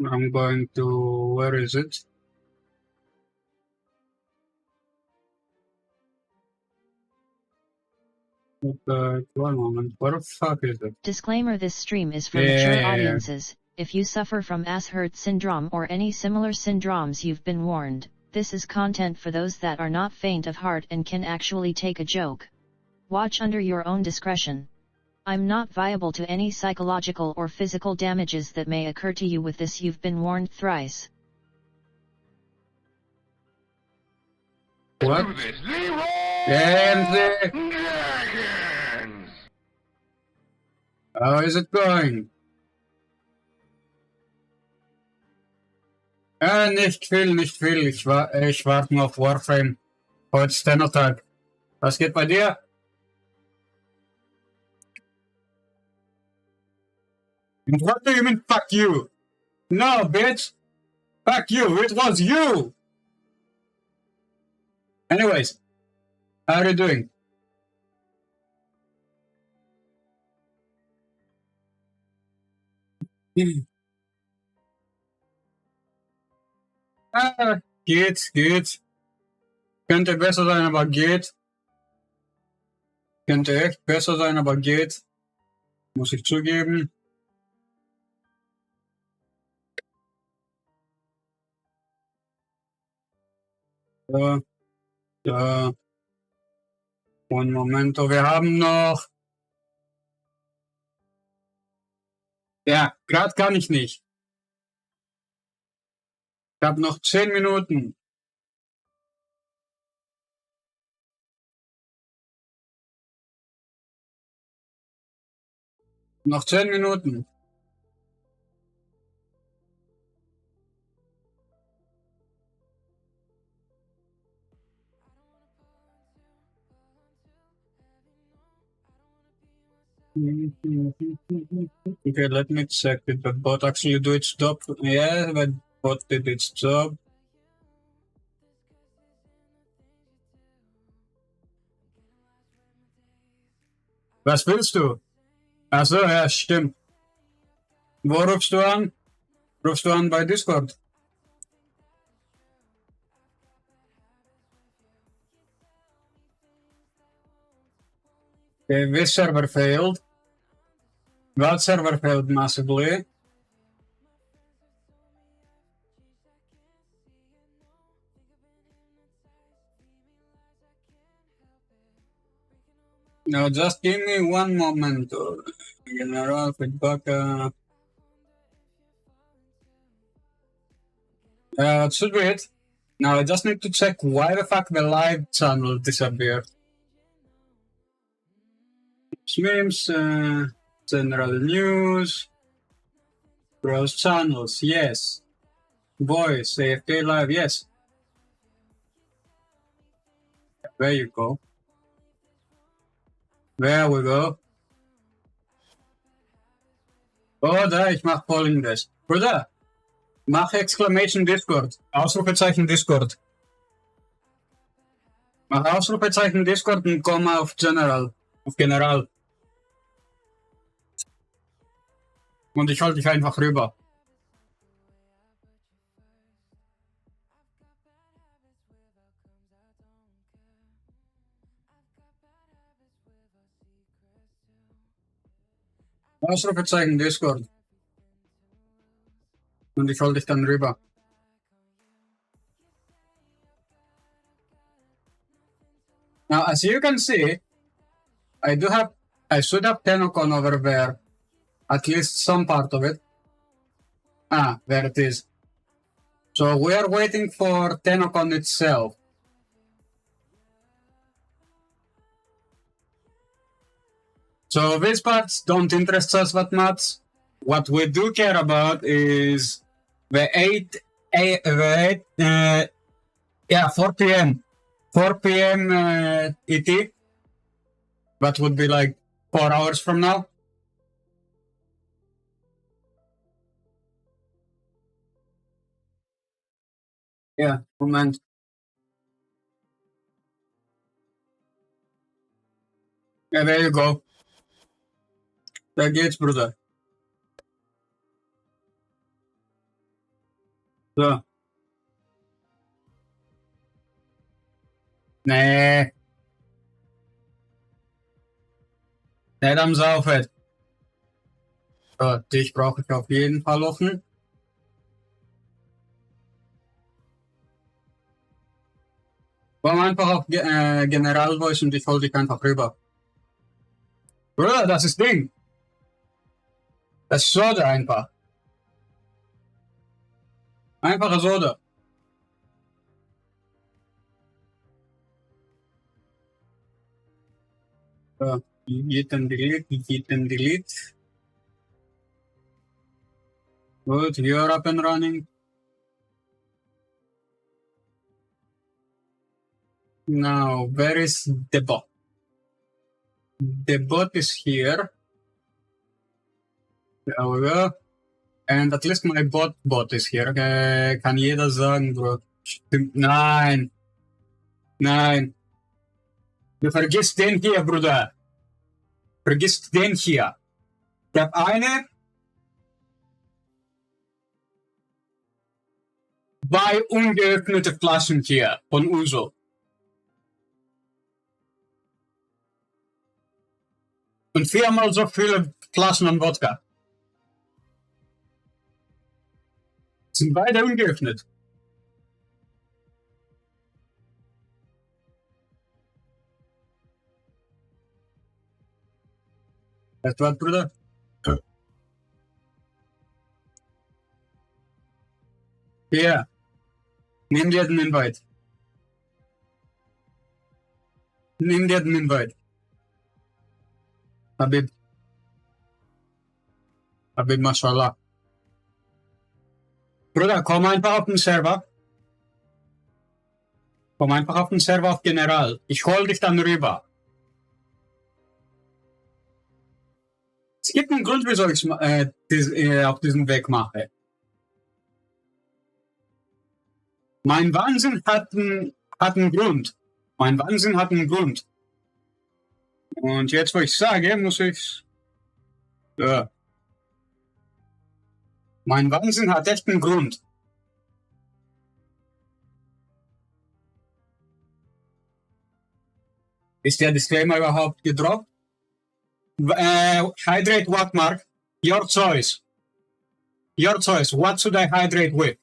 I'm going to, where is it? One moment, what the fuck is it? Disclaimer: this stream is for mature audiences. If you suffer from Asher's syndrome or any similar syndromes, you've been warned. This is content for those that are not faint of heart and can actually take a joke. Watch under your own discretion. I'm not viable to any psychological or physical damages that may occur to you with this. You've been warned thrice. What? How is it going? Nicht viel. Ich warte noch auf Warframe. Heute ist Tenno-Tag. Was geht bei dir? What do you mean, fuck you? No, bitch! Fuck you, it was you! Anyways, how are you doing? Geht. Könnte besser sein, aber geht. Könnte echt besser sein, aber geht. Muss ich zugeben. Ja. Un momento, wir haben noch... Ja, grad kann ich nicht. Ich habe noch 10 Minuten. Noch 10 Minuten. Okay, let me check if the bot actually do its job. Yeah, the bot did its job. Was willst du? Achso, ja, stimmt. Wo rufst du an? Rufst du an bei Discord? Okay, this server failed. That server failed massively. Now just give me one moment. General feedback. It should be it. Now I just need to check why the fuck the live channel disappeared. Memes, general news, browse channels, yes. Voice, AFK live, yes. There you go. There we go. Oh, da, ich mach Polling Dash. Bruder, mach Exclamation Discord. Ausrufezeichen Discord. Mach Ausrufezeichen Discord und komm auf General. Auf General. Und ich halte dich einfach rüber. Ausrufezeichen Discord. Und ich halte dich dann rüber. Now, as you can see, I should have Tennocon over there. At least some part of it. Ah, there it is. So we are waiting for Tennocon itself. So these parts don't interest us that much. What we do care about is the 4 p.m. 4 p.m. ET. That would be like 4 hours from now. Ja, Moment. Ja, there you go. Da geht's, Bruder. So. Nee. Nicht am Saufen. So, dich brauche ich auf jeden Fall offen. Komm einfach auf General Voice und ich hol dich einfach rüber. Bruder, das ist Ding. Das ist Soda einfach. Einfache Soda. So, delete. Good, you're up and running. Now, where is the bot? The bot is here. There we go. And at least my bot is here. Kann jeder sagen, Bro. Stimmt. Nein. Nein. Du vergisst den hier, Bruder. Vergisst den hier. Ich hab zwei ungeöffnete Flaschen hier von Uso. Und 4-mal so viele Flaschen an Wodka. Sind beide ungeöffnet. Weißt du was, Bruder? Ja. Hier. Nimm dir den Invite. Nimm dir den Invite. Habib, mashallah. Bruder, komm einfach auf den Server. Komm einfach auf den Server auf General. Ich hol dich dann rüber. Es gibt einen Grund, wieso ich es auf diesem Weg mache. Mein Wahnsinn hat einen Grund. Mein Wahnsinn hat einen Grund. Und jetzt, wo ich sage, muss ich... Ja. Mein Wahnsinn hat echt einen Grund. Ist der Disclaimer überhaupt gedroppt? Hydrate what, Mark? Your choice. Your choice. What should I hydrate with?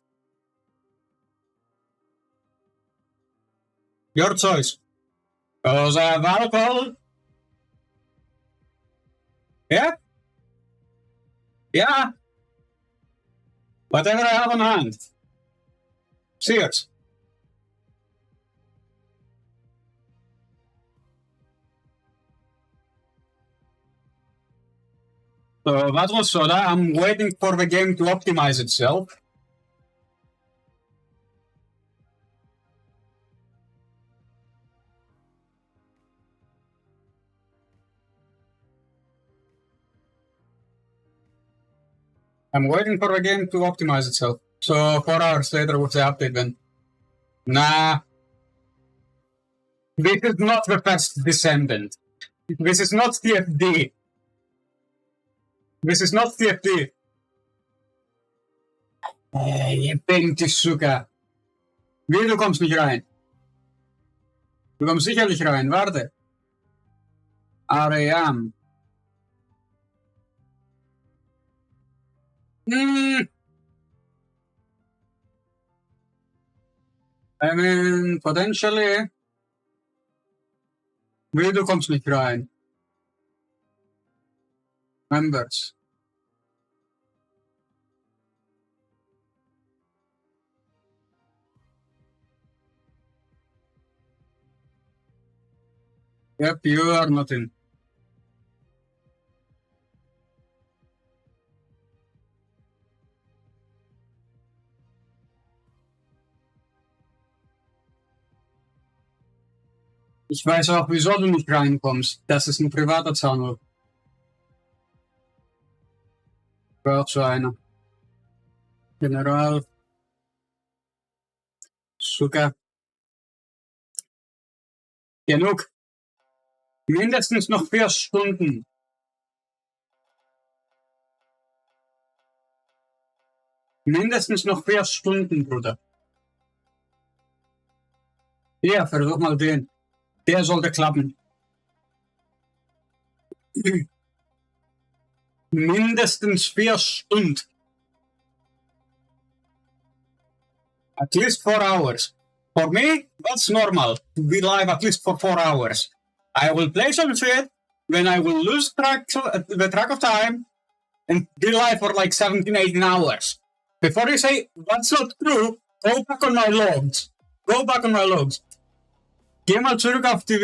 Your choice. Because I have alcohol. Yeah? Yeah. Whatever I have on hand. Cheers. So that was soda. I'm waiting for the game to optimize itself. I'm waiting for the game to optimize itself. So 4 hours later with the update then. Nah. This is not the first descendant. This is not TFD. This is not TFD. Ihr Pinky-Sucker. Wie, du kommst nicht rein? Du kommst sicherlich rein, warte. Ariam. I mean, potentially. Wie, du kommst nicht rein? Members. Yep, you are not in. Ich weiß auch, wieso du nicht reinkommst. Das ist ein privater Zahnruf. War auch so einer. General. Zucker. Genug. Mindestens noch 4 Stunden. Mindestens noch 4 Stunden, Bruder. Hier, versuch mal den. Der sollte klappen. Mindestens 4 Stunden. At least 4 hours. For me, that's normal. To be live at least for 4 hours. I will play some shit, then I will lose the track of time, and be live for like 17, 18 hours. Before you say, that's not true, go back on my logs. Go back on my logs. Geh mal zurück auf die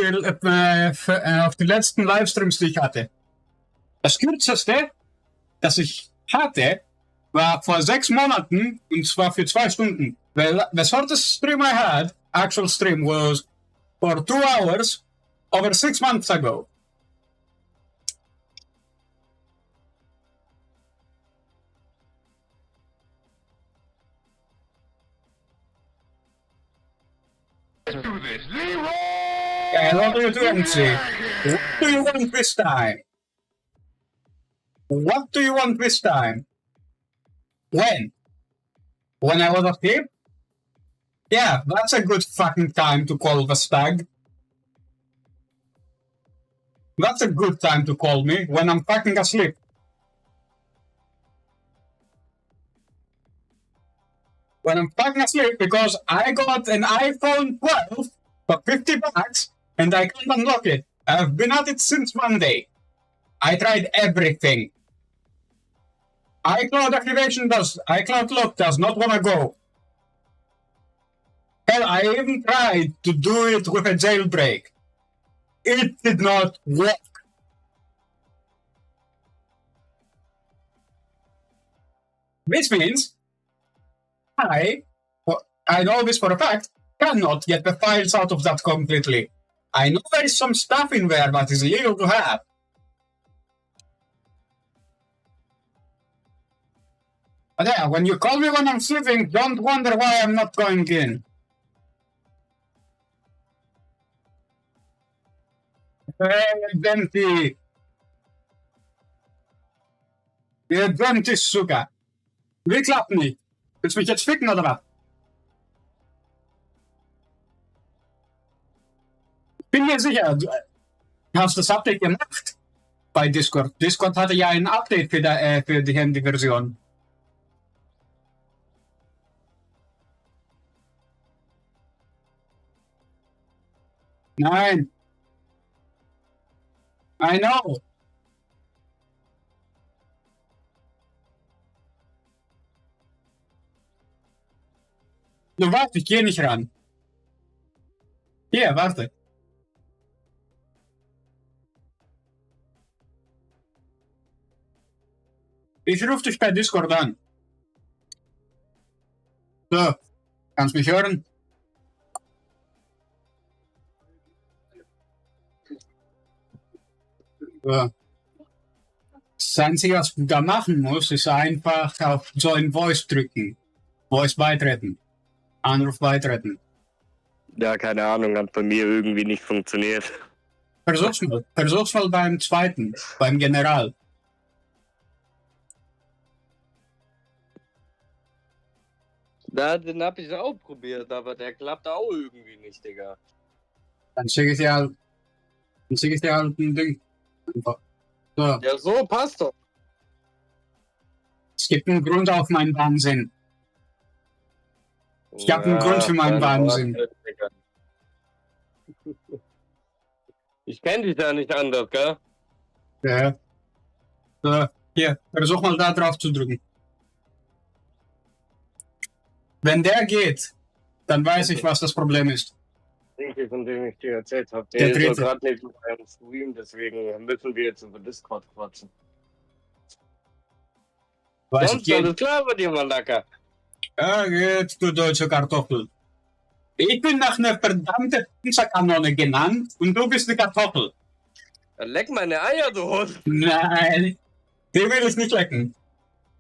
letzten Livestreams, die ich hatte. Das kürzeste, das ich hatte, war vor 6 Monaten, und zwar für 2 Stunden. The shortest stream I had, actual stream, was for 2 hours over 6 months ago. Let's do this. Zero! What do you fancy? What do you want this time? What do you want this time? When? When I was asleep? Yeah, that's a good fucking time to call the stag. That's a good time to call me, when I'm fucking asleep. When I'm fucking asleep, because I got an iPhone 12 for $50 and I can't unlock it. I've been at it since Monday. I tried everything. iCloud lock does not want to go. Hell, I even tried to do it with a jailbreak. It did not work. Which means I know this for a fact, cannot get the files out of that completely. I know there is some stuff in there that is illegal to have. But yeah, when you call me when I'm sleeping, don't wonder why I'm not going in. Denti. Ihr Denti-Sucker. Wie klappt nicht? Willst du mich jetzt ficken oder was? Bin mir sicher, du hast das Update gemacht bei Discord. Discord hatte ja ein Update für die Handy-Version. Nein. I know. Du warte, ich gehe nicht ran. Hier, warte. Ich rufe dich per Discord an. So, kannst mich hören? So. Das Einzige, was du da machen musst, ist einfach auf Join Voice drücken. Voice beitreten. Anruf beitreten. Ja, keine Ahnung, hat bei mir irgendwie nicht funktioniert. Versuch's mal beim zweiten, beim General. Den hab ich auch probiert, aber der klappt auch irgendwie nicht, Digga. Dann schicke ich dir halt ein Ding. Einfach. So. Ja, so passt doch. Es gibt einen Grund auf meinen Wahnsinn. Ich habe einen Grund für meinen Wahnsinn. Ich kenne dich ja nicht anders, gell? Ja. So, hier, versuch mal da drauf zu drücken. Wenn der geht, dann weiß ich, was das Problem ist. Von dem ich dir erzählt habe. Der Der ist dritte. gerade nicht auf einem Stream, deswegen müssen wir jetzt über Discord quatschen. Weiß Sonst ich, alles klar bei dir, Malaka. Ja, geht, du deutsche Kartoffel. Ich bin nach einer verdammten Pizzakanone genannt und du bist eine Kartoffel. Leck meine Eier, du Hund. Nein, die will ich nicht lecken.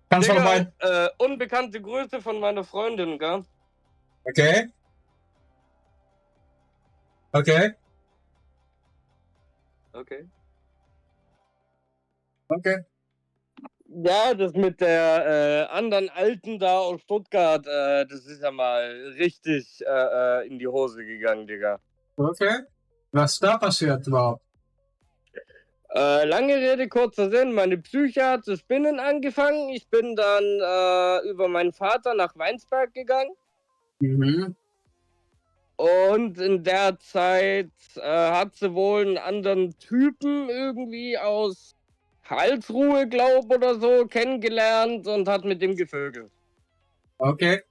Kannst mal bei... Digga, unbekannte Größe von meiner Freundin, gell? Okay. Okay. Okay. Okay. Ja, das mit der anderen Alten da aus Stuttgart, das ist ja mal richtig in die Hose gegangen, Digga. Okay. Was da passiert überhaupt? Lange Rede, kurzer Sinn, meine Psyche hat zu spinnen angefangen. Ich bin dann über meinen Vater nach Weinsberg gegangen. Mhm. Und in der Zeit hat sie wohl einen anderen Typen irgendwie aus Karlsruhe, glaub oder so, kennengelernt und hat mit dem gevögelt. Okay.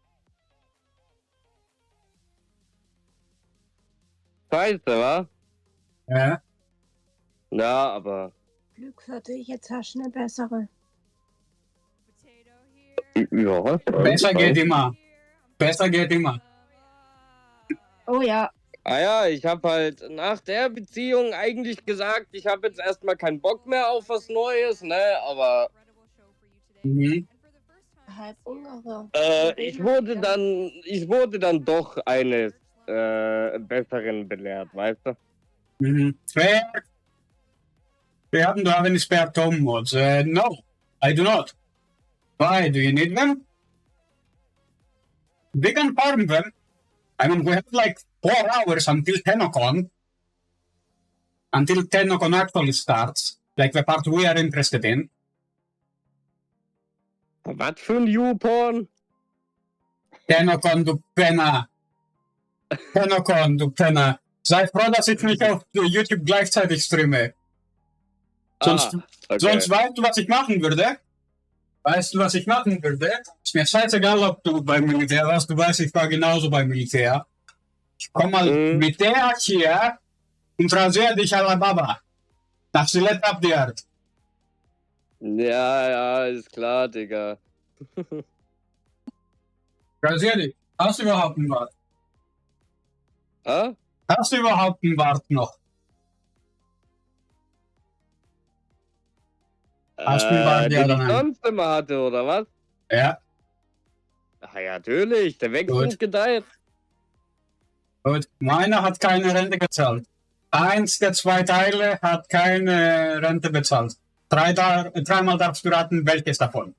Scheiße, wa? Ja. Ja, aber... Glück für dich, jetzt hast du eine bessere. Ja, Besser geht immer. Besser geht immer. Oh ja. Ah ja, ich habe halt nach der Beziehung eigentlich gesagt, ich habe jetzt erstmal keinen Bock mehr auf was Neues, ne, aber Mhm. Halb Ungarer. ich wurde dann doch eines Besseren belehrt, weißt du? Mhm. We happen to have any spare tone mods? No, I do not. Why? Do you need them? We can farm them. I mean, we have like 4 hours until Tennocon. Until Tennocon actually starts. Like the part we are interested in. Was für ein YouPorn? Tennocon, du Penner. Tennocon, du Penner. Sei froh, dass ich nicht auf YouTube gleichzeitig streame. Sonst, okay. sonst weißt du, was ich machen würde? Weißt du, was ich machen würde? Ist mir scheißegal, ob du beim Militär warst. Du weißt, ich war genauso beim Militär. Ich komm mal mit der hier und rasiere dich à la Baba. Nach Silet abdiert. Ja, ist klar, Digga. Rasier dich. Hast du überhaupt einen Bart? Ah? Hast du überhaupt einen Bart noch? Hast du einen Bart, ja Den oder ich nein? sonst immer hatte, oder was? Ja, Ach ja, natürlich, der wächst Gut. und gedeiht. gut. Meiner hat keine Rente gezahlt. Eins der 2 Teile hat keine Rente bezahlt. Dreimal darfst du raten, welches davon.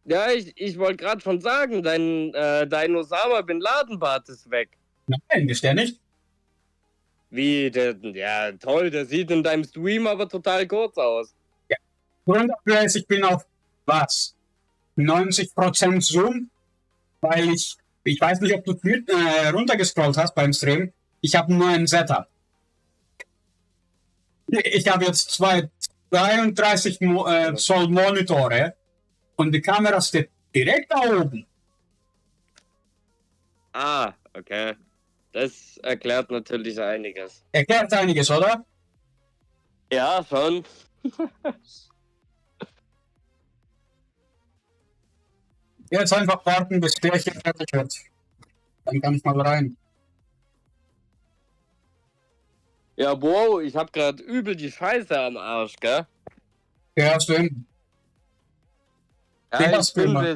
Ja, ich wollte gerade schon sagen, dein Osama Bin Laden Bart ist weg. Nein, ist der nicht. Wie, ja toll, der sieht in deinem Stream aber total kurz aus. Grund dafür ist, ich bin auf was? 90% Zoom, weil ich weiß nicht, ob du runtergescrollt hast beim Stream. Ich habe nur ein Setup. Ich habe jetzt 32 Zoll Monitore und die Kamera steht direkt da oben. Ah, okay. Das erklärt natürlich einiges. Erklärt einiges, oder? Ja, schon. Jetzt einfach warten, bis der hier fertig wird. Dann kann ich mal rein. Ja, wow, ich hab grad übel die Scheiße am Arsch, gell? Ja, stimmt. Ja, Das Thema.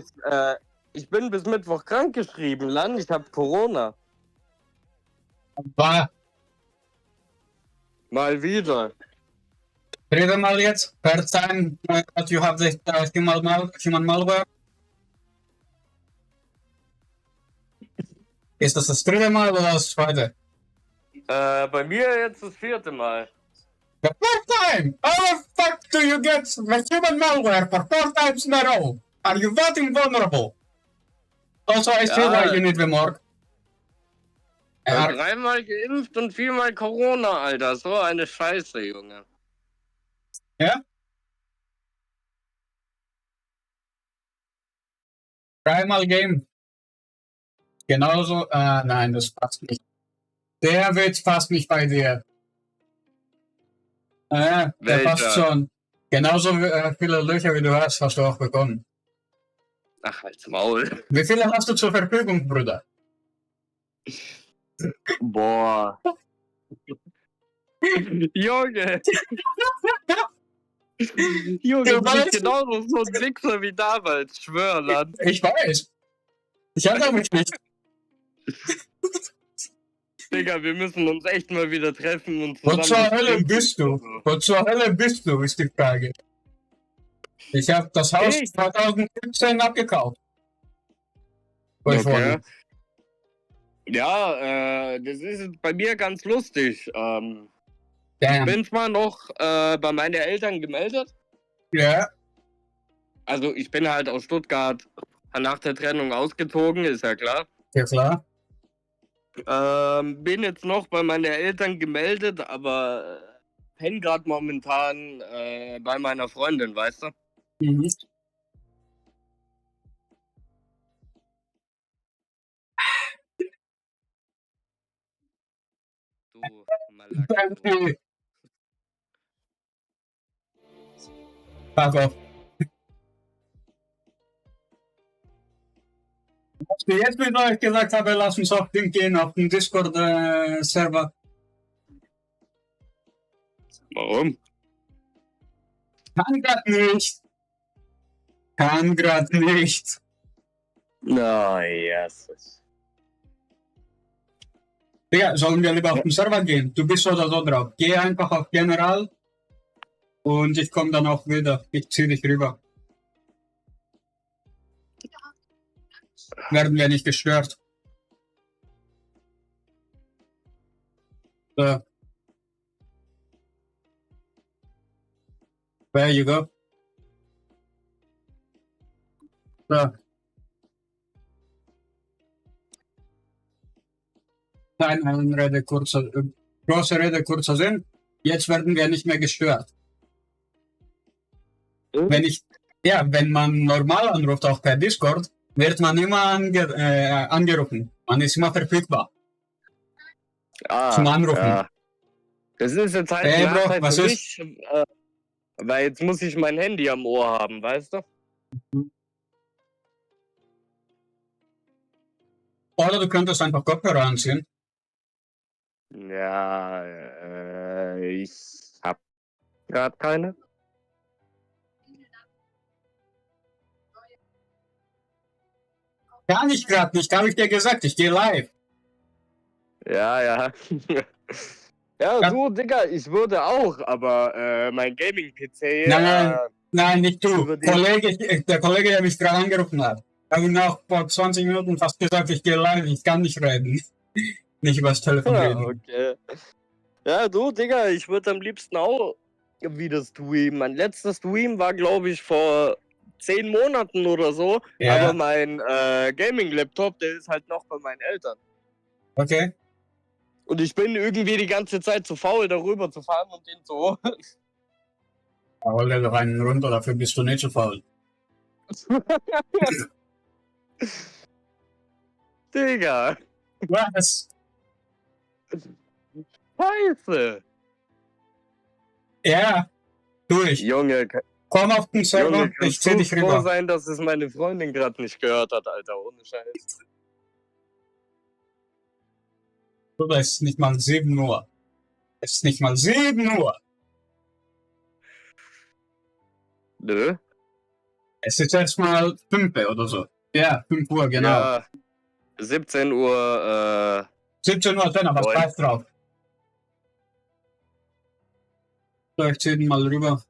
ich bin bis Mittwoch krankgeschrieben, Land, ich hab Corona. War, Mal wieder. rede mal jetzt. Per time that you have the human malware. Ist das dritte Mal oder das zweite? Bei mir jetzt das 4. Mal. The fourth time! How the fuck do you get the human malware for 4 times in a row? Are you that invulnerable? Also, I see why you need the morgue. 3-mal geimpft und 4-mal Corona, Alter. So eine Scheiße, Junge. Ja? 3-mal Game. Genauso, nein, das passt nicht. Der Witz passt nicht bei dir. Der Welcher? passt schon. Genauso viele Löcher wie du hast du auch bekommen. Ach, halt's Maul. Wie viele hast du zur Verfügung, Bruder? Boah. Junge. Junge, Du du weißt- bist genauso so ein Wichser wie damals. Schwör, Land. Ich weiß. Ich erinnere mich nicht. Digga, wir müssen uns echt mal wieder treffen und Wo zusammen... zur Hölle bist du? Wo zur Hölle bist du, ist die Frage. Ich habe das Haus Echt? 2017 abgekauft. Wo ich Okay. wohne. Ja, das ist jetzt bei mir ganz lustig. Ich Damn. bin zwar noch bei meinen Eltern gemeldet. Ja, Also ich bin halt aus Stuttgart nach der Trennung ausgezogen, ist ja klar. ja klar. Bin jetzt noch bei meinen Eltern gemeldet, aber penn gerade momentan bei meiner Freundin, weißt du? Mhm. Du Malak, du. Danke. Fuck off. Was ich jetzt mit euch gesagt habe, lass uns auf den gehen, auf den Discord-Server. Warum? Kann grad nicht. Kann grad nicht. Na, yes. Digga, sollen wir lieber auf den Server gehen? Du bist oder so drauf. Geh einfach auf General und ich komme dann auch wieder. Ich zieh dich rüber. Werden wir nicht gestört. So. There you go. So. Nein, große Rede, kurzer Sinn. Jetzt werden wir nicht mehr gestört. Wenn man normal anruft, auch per Discord, wird man immer angerufen. Man ist immer verfügbar zum Anrufen. Ja. Das ist jetzt halt Hey, ein Bro, Nachteil was für ist? mich, weil jetzt muss ich mein Handy am Ohr haben, weißt du? Oder du könntest einfach Kopfhörer anziehen. Ja, ich hab grad keine. Kann ich gerade nicht, habe ich dir gesagt, ich gehe live. Ja. Ja, du, Digga, ich würde auch, aber mein Gaming-PC, Nein, nicht du. über die... Der Kollege, der mich gerade angerufen hat. Habe ich noch vor 20 Minuten fast gesagt, ich gehe live, ich kann nicht reden. Nicht übers Telefon Ja, reden. okay. Ja, du, Digga, ich würde am liebsten auch wieder streamen. Mein letzter Stream war, glaube ich, vor 10 Monaten oder so. Ja. Aber mein Gaming-Laptop, der ist halt noch bei meinen Eltern. Okay. Und ich bin irgendwie die ganze Zeit zu faul, darüber zu fahren und den so. Hol dir doch einen runter, dafür bist du nicht so faul. Digga. Was? Scheiße. Ja, durch. Junge, Komm auf den Server, ich kannst zieh du dich froh rüber. sein, dass es meine Freundin gerade nicht gehört hat, Alter, ohne Scheiß. Bruder, es ist nicht mal 7 Uhr. Es ist nicht mal 7 Uhr. Nö. Es ist erst mal 5 oder so. Ja, 5 Uhr, genau. Ja, 17 Uhr, 17 Uhr, dann, aber Neun. scheiß drauf. So, ich zieh den mal rüber.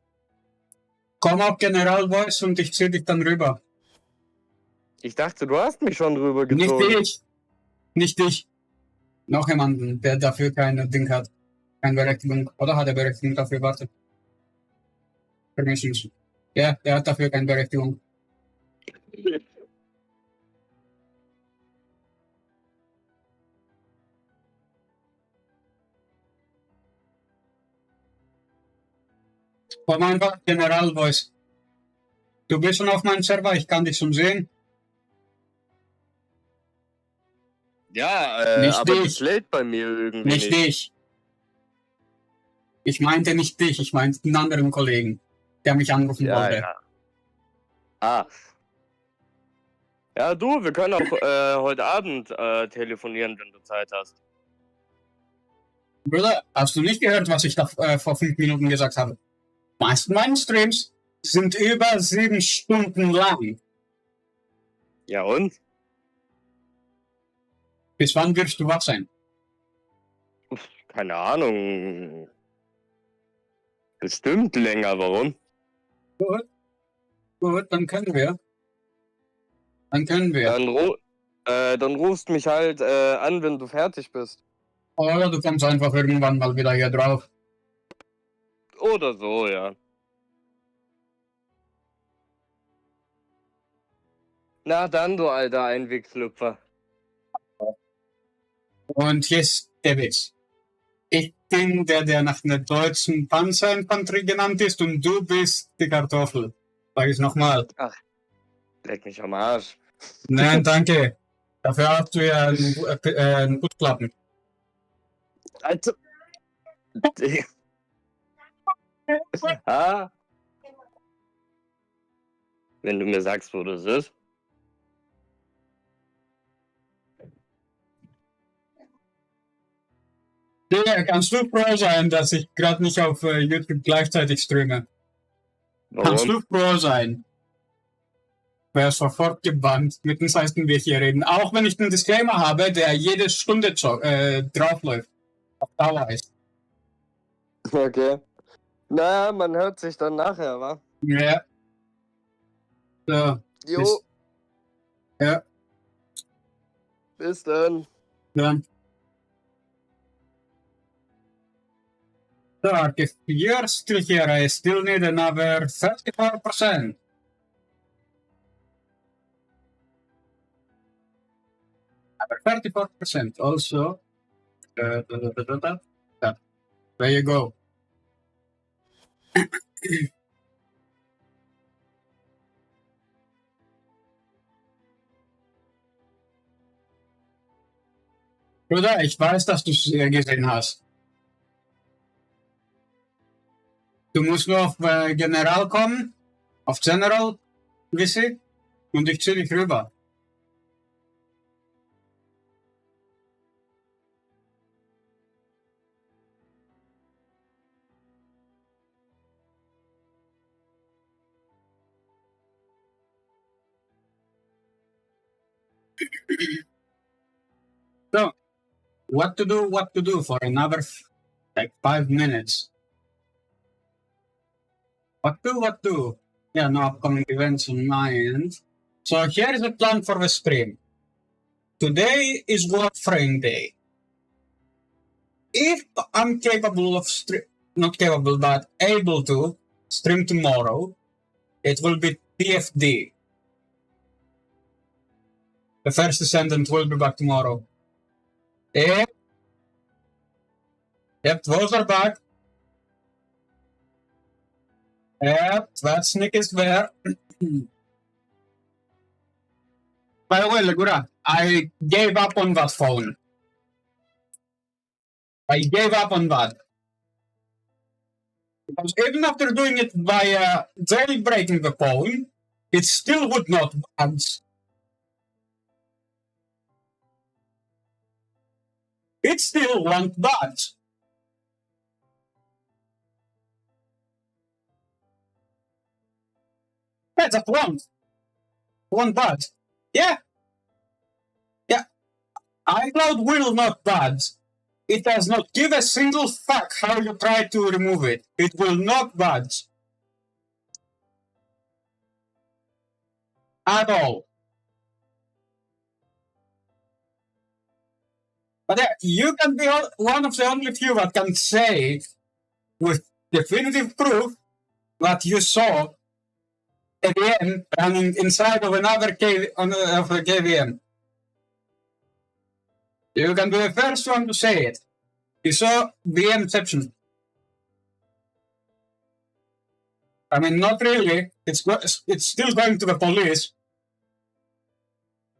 Komm auf General Voice und ich zieh dich dann rüber. Ich dachte, du hast mich schon drüber Nicht gezogen. ich. Nicht ich. Noch jemanden, der dafür keine Ding hat. Keine Berechtigung. Oder hat er Berechtigung dafür? Warte. Permissions. Ja, der hat dafür keine Berechtigung. Komm einfach General Voice. Du bist schon auf meinem Server, ich kann dich schon sehen. Ja, Nicht aber dich. das lädt bei mir irgendwie Nicht dich. Ich meinte nicht dich, ich meinte einen anderen Kollegen, der mich anrufen wollte. Ja. Ah. Ja, du, wir können auch heute Abend telefonieren, wenn du Zeit hast. Bruder, hast du nicht gehört, was ich da vor 5 Minuten gesagt habe? Meisten meiner Streams sind über 7 Stunden lang. Ja und? Bis wann wirst du wach sein? Keine Ahnung. Bestimmt länger, warum? Gut. Gut, dann können wir. Dann rufst mich halt an, wenn du fertig bist. Oder du kommst einfach irgendwann mal wieder hier drauf. Oder so, ja. Na dann, du alter Einwegslüpfer. Und jetzt der Witz. Ich bin der nach einer deutschen Panzerinfanterie genannt ist und du bist die Kartoffel. Sag ich nochmal. Leck mich am Arsch. Nein, danke. Dafür hast du ja einen Putzklappen. Also. Ah. Wenn du mir sagst, wo das ist. Ja, kannst du froh sein, dass ich gerade nicht auf YouTube gleichzeitig streame? Kannst Warum? du froh sein? Wäre sofort gebannt, mittens wir hier reden. Auch wenn ich einen Disclaimer habe, der jede Stunde draufläuft. Auf Dauer ist. Okay. Na, man hört sich dann nachher, wa? Ja. So. Jo. Ja. Bis dann. Dann. So, if you're still here, I still need another 34%. Another 34%. Also, yeah. There you go. Bruder, ich weiß, dass du es gesehen hast. Du musst nur auf General kommen, auf General Visit, und ich zieh dich rüber. So, what to do for another like 5 minutes? What do? Yeah, no upcoming events on my end. So here is the plan for the stream. Today is Warframe Day. If I'm capable of not capable, but able to stream tomorrow, it will be PFD. The first descendant will be back tomorrow. Yep, those are back. Yep, that sneak is there. By the way, Legura, I gave up on that phone. I gave up on that. Because even after doing it via jailbreaking the phone, it still would not budge. It still won't budge. Yeah, that won't. Won't budge. Yeah. Yeah. iCloud will not budge. It does not give a single fuck how you try to remove it. It will not budge. At all. But yeah, you can be one of the only few that can say with definitive proof that you saw a VM running inside of another of a KVM. You can be the first one to say it. You saw VMception. I mean, not really. It's still going to the police.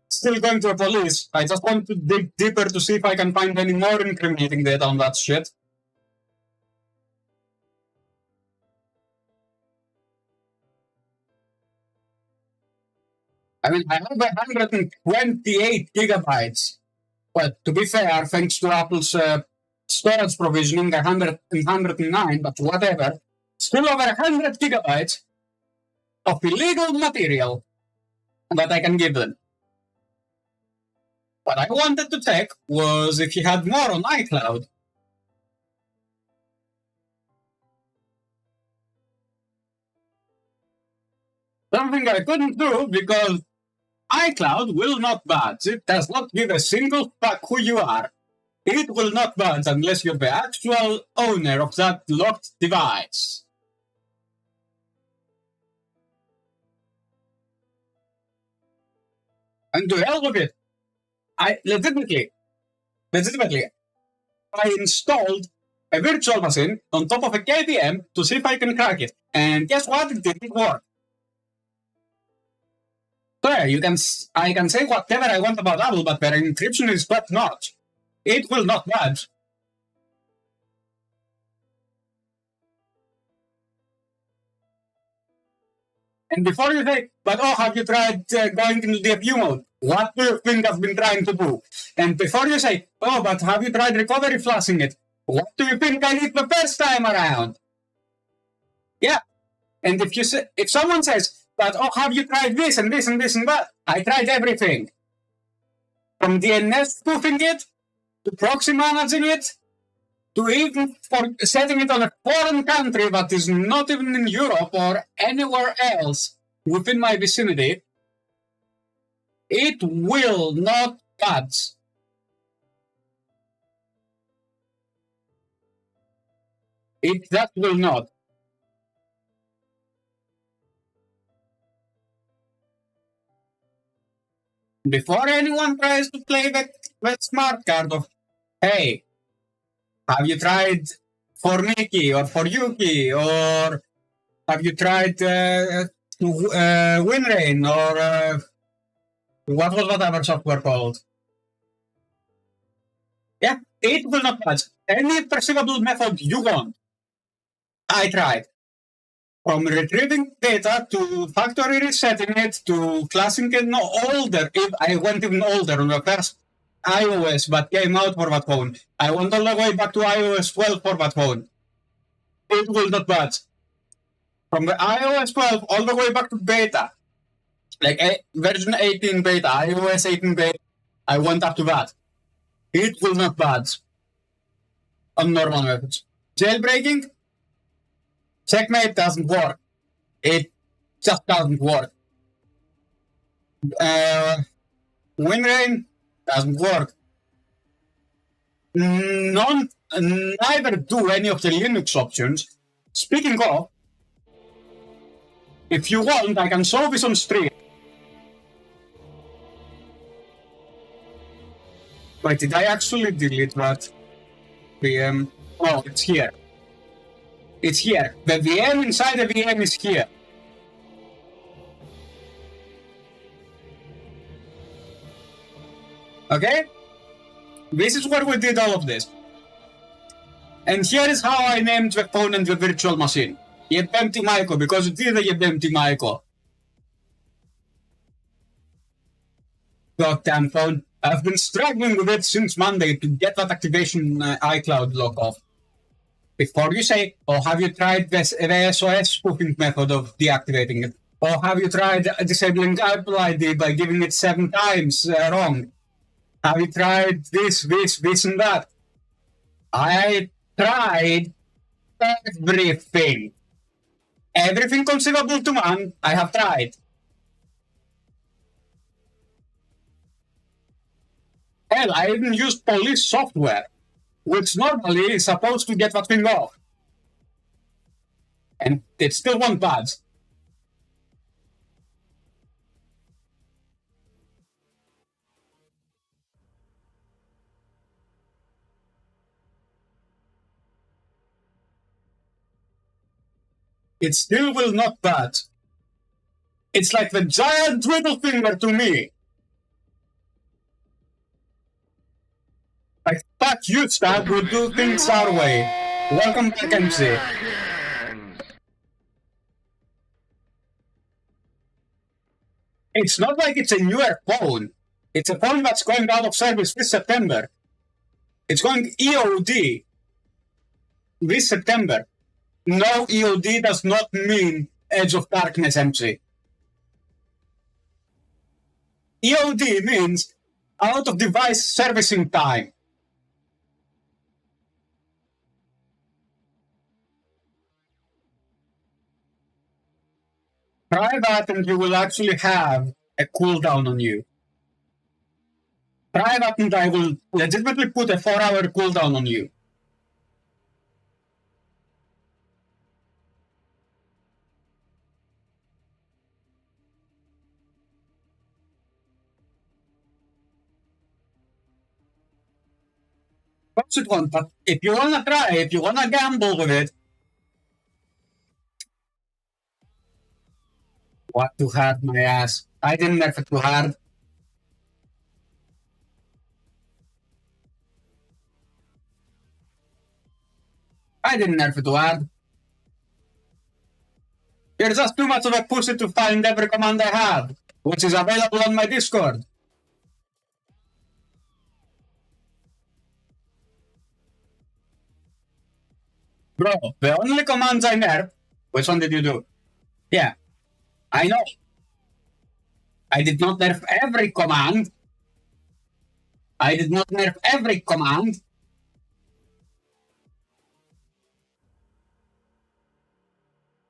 Still going to the police. I just want to dig deeper to see if I can find any more incriminating data on that shit. I mean, I have 128 gigabytes. But to be fair, thanks to Apple's storage provisioning, 109, but whatever, still over 100 gigabytes of illegal material that I can give them. What I wanted to check was if he had more on iCloud. Something I couldn't do because iCloud will not budge. It does not give a single fuck who you are. It will not budge unless you're the actual owner of that locked device. And to hell with it, I legitimately, I installed a virtual machine on top of a KVM to see if I can crack it. And guess what? It didn't work. So yeah, I can say whatever I want about Apple, but their encryption is top notch. It will not budge. And before you say, but oh, have you tried going into DFU mode? What do you think I've been trying to do? And before you say, oh, but have you tried recovery flashing it? What do you think I did the first time around? Yeah. And if someone says, but oh, have you tried this and this and this and that? I tried everything. From DNS spoofing it, to proxy managing it, to even for setting it on a foreign country that is not even in Europe or anywhere else within my vicinity, it will not budge. That will not. Before anyone tries to play that smart card of, hey, have you tried for Mickey or for Yuki, or have you tried WinRain, or what was that other software called? Yeah, it will not budge. Any perceivable method you want, I tried. From retrieving data to factory resetting it to flashing it older. If I went even older on the first iOS that came out for that phone, I went all the way back to iOS 12 for that phone. It will not budge. From the iOS 12 all the way back to beta, like version 18 beta, iOS 18 beta, I went up to that. It will not budge on normal methods. Jailbreaking, Checkmate doesn't work. It just doesn't work. WinRain doesn't work. Neither do any of the Linux options. Speaking of, if you want, I can show this on stream. Wait, did I actually delete that VM? Oh, it's here. It's here. The VM inside the VM is here. Okay? This is where we did all of this. And here is how I named the phone and the virtual machine. Yebemti Maiko, because it is a Yebemti Maiko. Goddamn phone. I've been struggling with it since Monday to get that activation iCloud lock off. Before you say, oh, have you tried the SOS spoofing method of deactivating it? Or have you tried disabling Apple ID by giving it 7 times wrong? Have you tried this, and that? I tried everything. Everything conceivable to man, I have tried. Hell, I even used police software, which normally is supposed to get that thing off. And it still won't budge. It still will not budge. It's like the giant middle finger to me. Like, fuck you, Stab, we'll do things our way. Welcome back, MC. It's not like it's a newer phone. It's a phone that's going out of service this September. It's going EOD this September. No, EOD does not mean Edge of Darkness, MC. EOD means out of device servicing time. Try that and you will actually have a cooldown on you. Try that and I will legitimately put a 4-hour cooldown on you. What's it want? But if you wanna try, if you wanna gamble with it, what too hard, my ass? I didn't nerf it too hard. I didn't nerf it too hard. You're just too much of a pussy to find every command I have, which is available on my Discord. Bro, the only commands I nerf, which one did you do? Yeah, I know. I did not nerf every command. I did not nerf every command.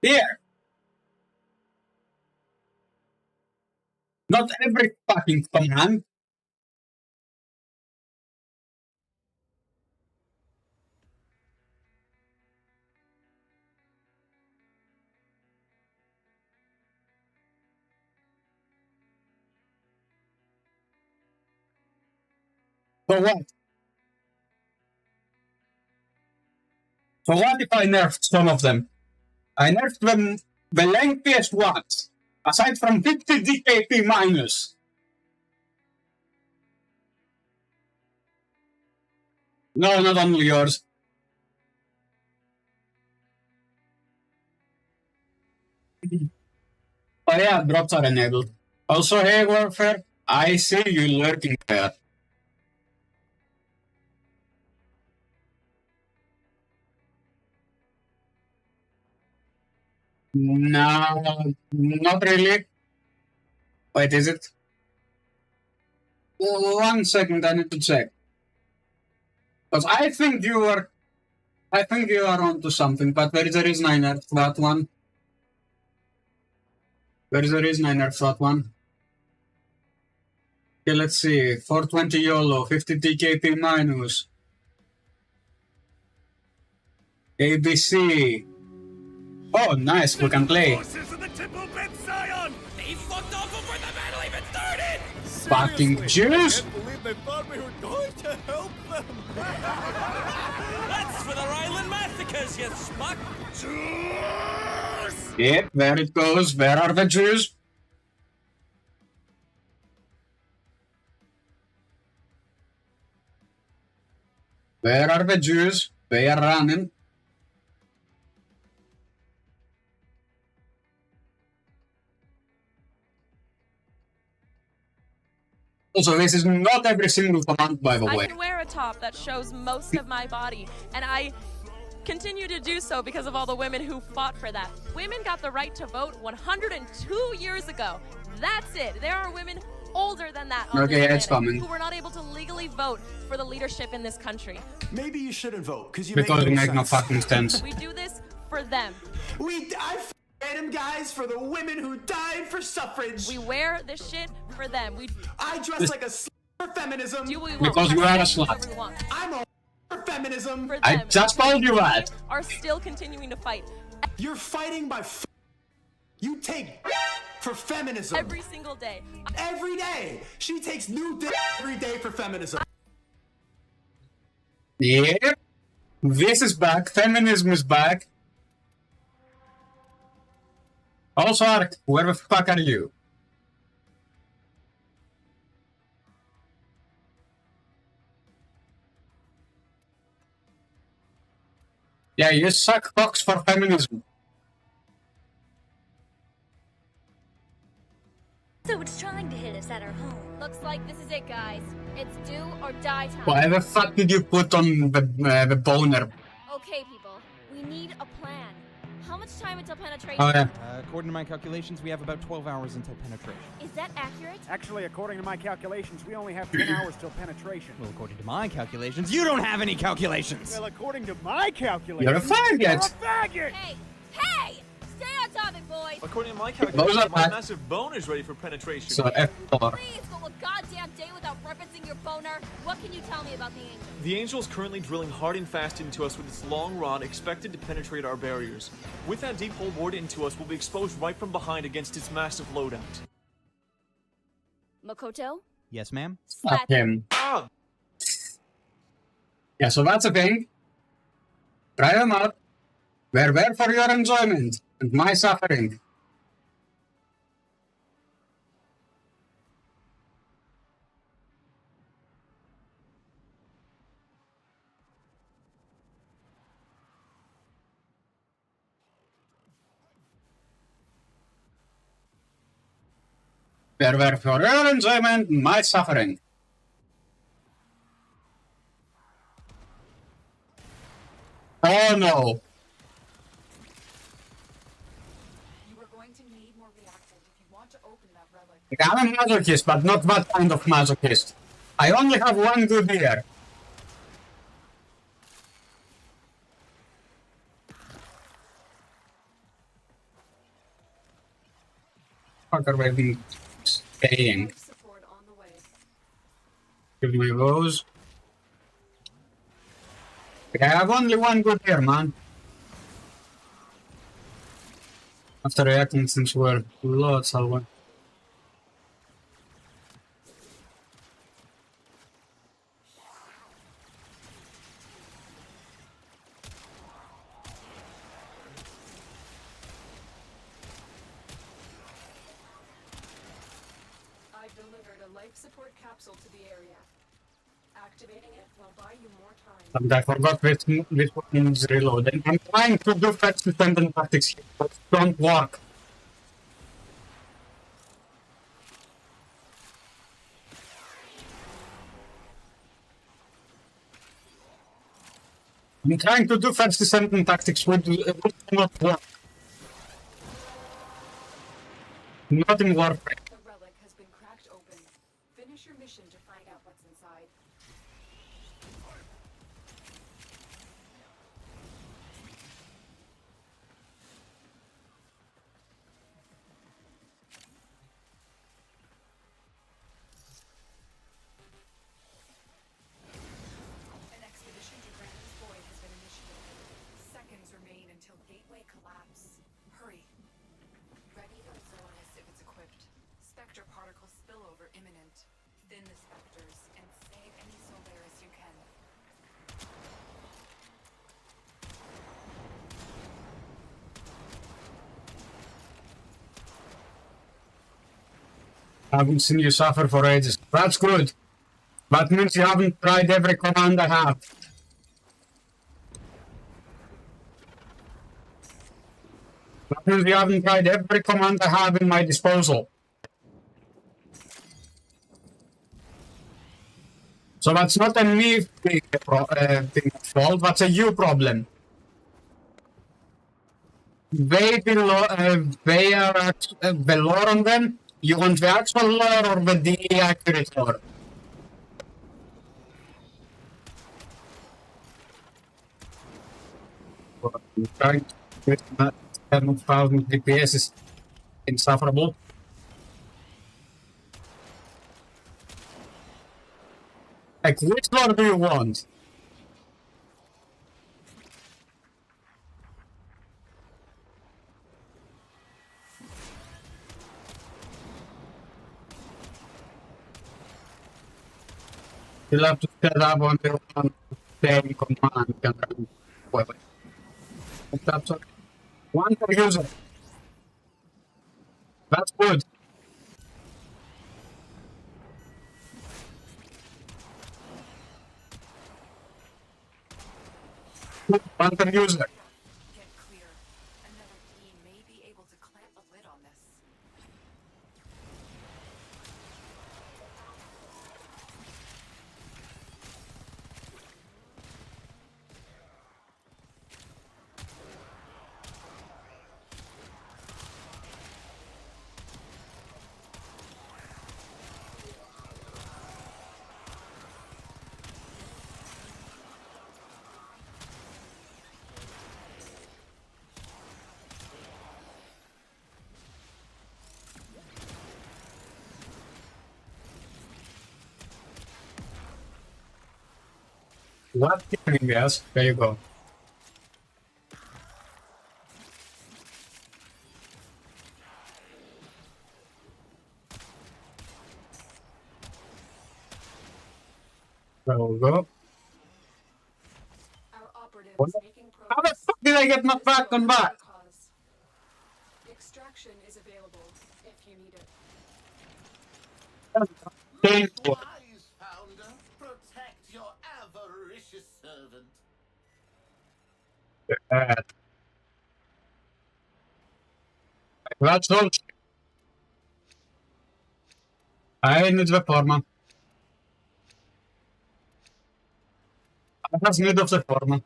Here. Not every fucking command. For what? For what if I nerfed some of them? I nerfed them the lengthiest ones, aside from 50 DKP minus. No, not only yours. Oh yeah, drops are enabled. Also, hey Warfare, I see you lurking there. No, not really. Wait, is it? 1 second, I need to check. Because I think you are onto something, but there is a reason I nerfed that one. There is a reason I nerfed that one. Okay, let's see. 420 YOLO, 50 TKP minus. ABC. Oh, nice, we can play. Fucking Jews! They thought we were going to help them. That's for the Ryland massacres, you smuck. Jews! Yep, there it goes. Where are the Jews? Where are the Jews? They are running. Also, this is not every single command, by the way. I can wear a top that shows most of my body, and I continue to do so because of all the women who fought for that. Women got the right to vote 102 years ago. That's it. There are women older than that on Okay, this it's planet coming. who were not able to legally vote for the leadership in this country. Maybe you shouldn't vote because you Because it make makes no fucking sense. We do this for them. I random guys for the women who died for suffrage. We wear this shit for them. I dress like a slut for feminism. Do what we want. Because you are a slut. Whatever we want. I'm a for feminism. For them. I just told you that. Are still continuing to fight You're fighting by you take for feminism. every single day. Every day. She takes new dick every day for feminism. Yep. This is back. Feminism is back. Also, Ark, where the fuck are you? Yeah, you suck cocks for feminism. So it's trying to hit us at our home. Looks like this is it, guys. It's do or die time. Why the fuck did you put on the boner? Okay, people. We need a plan. How much time until penetration? Oh yeah. According to my calculations, we have about 12 hours until penetration. Is that accurate? Actually, according to my calculations, we only have 10 hours till penetration. Well, according to my calculations, you don't have any calculations! Well, according to my calculations... You're a faggot! You're a faggot! Hey! Hey! Stay on topic, boys. According to my Those calculations, are my bad. massive bone is ready for penetration. So F4. Please go a goddamn day without referencing your boner. What can you tell me about the angel? The Angel's currently drilling hard and fast into us with its long rod expected to penetrate our barriers. With that deep hole bored into us, we'll be exposed right from behind against its massive loadout. Makoto? Yes, ma'am? Fuck him. Ah! Yeah, so that's a thing. Try them out. We're there for your enjoyment and my suffering. We're there for your enjoyment and my suffering. Oh no. I'm a masochist, but not that kind of masochist. I only have one good ear. Fuck are we staying? Give me those. I have only one good ear, man. After reacting since we're lots of one. I've delivered a life support capsule to the area. Activating it will buy you more time. And I forgot which one is reloading. I'm trying to do fast dependent tactics here, but don't work. I'm trying to do fast descendant tactics which not work. Not in Warframe. The relic has been cracked open. Finish your mission to find out what's inside. An expedition to Brandon's Void has been initiated. Seconds remain until gateway collapse. Hurry. Ready Ozonis if it's equipped. Spectre particle spillover imminent. Thin the specters and save any Solaris you can. I haven't seen you suffer for ages. That's good. That means you haven't tried every command I have. That means you haven't tried every command I have in my disposal. So that's not a me thing fault, that's a you problem. They are the lore on them. You want the actual lore or the accurate lore? I'm trying to get that 7,000 DPS is insufferable. Like, which lore do you want? You'll have to set up on the same command and run weapon. That's okay. One per user. That's good. One per user. Get clear. Another team may be able to clamp a lid on this. What timing, yes? There you go. There we go. How the fuck did I get my back on back? Extraction is available if you need it. Painful. Wise founder, protect your avaricious servant. That's all. I need the forma. I have need of the forma.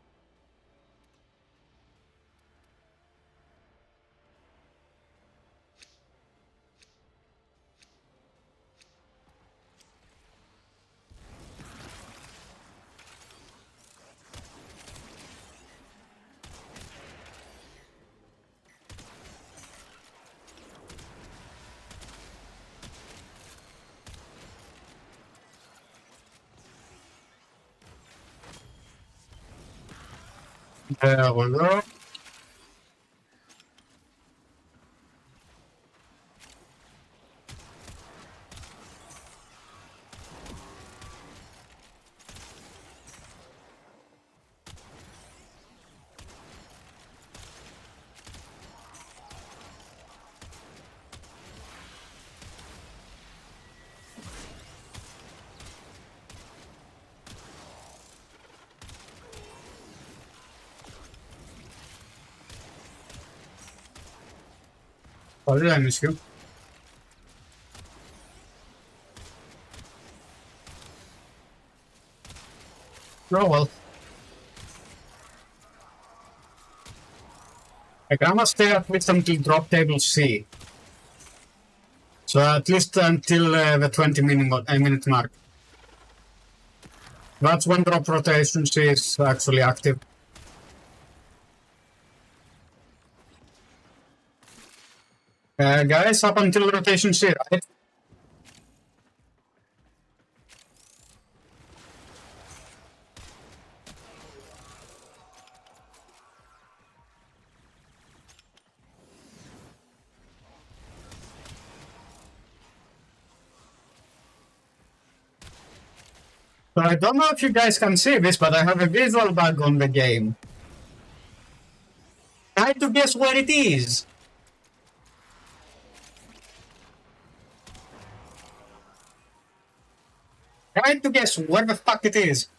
There we go. How did I miss you? Oh well. I gonna stay at least until drop table C. So at least until the 20-minute mark. That's when drop rotation C is actually active. Guys, up until rotation C, right? So I don't know if you guys can see this, but I have a visual bug on the game. Try to guess where it is. Try to guess where the fuck it is.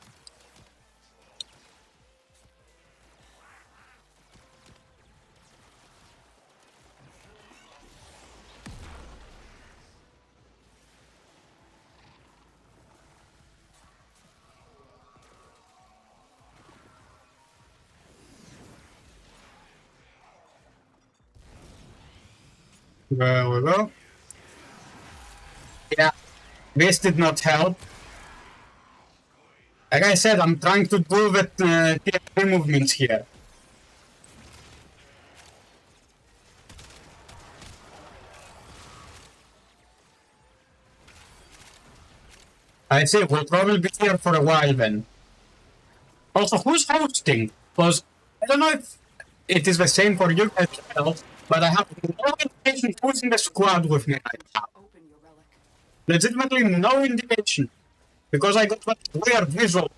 There we go. Yeah, this did not help. Like I said, I'm trying to do the TFP movements here. I see, we'll probably be here for a while then. Also, who's hosting? Because I don't know if it is the same for you as well, but I have no indication who's in the squad with me right now. Legitimately no indication. Because I got that weird visual.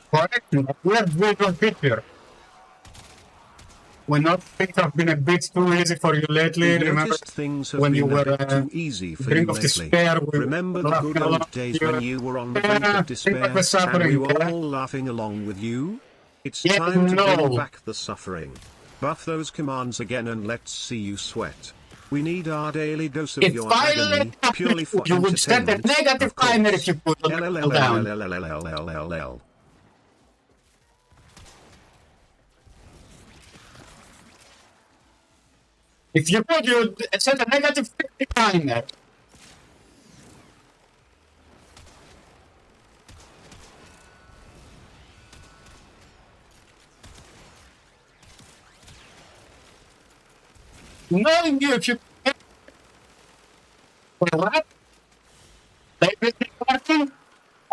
Correct, weird visual picture. When not things have been a bit too easy for you lately, remember things have when been you were a bit too easy for brink you of lately. despair. Remember the good old days when you were on the brink of despair and we were all laughing along with you? It's time to bring back the suffering. Buff those commands again and let's see you sweat. We need our daily dose of your agony, purely for you would set a entertainment. negative timer if you put the level down. If you could, you'd set a negative 50 timer. Knowing you, if you for what? They will be working?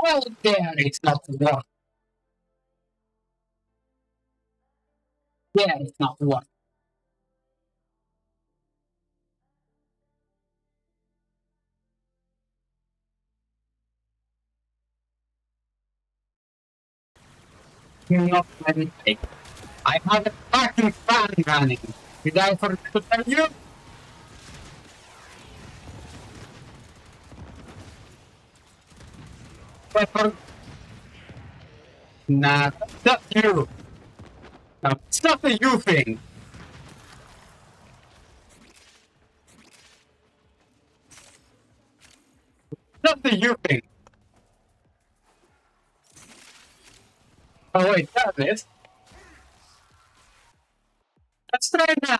Well, there it's not work. There it's not work. You're not anything. I have a fucking fan running. Did I forget to tell you? Nah, that's not you. No, it's not a you thing. Not the you thing. Oh wait, that's it. Let's try it now.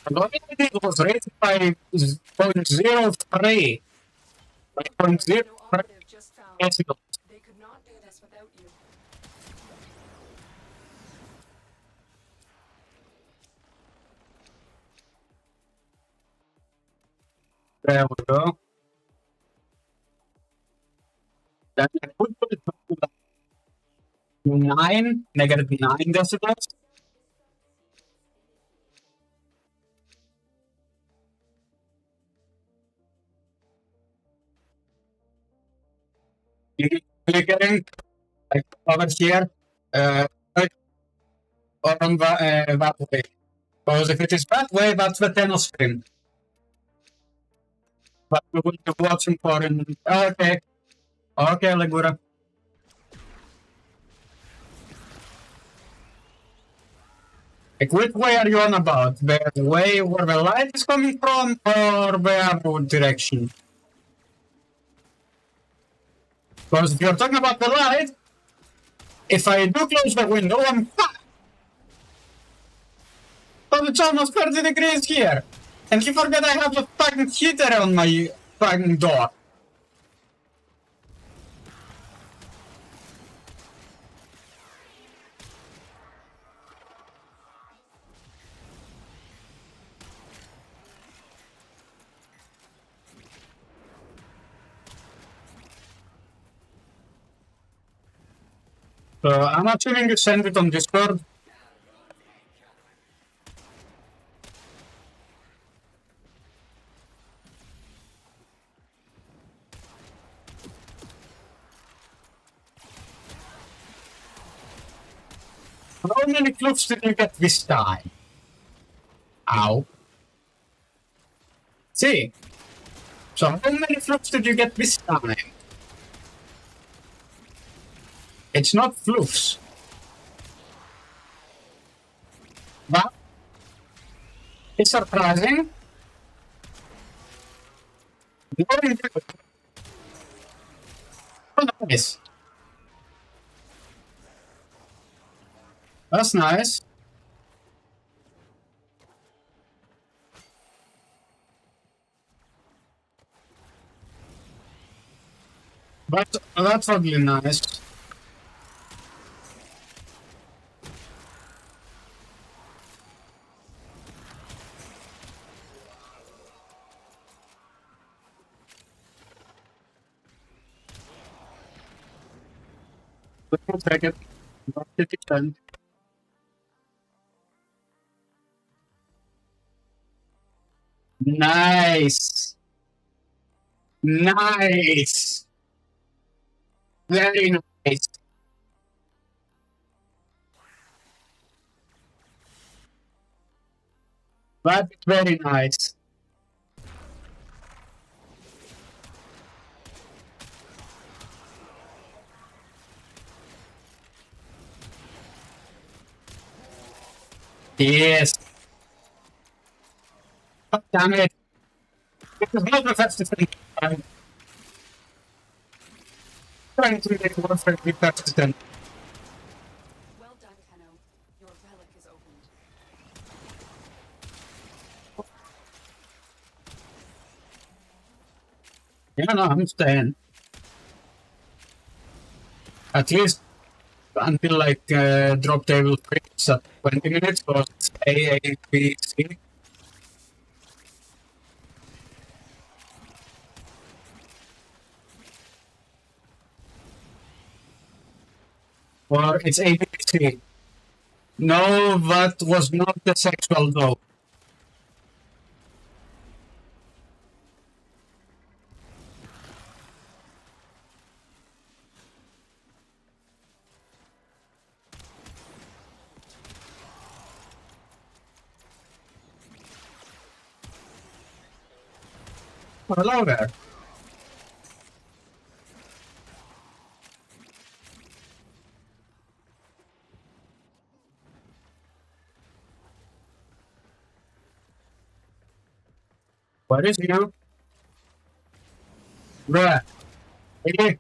And all I did was rated by 0.03. By 0.03 decibels. They could not do this without you. There we go. Then I put it to 9, negative 9 decibels. You're getting like over here, or on that way. Because if it is that way, that's the Tenno screen. But we will be watching for in. Okay. Okay, Legura. Like, which way are you on about? The way where the light is coming from, or the other direction? Because if you're talking about the light, if I do close the window, I'm fucked! So it's almost 30 degrees here! And you forget I have a fucking heater on my fucking door. So I'm assuming you send it on Discord. How many clubs did you get this time? Ow. See? So how many fluffs did you get this time? It's not fluffs. But it's surprising. Very good. Oh, nice. That's nice. But that's ugly nice. Let's take it. Not 50%. Nice. Nice. Very nice. That's very nice. Yes. Oh, damn it. It was not the fastest thing. I'm trying to make one for the fastest thing. Well done, Tenno. Your relic is opened. Yeah, no, I'm staying. At least until like drop table freeze at 20 minutes, or it's A, B, C. Or it's A, B, C. No, that was not the sexual though. Hello there. What is you? Bruh. Hey.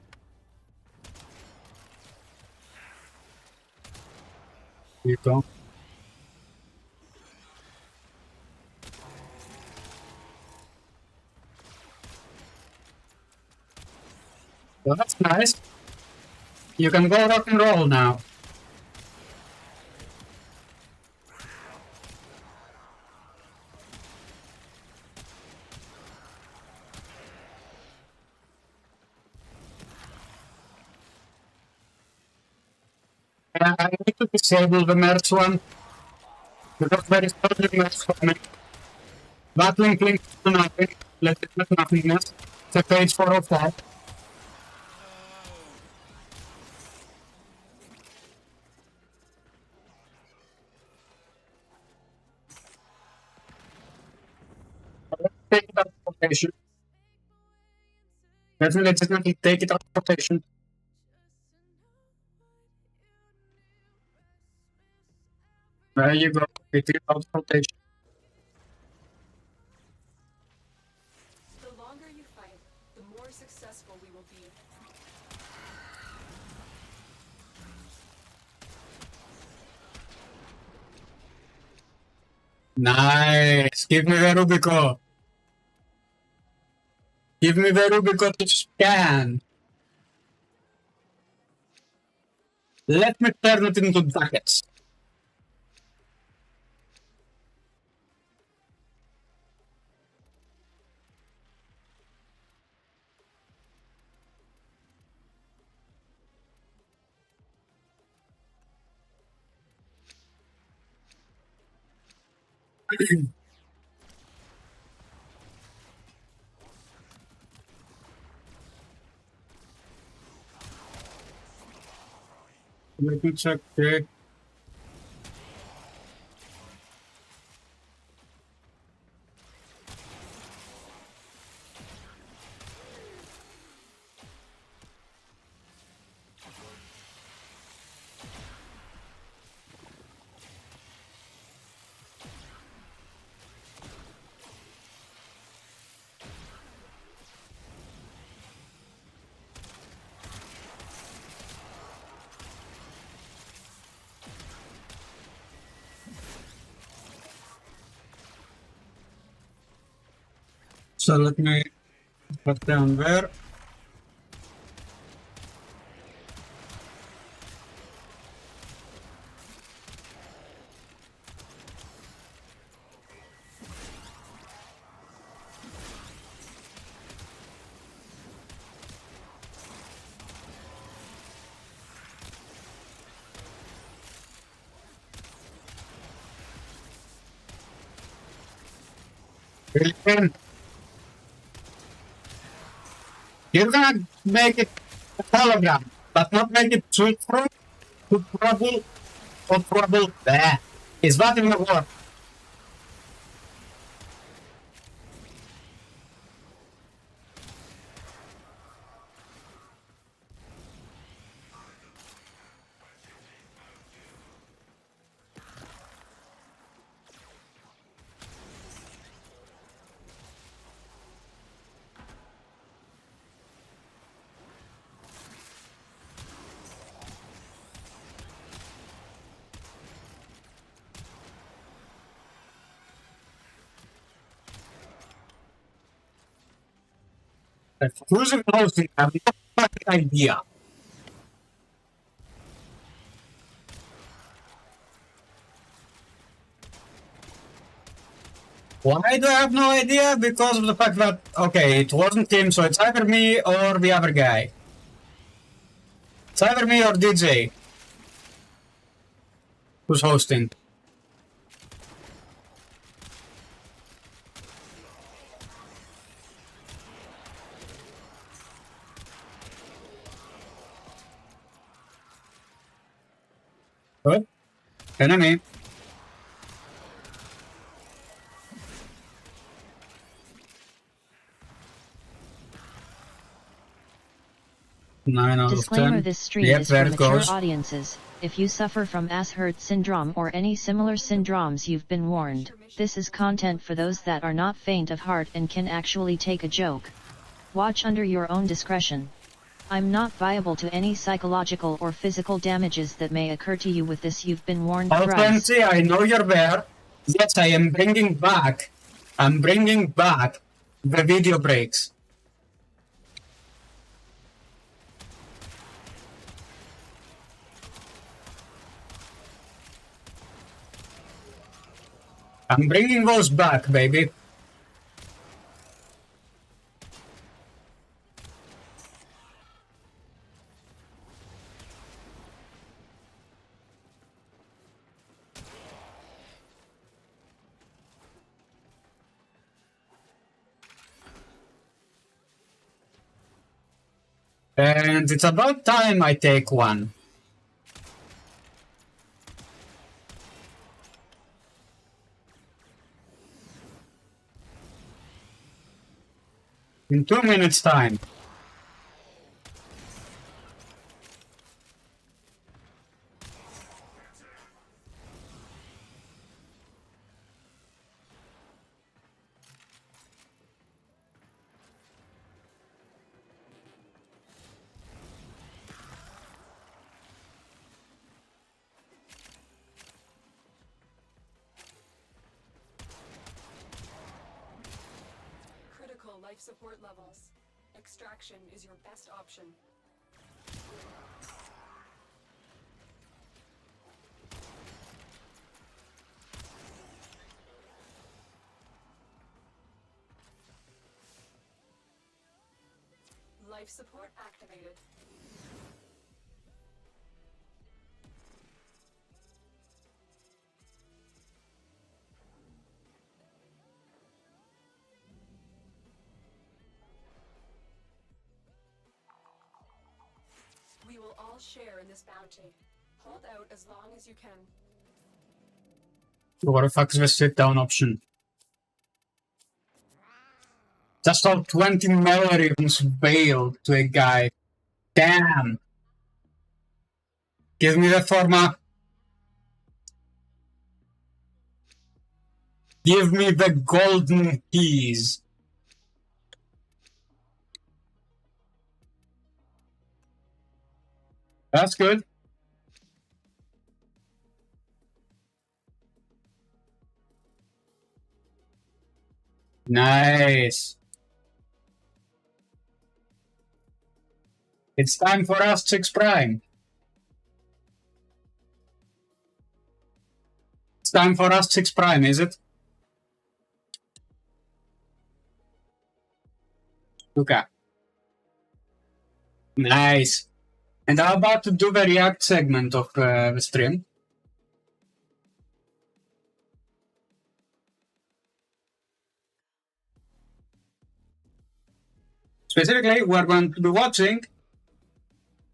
You go. Well, that's nice. You can go rock and roll now. I need to disable the merge one, because there is only merge for me. That link links to nothing. Let it let nothingness. It's a page 404. Let's take it out of rotation. Let's legitimately take it out of rotation. There you go. Take it out of rotation. The longer you fight, the more successful we will be. Nice. Give me the Rubico. Give me the Rubico to scan. Let me turn it into ducats. Let me check. Okay. So let me put down there. Brilliant. You're gonna make it a hologram, but not make it too trouble or trouble there. Is that in the word? Who's in housing? I have no fucking idea. Why do I have no idea? Because of the fact that, okay, it wasn't him, so it's either me or the other guy. It's either me or DJ who's hosting. Good. Enemy. Disclaimer: this stream is for mature audiences. If you suffer from ass-hurt syndrome or any similar syndromes, you've been warned. This is content for those that are not faint of heart and can actually take a joke. Watch under your own discretion. I'm not liable to any psychological or physical damages that may occur to you with this. You've been warned thrice. I know you're there. Yes, I am bringing back. I'm bringing back the video breaks. I'm bringing those back, baby. And it's about time I take one. In 2 minutes' time. Life support levels. Extraction is your best option. Life support activated. We will all share in this bounty. Hold out as long as you can. What the fuck is the sit down option? Just how 20 millenniums bailed to a guy. Damn! Give me the forma. Give me the golden keys. That's good. Nice. It's time for us 6 Prime. It's time for us 6 Prime, is it? Luca. Nice. And how about to do the React segment of the stream? Specifically, we're going to be watching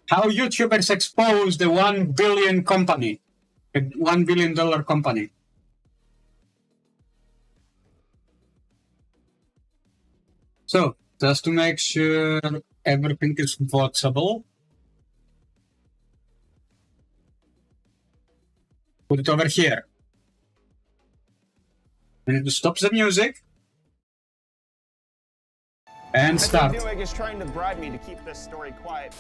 how YouTubers expose the $1 billion company, a $1 billion company. So, just to make sure everything is watchable, put it over here. We need to stop the music and start. Newegg is trying to bribe me to keep this story quiet.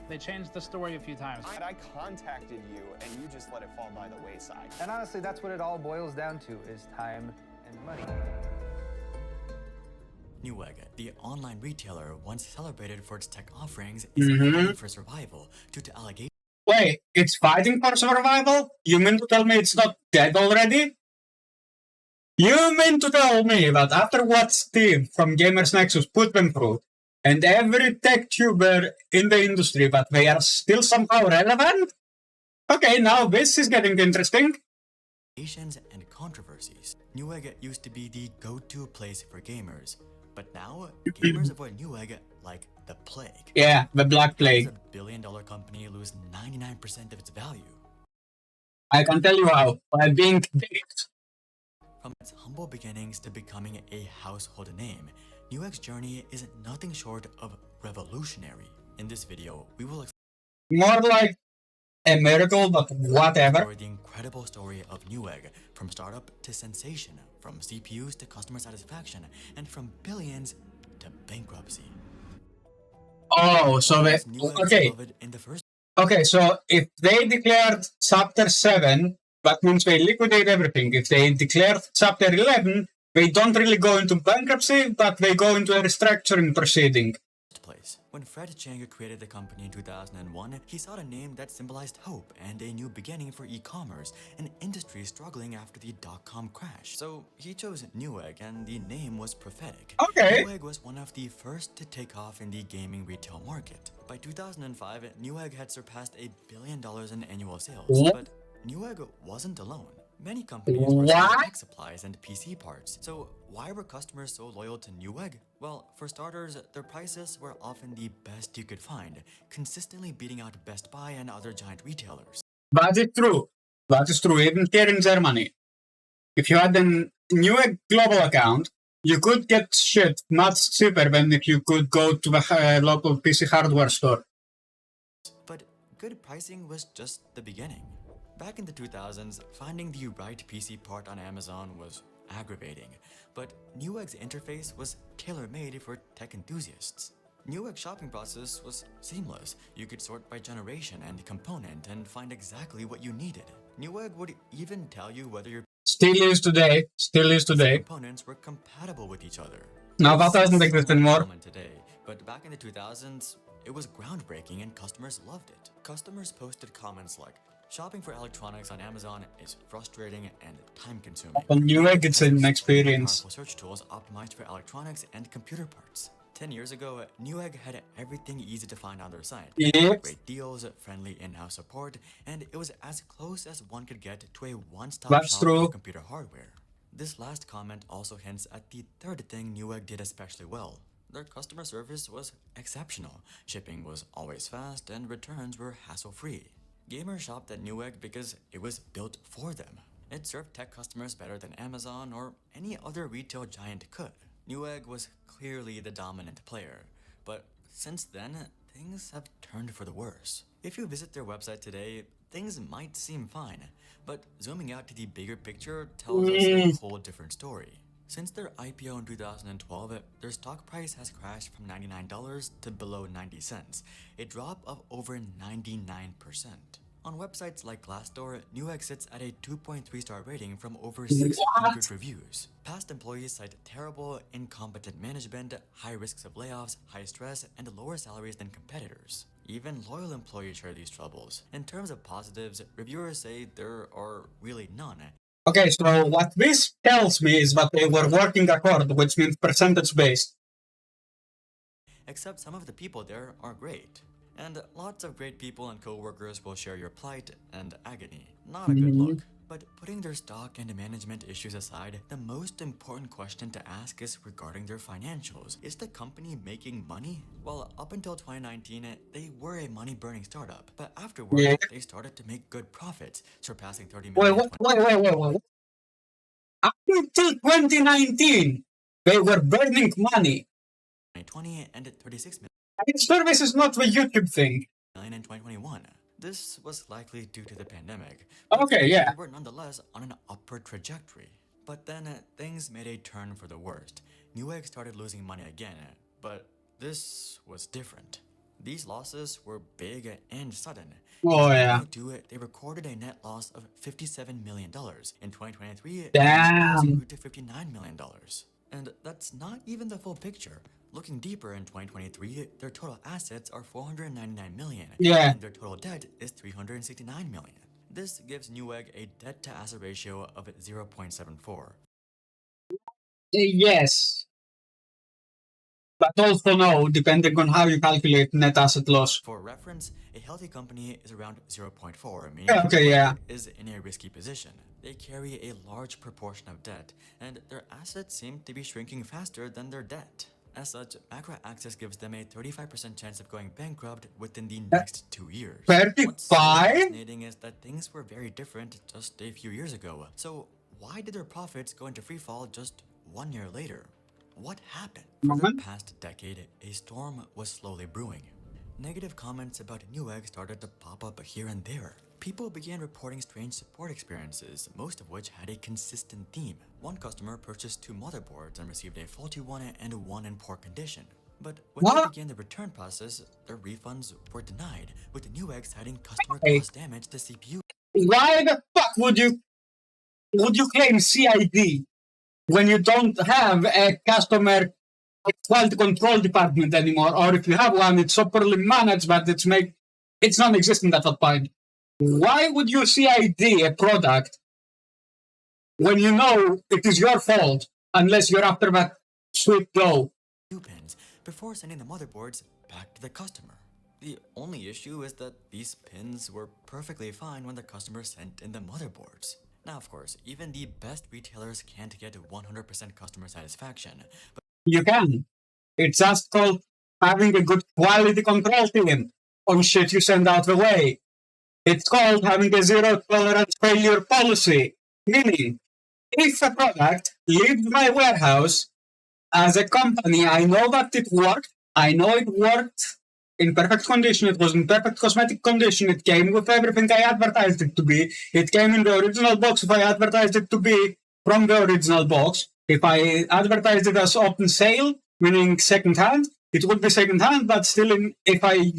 They changed the story a few times. I contacted you, and you just let it fall by the wayside. And honestly, that's what it all boils down to, is time and money. Newegg, the online retailer once celebrated for its tech offerings, is fighting for survival due to allegations. Wait, it's fighting for survival? You mean to tell me it's not dead already? You mean to tell me that after what Steve from Gamers Nexus put them through, and every tech tuber in the industry, that they are still somehow relevant? Okay, now this is getting interesting. And controversies. Newegg used to be the go-to place for gamers, but now gamers avoid Newegg like the plague. Yeah, the Black Plague. How does a billion-dollar company lose 99% of its value? I can tell you how, by being baked. From its humble beginnings to becoming a household name, Newegg's journey is nothing short of revolutionary. In this video, we will more like a miracle, but whatever. The incredible story of Newegg, from startup to sensation, from CPUs to customer satisfaction, and from billions to bankruptcy. Oh, so they okay. Okay, so if they declared Chapter 7, that means they liquidate everything. If they declared Chapter 11, they don't really go into bankruptcy, but they go into a restructuring proceeding. When Fred Chang created the company in 2001, he sought a name that symbolized hope and a new beginning for e-commerce, an industry struggling after the dot-com crash. So he chose Newegg, and the name was prophetic. Okay. Newegg was one of the first to take off in the gaming retail market. By 2005, Newegg had surpassed $1 billion in annual sales. What? But Newegg wasn't alone. Many companies were selling tech supplies and PC parts. So why were customers so loyal to Newegg? Well, for starters, their prices were often the best you could find, consistently beating out Best Buy and other giant retailers. That is true. That is true, even here in Germany. If you had a Newegg global account, you could get shit much cheaper than if you could go to the local PC hardware store. But good pricing was just the beginning. Back in the 2000s, finding the right PC part on Amazon was aggravating, but Newegg's interface was tailor-made for tech enthusiasts. Newegg's shopping process was seamless. You could sort by generation and component and find exactly what you needed. Newegg would even tell you whether your Still is today. components were compatible with each other. Now that doesn't exist anymore. Today, but back in the 2000s, it was groundbreaking and customers loved it. Customers posted comments like, "Shopping for electronics on Amazon is frustrating and time-consuming." On Newegg, it's an experience. Powerful search tools optimized for electronics and computer parts. 10 years ago, Newegg had everything easy to find on their site. Yep. Great deals, friendly in-house support, and it was as close as one could get to a one-stop shop for computer hardware. This last comment also hints at the third thing Newegg did especially well. Their customer service was exceptional. Shipping was always fast, and returns were hassle-free. Gamers shopped at Newegg because it was built for them. It served tech customers better than Amazon or any other retail giant could. Newegg was clearly the dominant player, but since then, things have turned for the worse. If you visit their website today, things might seem fine, but zooming out to the bigger picture tells us a whole different story. Since their IPO in 2012, their stock price has crashed from $99 to below 90 cents, a drop of over 99%. On websites like Glassdoor, Newegg sits at a 2.3 star rating from over 600 reviews. Past employees cite terrible, incompetent management, high risks of layoffs, high stress, and lower salaries than competitors. Even loyal employees share these troubles. In terms of positives, reviewers say there are really none. Okay, so what this tells me is that they were working accord, which means percentage-based. Except some of the people there are great. And lots of great people and co-workers will share your plight and agony. Not a good look. But putting their stock and management issues aside, the most important question to ask is regarding their financials. Is the company making money? Well, up until 2019, they were a money-burning startup. But afterwards, they started to make good profits, surpassing $30 million. Wait. Up until 2019, they were burning money. 2020 and $36 million. Service is not the YouTube thing. In 2021. This was likely due to the pandemic. Okay, yeah. They were nonetheless on an upward trajectory. But then things made a turn for the worst. Newegg started losing money again, but this was different. These losses were big and sudden. Oh, yeah. In 2022, they recorded a net loss of $57 million. In 2023, damn, it grew to $59 million. And that's not even the full picture. Looking deeper in 2023, their total assets are $499 million. Yeah. And their total debt is $369 million. This gives Newegg a debt-to-asset ratio of 0.74. Yes. But also no, depending on how you calculate net asset loss. For reference, a healthy company is around 0.4, meaning Okay, yeah. is in a risky position. They carry a large proportion of debt, and their assets seem to be shrinking faster than their debt. As such, macro access gives them a 35% chance of going bankrupt within the next 2 years. 35? What's so fascinating is that things were very different just a few years ago. So why did their profits go into freefall just 1 year later? What happened? For the past decade, a storm was slowly brewing. Negative comments about Newegg started to pop up here and there. People began reporting strange support experiences, most of which had a consistent theme. One customer purchased 2 motherboards and received a faulty one and one in poor condition. But when they began the return process, their refunds were denied, with Newegg citing customer caused damage to CPU. Why the fuck would you claim CID when you don't have a customer quality control department anymore? Or if you have one, it's so poorly managed that it's non-existent at that point. Why would you CID a product when you know it is your fault unless you're after that sweet dough? Pins before sending the motherboards back to the customer. The only issue is that these pins were perfectly fine when the customer sent in the motherboards. Now, of course, even the best retailers can't get 100% customer satisfaction, but you can. It's just called having a good quality control team on shit you send out the way. It's called having a zero tolerance failure policy. Meaning, if a product leaves my warehouse, as a company, I know that it worked. I know it worked in perfect condition. It was in perfect cosmetic condition. It came with everything I advertised it to be. It came in the original box if I advertised it to be from the original box. If I advertised it as open sale, meaning second hand, it would be second hand, but still if I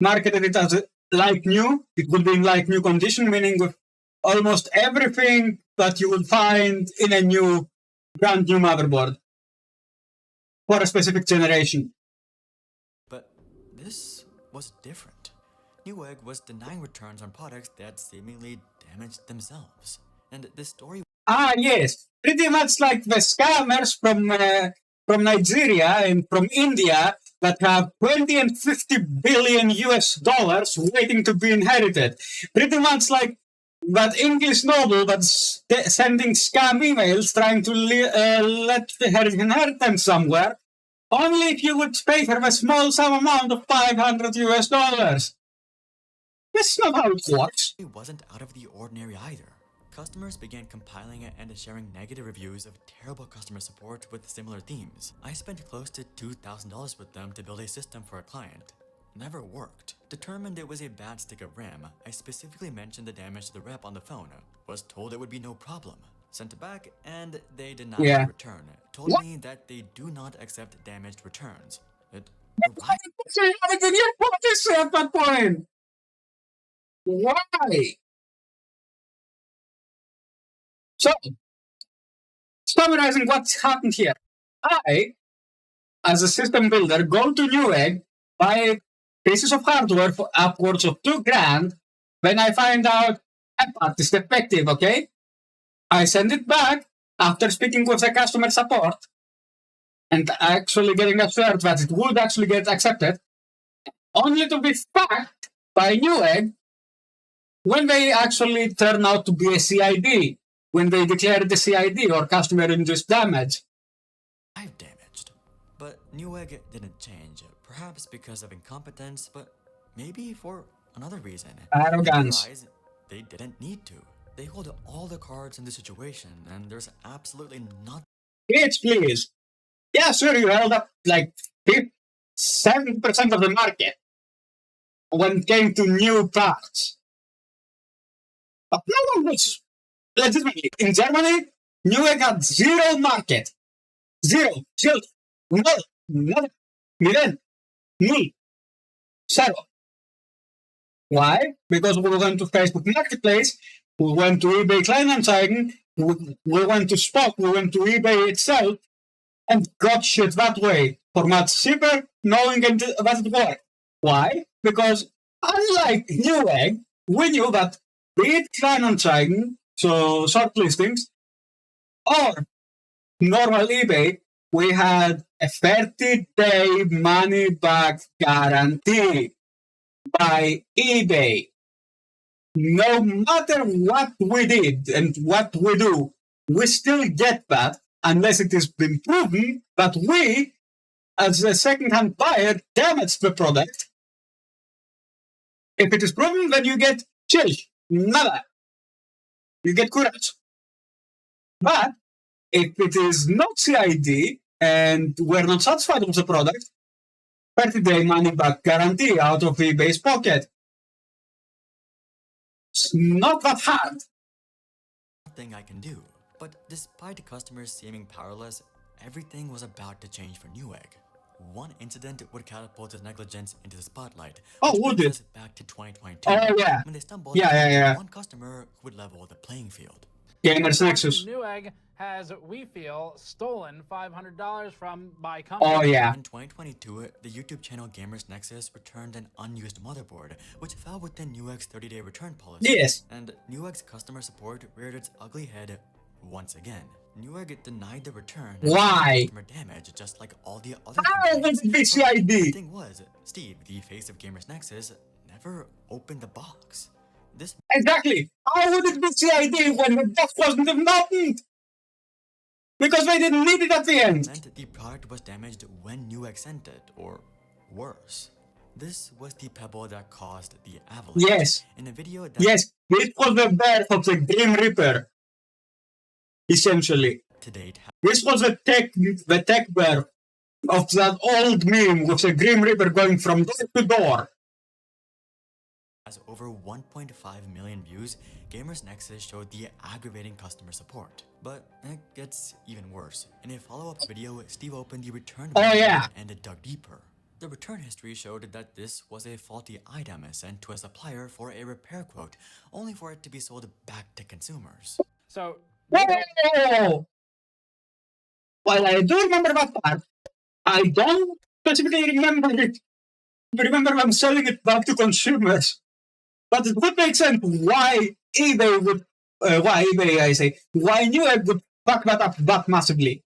marketed it as like new, it would be in like new condition, meaning with almost everything that you would find in a brand new motherboard for a specific generation. But this was different. Newegg was denying returns on products that seemingly damaged themselves. And this story... Yes. Pretty much like the scammers from Nigeria and from India that have 20 and 50 billion US dollars waiting to be inherited. Pretty much like that English noble that's sending scam emails trying to let her inheritance somewhere, only if you would pay her a small sum amount of 500 US dollars. That's not how it works. It wasn't out of the ordinary either. Customers began compiling and sharing negative reviews of terrible customer support with similar themes. I spent close to $2,000 with them to build a system for a client. Never worked. Determined it was a bad stick of RAM, I specifically mentioned the damage to the rep on the phone. Was told it would be no problem. Sent it back, and they did not return. Told me that they do not accept damaged returns. It Why did you put this at that point? Why? So, summarizing what's happened here. I, as a system builder, go to Newegg, buy pieces of hardware for upwards of $2,000. When I find out a part is defective, okay? I send it back after speaking with the customer support and actually getting assured that it would actually get accepted, only to be fucked by Newegg when they actually turn out to be a CID, when they declare the CID or customer-induced damage. I've damaged. But Newegg didn't change, perhaps because of incompetence, but maybe for another reason. Arrogance. They didn't need to. They hold all the cards in the situation, and there's absolutely nothing. Bitch, please. Yeah, sure, you held up like 70% of the market when it came to new parts. But no one was legitimately. In Germany, Newegg had zero market. Zero. Zero. Null. Miren. Null. Zero. Why? Because we went to Facebook Marketplace, we went to eBay Kleinanzeigen, we went to Spot, we went to eBay itself, and got shit that way for much cheaper, knowing that it worked. Why? Because unlike Newegg, we knew that be it Kleinanzeigen, so short listings, or normal eBay, we had a 30-day money-back guarantee by eBay. No matter what we did and what we do, we still get that unless it has been proven that we, as a second-hand buyer, damaged the product. If it is proven, then you get chill, nada. You get courage. But if it is not CID and we're not satisfied with the product, 30-day money-back guarantee out of eBay's pocket. It's not that hard. Thing I can do. But despite customers seeming powerless, everything was about to change for Newegg. One incident would catapult his negligence into the spotlight. Oh, would it? us back to 2022. Oh, yeah. When they stumbled Yeah. one customer who would level the playing field. Gamers Nexus. Newegg has, we feel, stolen $500 from my company. Oh, yeah. In 2022, the YouTube channel Gamers Nexus returned an unused motherboard, which fell within Newegg's 30-day return policy. Yes. And Newegg's customer support reared its ugly head once again. Newegg denied the return. Why? Customer damage, just like all the other. How was it The CID? thing was, Steve, the face of Gamers Nexus, never opened the box. This Exactly. How would it be CID when the box wasn't even opened? Because they didn't need it at the end. meant the product was damaged when Newegg sent it, or worse. This was the pebble that caused the avalanche. Yes. In a video that Yes, it was the birth of the Grim Reaper. Essentially. to date This was the tech birth of that old meme with the Grim Reaper going from door to door. has over 1.5 million views, Gamers Nexus showed the aggravating customer support. But it gets even worse. In a follow-up video, Steve opened the return yeah. and dug deeper. The return history showed that this was a faulty item sent to a supplier for a repair quote, only for it to be sold back to consumers. So, Whoa! Well, I do remember that part. I don't specifically remember it. Remember them selling it back to consumers. But it would make sense why eBay would, why Newegg would fuck that up that massively.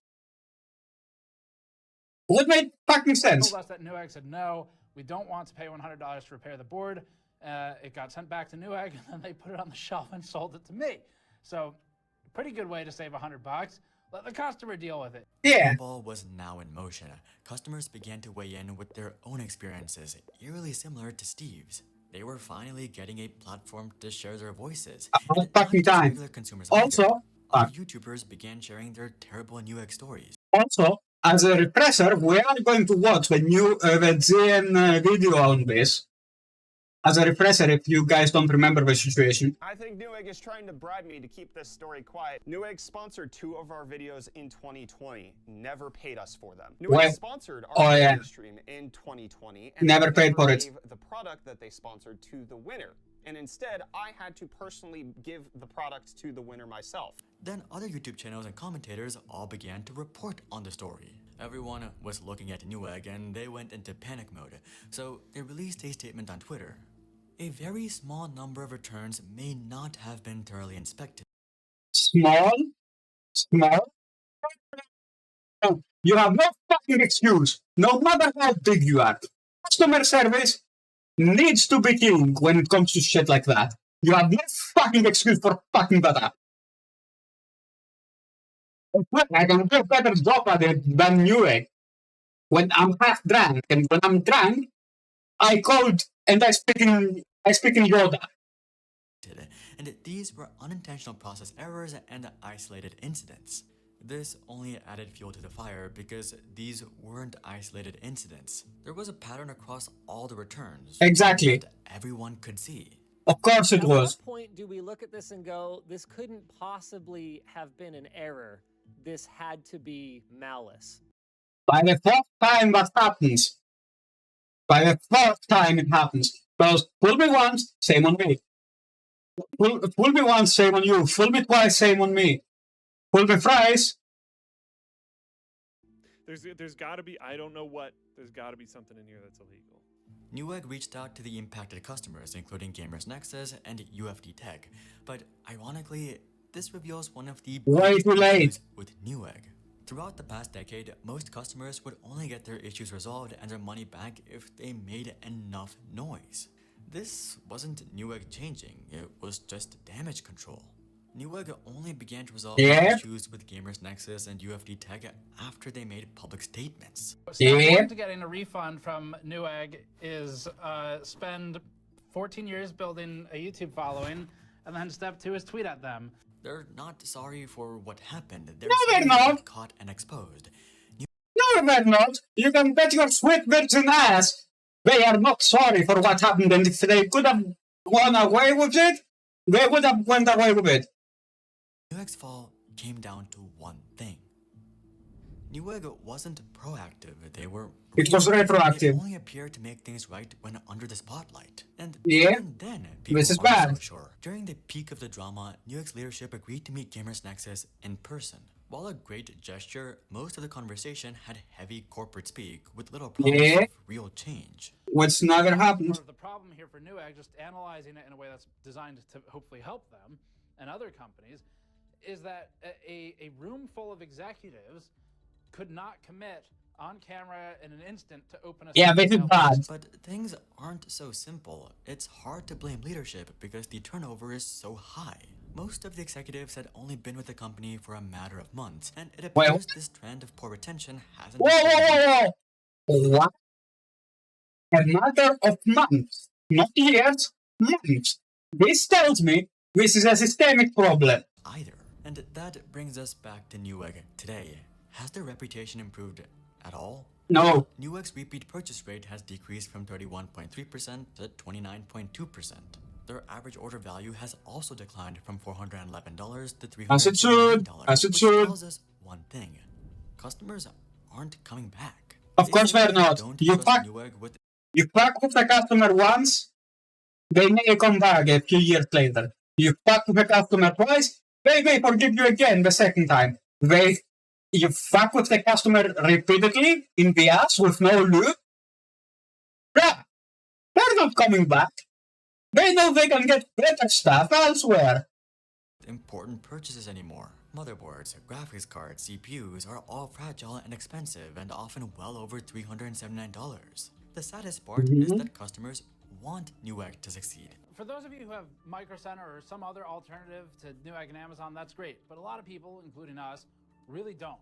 Would make fucking sense. told us that Newegg said, no, we don't want to pay $100 to repair the board. It got sent back to Newegg, and then they put it on the shelf and sold it to me. So, pretty good way to save $100. Let the customer deal with it. Yeah. The ball was now in motion. Customers began to weigh in with their own experiences, eerily similar to Steve's. They were finally getting a platform to share their voices. About fucking time. Regular consumers Also, other YouTubers began sharing their terrible Newegg stories. Also, as a repressor, we are going to watch the new GN video on this. As a repressor, if you guys don't remember the situation. I think Newegg is trying to bribe me to keep this story quiet. Newegg sponsored 2 of our videos in 2020, never paid us for them. Newegg sponsored our video stream in 2020 and never paid for it. Gave the product that they sponsored to the winner. And instead, I had to personally give the product to the winner myself. Then other YouTube channels and commentators all began to report on the story. Everyone was looking at Newegg and they went into panic mode, so they released a statement on Twitter. A very small number of returns may not have been thoroughly inspected. Small? You have no fucking excuse, no matter how big you are. Customer service needs to be king when it comes to shit like that. You have no fucking excuse for fucking that up. I can do a better job at it than Newegg. When I'm half drunk, and when I'm drunk, I code and I speak in Yoda. And these were unintentional process errors and isolated incidents. This only added fuel to the fire because these weren't isolated incidents. There was a pattern across all the returns. Exactly. That everyone could see. Of course it was. At what point do we look at this and go, this couldn't possibly have been an error? This had to be malice. By the 4th time that happens. By the 4th time it happens. Because fool me once, same on me. Fool me once, same on you. Fool me twice, same on me. Fool me thrice. There's got to be, I don't know what, there's got to be something in here that's illegal. Newegg reached out to the impacted customers, including Gamers Nexus and UFD Tech. But ironically, this reveals one of the way too late with Newegg. Throughout the past decade, most customers would only get their issues resolved and their money back if they made enough noise. This wasn't Newegg changing, it was just damage control. Newegg only began to resolve issues with Gamers Nexus and UFD Tech after they made public statements. Step one to getting a refund from Newegg is spend 14 years building a YouTube following, and then step 2 is tweet at them. They're not sorry for what happened. They're they're not. Caught and exposed. No, they're not. You can bet your sweet virgin ass they are not sorry for what happened, and if they could have gone away with it, they would have went away with it. Newegg's fall came down to one thing. Newegg wasn't proactive, they were it was retroactive. They only appeared to make things right when under the spotlight. And even then, this is bad. So sure. During the peak of the drama, Newegg's leadership agreed to meet Gamers Nexus in person. While a great gesture, most of the conversation had heavy corporate speak with little promise of real change. What's never happened? Part of the problem here for Newegg, just analyzing it in a way that's designed to hopefully help them and other companies, is that a room full of executives could not commit on camera in an instant to open a this is bad. But things aren't so simple. It's hard to blame leadership because the turnover is so high. Most of the executives had only been with the company for a matter of months, and it appears this trend of poor retention hasn't Whoa! What? A matter of months, not years, months. This tells me this is a systemic problem. Either. And that brings us back to Newegg today. Has their reputation improved at all? No. Newegg's repeat purchase rate has decreased from 31.3% to 29.2%. Their average order value has also declined from $411 to $300. As it should. As it should. Which tells us one thing. Customers aren't coming back. Of course they're not. You fuck with the customer once, they may come back a few years later. You fuck with the customer twice, they may forgive you again the second time. You fuck with the customer repeatedly in the ass with no lube, bruh, they're not coming back. They know they can get better stuff elsewhere. Important purchases anymore. Motherboards, graphics cards, CPUs are all fragile and expensive and often well over $379. The saddest part is that customers want Newegg to succeed. For those of you who have Micro Center or some other alternative to Newegg and Amazon, that's great. But a lot of people, including us, really don't.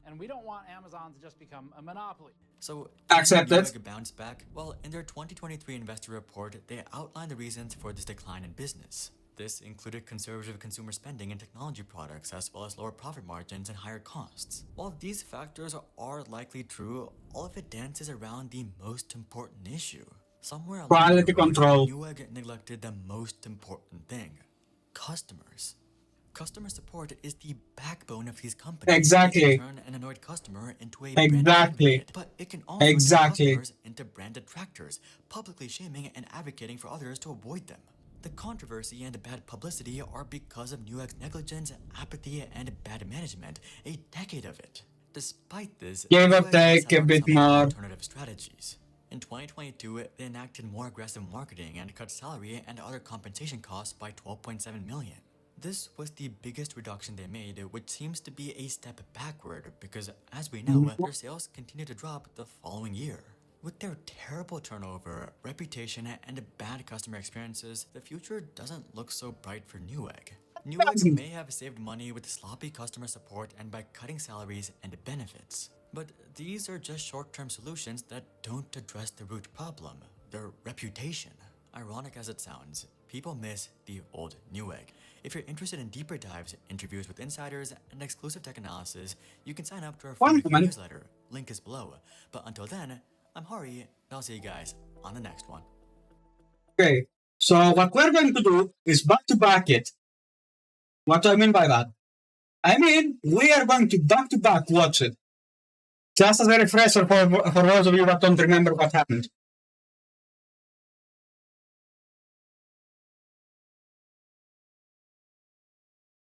And we don't want Amazon to just become a monopoly. So, accept it. Newegg bounce back? Well, in their 2023 investor report, they outlined the reasons for this decline in business. This included conservative consumer spending in technology products, as well as lower profit margins and higher costs. While these factors are likely true, all of it dances around the most important issue. Somewhere along quality control. Newegg neglected the most important thing: customers. Customer support is the backbone of these companies. Exactly. It can turn an annoyed customer into a brand advocate, but it can also turn customers into brand detractors, publicly shaming and advocating for others to avoid them. The controversy and bad publicity are because of Newegg's negligence, apathy, and bad management, a decade of it. Despite this, give or take a bit more alternative strategies. In 2022, they enacted more aggressive marketing and cut salary and other compensation costs by $12.7 million. This was the biggest reduction they made, which seems to be a step backward because, as we know, their sales continued to drop the following year. With their terrible turnover, reputation, and bad customer experiences, the future doesn't look so bright for Newegg. Newegg may have saved money with sloppy customer support and by cutting salaries and benefits. But these are just short-term solutions that don't address the root problem, their reputation. Ironic as it sounds, people miss the old Newegg. If you're interested in deeper dives, interviews with insiders, and exclusive tech analysis, you can sign up to our free newsletter. Link is below. But until then, I'm Hari, and I'll see you guys on the next one. Okay, so what we're going to do is back-to-back it. What do I mean by that? I mean, we are going to back-to-back watch it. Just as a refresher for those of you that don't remember what happened.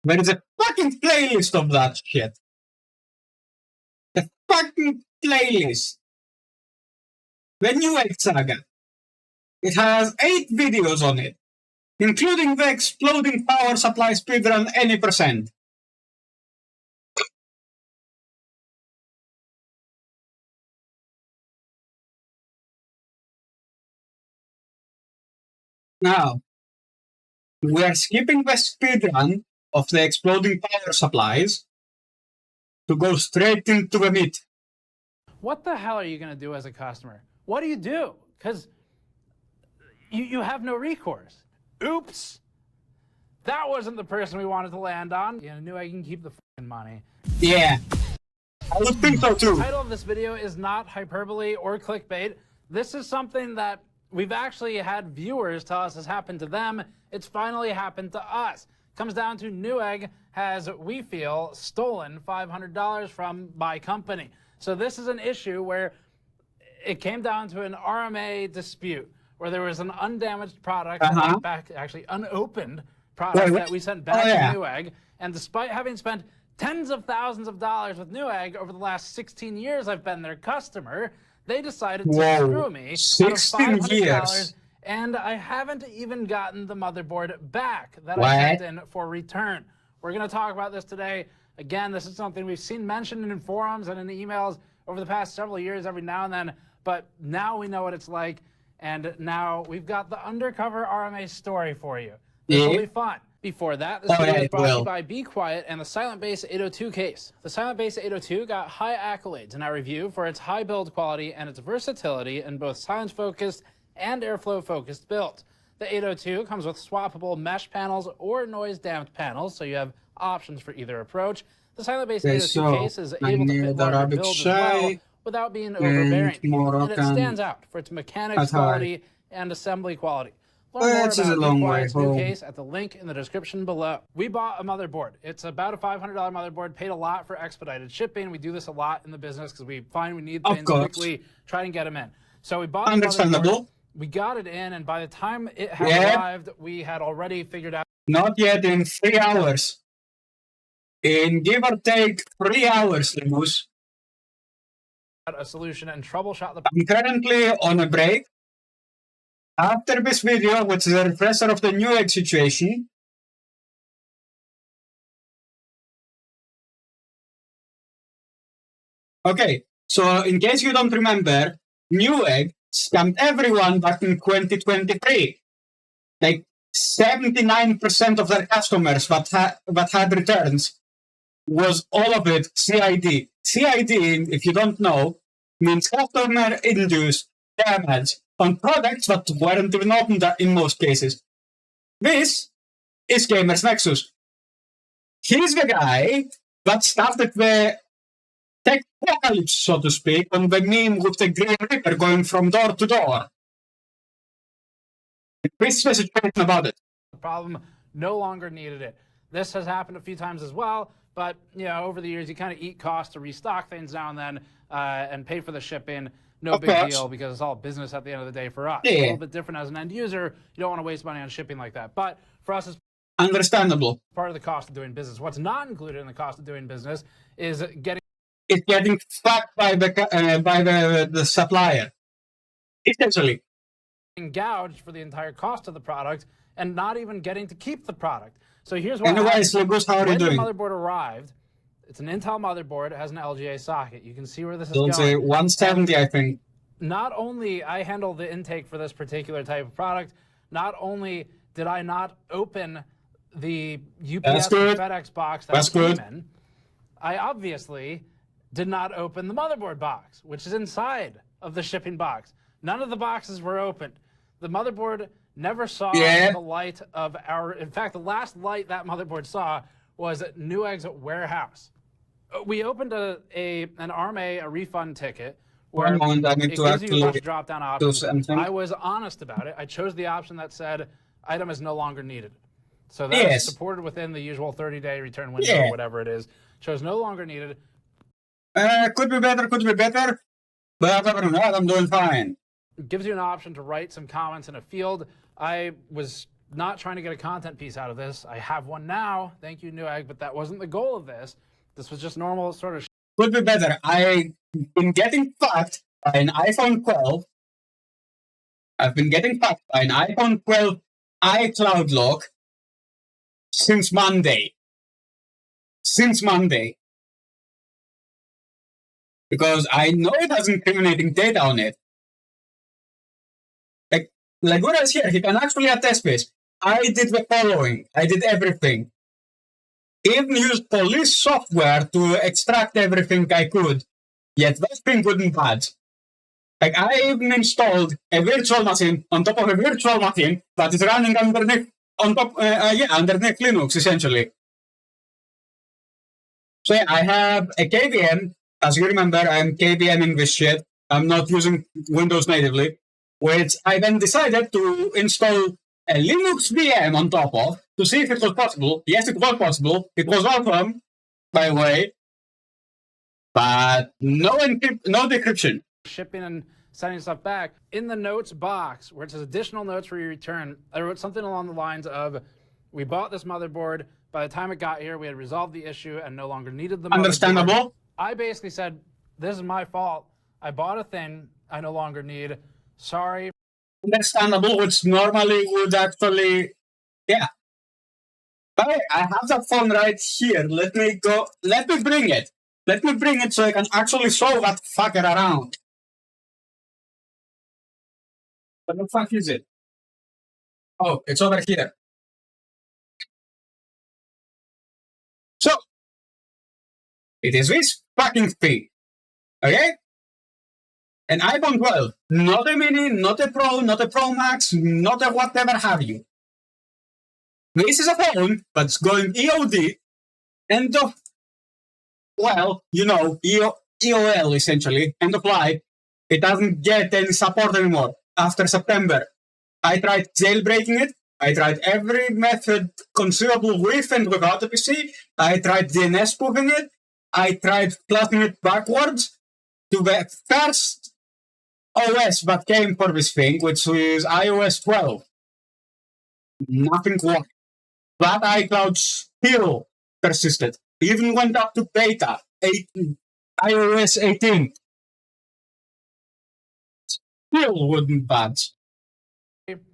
There is a fucking playlist of that shit. A fucking playlist. The Newegg saga. It has 8 videos on it, including the exploding power supply speedrun any %. Now, we are skipping the speedrun of the exploding power supplies to go straight into the meat. What the hell are you going to do as a customer? What do you do? Because you have no recourse. Oops. That wasn't the person we wanted to land on. You know, knew I can keep the fucking money. Yeah. I would think so too. The title of this video is not hyperbole or clickbait. This is something that we've actually had viewers tell us has happened to them. It's finally happened to us. Comes down to Newegg has, we feel, stolen $500 from my company. So this is an issue where it came down to an RMA dispute where there was an undamaged product that went back, actually unopened product that we sent back to Newegg. And despite having spent tens of thousands of dollars with Newegg over the last 16 years I've been their customer, they decided to screw me out of $500, and I haven't even gotten the motherboard back that I sent in for return. We're going to talk about this today. Again, this is something we've seen mentioned in forums and in emails over the past several years every now and then, but now we know what it's like, and now we've got the undercover RMA story for you. This will be fun. Before that, this video is brought to you by Be Quiet and the Silent Base 802 case. The Silent Base 802 got high accolades in our review for its high build quality and its versatility in both silence-focused and airflow-focused builds. The 802 comes with swappable mesh panels or noise-damped panels, so you have options for either approach. The Silent Base 802 case is able to fit larger builds as well without being overbearing, and it stands out for its mechanics quality and assembly quality. Learn more about Be Quiet's new case at the link in the description below. We bought a motherboard. It's about a $500 motherboard, paid a lot for expedited shipping. We do this a lot in the business because we find we need things quickly, try and get them in. So we bought the motherboard, we got it in, and by the time it had arrived, we had already figured out... Not yet, in 3 hours. In give or take 3 hours, Lemus. A solution and troubleshot the... I'm currently on a break. After this video, which is a refresher of the Newegg situation, okay, so in case you don't remember, Newegg scammed everyone back in 2023. Like 79% of their customers that had returns was all of it CID. CID, if you don't know, means customer-induced damage on products that weren't even opened in most cases. This is Gamers Nexus. He's the guy that started the tech apocalypse, so to speak, on the meme with the Green Reaper going from door to door. This is the situation about it. The problem no longer needed it. This has happened a few times as well, but you know, over the years, you kind of eat costs to restock things now and then and pay for the shipping. No big deal because it's all business at the end of the day for us. A little bit different as an end user. You don't want to waste money on shipping like that. But for us, it's understandable. Part of the cost of doing business. What's not included in the cost of doing business is getting fucked by the supplier. Essentially. Gouged for the entire cost of the product and not even getting to keep the product. So here's what anyways, Lagos, how are you doing? When the motherboard arrived, it's an Intel motherboard. It has an LGA socket. You can see where this is going. Say 170, I think. Not only I handle the intake for this particular type of product, not only did I not open the UPS and FedEx box that it came in, I obviously did not open the motherboard box, which is inside of the shipping box. None of the boxes were opened. The motherboard never saw the light of our... In fact, the last light that motherboard saw was at Newegg's warehouse. We opened an RMA, a refund ticket, where it gives you a bunch of drop-down options. I was honest about it. I chose the option that said, item is no longer needed. So that's supported within the usual 30-day return window or whatever it is. Chose no longer needed. Could be better. But other than that, I'm doing fine. It gives you an option to write some comments in a field. I was not trying to get a content piece out of this. I have one now. Thank you, Newegg, but that wasn't the goal of this. This was just normal sort of... Could be better. I've been getting fucked by an iPhone 12. I've been getting fucked by an iPhone 12 iCloud lock since Monday. Because I know it has incriminating data on it. Like, like what else here? He can actually attest this. I did the following. I did everything. Even used police software to extract everything I could. Yet that thing wouldn't budge. Like, I even installed a virtual machine on top of a virtual machine that is running underneath, underneath Linux, essentially. So yeah, I have a KVM. As you remember, I'm KVMing this shit. I'm not using Windows natively, which I then decided to install a Linux VM on top of to see if it was possible. Yes, it was possible. It was awesome, by the way, but no decryption. Shipping and sending stuff back. In the notes box, where it says additional notes for your return, I wrote something along the lines of, we bought this motherboard. By the time it got here, we had resolved the issue and no longer needed the motherboard. Understandable. I basically said, this is my fault. I bought a thing I no longer need. Sorry. Understandable, which normally would actually, yeah. But I have that phone right here. Let me bring it. Let me bring it so I can actually show that fucker around. What the fuck is it? Oh, it's over here. So, it is this fucking thing. Okay? An iPhone 12. Not a mini, not a Pro, not a Pro Max, not a whatever have you. This is a phone that's going EOD, end of, well, you know, EOL essentially, end of life. It doesn't get any support anymore after September. I tried jailbreaking it. I tried every method conceivable with and without a PC. I tried DNS spoofing it. I tried flashing it backwards to the first OS that came for this thing, which is iOS 12. Nothing worked. That iCloud still persisted. Even went up to beta, iOS 18. Still wouldn't budge.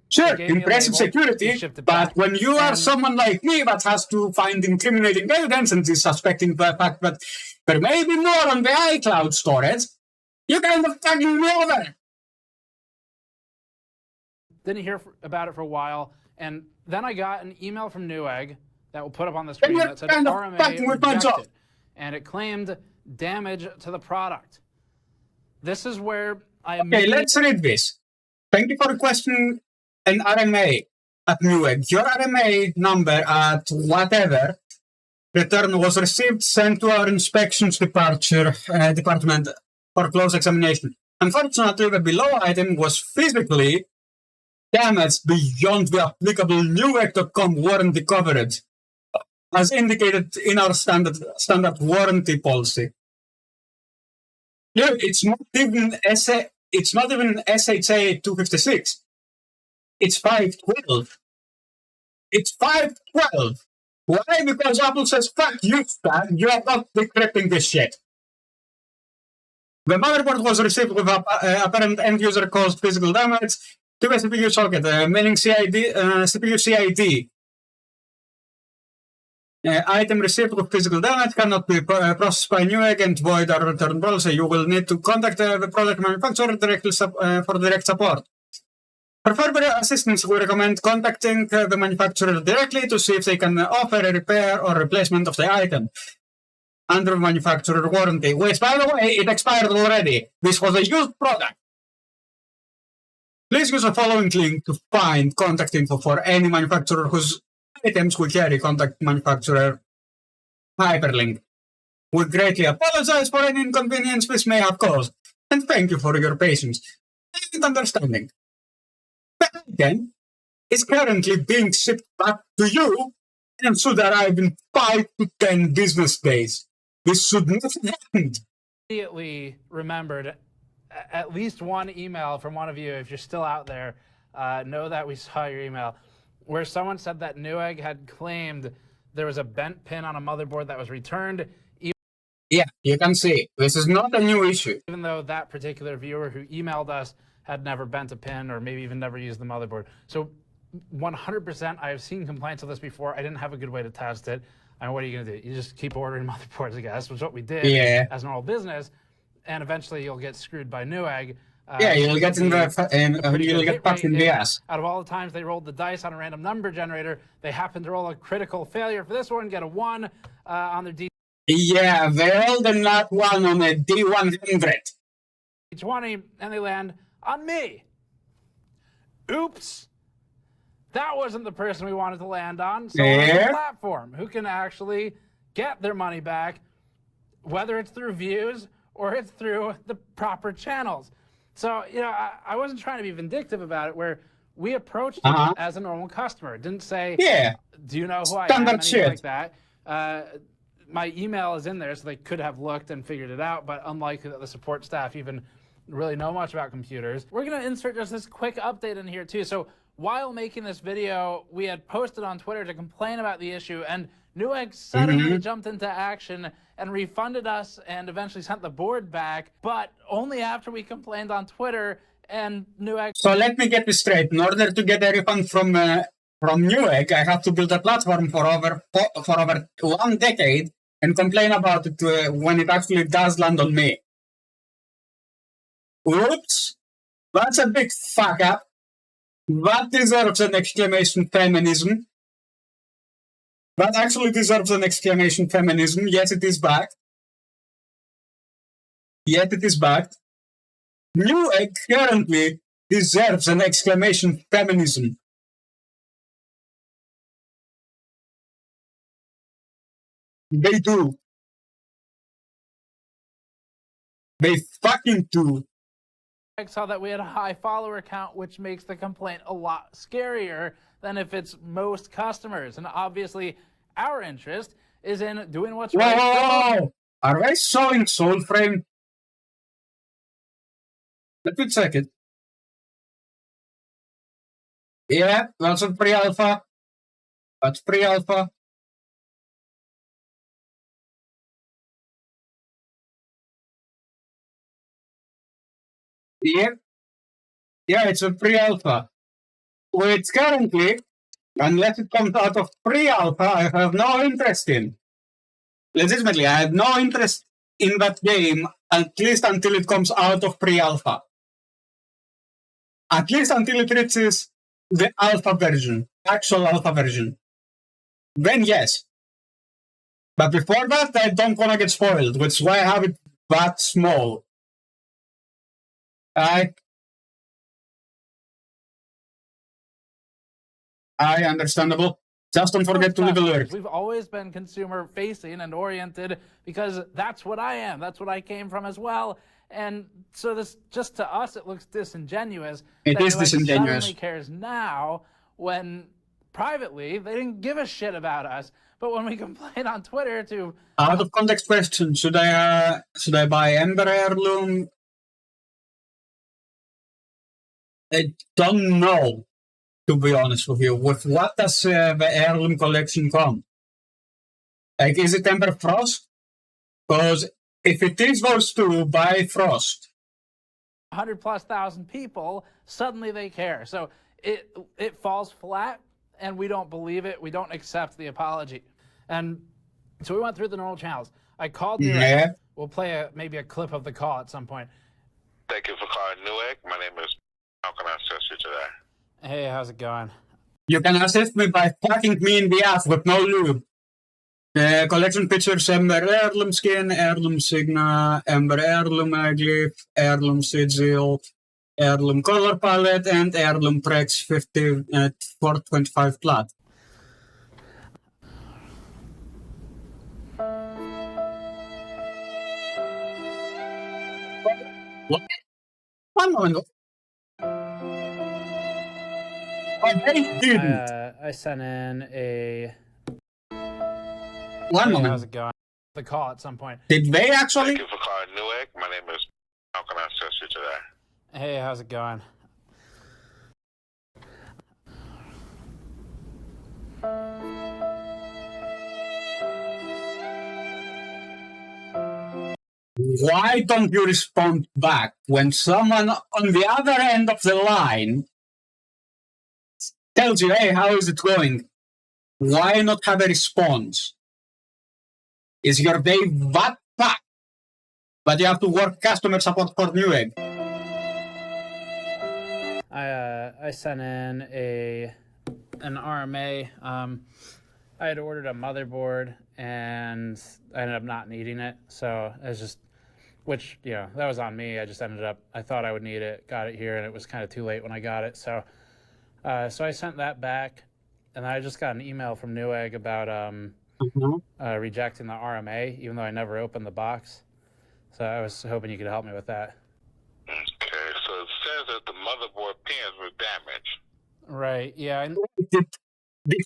Sure, impressive security, but when you are someone like me that has to find incriminating evidence and is suspecting the fact that there may be more on the iCloud storage, you kind of fucking me over. Didn't hear about it for a while, and then I got an email from Newegg that we'll put up on the screen that said RMA rejected, and it claimed damage to the product. This is where I Okay, let's read this. Thank you for requesting an RMA at Newegg. Your RMA number at whatever return was received, sent to our inspections department for close examination. Unfortunately, the below item was physically damaged beyond the applicable Newegg.com warranty coverage, as indicated in our standard warranty policy. Look, it's not even SHA 256. It's 512. It's 512. Why? Because Apple says, fuck you, Stan. You are not decrypting this shit. The motherboard was received with apparent end-user caused physical damage to the CPU socket, mailing CPU CID. Item received with physical damage cannot be processed by Newegg and void our return policy. You will need to contact the product manufacturer directly for direct support. For further assistance, we recommend contacting the manufacturer directly to see if they can offer a repair or replacement of the item under manufacturer warranty, which, by the way, it expired already. This was a used product. Please use the following link to find contact info for any manufacturer whose items will carry contact manufacturer hyperlink. We greatly apologize for any inconvenience this may have caused, and thank you for your patience and understanding. The item is currently being shipped back to you and should arrive in 5 to 10 business days. This should not have happened. Immediately remembered at least one email from one of you, if you're still out there, know that we saw your email, where someone said that Newegg had claimed there was a bent pin on a motherboard that was returned. Yeah, you can see, this is not a new issue. Even though that particular viewer who emailed us had never bent a pin or maybe even never used the motherboard. So 100%, I have seen complaints of this before. I didn't have a good way to test it. I mean, what are you gonna do? You just keep ordering motherboards, I guess, which is what we did as normal business. And eventually you'll get screwed by Newegg. Yeah, you'll get in the you'll get fucked in the ass. Out of all the times they rolled the dice on a random number generator, they happened to roll a critical failure for this one, get a 1 on their Yeah, they rolled a nat 1 on a D100. D20, and they land on me. Oops. That wasn't the person we wanted to land on. So on the platform who can actually get their money back, whether it's through views or it's through the proper channels. So, you know, I wasn't trying to be vindictive about it, where we approached it as a normal customer. Didn't say, do you know who I am? Anything like that. My email is in there, so they could have looked and figured it out, but unlikely that the support staff even really know much about computers. We're going to insert just this quick update in here, too. So while making this video, we had posted on Twitter to complain about the issue, and Newegg suddenly jumped into action and refunded us and eventually sent the board back, but only after we complained on Twitter and Newegg. So let me get this straight. In order to get a refund from Newegg, I have to build a platform for over 1 decade and complain about it when it actually does land on me. Oops, that's a big fuck up. That deserves an exclamation feminism. That actually deserves an exclamation feminism. Yes, it is backed. Yet it is backed. Newegg currently deserves an exclamation feminism. They do. They fucking do. I saw that we had a high follower count, which makes the complaint a lot scarier than if it's most customers. And obviously, our interest is in doing what's right. Whoa! Are they showing Soulframe? Let me check it. Yeah, that's a pre-alpha. That's pre-alpha. Yep. Yeah, it's a pre-alpha. Which currently, unless it comes out of pre-alpha, I have no interest in. Legitimately, I have no interest in that game, at least until it comes out of pre-alpha. At least until it reaches the alpha version, actual alpha version. Then yes. But before that, I don't want to get spoiled, which is why I have it that small. I understandable. Just don't forget to leave alert. We've always been consumer facing and oriented because that's what I am. That's what I came from as well. And so this, just to us, it looks disingenuous. It is disingenuous. Suddenly cares now when privately they didn't give a shit about us. But when we complain on Twitter to out of context question, should I buy Ember Heirloom? I don't know, to be honest with you. With what does the Heirloom collection come? Like, is it Ember Frost? Because if it is those two, buy Frost. 100,000+ people, suddenly they care. So it falls flat, and we don't believe it. We don't accept the apology. And so we went through the normal channels. I called Newegg. Yeah. We'll play maybe a clip of the call at some point. Thank you for calling Newegg. My name is... How can I assist you today? Hey, how's it going? You can assist me by fucking me in the ass with no lube. Collection pictures, Ember Heirloom Skin, Heirloom Signa, Ember Heirloom Glyph, Heirloom Sigil, Heirloom Color Palette, and Heirloom Prex 425 Plat. What? One moment. They didn't. I sent in a... One moment. How's it going? The call at some point. Did they actually? Thank you for calling Newegg. My name is... How can I assist you today? Hey, how's it going? Why don't you respond back when someone on the other end of the line tells you, hey, how is it going? Why not have a response? Is your day that fucked? But you have to work customer support for Newegg. I sent in an RMA. I had ordered a motherboard and I ended up not needing it. So it's just, which, you know, that was on me. I just ended up, I thought I would need it, got it here, and it was kind of too late when I got it. So, so I sent that back, and I just got an email from Newegg about rejecting the RMA, even though I never opened the box. So I was hoping you could help me with that. Okay, so it says that the motherboard pins were damaged. Right, yeah. Did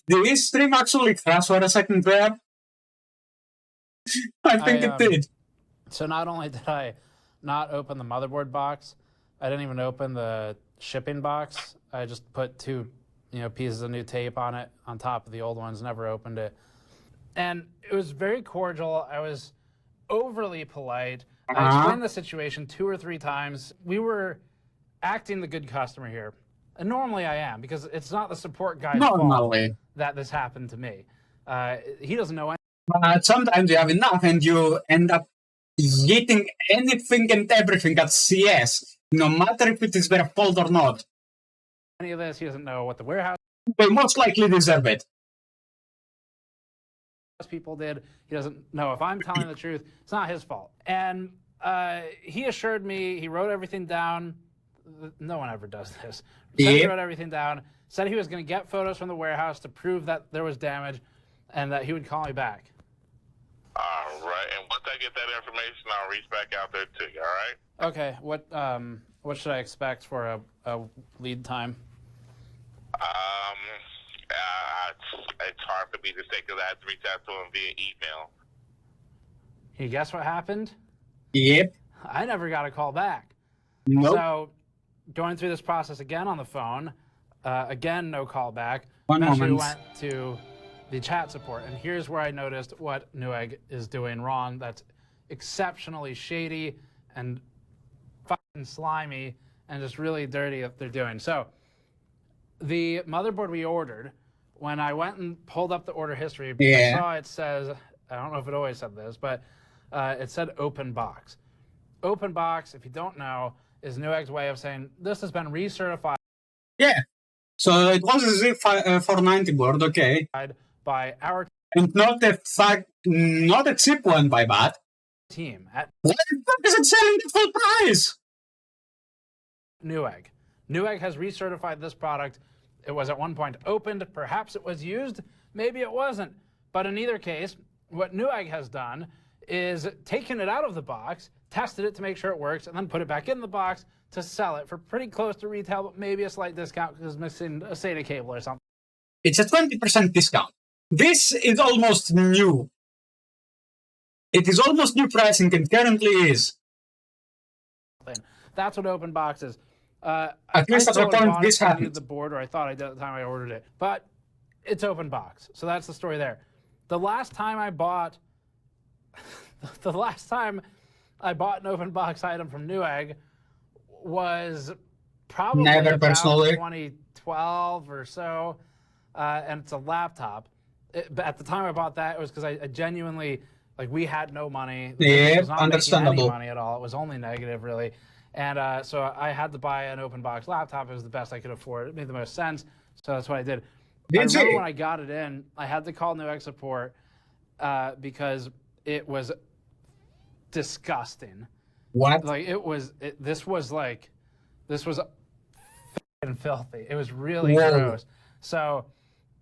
this stream actually crash for a second there? I think it did. So not only did I not open the motherboard box, I didn't even open the shipping box. I just put two, pieces of new tape on it on top of the old ones, never opened it. And it was very cordial. I was overly polite. I explained the situation 2 or 3 times. We were acting the good customer here. And normally I am, because it's not the support guy's fault that this happened to me. He doesn't know anything. But sometimes you have enough and you end up getting anything and everything at CS, no matter if it is their fault or not. Any of this, he doesn't know what the warehouse They most likely deserve it. people did. He doesn't know if I'm telling the truth. It's not his fault. And he assured me, he wrote everything down. No one ever does this. He wrote everything down, said he was going to get photos from the warehouse to prove that there was damage and that he would call me back. All right, and once I get that information, I'll reach back out there to you, all right? Okay, what should I expect for a lead time? It's hard for me to say because I had to reach out to him via email. Can you guess what happened? Yep. I never got a call back. Nope. So, going through this process again on the phone, again, no call back. One Eventually moment. went to the chat support, and here's where I noticed what Newegg is doing wrong. That's exceptionally shady and fucking slimy and just really dirty that they're doing. So, the motherboard we ordered, when I went and pulled up the order history, I saw it says, I don't know if it always said this, but it said open box. Open box, if you don't know, is Newegg's way of saying this has been recertified. Yeah. So it was a Z490 board, okay. By our and not a cheap one by that. Team. Why the fuck is it selling at full price? Newegg. Newegg has recertified this product. It was at one point opened. Perhaps it was used. Maybe it wasn't. But in either case, what Newegg has done is taken it out of the box, tested it to make sure it works, and then put it back in the box to sell it for pretty close to retail, but maybe a slight discount because it's missing a SATA cable or something. It's a 20% discount. This is almost new. It is almost new pricing and currently is. That's what open box is. At least at the point this happened. The board, or I thought I did at the time I ordered it, but it's open box. So that's the story there. The last time I bought an open box item from Newegg was probably Never about personally. 2012 or so, and it's a laptop. But at the time I bought that, it was because I genuinely, we had no money. Yeah, was not understandable. making any money at all. It was only negative, really. And so I had to buy an open box laptop. It was the best I could afford. It made the most sense, so that's what I did. I remember when I got it in, I had to call Newegg support because it was disgusting. What? This was f***ing filthy. It was really gross. So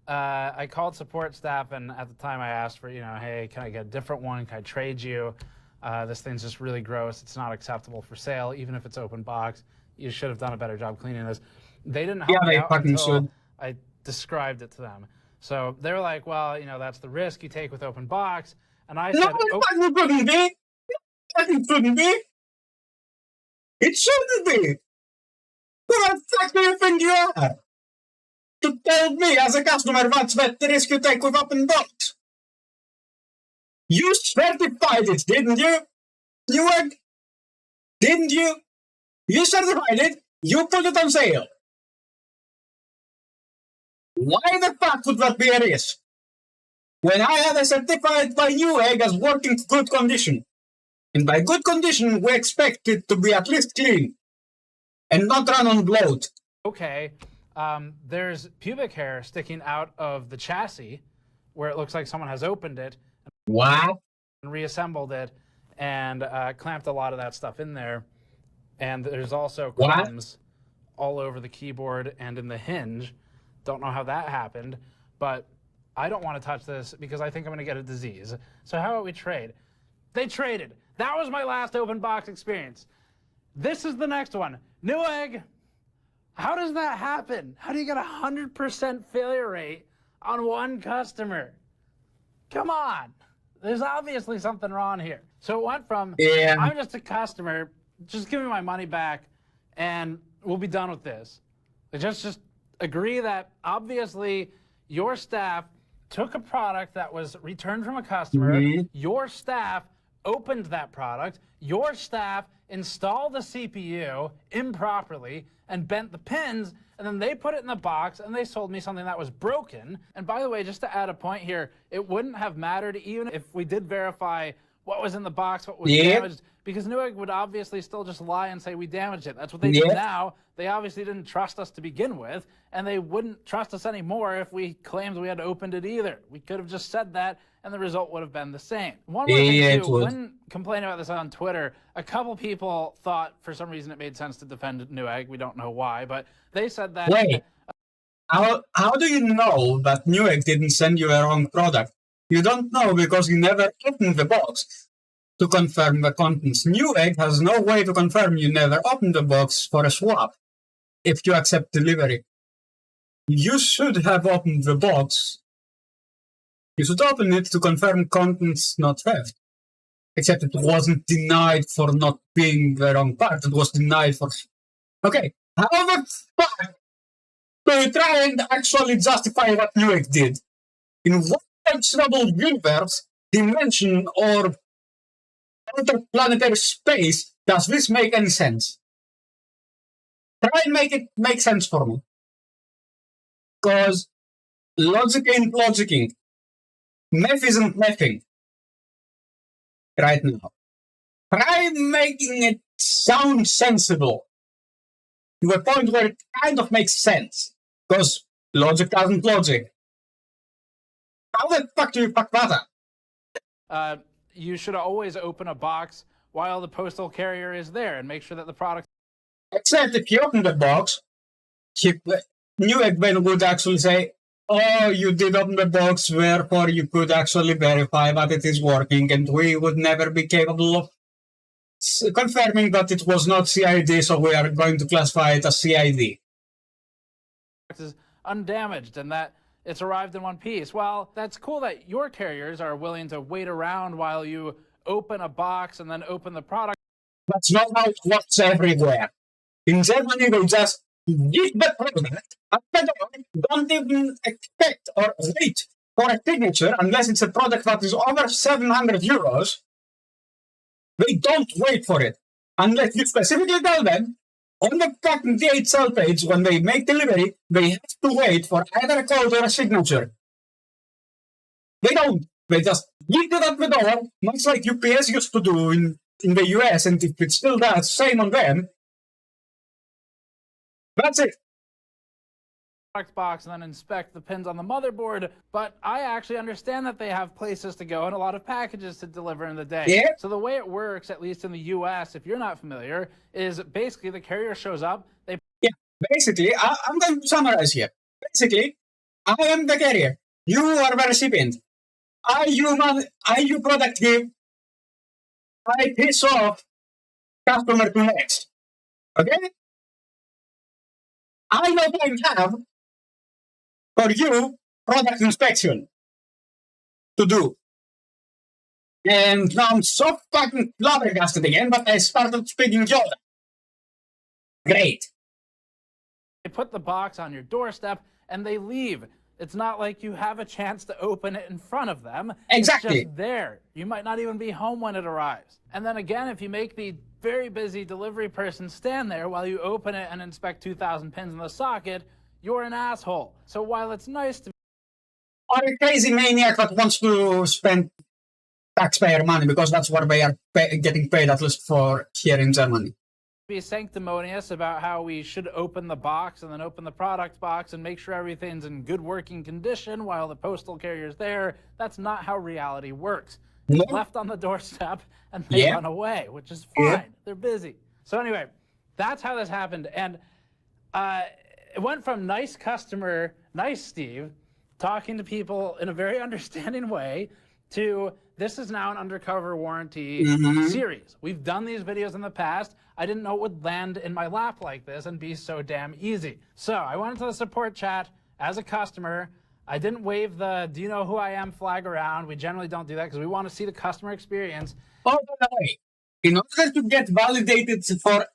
I called support staff, and at the time I asked for, hey, can I get a different one? Can I trade you? This thing's just really gross. It's not acceptable for sale, even if it's open box. You should have done a better job cleaning this. They didn't help me out until I described it to them. So they were like, well, that's the risk you take with open box. And I said, it couldn't be. It couldn't be. It shouldn't be. Who the fuck do you think you are? To tell me as a customer what's the risk you take with open box? You certified it, didn't you? Newegg? Didn't you? You certified it. You put it on sale. Why the fuck would that be a risk? When I had a certified by Newegg as working good condition. And by good condition, we expect it to be at least clean. And not run on bloat. Okay, there's pubic hair sticking out of the chassis where it looks like someone has opened it. What? And reassembled it and clamped a lot of that stuff in there. And there's also crumbs all over the keyboard and in the hinge. Don't know how that happened, but I don't want to touch this because I think I'm going to get a disease. So how about we trade? They traded. That was my last open box experience. This is the next one. Newegg. How does that happen? How do you get a 100% failure rate on one customer? Come on. There's obviously something wrong here. So it went from, I'm just a customer, just give me my money back, and we'll be done with this. Just agree that obviously your staff took a product that was returned from a customer, your staff opened that product, your staff installed the CPU improperly and bent the pins, and then they put it in the box and they sold me something that was broken. And by the way, just to add a point here, it wouldn't have mattered even if we did verify what was in the box, what was damaged, because Newegg would obviously still just lie and say we damaged it. That's what they do now. They obviously didn't trust us to begin with, and they wouldn't trust us anymore if we claimed we had opened it either. We could have just said that, and the result would have been the same. One more thing, too, when complaining about this on Twitter, a couple people thought for some reason it made sense to defend Newegg. We don't know why, but they said that... Wait, how do you know that Newegg didn't send you a wrong product? You don't know because you never opened the box to confirm the contents. Newegg has no way to confirm you never opened the box for a swap if you accept delivery. You should have opened the box. You should open it to confirm contents not theft. Except it wasn't denied for not being the wrong part. It was denied for... Okay, how the fuck do you try and actually justify what Newegg did? In what imaginable universe, dimension, or interplanetary space does this make any sense? Try and make it make sense for me. Because logic ain't logicking. Math isn't mathing. Right now. Try making it sound sensible. To a point where it kind of makes sense. Because logic doesn't logic. How the fuck do you fuck that up? You should always open a box while the postal carrier is there and make sure that the product... Except if you open the box, Newegg would actually say, oh, you did open the box, therefore you could actually verify that it is working, and we would never be capable of confirming that it was not CID, so we are going to classify it as CID. ...is undamaged and that it's arrived in one piece. Well, that's cool that your carriers are willing to wait around while you open a box and then open the product. That's not how it works everywhere. In Germany, they just give the product at the door, don't even expect or wait for a signature unless it's a product that is over 700 euros. They don't wait for it. Unless you specifically tell them, on the fucking DHL page, when they make delivery, they have to wait for either a code or a signature. They don't. They just give it at the door, much like UPS used to do in the US, and if it still does, same on them. That's it. Box and then inspect the pins on the motherboard, but I actually understand that they have places to go and a lot of packages to deliver in the day. Yeah. So the way it works, at least in the US, if you're not familiar, is basically the carrier shows up, basically, I'm going to summarize here. Basically, I am the carrier. You are the recipient. You product give. I piss off customer to next. Okay? I know what I have for you product inspection to do. And now I'm so fucking flabbergasted again, but I started speaking Yoda. Great. They put the box on your doorstep and they leave. It's not like you have a chance to open it in front of them. Exactly. It's just there. You might not even be home when it arrives. And then again, if you make the very busy delivery person stand there while you open it and inspect 2,000 pins in the socket, you're an asshole. So while it's nice to... Or a crazy maniac that wants to spend taxpayer money because that's what they are getting paid, at least for here in Germany. be sanctimonious about how we should open the box and then open the product box and make sure everything's in good working condition while the postal carrier's there. That's not how reality works. It's left on the doorstep and they run away, which is fine. They're busy. So anyway, that's how this happened. And it went from nice customer, nice Steve, talking to people in a very understanding way, to this is now an undercover warranty series. We've done these videos in the past. I didn't know it would land in my lap like this and be so damn easy. So I went into the support chat as a customer. I didn't wave the "do you know who I am" flag around. We generally don't do that because we want to see the customer experience. Oh, by the way, in order to get validated for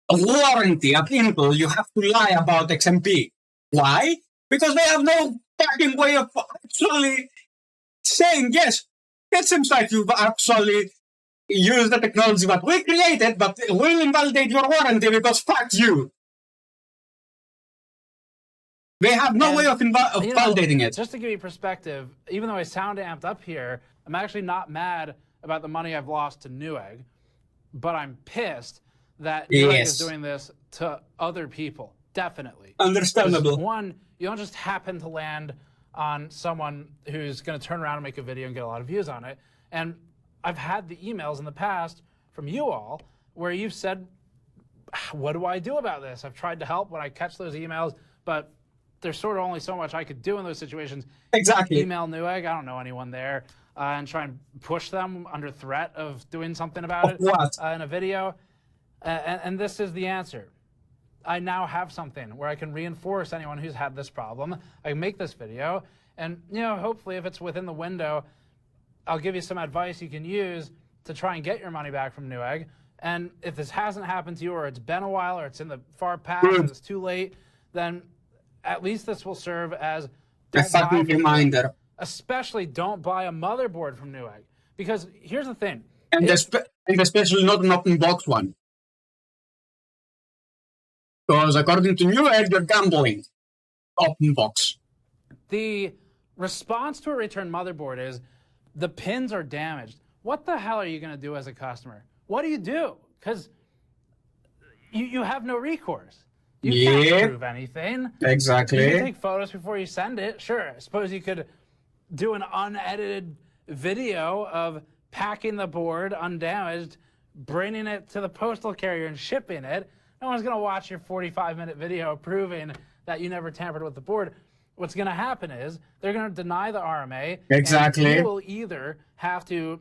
a warranty at Intel, you have to lie about XMP. Why? Because they have no fucking way of actually saying, yes, it seems like you've actually used the technology that we created, but we'll invalidate your warranty because fuck you. They have no way of validating it. Just to give you perspective, even though I sound amped up here, I'm actually not mad about the money I've lost to Newegg, but I'm pissed that Newegg is doing this to other people. Definitely. Understandable. One, you don't just happen to land on someone who's going to turn around and make a video and get a lot of views on it. And I've had the emails in the past from you all where you've said, what do I do about this? I've tried to help when I catch those emails, but there's sort of only so much I could do in those situations. Exactly. Email Newegg, I don't know anyone there, and try and push them under threat of doing something about it in a video. And this is the answer. I now have something where I can reinforce anyone who's had this problem. I can make this video, and hopefully if it's within the window, I'll give you some advice you can use to try and get your money back from Newegg. And if this hasn't happened to you, or it's been a while, or it's in the far past and it's too late, then at least this will serve as a fucking reminder. Especially don't buy a motherboard from Newegg. Because here's the thing. And especially not an open box one. Because according to Newegg, you're gambling. Open box. The response to a return motherboard is, the pins are damaged. What the hell are you going to do as a customer? What do you do? Because you have no recourse. You can't prove anything. Exactly. You can take photos before you send it. Sure, I suppose you could do an unedited video of packing the board undamaged, bringing it to the postal carrier and shipping it. No one's going to watch your 45-minute video proving that you never tampered with the board. What's going to happen is they're going to deny the RMA. Exactly. And you will either have to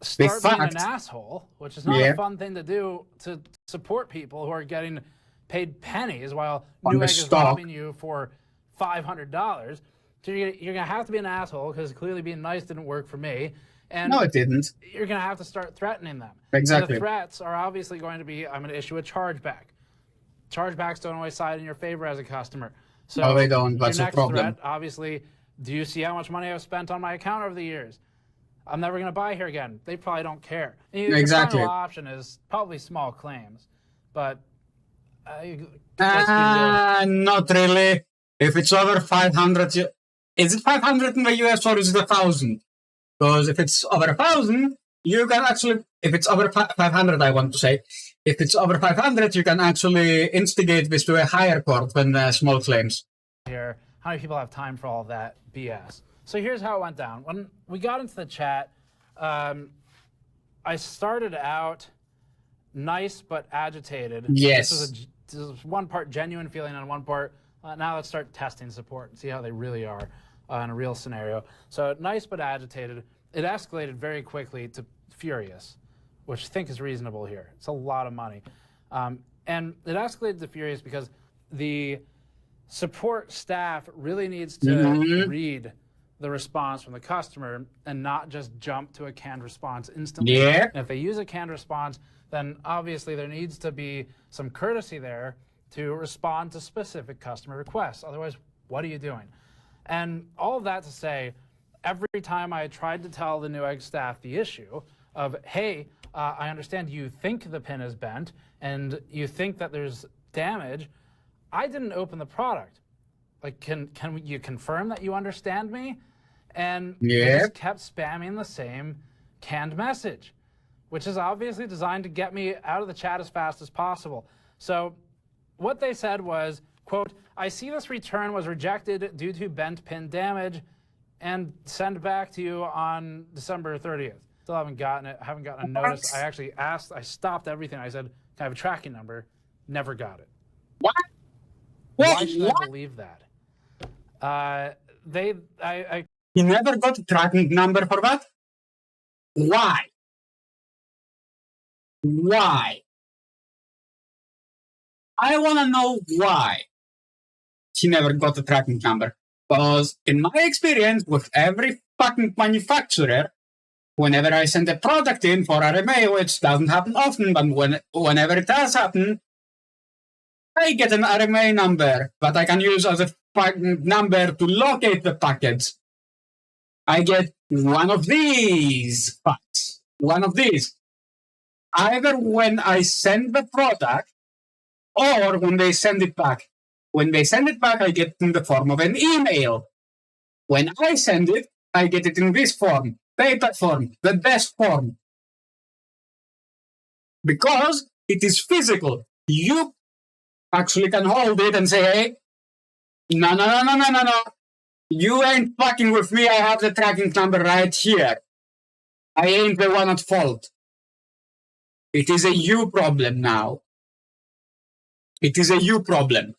start being an asshole, which is not a fun thing to do to support people who are getting paid pennies while Newegg is robbing you for $500. So you're going to have to be an asshole because clearly being nice didn't work for me. And no, it didn't. You're going to have to start threatening them. Exactly. And the threats are obviously going to be, I'm going to issue a chargeback. Chargebacks don't always side in your favor as a customer. So no, they don't. That's your a problem. Threat, obviously, do you see how much money I've spent on my account over the years? I'm never going to buy here again. They probably don't care. Exactly. Your final option is probably small claims, but not really. If it's over 500, is it 500 in the US or is it 1,000? Because if it's over 1,000, you can actually, if it's over 500, I want to say, if it's over 500, you can actually instigate this to a higher court than small claims. Here, how many people have time for all of that BS? So here's how it went down. When we got into the chat, I started out nice but agitated. Yes. This is one part genuine feeling and one part, now let's start testing support and see how they really are in a real scenario. So nice but agitated. It escalated very quickly to furious, which I think is reasonable here. It's a lot of money. And it escalated to furious because the support staff really needs to read the response from the customer and not just jump to a canned response instantly. Yeah. And if they use a canned response, then obviously there needs to be some courtesy there to respond to specific customer requests. Otherwise, what are you doing? And all of that to say, every time I tried to tell the Newegg staff the issue of, hey, I understand you think the pin is bent and you think that there's damage, I didn't open the product. Like, can you confirm that you understand me? And they just kept spamming the same canned message, which is obviously designed to get me out of the chat as fast as possible. So what they said was, quote, I see this return was rejected due to bent pin damage and send back to you on December 30th. Still haven't gotten it. I haven't gotten a notice. I actually asked. I stopped everything. I said, can I have a tracking number? Never got it. What? Why should I believe that? You never got a tracking number for that? Why? Why? I want to know why he never got a tracking number. Because in my experience with every fucking manufacturer, whenever I send a product in for RMA, which doesn't happen often, but whenever it does happen, I get an RMA number that I can use as a fucking number to locate the package. I get one of these facts. One of these. Either when I send the product or when they send it back. When they send it back, I get it in the form of an email. When I send it, I get it in this form. Paper form. The best form. Because it is physical. You actually can hold it and say, hey, no. You ain't fucking with me. I have the tracking number right here. I ain't the one at fault. It is a you problem now. It is a you problem.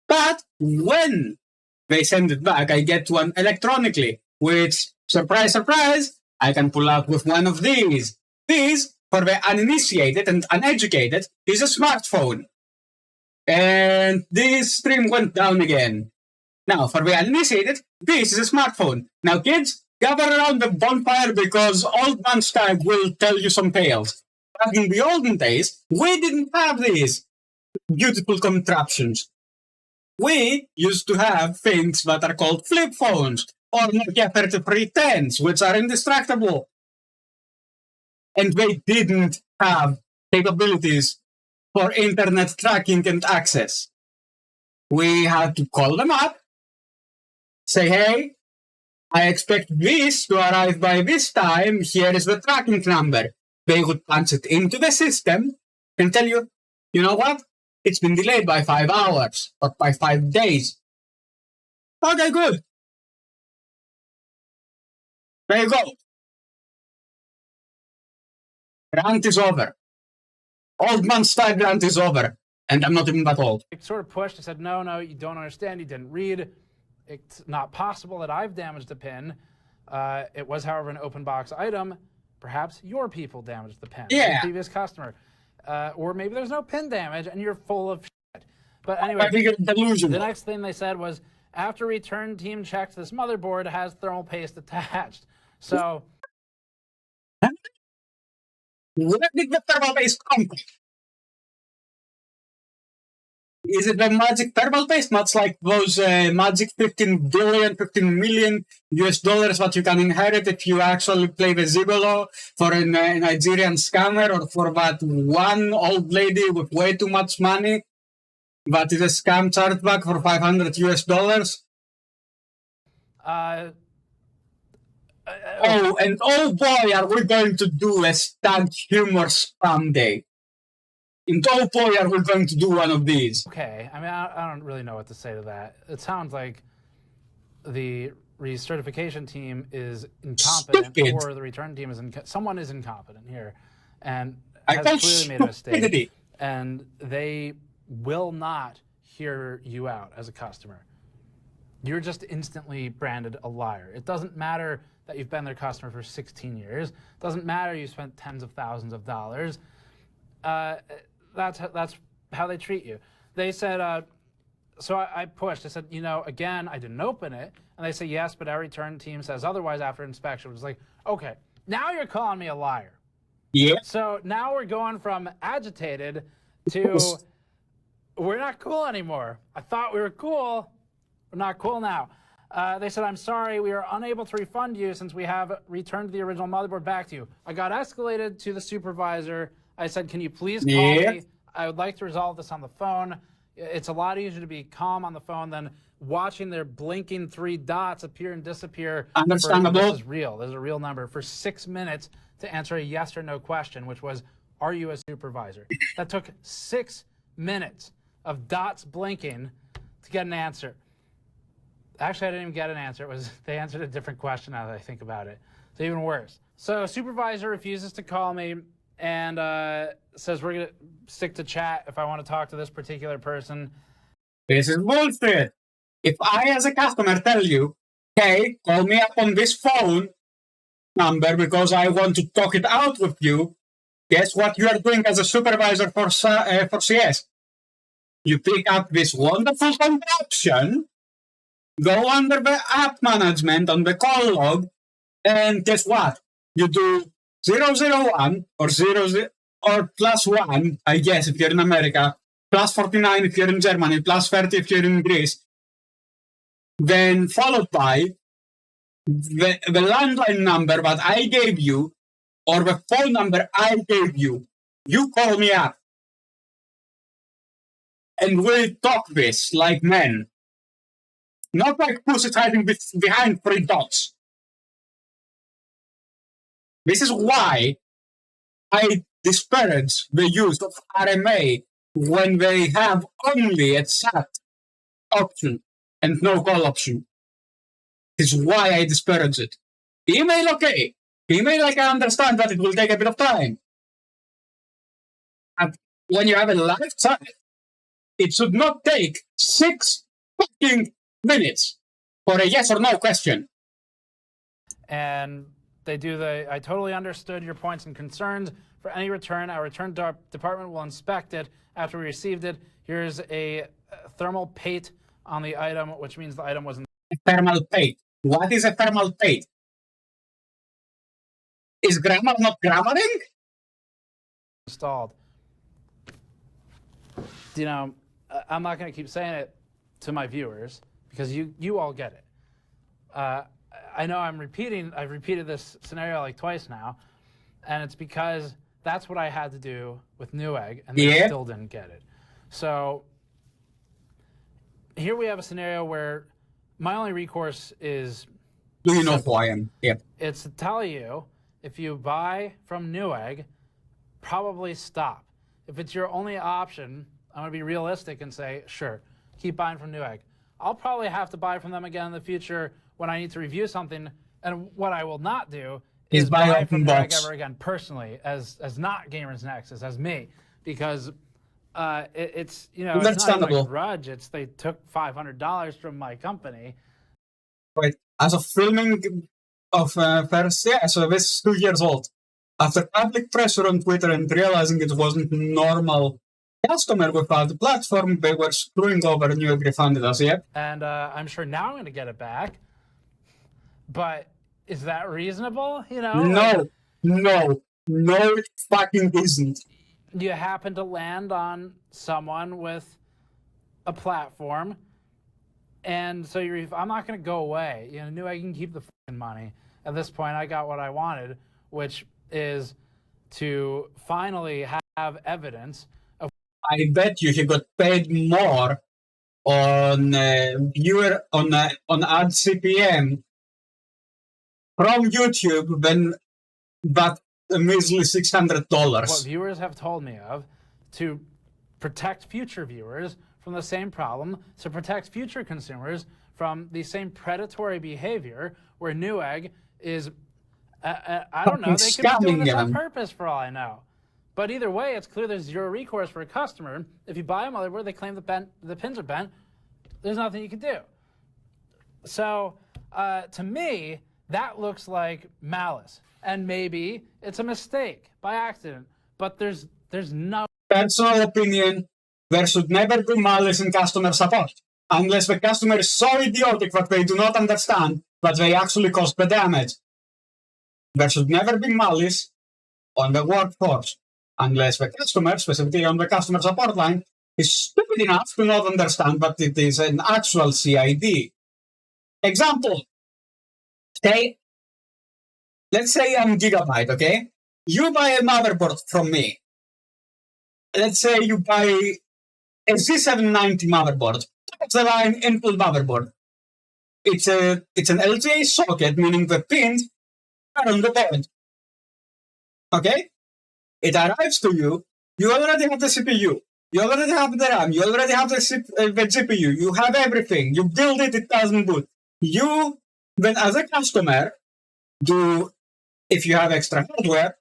But when they send it back, I get one electronically, which, surprise, surprise, I can pull out with one of these. These, for the uninitiated and uneducated, is a smartphone. And this stream went down again. Now, for the uninitiated, this is a smartphone. Now, kids, gather around the bonfire because Old Man Stag will tell you some tales. Back in the olden days, we didn't have these beautiful contraptions. We used to have things that are called flip phones or Nokia 3310s, which are indestructible. And they didn't have capabilities for internet tracking and access. We had to call them up, say, hey, I expect this to arrive by this time. Here is the tracking number. They would punch it into the system and tell you, you know what? It's been delayed by 5 hours or by 5 days. Okay, good. There you go. Rant is over. Old man style rant is over. And I'm not even that old. It sort of pushed. I said, no, you don't understand. You didn't read. It's not possible that I've damaged the pin. It was, however, an open box item. Perhaps your people damaged the pin. Yeah. The previous customer. Or maybe there's no pin damage and you're full of shit. But anyway, I think it's delusional. The next thing they said was, after return team checks, this motherboard has thermal paste attached. So... Where did the thermal paste come from? Is it the magic thermal paste? Much like those magic 15 million US dollars that you can inherit if you actually play the Zigolo for a Nigerian scammer, or for that one old lady with way too much money that is a scam chargeback for 500 US dollars? And oh boy, are we going to do a Stag Humor Spam Day. And oh boy, are we going to do one of these. Okay, I mean, I don't really know what to say to that. It sounds like the recertification team is incompetent, or the return team is someone is incompetent here, and has clearly made a mistake. And they will not hear you out as a customer. You're just instantly branded a liar. It doesn't matter that you've been their customer for 16 years. It doesn't matter you spent tens of thousands of dollars. That's how they treat you. They said, so I pushed. I said, again, I didn't open it. And they say, yes, but our return team says otherwise after inspection. It was like, okay, now you're calling me a liar. Yeah. So now we're going from agitated to we're not cool anymore. I thought we were cool. We're not cool now. They said, I'm sorry, we are unable to refund you since we have returned the original motherboard back to you. I got escalated to the supervisor. I said, can you please call me? I would like to resolve this on the phone. It's a lot easier to be calm on the phone than watching their blinking 3 dots appear and disappear. Understandable. This is real. This is a real number for 6 minutes to answer a yes or no question, which was, are you a supervisor? That took 6 minutes of dots blinking to get an answer. Actually, I didn't even get an answer. It was, they answered a different question now that I think about it. It's even worse. So supervisor refuses to call me and says we're gonna stick to chat if I want to talk to this particular person. This is bullshit. If I, as a customer, tell you, hey, call me up on this phone number because I want to talk it out with you, guess what you are doing as a supervisor for CS? You pick up this wonderful contraption, go under the app management on the call log, and guess what? You do 001 or 00 or +1, I guess, if you're in America, +49 if you're in Germany, +30 if you're in Greece, then followed by the landline number that I gave you or the phone number I gave you. You call me up. And we'll talk this like men. Not like pussies hiding behind 3 dots. This is why I disparage the use of RMA when they have only a chat option and no call option. This is why I disparage it. Email, okay. Email, I can understand that it will take a bit of time. And when you have a live chat, it should not take 6 fucking minutes for a yes or no question. And they do I totally understood your points and concerns. For any return, our return department will inspect it after we received it. Here's a thermal pate on the item, which means the item wasn't. A thermal pate. What is a thermal pate? Is grammar not grammaring? Installed. You know, I'm not going to keep saying it to my viewers because you all get it. I know I've repeated this scenario like twice now, and it's because that's what I had to do with Newegg, and they still didn't get it. So here we have a scenario where my only recourse is... Do you know who I am? Yep. It's to tell you, if you buy from Newegg, probably stop. If it's your only option, I'm going to be realistic and say, sure, keep buying from Newegg. I'll probably have to buy from them again in the future when I need to review something, and what I will not do is buy from Newegg ever again personally, as not Gamers Nexus, as me, because it's, you know, it's not even a grudge. It's they took $500 from my company. Right. As of filming of first, so this is 2 years old. After public pressure on Twitter and realizing it wasn't normal customer without the platform, they were screwing over Newegg refunded us, And I'm sure now I'm going to get it back. But is that reasonable? You know? No, it fucking isn't. You happen to land on someone with a platform, and so I'm not going to go away. You know, Newegg can keep the fucking money. At this point, I got what I wanted, which is to finally have evidence of. I bet you he got paid more on on ad CPM from YouTube than that measly $600. What viewers have told me of, to protect future viewers from the same problem, to protect future consumers from the same predatory behavior, where Newegg is, I don't know, they could be doing this on purpose for all I know. But either way, it's clear there's zero recourse for a customer. If you buy a motherboard, they claim the pins are bent, there's nothing you can do. So, to me, that looks like malice. And maybe it's a mistake by accident, but there's no... Personal opinion, there should never be malice in customer support, unless the customer is so idiotic that they do not understand that they actually caused the damage. There should never be malice on the workforce, unless the customer, specifically on the customer support line, is stupid enough to not understand that it is an actual CID. Example. Okay, let's say I'm Gigabyte, okay? You buy a motherboard from me. Let's say you buy a Z790 motherboard. That's the line input motherboard. It's an LTA socket, meaning the pins are on the board. Okay? It arrives to you. You already have the CPU. You already have the RAM. You already have the GPU. You have everything. You build it. It doesn't boot. You, then as a customer, do, if you have extra hardware,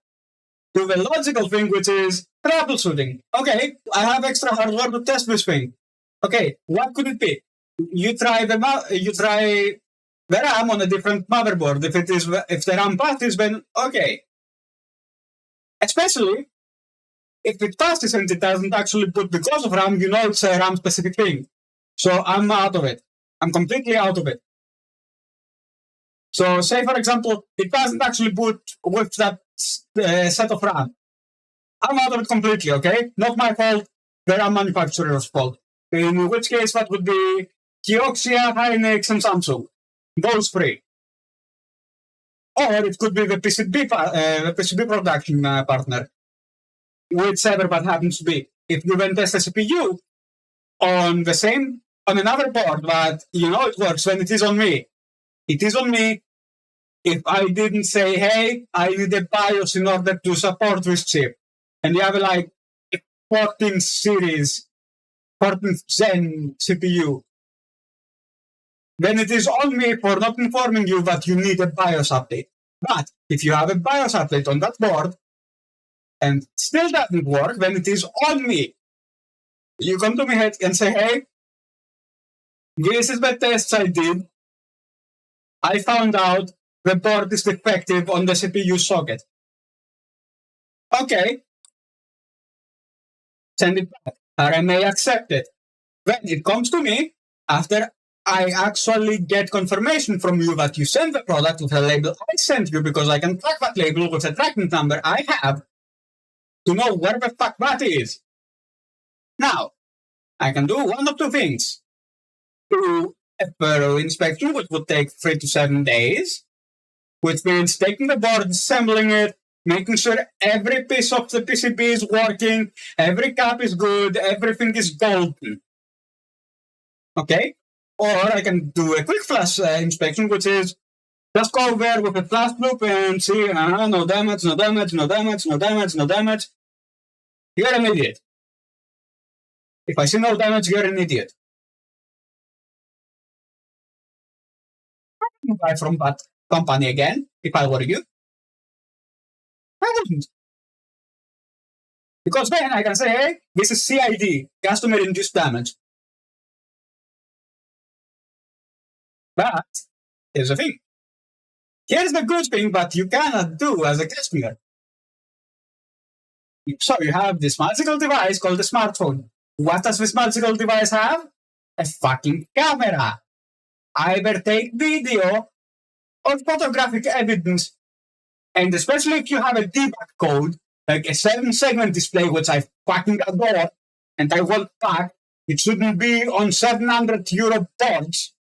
do the logical thing, which is troubleshooting. Okay, I have extra hardware to test this thing. Okay, what could it be? You try the RAM on a different motherboard. If the RAM passes, then okay. Especially if it passes and it doesn't actually boot because of RAM, you know it's a RAM specific thing. So I'm out of it. I'm completely out of it. So say, for example, it doesn't actually boot with that set of RAM. I'm out of it completely, okay? Not my fault, the RAM manufacturer's fault. In which case, that would be Kioxia, Hynix, and Samsung. Those three. Or it could be the PCB production partner. Whichever that happens to be. If you then test a CPU on another board, but you know it works, then it is on me. It is on me if I didn't say, hey, I need a BIOS in order to support this chip. And you have like 14th series, 14th gen CPU. Then it is on me for not informing you that you need a BIOS update. But if you have a BIOS update on that board and still doesn't work, then it is on me. You come to me and say, hey, this is the tests I did. I found out the board is defective on the CPU socket. Okay. Send it back. Or I may accept it. When it comes to me, after I actually get confirmation from you that you sent the product with a label I sent you, because I can track that label with a tracking number I have to know where the fuck that is. Now, I can do one of two things. Do a thorough inspection, which would take 3 to 7 days, which means taking the board, assembling it, making sure every piece of the PCB is working, every cap is good, everything is golden. Okay? Or I can do a quick flash inspection, which is just go there with a flash loop and see, no damage, no damage, no damage, no damage, no damage. You're an idiot. If I see no damage, you're an idiot. I wouldn't buy from that company again, if I were you. I wouldn't. Because then I can say, hey, this is CID, customer induced damage. But here's the thing. Here's the good thing that you cannot do as a customer. So you have this magical device called a smartphone. What does this magical device have? A fucking camera. Either take video or photographic evidence. And especially if you have a debug code, like a 7-segment display, which I fucking adore, and I want back, it shouldn't be on €700 boards.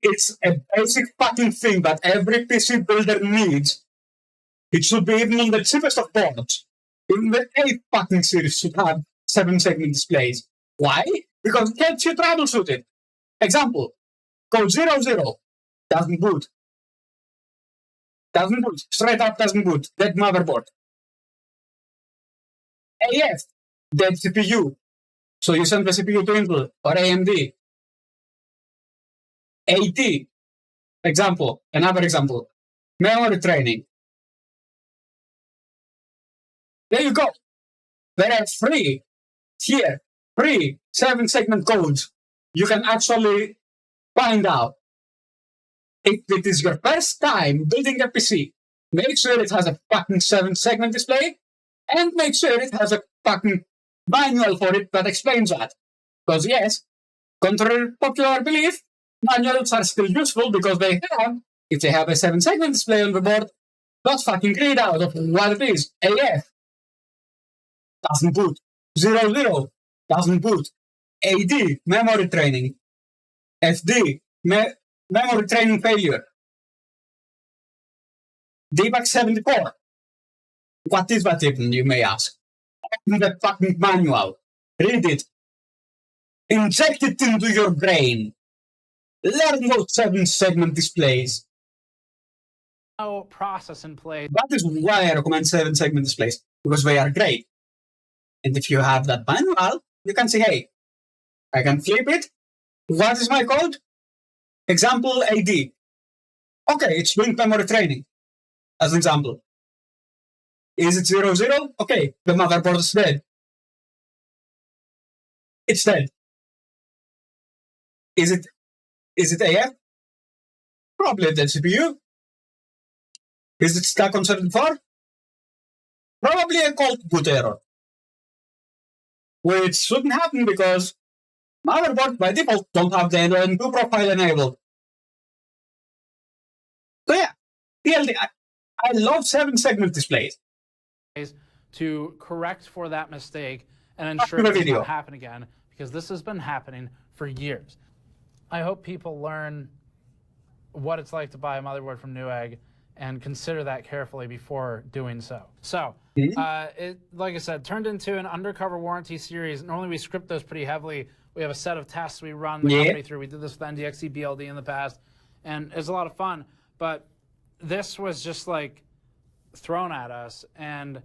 It's a basic fucking thing that every PC builder needs. It should be even on the cheapest of boards. Even the 8 fucking series should have 7-segment displays. Why? Because it helps you troubleshoot it. Example, code 00 doesn't boot. Doesn't boot. Straight up doesn't boot. Dead motherboard. AF, dead CPU. So you send the CPU to Intel or AMD. AT, example, another example. Memory training. There you go. There are free 7-segment codes. You can actually find out. If it is your first time building a PC, make sure it has a fucking 7-segment display, and make sure it has a fucking manual for it that explains that. Because yes, contrary to popular belief, manuals are still useful because if they have a 7-segment display on the board, just fucking read out of what it is. AF doesn't boot. 00 doesn't boot. AD, memory training. FD, memory training failure. Debug 74. What is that even, you may ask? Open the fucking manual. Read it. Inject it into your brain. Learn those 7-segment displays. No process in place. That is why I recommend 7-segment displays, because they are great. And if you have that manual, you can say, hey, I can flip it. What is my code? Example AD. Okay, it's doing memory training, as an example. Is it 00? Okay, the motherboard is dead. It's dead. Is it AF? Probably the CPU. Is it stuck on 74? Probably a cold boot error. Which shouldn't happen because motherboards by default don't have the N2 profile enabled. So yeah, TLD, I love 7-segment displays. To correct for that mistake and ensure it does not happen again, because this has been happening for years. I hope people learn what it's like to buy a motherboard from Newegg and consider that carefully before doing so. So, it, like I said, turned into an undercover warranty series. Normally we script those pretty heavily. We have a set of tests we run the company through. We did this with NDXC BLD in the past, and it's a lot of fun. But this was just like thrown at us, and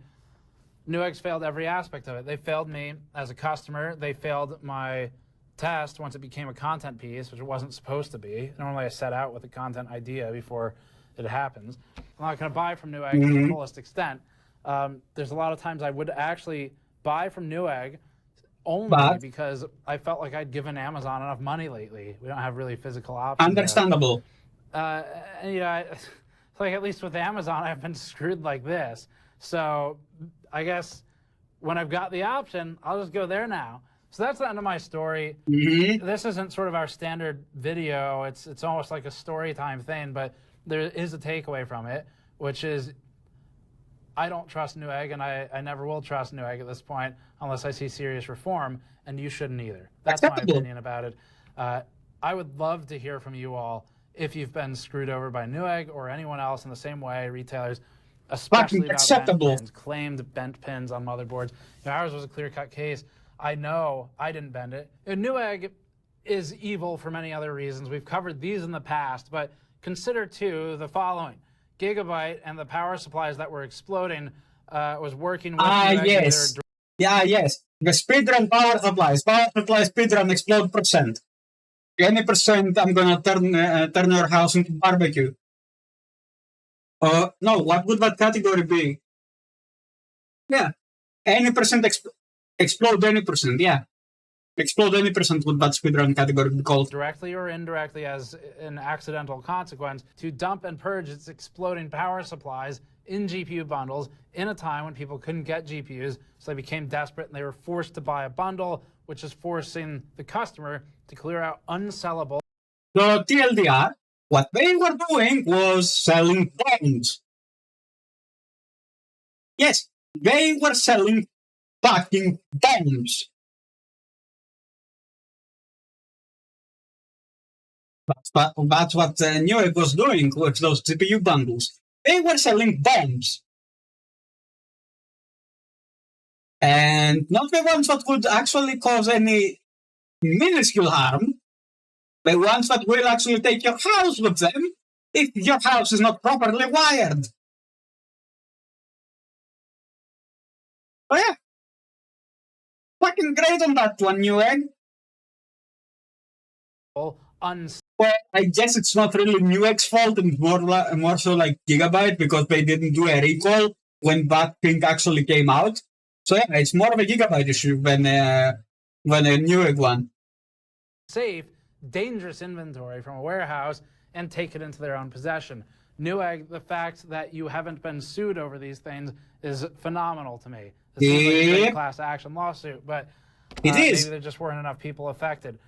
Newegg's failed every aspect of it. They failed me as a customer. They failed my test once it became a content piece, which it wasn't supposed to be. Normally I set out with a content idea before it happens. I'm not going to buy from Newegg to the fullest extent. There's a lot of times I would actually buy from Newegg only because I felt like I'd given Amazon enough money lately. We don't have really physical options. Understandable. It's like at least with Amazon, I've been screwed like this. So I guess when I've got the option, I'll just go there now. So that's the end of my story. This isn't sort of our standard video. It's almost like a story time thing, but there is a takeaway from it, which is I don't trust Newegg, and I never will trust Newegg at this point unless I see serious reform, and you shouldn't either. That's my opinion about it. I would love to hear from you all if you've been screwed over by Newegg or anyone else in the same way, retailers, especially about bent pins, claimed bent pins on motherboards. You know, ours was a clear-cut case. I know I didn't bend it. And Newegg is evil for many other reasons. We've covered these in the past, but consider, too, the following. Gigabyte and the power supplies that were exploding was working with Newegg. Yes. The speedrun power supplies speedrun explode %. Any %, I'm gonna turn your house into barbecue. No, what would that category be? Yeah, any % explode any %, yeah. Explode any % would that speedrun category be called? Directly or indirectly as an accidental consequence to dump and purge its exploding power supplies in GPU bundles in a time when people couldn't get GPUs, so they became desperate and they were forced to buy a bundle, which is forcing the customer to clear out unsellable. So TLDR, what they were doing was selling bombs. Yes, they were selling fucking bombs. That's what Newegg was doing with those GPU bundles. They were selling bombs. And not the ones that would actually cause any minuscule harm, the ones that will actually take your house with them if your house is not properly wired. Oh yeah. Fucking great on that one, Newegg. Well, I guess it's not really Newegg's fault, and more so like Gigabyte, because they didn't do a recall when that thing actually came out. So yeah, it's more of a Gigabyte issue than a Newegg one. Safe, dangerous inventory from a warehouse and take it into their own possession. Newegg, the fact that you haven't been sued over these things is phenomenal to me. This seems like a great class action lawsuit, but maybe there just weren't enough people affected.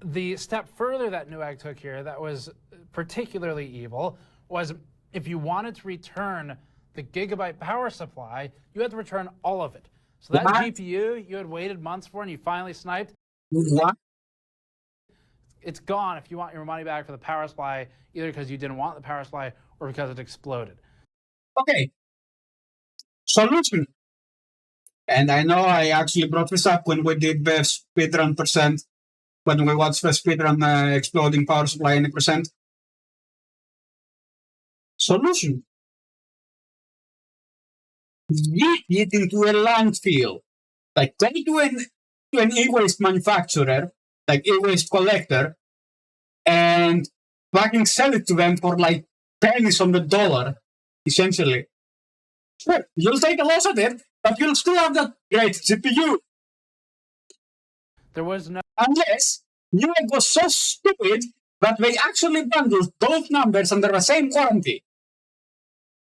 The step further that Newegg took here that was particularly evil was if you wanted to return the Gigabyte power supply, you had to return all of it. So that GPU you had waited months for and you finally sniped, it's gone if you want your money back for the power supply, either because you didn't want the power supply or because it exploded. Okay. Solution. And I know I actually brought this up when we did the speedrun percent, when we watched the speedrun exploding power supply any percent. Solution. Yeet it into a landfill. Like, go to an e-waste manufacturer, like e-waste collector, and fucking sell it to them for like pennies on the dollar, essentially. Sure, you'll take a loss at it, but you'll still have that great CPU. There was no... Unless Newegg was so stupid that they actually bundled both numbers under the same warranty.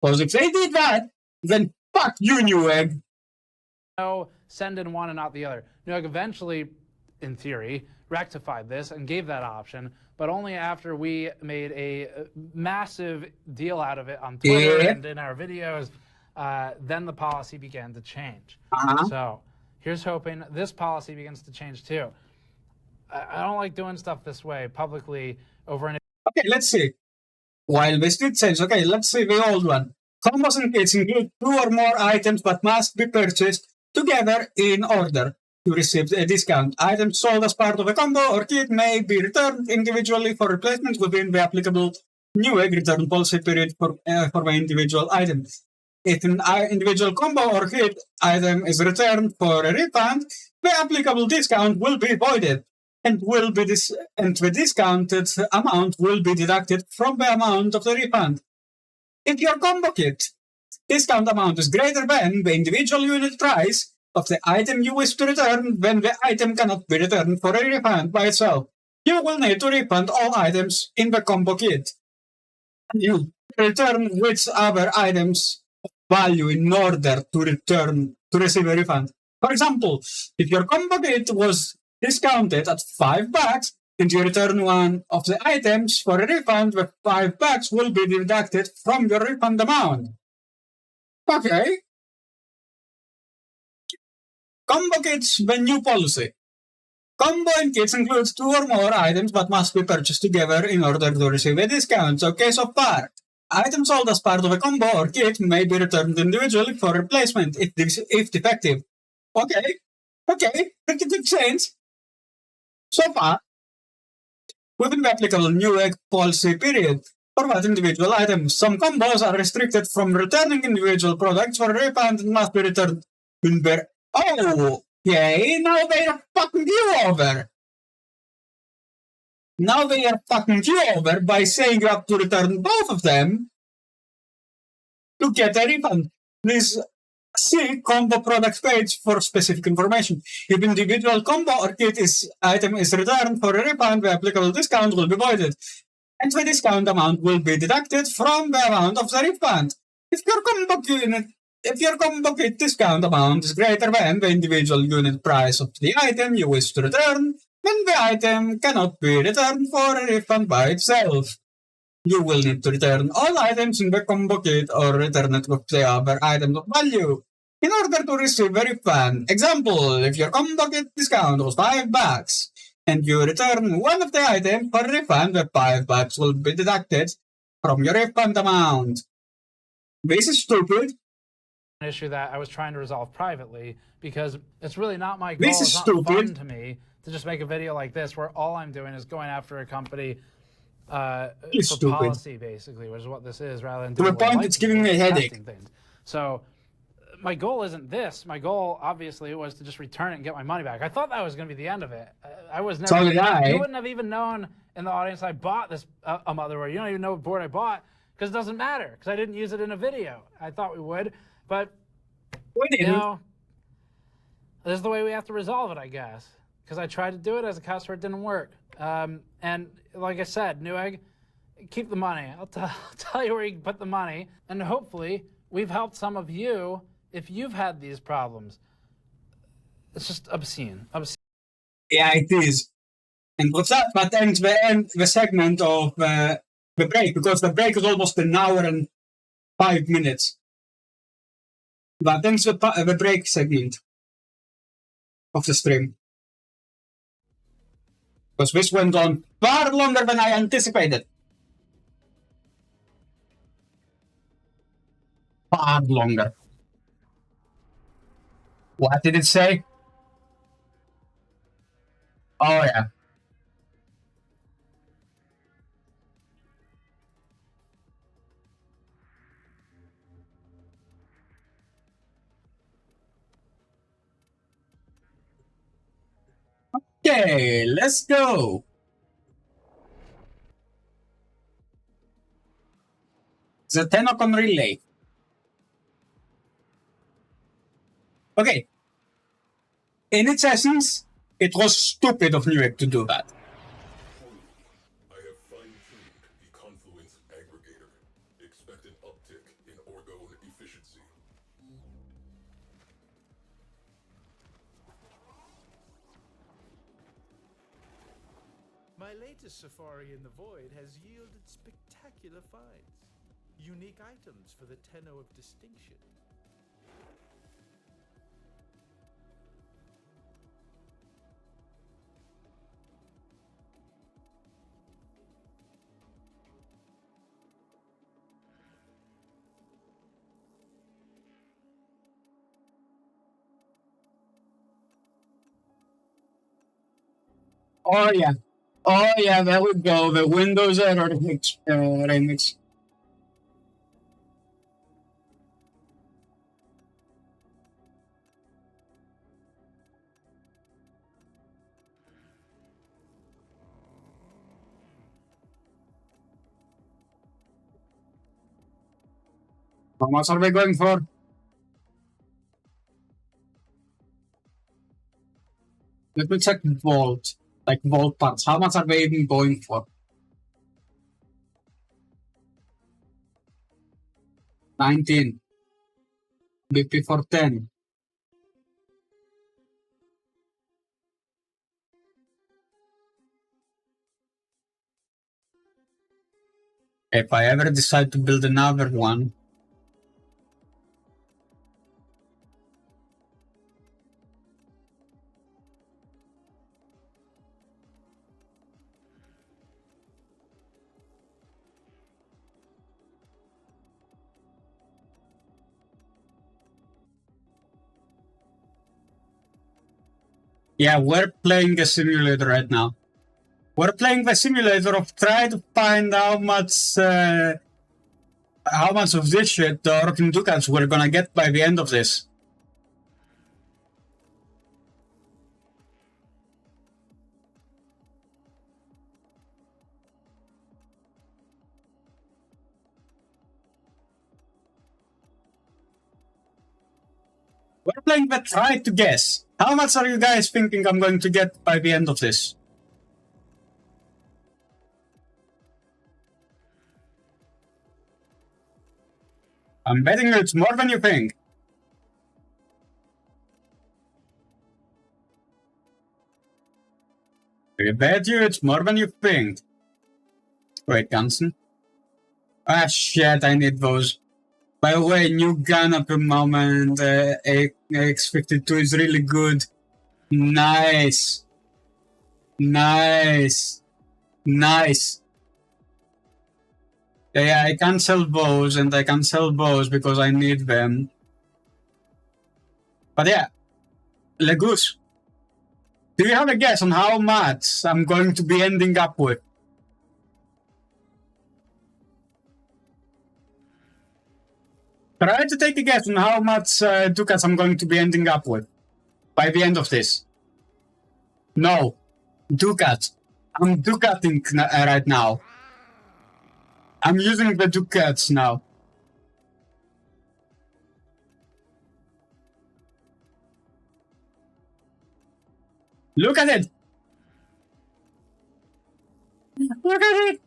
Because if they did that, then fuck you, Newegg. No, send in one and not the other. Newegg eventually, in theory, rectified this and gave that option, but only after we made a massive deal out of it on Twitter and in our videos. Then the policy began to change. So here's hoping this policy begins to change too. I don't like doing stuff this way publicly over an... Okay, let's see. While this did change, okay, let's see the old one. Combos and kits include 2 or more items but must be purchased together in order to receive a discount. Items sold as part of a combo or kit may be returned individually for replacement within the applicable Newegg return policy period for the individual item. If an individual combo or kit item is returned for a refund, the applicable discount will be voided and the discounted amount will be deducted from the amount of the refund. If your combo kit discount amount is greater than the individual unit price of the item you wish to return, then the item cannot be returned for a refund by itself. You will need to refund all items in the combo kit. You return which other items value in order to receive a refund. For example, if your combo kit was discounted at $5 and you return one of the items for a refund, the $5 will be deducted from your refund amount. Okay. Combo kits, the new policy. Combo and kits includes 2 or more items but must be purchased together in order to receive a discount. Okay, so far. Items sold as part of a combo or kit may be returned individually for replacement if defective. Okay, pretty good change. So far, within the applicable Newegg policy period, for that individual item, some combos are restricted from returning individual products for a refund and must be returned in their... Oh, okay, now they are fucking you over. Now they are fucking you over by saying you have to return both of them to get a refund. Please see combo products page for specific information. If individual combo or kit item is returned for a refund, the applicable discount will be voided, and the discount amount will be deducted from the amount of the refund. If your combo kit discount amount is greater than the individual unit price of the item you wish to return, then the item cannot be returned for a refund by itself. You will need to return all items in the combo kit or return it with the other items of value in order to receive a refund. Example, if your combo kit discount was $5 and you return one of the items for a refund, the $5 will be deducted from your refund amount. This is stupid. An issue that I was trying to resolve privately because it's really not my goal. This is it's stupid. Not fun to me to just make a video like this where all I'm doing is going after a company for stupid. policy, basically, which is what this is, rather than To the point, it's giving me a headache. Things. So my goal isn't this. My goal, obviously, was to just return it and get my money back. I thought that was going to be the end of it. I was never... So did I. You wouldn't have even known in the audience I bought this a motherboard. You don't even know what board I bought because it doesn't matter because I didn't use it in a video. I thought we would, but we didn't. You know, this is the way we have to resolve it, I guess. Because I tried to do it as a customer, it didn't work. And like I said, Newegg, keep the money. I'll tell you where you can put the money. And hopefully, we've helped some of you if you've had these problems. It's just obscene. Yeah, it is. And with that ends the segment of the break, because the break is almost an hour and 5 minutes. That ends the break segment of the stream. Because this went on far longer than I anticipated. Far longer. What did it say? Oh yeah. Okay, let's go. The Tennocon relay. Okay. In its essence, it was stupid of Newegg to do that. I have fine-tuned the confluence aggregator. Expect an uptick in orgone efficiency. My latest safari in the void has yielded spectacular finds. Unique items for the Tenno of distinction. Oh yeah. Oh yeah, there we go. The Windows error remix. How much are we going for? Let me check Vault. Like Vault parts. How much are we even going for? 19. BP for 10. If I ever decide to build another one, yeah, we're playing a simulator right now. We're playing the simulator of trying to find how much of this shit, the Orphan Ducats, we're gonna get by the end of this. We're playing the try to guess. How much are you guys thinking I'm going to get by the end of this? I'm betting you it's more than you think. I bet you it's more than you think. Wait, Gansen? Ah, shit, I need those. By the way, new gun at the moment, X52 is really good. Nice. Nice. Nice. Yeah, I can sell bows, and I can sell bows because I need them. But yeah, Legoose, do you have a guess on how much I'm going to be ending up with? Try to take a guess on how much ducats I'm going to be ending up with by the end of this. No, ducats. I'm ducating right now. I'm using the ducats now. Look at it! Look at it!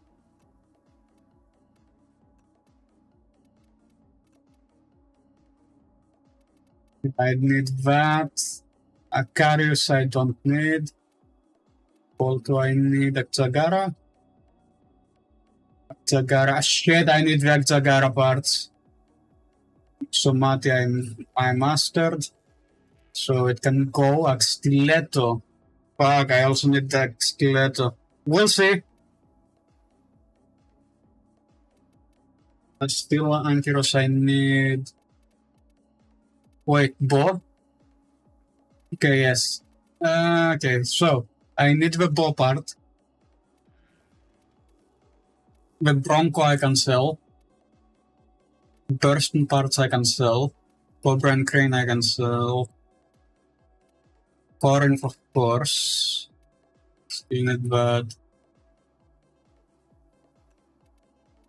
I need that. Acarius I don't need. Bolto I need Exagara. Exagara. Shit, I need the Exagara parts. Somati I mastered. So it can go. Stiletto. Fuck, I also need that stiletto. We'll see. But still Ankyros I need. Wait, bow? Okay, yes. Okay, so I need the bow part. The Bronco I can sell. Bursting parts I can sell. Cobra and Crane I can sell. Corinth, of course. Still need that.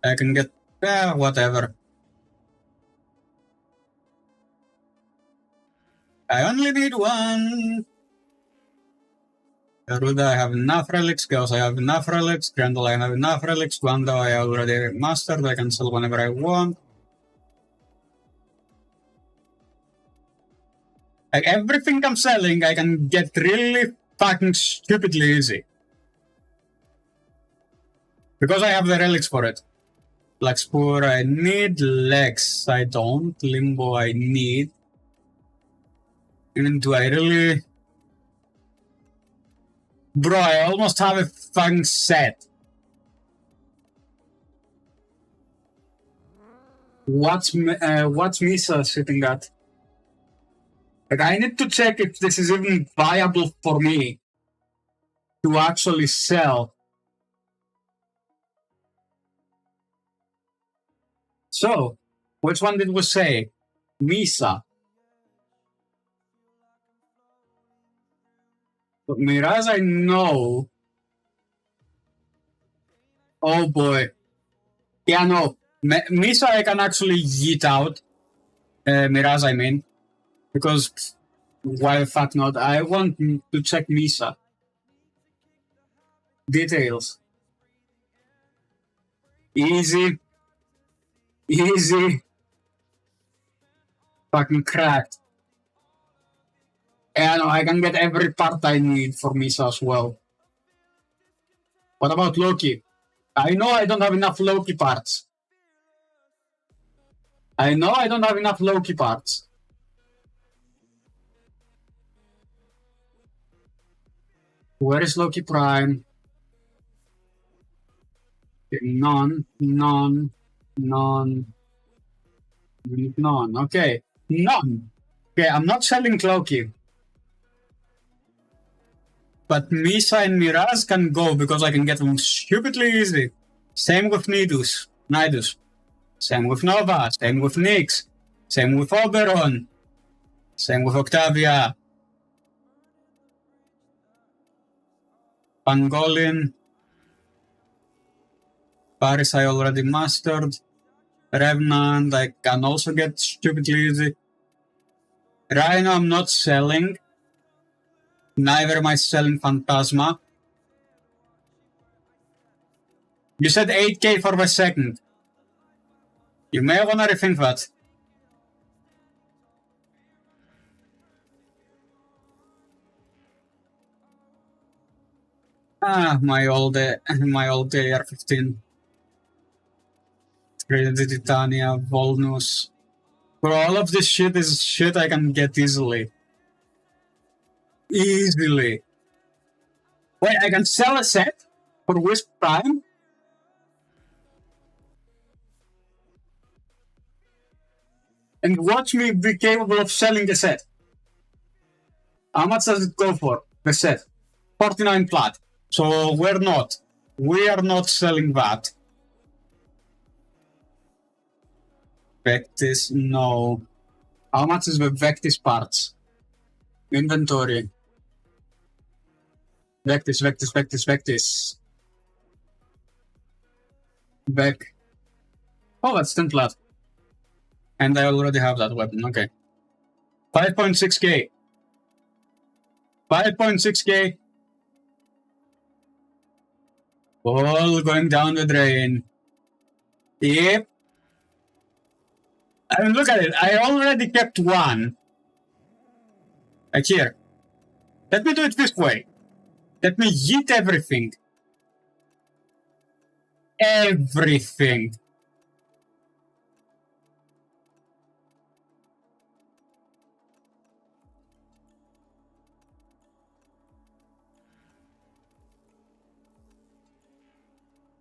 I can get, whatever. I only need one. Garuda, I have enough relics. Chaos, I have enough relics. Grendel, I have enough relics. Wanda, I already mastered. I can sell whenever I want. Like, everything I'm selling, I can get really fucking stupidly easy. Because I have the relics for it. Black Spore, I need. Lex, I don't. Limbo, I need. And do I really... Bro, I almost have a fucking set. What's Misa sitting at? Like, I need to check if this is even viable for me to actually sell. So, which one did we say? Misa. But Miraz, I know. Oh boy. Yeah, no. Misa, I can actually yeet out. Miraz, I mean. Because, why the fuck not? I want to check Misa. Details. Easy. Easy. Fucking cracked. And I can get every part I need for Misa as well. What about Loki? I know I don't have enough Loki parts. I know I don't have enough Loki parts. Where is Loki Prime? Okay, none. Okay, none. Okay, I'm not selling Loki. But Misa and Miraz can go because I can get them stupidly easy. Same with Nidus. Same with Nova. Same with Nyx. Same with Oberon. Same with Octavia. Pangolin. Paris I already mastered. Revenant I can also get stupidly easy. Rhino I'm not selling. Neither am I selling Phantasma. You said 8k for the second. You may want to rethink that. My old AR-15. Trinity Titania, Volnus. Bro, all of this shit is shit I can get easily. Easily. Wait, I can sell a set for Wisp Prime? And watch me be capable of selling the set. How much does it go for, the set? 49 plat. So we're not. We are not selling that. Vectis, no. How much is the Vectis parts? Inventory. Vectis. Back. Oh, that's 10 plat. And I already have that weapon, okay. 5.6k. 5.6k. All going down the drain. Yep. I mean, look at it. I already kept one. Like here. Let me do it this way. Let me yeet everything. Everything.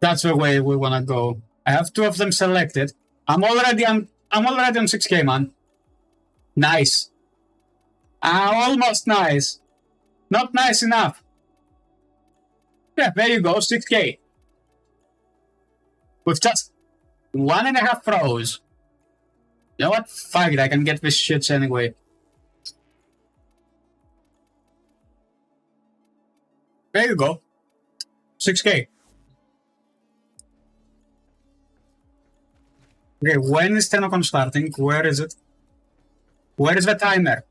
That's the way we wanna go. I have 2 of them selected. I'm already on 6k, man. Nice. Almost nice. Not nice enough. Yeah, there you go, 6k. With just 1.5 throws. You know what? Fuck it, I can get this shit anyway. There you go. 6k. Okay, when is Tennocon starting? Where is it? Where is the timer?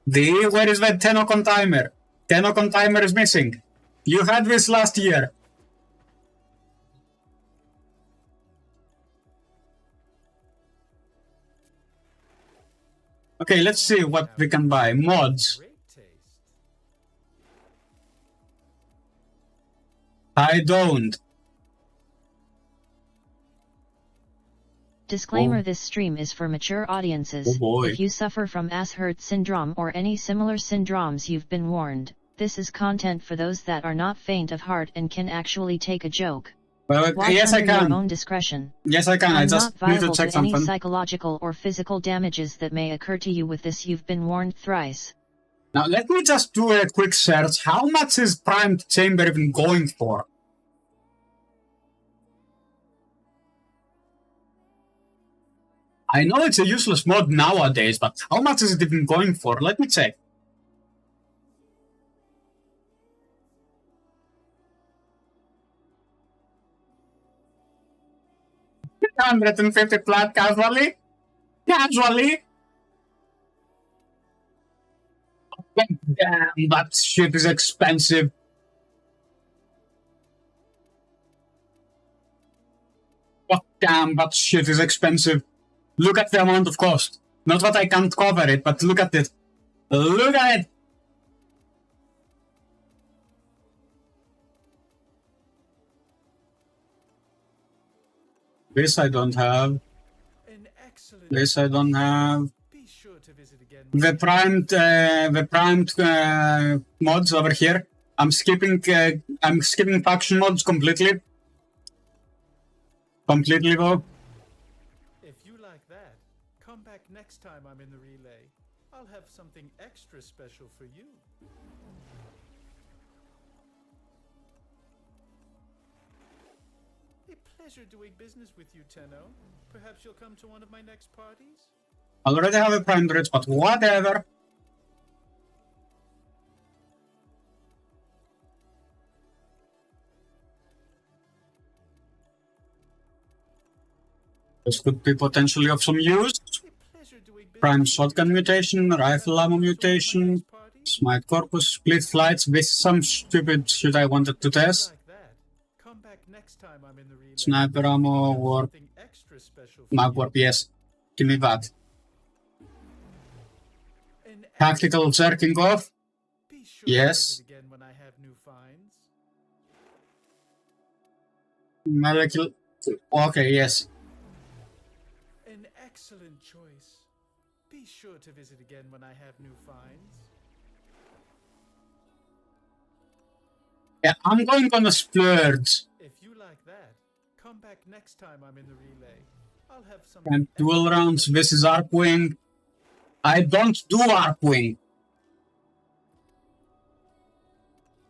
Where is the Tennocon timer? Tennocon timer is missing. You had this last year. Okay, let's see what we can buy. Mods. I don't. Disclaimer: This stream is for mature audiences. If you suffer from ass-hurt syndrome or any similar syndromes, you've been warned. This is content for those that are not faint of heart and can actually take a joke. Watch yes, under I can. your own discretion. Yes, I can. I I'm just not need to viable check to any something. psychological or physical damages that may occur to you with this. You've been warned thrice. Now, let me just do a quick search. How much is Primed Chamber even going for? I know it's a useless mod nowadays, but how much is it even going for? Let me check. $150 flat casually? Casually? Damn, that shit is expensive. Oh, damn, that shit is expensive. Look at the amount of cost. Not that I can't cover it, but look at it. Look at it! This I don't have. This I don't have. The primed mods over here. I'm skipping faction mods completely. Completely though. If you like that, come back next time I'm in the relay. I'll have something extra special for you. A pleasure doing business with you, Tenno. Perhaps you'll come to one of my next parties? I already have a primed bridge, but whatever. This could be potentially of some use. Prime shotgun mutation, rifle ammo mutation, smite corpus, split flights. This is some stupid shit I wanted to test. Sniper ammo, warp, mag warp, yes. Give me that. Tactical jerking off. Yes. Molecular. Okay, yes. An excellent choice. Be sure to visit again when I have new finds. Yeah, I'm going on a splurge. If you like that, come back next time I'm in the relay. I'll have some. And dual rounds. This is Arcwing. I don't do Arcwing.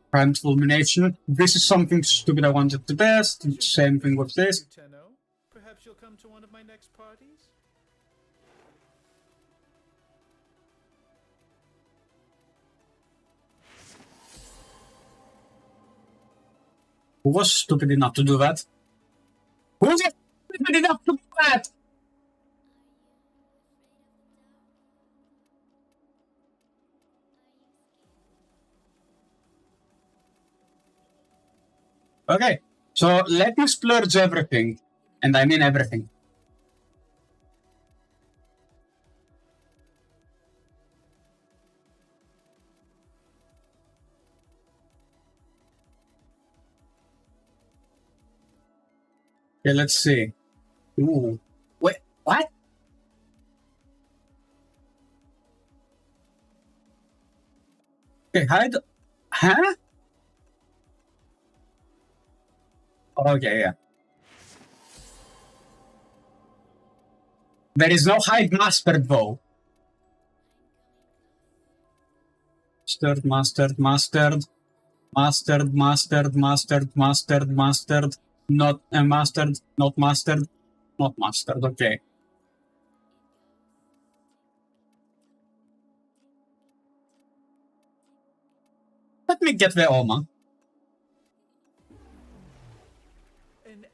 Primed fulmination. This is something stupid I wanted to test. Same thing with this. Perhaps you'll come to one of my next parties? Who was stupid enough to do that? Who was stupid enough to do that? Okay, so let me splurge everything. And I mean everything. Okay, let's see. Ooh. Wait, what? Okay, hide. Huh? Okay, yeah. There is no hide master though. mastered, mastered, mastered, mastered, mastered, mastered, mastered, mastered, not mastered, not mastered, not mastered, okay. Let me get the Oma.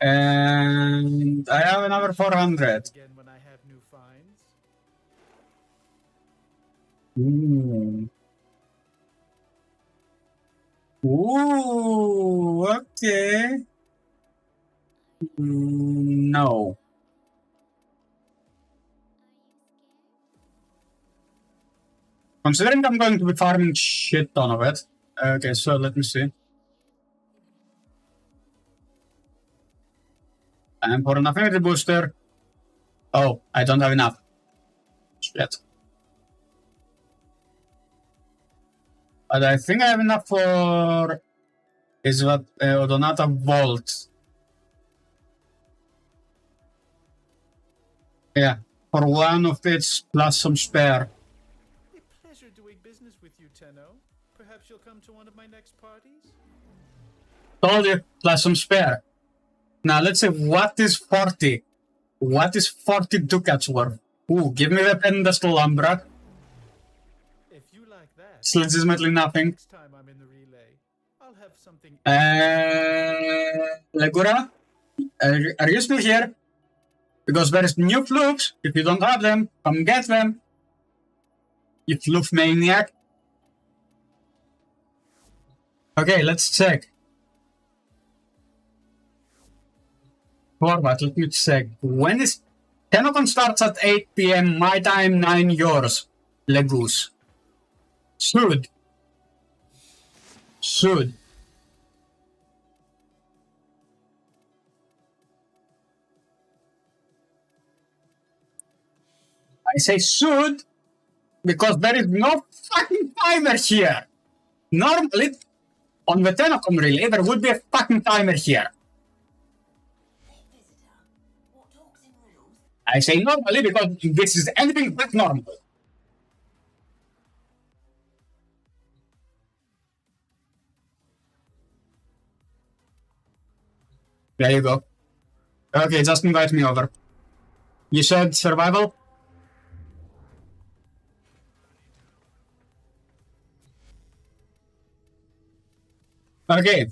And I have another 400. Again when I have new finds. Ooh, okay. No. Considering I'm going to be farming shit ton of it. Okay, so let me see. And for an affinity booster. Oh, I don't have enough. Shit. But I think I have enough for... Is what Odonata Vault. Yeah, for one of its plus some spare. A pleasure doing business with you, Tenno. Perhaps you'll come to one of my next parties? Told you, plus some spare. Now let's see, what is 40? What is 40 ducats worth? Ooh, give me the pedestal Umbra. If you like that, It's legitimately nothing. next time I'm in the relay, I'll have something. Legura, are you still here? Because there is new flukes. If you don't have them, come get them. You floof maniac. Okay, let's check. Forward, let me check. When is... Tennocon starts at 8 PM, my time, 9 yours. Legus. Should. I say should because there is no fucking timer here. Normally, on the Tennocon relay, there would be a fucking timer here. I say normally because this is anything but normal. There you go. Okay, just invite me over. You said survival? Okay.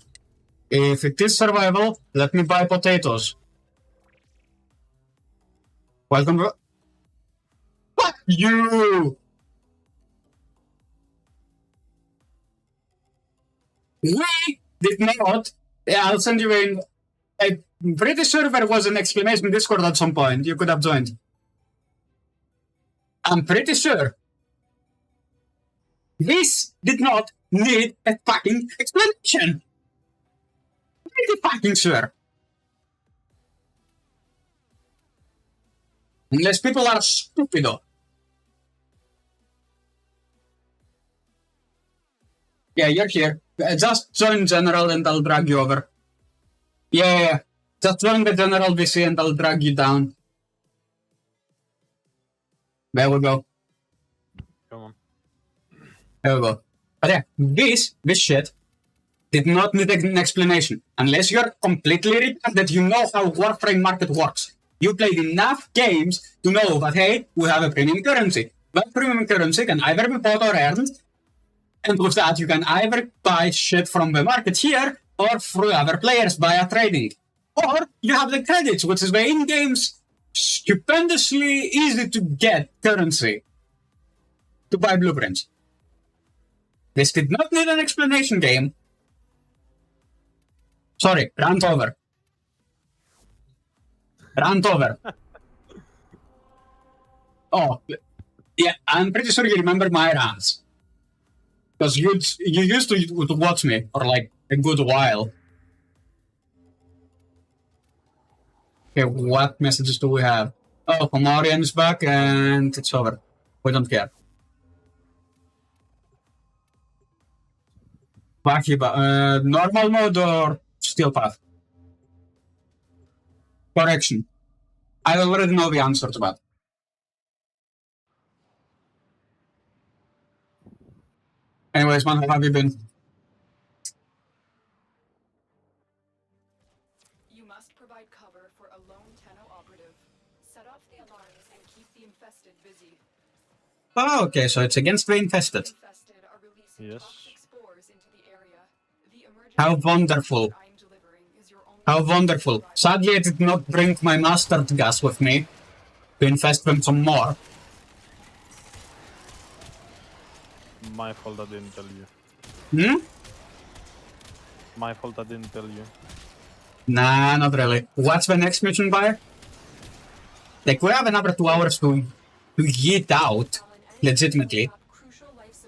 If it is survival, let me buy potatoes. Welcome to... Fuck you! We did not... Yeah, I'll send you in... I'm pretty sure there was an exclamation Discord at some point. You could have joined. I'm pretty sure. This did not need a fucking explanation. Pretty fucking sure. Unless people are stupido. Yeah, you're here. Just join General and I'll drag you over. Yeah. Just join the General VC and I'll drag you down. There we go. Come on. There we go. But yeah, this shit did not need an explanation. Unless you're completely retarded, you know how Warframe market works. You played enough games to know that, hey, we have a premium currency. That premium currency can either be bought or earned, and with that, you can either buy shit from the market here, or through other players via trading. Or you have the credits, which is the in-game's stupendously easy to get currency to buy blueprints. This did not need an explanation, game. Sorry, rant over. Rant over. Oh, yeah, I'm pretty sure you remember my rants. Because you used to watch me for like a good while. Okay, what messages do we have? Oh, Pomorian is back and it's over. We don't care. Normal mode or steel path? Correction. I already know the answer to that. Anyways, man, how have you been? You must provide cover for a lone Tenno operative. Set off the alarms and keep the infested busy. Oh, okay, so it's against the infested. Yes. How wonderful. How wonderful. Sadly, I did not bring my mustard gas with me to infest them some more. My fault I didn't tell you. Hmm? My fault I didn't tell you. Nah, not really. What's the next mission, Bayer? Like, we have another 2 hours to yeet out, legitimately.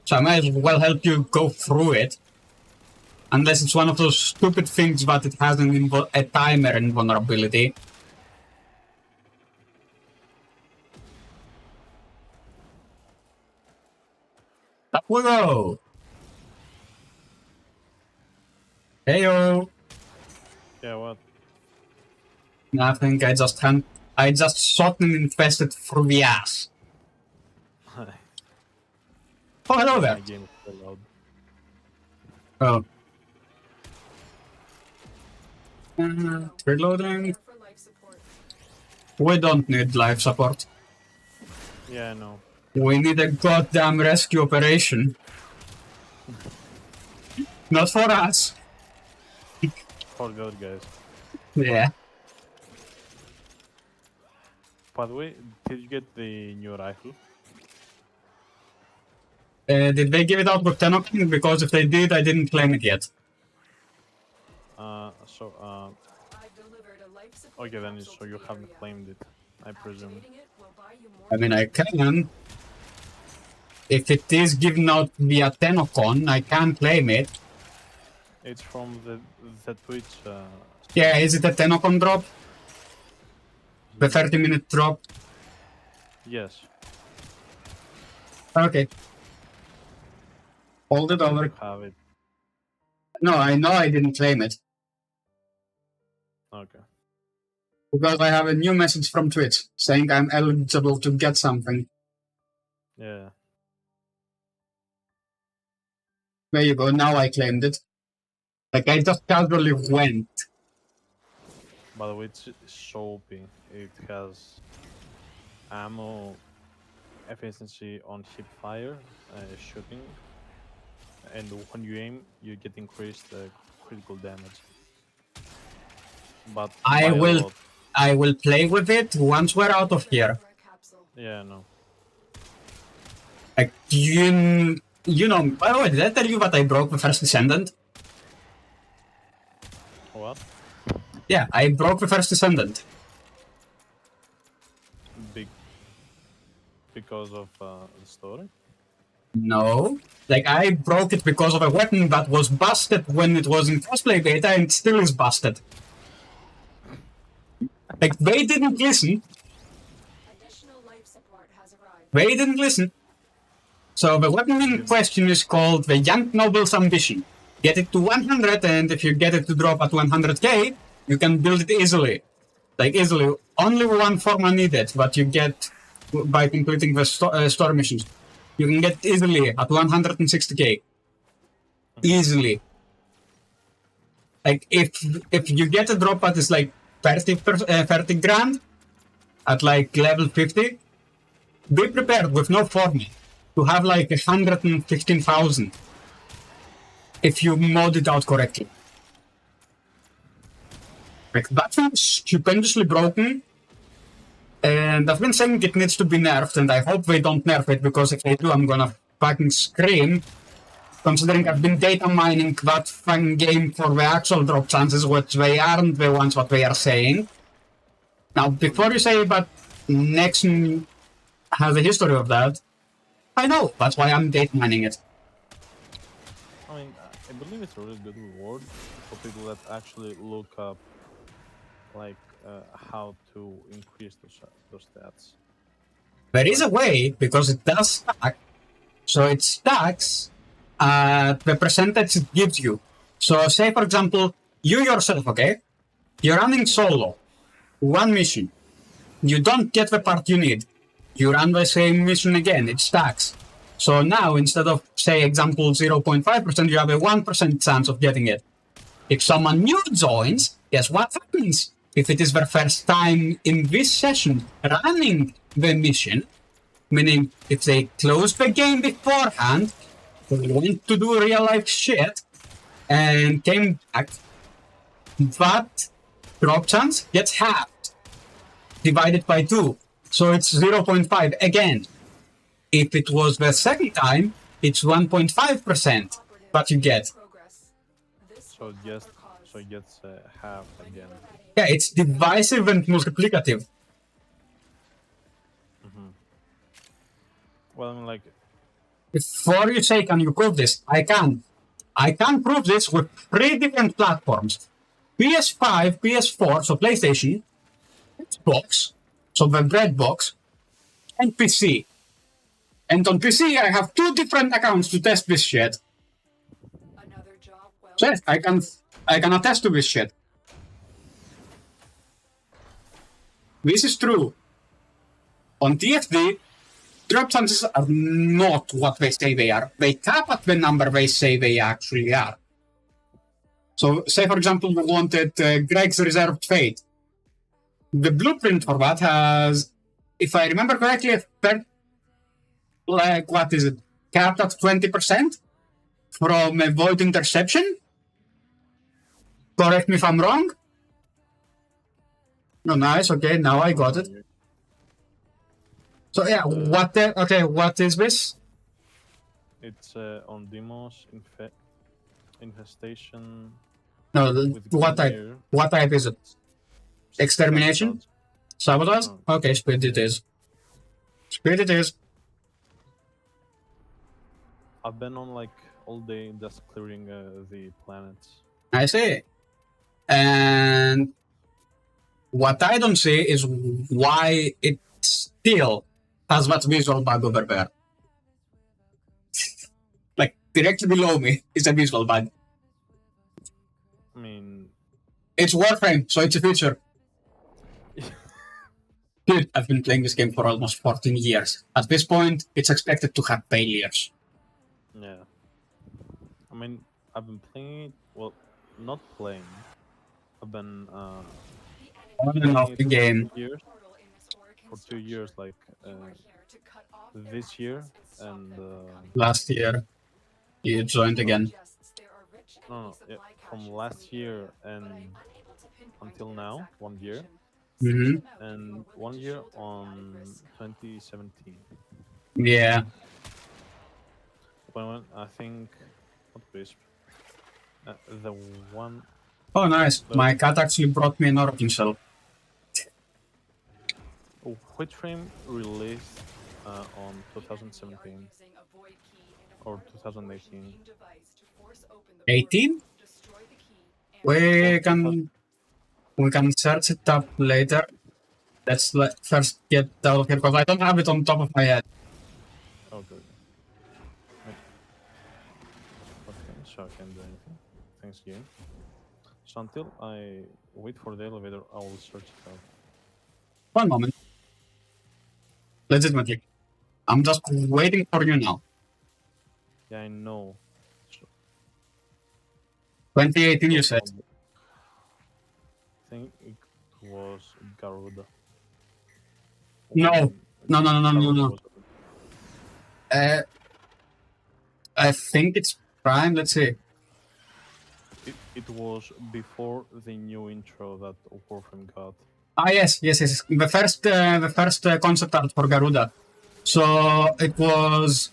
So I might as well help you go through it. Unless it's one of those stupid things that it has a timer invulnerability. Up we go! Heyo! Yeah, what? Nothing, I just shot an infested through the ass. Oh, hello there! My game is so loud. Oh. Reloading. We don't need life support. Yeah, I know. We need a goddamn rescue operation. Not for us. For good, guys. Yeah. By the way, did you get the new rifle? Did they give it out with Tennocon? Because if they did, I didn't claim it yet. Okay, then so you haven't claimed it, I presume. I mean, I can. If it is given out via Tennocon, I can claim it. It's from the Twitch. Yeah, is it a Tennocon drop? The 30-minute drop? Yes. Okay. Hold it over. Have it. No, I know I didn't claim it. Okay. Because I have a new message from Twitch saying I'm eligible to get something. Yeah. There you go, now I claimed it. Like, I just casually went. By the way, it's so OP. It has ammo efficiency on hip fire, shooting, and when you aim, you get increased critical damage. But I will play with it once we're out of here. Yeah, no. Like, you know, by the way, did I tell you that I broke the first Descendant? What? Yeah, I broke the first Descendant. Because of the story? No. Like, I broke it because of a weapon that was busted when it was in cosplay beta and still is busted. Like, they didn't listen. They didn't listen. So the weapon in question is called the Young Noble's Ambition. Get it to 100, and if you get it to drop at 100k, you can build it easily. Like, easily. Only one forma needed, but you get by completing the store missions. You can get easily at 160k. Easily. Like, if you get a drop that is like 30 grand at like level 50, be prepared with no forma to have like 115,000 if you mod it out correctly. Like, that thing's stupendously broken, and I've been saying it needs to be nerfed, and I hope they don't nerf it, because if they do, I'm gonna fucking scream, considering I've been data mining that fun game for the actual drop chances, which they aren't the ones what they are saying. Now, before you say that Nexon has a history of that, I know, that's why I'm data mining it. I mean, I believe it's a really good reward for people that actually look up, like, how to increase those stats. There is a way, because it does stack. So it stacks the percentage it gives you. So say, for example, you yourself, okay? You're running solo. One mission. You don't get the part you need. You run the same mission again. It stacks. So now, instead of, say, example 0.5%, you have a 1% chance of getting it. If someone new joins, guess what happens? If it is their first time in this session running the mission, meaning if they close the game beforehand, they went to do real life shit, and came back, that drop chance gets halved, divided by 2. So it's 0.5 again. If it was the second time, it's 1.5% that you get. So it gets half again. Yeah, it's divisive and multiplicative. Well, I mean, like... Before you say, can you prove this? I can. I can prove this with 3 different platforms. PS5, PS4, so PlayStation, Xbox, so the bread box, and PC. And on PC, I have 2 different accounts to test this shit. So yes, I can attest to this shit. This is true. On TFD, drop chances are not what they say they are. They cap at the number they say they actually are. So, say for example, we wanted Greg's Reserved Fate. The blueprint for that has, if I remember correctly, like, what is it, capped at 20% from a void interception? Correct me if I'm wrong. No, nice, okay, now I got it. So yeah, what is this? It's on Demos Infestation. No, what type is it? Extermination? Sabotage? Okay, Spirit it is. Spirit it is. I've been on like all day just clearing the planets. I see. And what I don't see is why it still has that visual bug over there. Like, directly below me is a visual bug. I mean... It's Warframe, so it's a feature. Dude, I've been playing this game for almost 14 years. At this point, it's expected to have failures. Yeah. I mean, I've been playing it, well, not playing. I've been on and off the game. For 2 years, like this year and last year. You joined again. No, yeah, from last year and until now, 1 year. And 1 year on 2017. Yeah. When I think, what Wisp? The one. Oh, nice. My cat actually brought me an origin shell. Which frame released on 2017 or 2018? 18? We can search it up later. Let's first get out of here because I don't have it on top of my head. Oh, good. Okay, so I can't do anything. Thanks, game. So until I wait for the elevator, I will search it out. One moment. Legitimately. I'm just waiting for you now. Yeah, I know. 2018, you said. I think it was Garuda. No. I think it's Prime. Let's see. It was before the new intro that Warframe got. Ah, yes. The first concept art for Garuda. So it was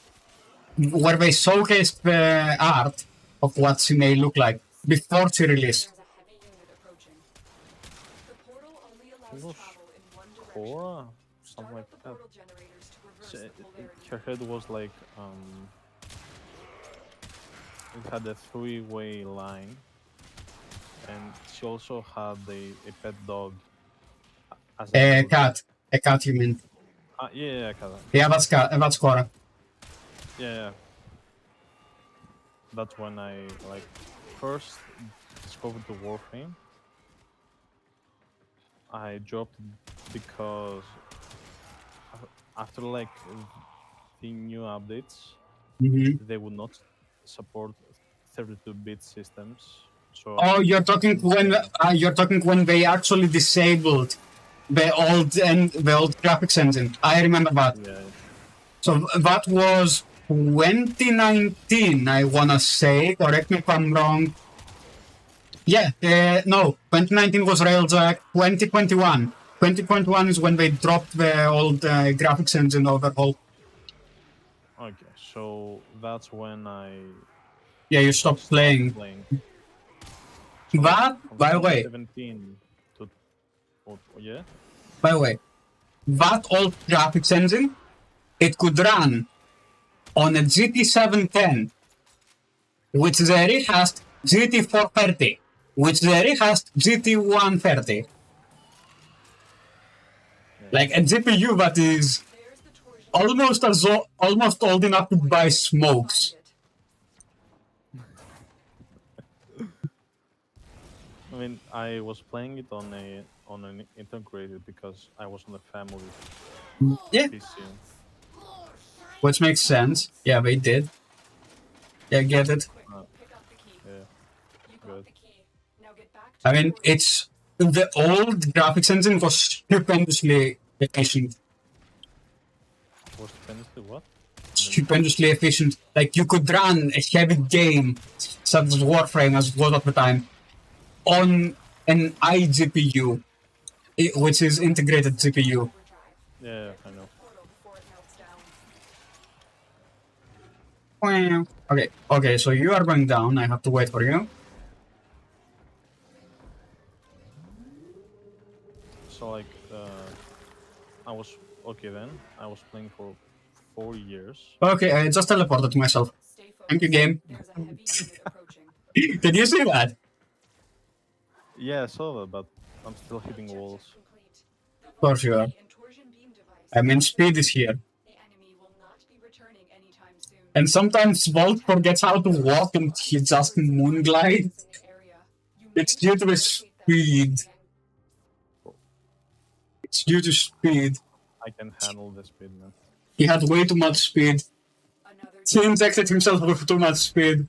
where they showcased the art of what she may look like before she released. It was Cora, something like that. Her head was like it had a 3-way line, and she also had a pet dog. As a cat, you mean? Yeah, cat. Yeah, that's Cora. Yeah. That's when I first discovered the Warframe. I dropped it because after the new updates, they would not support 32-bit systems. So Oh, you're talking when they actually disabled the old graphics engine. I remember that. yeah. So that was 2019, I wanna say. Correct me if I'm wrong. Yeah, no, 2019 was Railjack. 2021. 2021 is when they dropped the old graphics engine overhaul. Okay, so that's when you stopped playing. So That, by the way, 2017 to yeah. By the way, that old graphics engine, it could run on a GT 710, which the rehashed GT 430, which the rehashed GT 130. Like a GPU that is almost old enough to buy smokes. I mean, I was playing it on an integrated because I was on a family PC. Which makes sense. Yeah, they did. Yeah, get it. Yeah, good. I mean, it's the old graphics engine was stupendously efficient. Was stupendously what? Stupendously efficient. Like, you could run a heavy game such as Warframe, as it was at the time, on an iGPU, which is integrated GPU. Yeah, I know. Okay, so you are going down. I have to wait for you. So like, I was okay then. I was playing for 4 years. Okay, I just teleported to myself. Thank you, game. Did you see that? Yeah, I saw that, but I'm still hitting walls. For sure. I mean, speed is here. And sometimes Volt forgets how to walk and he just moonglide. It's due to the speed. It's due to speed. I can handle the speed, man. He had way too much speed. He injected himself with too much speed.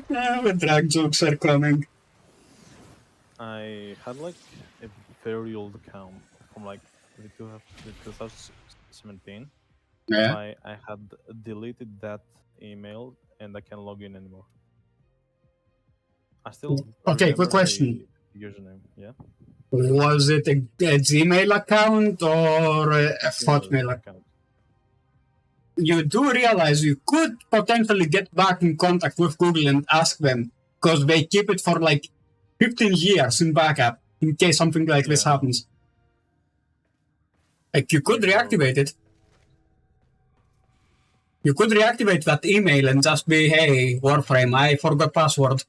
The drag jokes are coming. I had like a very old account from like the 2017. Yeah. I had deleted that email and I can't log in anymore. I still Okay, quick question. Username, yeah. Was it a Gmail account or a Hotmail account? You do realize you could potentially get back in contact with Google and ask them, because they keep it for like 15 years in backup in case something like this happens. Like, you could reactivate it. You could reactivate that email and just be, hey, Warframe, I forgot password.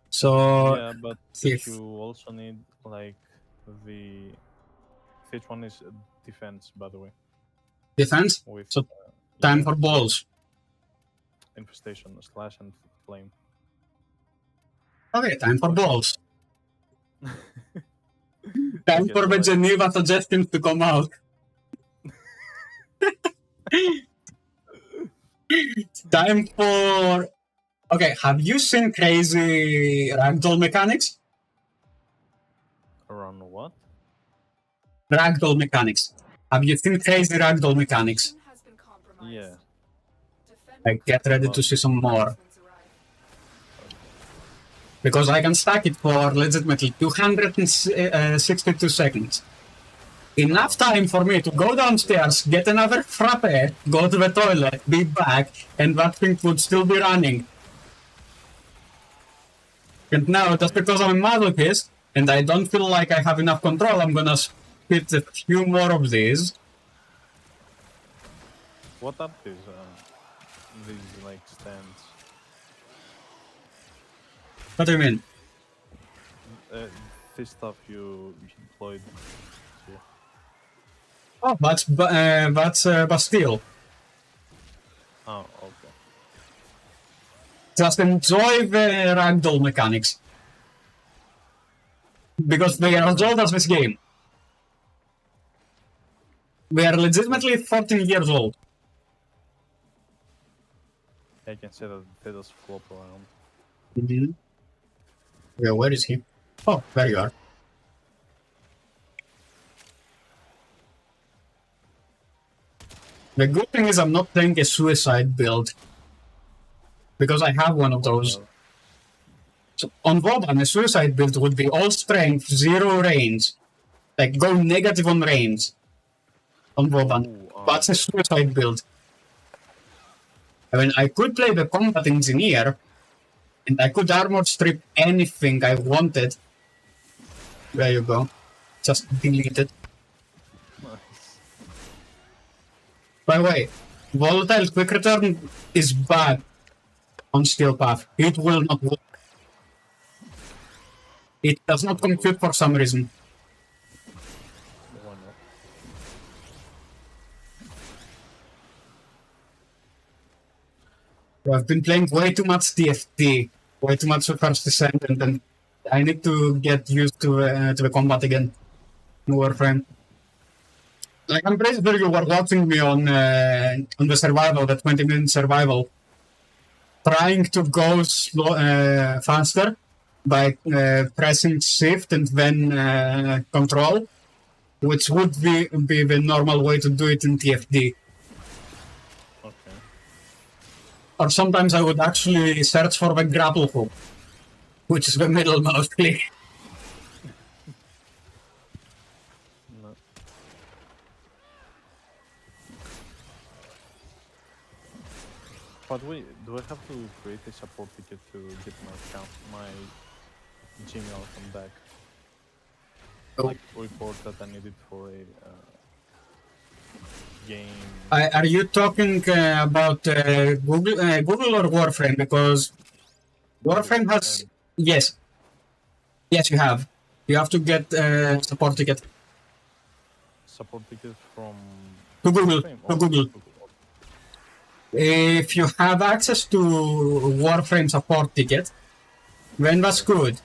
So yeah, but you also need like which one is defense, by the way? Defense? With, so time for balls. Infestation, slash and flame. Okay, time for balls. Time for the Geneva suggestions to come out. Time for... Okay, have you seen crazy ragdoll mechanics? Around what? Ragdoll mechanics. Have you seen crazy ragdoll mechanics? Yeah. Like, get ready to see some more. Because I can stack it for legitimately 262 seconds. Enough time for me to go downstairs, get another frappe, go to the toilet, be back, and that thing would still be running. And now, just because I'm a masochist, and I don't feel like I have enough control, I'm gonna spit a few more of these. What up these like stands? What do you mean? This stuff you deployed. Yeah. Oh, that's Bastille. Oh, okay. Just enjoy the ragdoll mechanics. Because they are as old as this game. We are legitimately 14 years old. I can say that they just flop around. Mm-hmm. Yeah, where is he? Oh, there you are. The good thing is I'm not playing a suicide build. Because I have one of those. So on Voban, a suicide build would be all strength, 0 range. Like, go negative on range. On Voban. That's a suicide build. I mean, I could play the combat engineer, and I could armor strip anything I wanted. There you go. Just delete it. Nice. By the way, volatile quick return is bad on skill path. It will not work. It does not compute for some reason. Why not? I've been playing way too much TFT, way too much First Descent, and then I need to get used to the combat again in Warframe. Like, I'm pretty sure you were watching me on the survival, the 20-minute survival, trying to go slow, faster by pressing shift and then control, which would be the normal way to do it in TFT. Okay. Or sometimes I would actually search for the grapple hook, which is the middle mouse click. No. But wait, do I have to create a support ticket to get my account, my Gmail account back? Like report that I need it for a game. Are you talking about Google or Warframe? Because Warframe has yes, you have. You have to get support ticket. Support ticket from To Google. Warframe To or Google. If you have access to Warframe support ticket, then that's good.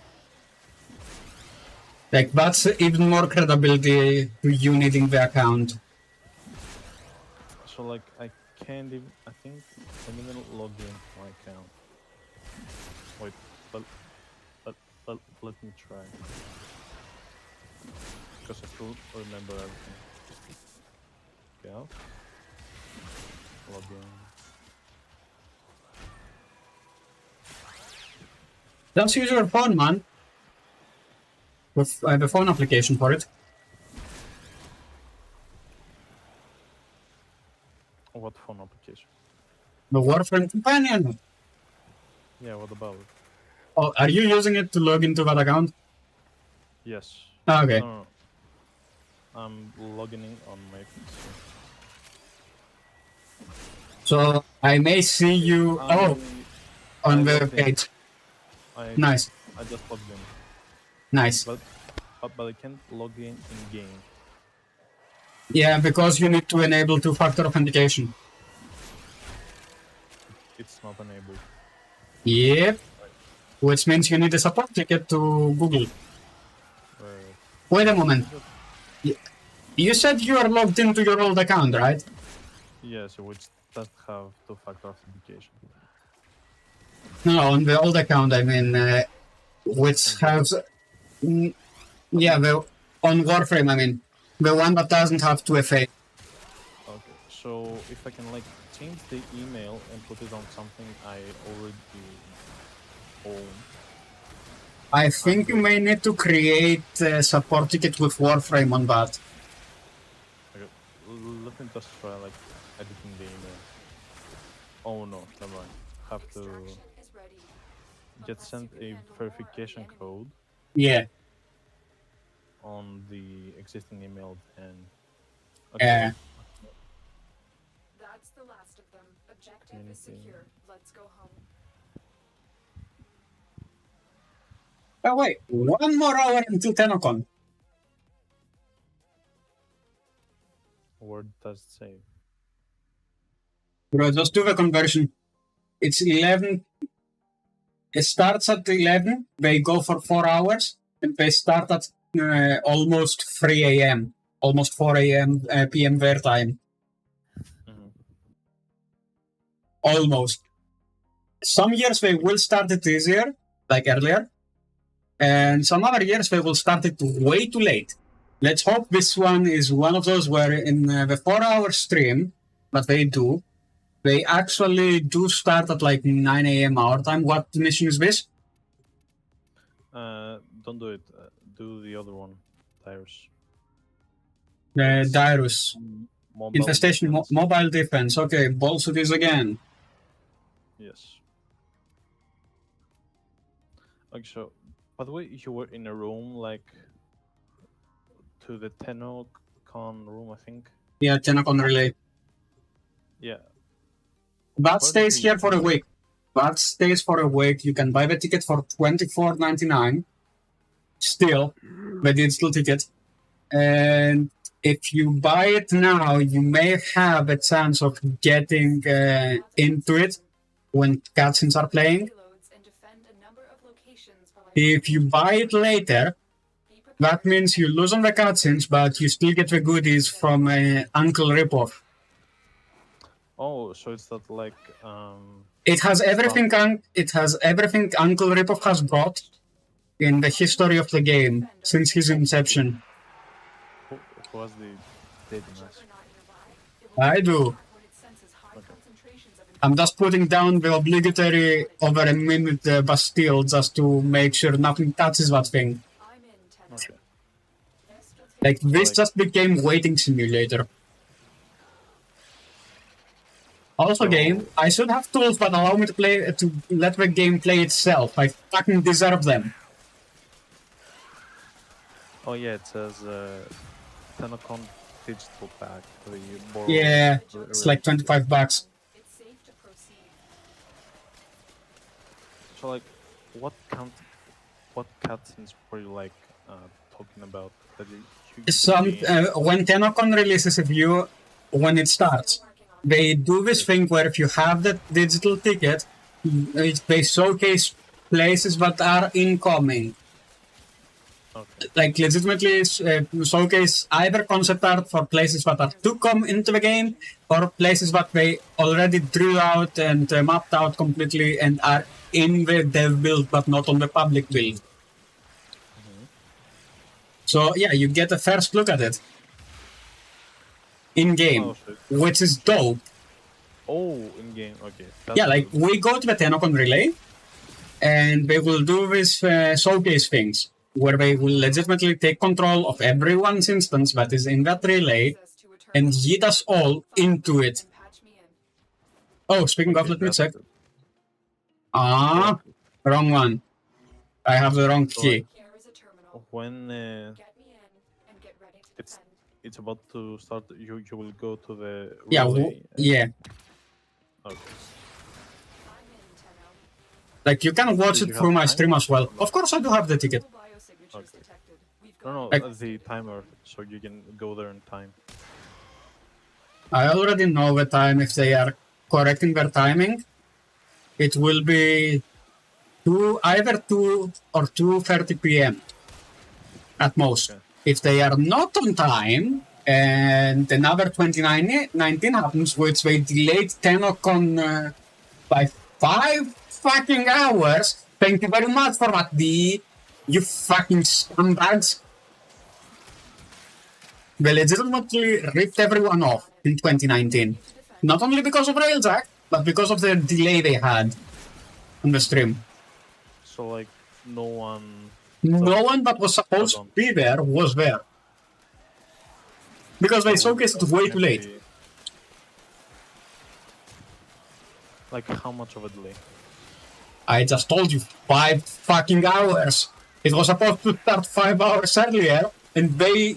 Like, that's even more credibility to you needing the account. So like I can't even. I think I didn't even log in my account. Wait, let me try. Because I still remember everything. Yeah. Log in. Just use your phone, man. With the phone application for it. What phone application? The Warframe companion. Yeah, what about it? Oh, are you using it to log into that account? Yes. Okay. No. I'm logging in on my PC. So I may see you on the page. Nice. I just logged in. Nice. But I can't log in game. Yeah, because you need to enable two-factor authentication. It's not enabled. Yep. Which means you need a support ticket to Google. Wait a moment. You said you are logged into your old account, right? Yes, which doesn't have two-factor authentication. No, on the old account, I mean, which has... yeah, on Warframe, I mean. The one that doesn't have 2FA. Okay, so if I can like change the email and put it on something I already own. I think you may need to create a support ticket with Warframe on that. Okay, let me just try like editing the email. Oh no, never mind. Have to get sent a verification code. Yeah. On the existing email and okay. That's the last of them. Objective is secure. Let's go home. Oh wait, 1 more hour until Tennocon. Where does it say? Bro, just do the conversion. It's 11. It starts at 11. They go for 4 hours, and they start at almost 3 a.m. almost 4 a.m. PM their time. Almost. Some years they will start it easier, like earlier, and some other years they will start it way too late. Let's hope this one is one of those where in the 4-hour stream that they do, they actually do start at like 9 a.m. our time. What mission is this? Don't do it. Do the other one, Tyrus. Dyrus. Infestation mobile defense. Okay, balls it is again. Yes. Okay, so, by the way, you were in a room like to the Tennocon room, I think. Yeah, Tennocon relay. Yeah. That stays here for a week. That stays for a week. You can buy the ticket for $24.99. Still, the digital ticket. And if you buy it now, you may have a chance of getting into it when cutscenes are playing. If you buy it later, that means you lose on the cutscenes, but you still get the goodies from Uncle Ripoff. Oh, so it's not like It has everything. It has everything Uncle Ripoff has brought in the history of the game since his inception. Who has the data mask? I do. I'm just putting down the obligatory over a minute Bastille just to make sure nothing touches that thing. Okay. Like this just became waiting simulator. Also, game, I should have tools that allow me to let the game play itself. I fucking deserve them. Oh yeah, it says Tennocon digital pack. Yeah, it's like $25. So like, what cutscenes were you like talking about? That When Tennocon releases a view, when it starts, they do this thing where if you have the digital ticket, they showcase places that are incoming. Okay. Like legitimately showcase either concept art for places that are to come into the game, or places that they already drew out and mapped out completely and are in the dev build but not on the public build. So yeah, you get a first look at it in game, which is dope. Oh, in game, okay. Yeah, like we go to the Tennocon relay, and they will do this showcase things where they will legitimately take control of everyone's instance that is in that relay and yeet us all into it. Oh, speaking of, let me check. Wrong one. I have the wrong key. When it's about to start, you will go to the relay. Yeah. Okay. Like you can watch it through my stream as well. Of course, I do have the ticket. Okay. No, the timer, so you can go there in time. I already know the time. If they are correcting their timing, it will be either 2 or 2:30 p.m. at most. Okay. If they are not on time, and another 2019 happens, which they delayed Tennocon by 5 fucking hours. Thank you very much for that, you fucking scumbags. They legitimately ripped everyone off in 2019. Not only because of Railjack, but because of the delay they had on the stream. So like, no one that was supposed to be there was there. Because they showcased it way too late. Like, how much of a delay? I just told you, 5 fucking hours. It was supposed to start 5 hours earlier, and they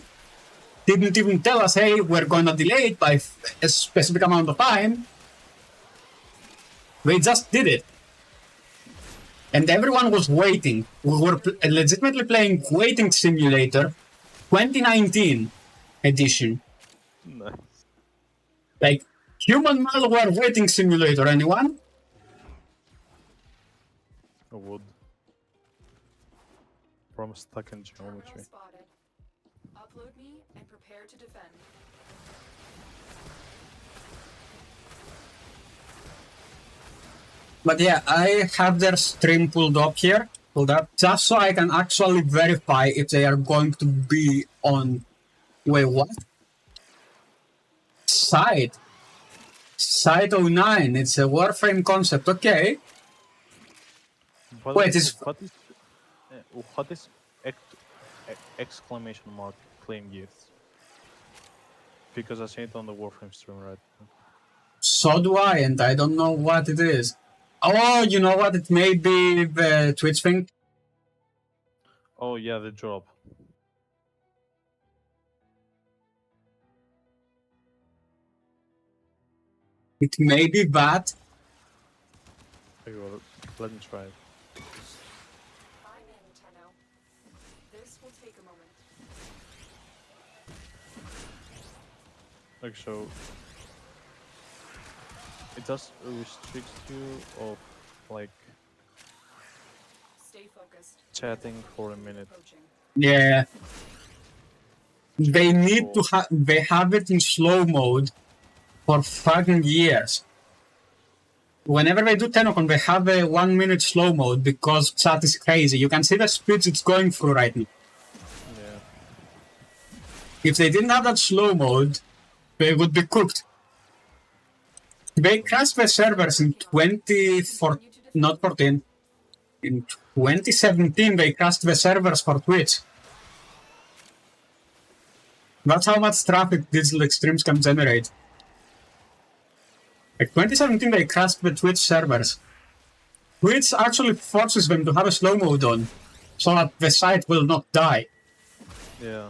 didn't even tell us, hey, we're gonna delay it by a specific amount of time. They just did it. And everyone was waiting. We were legitimately playing Waiting Simulator 2019 edition. Nice. Like, human malware Waiting Simulator, anyone? I would. From stuck in geometry. Prepare to defend. But yeah, I have their stream pulled up, just so I can actually verify if they are going to be on. Wait, what? Site 09. It's a Warframe concept. Okay. Wait, what is exclamation mark claim gifts? Because I see it on the Warframe stream right now. So do I, and I don't know what it is. Oh, you know what? It may be the Twitch thing. Oh yeah, the drop. It may be that. Okay, well, let me try it. I'm in, Tenno. This will take a moment. Like so, it does restrict you of like Stay focused. chatting for a minute. Yeah. They need to have. They have it in slow mode for fucking years. Whenever they do Tennocon, they have a 1 minute slow mode because chat is crazy. You can see the speeds it's going through right now. Yeah. If they didn't have that slow mode, they would be cooked. They crashed the servers in 2014. In 2017, they crashed the servers for Twitch. That's how much traffic digital extremes can generate. Like 2017, they crashed the Twitch servers. Twitch actually forces them to have a slow mode on, so that the site will not die. Yeah.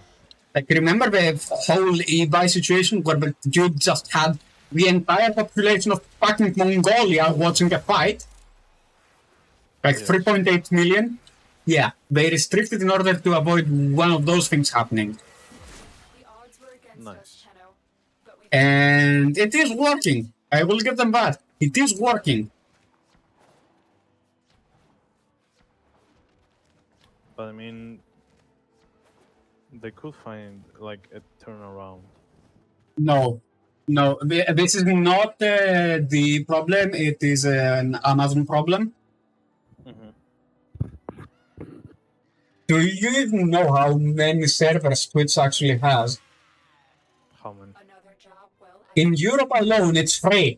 Like, remember the whole eBay situation where the dude just had the entire population of fucking Mongolia watching a fight? Like 3.8 million? Yeah, they restricted in order to avoid one of those things happening. Nice. And it is working. I will give them that. It is working. But I mean, they could find like a turnaround. No. No, this is not the problem. It is an Amazon problem. Do you even know how many servers Twitch actually has? How many? In Europe alone, it's free.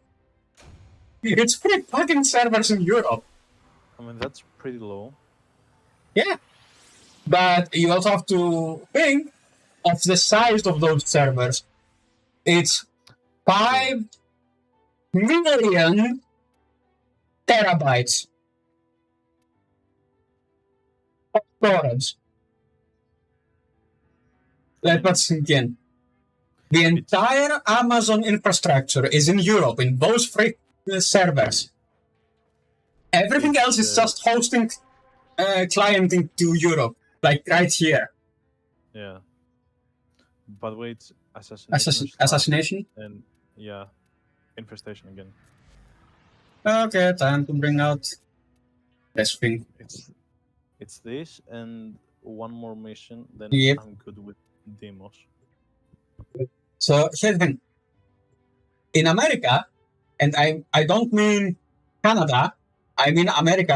It's free fucking servers in Europe. I mean, that's pretty low. Yeah. But you also have to think of the size of those servers. It's 5 million terabytes of storage. Let's sink in. The entire Amazon infrastructure is in Europe, in those free servers. Everything else is just hosting client into Europe, like right here. Yeah. By the way, it's assassination. Assassination? And yeah, infestation again. Okay, time to bring out this thing. It's this and one more mission, then Yep. I'm good with demos. So here's the thing. In America, and I don't mean Canada, I mean America,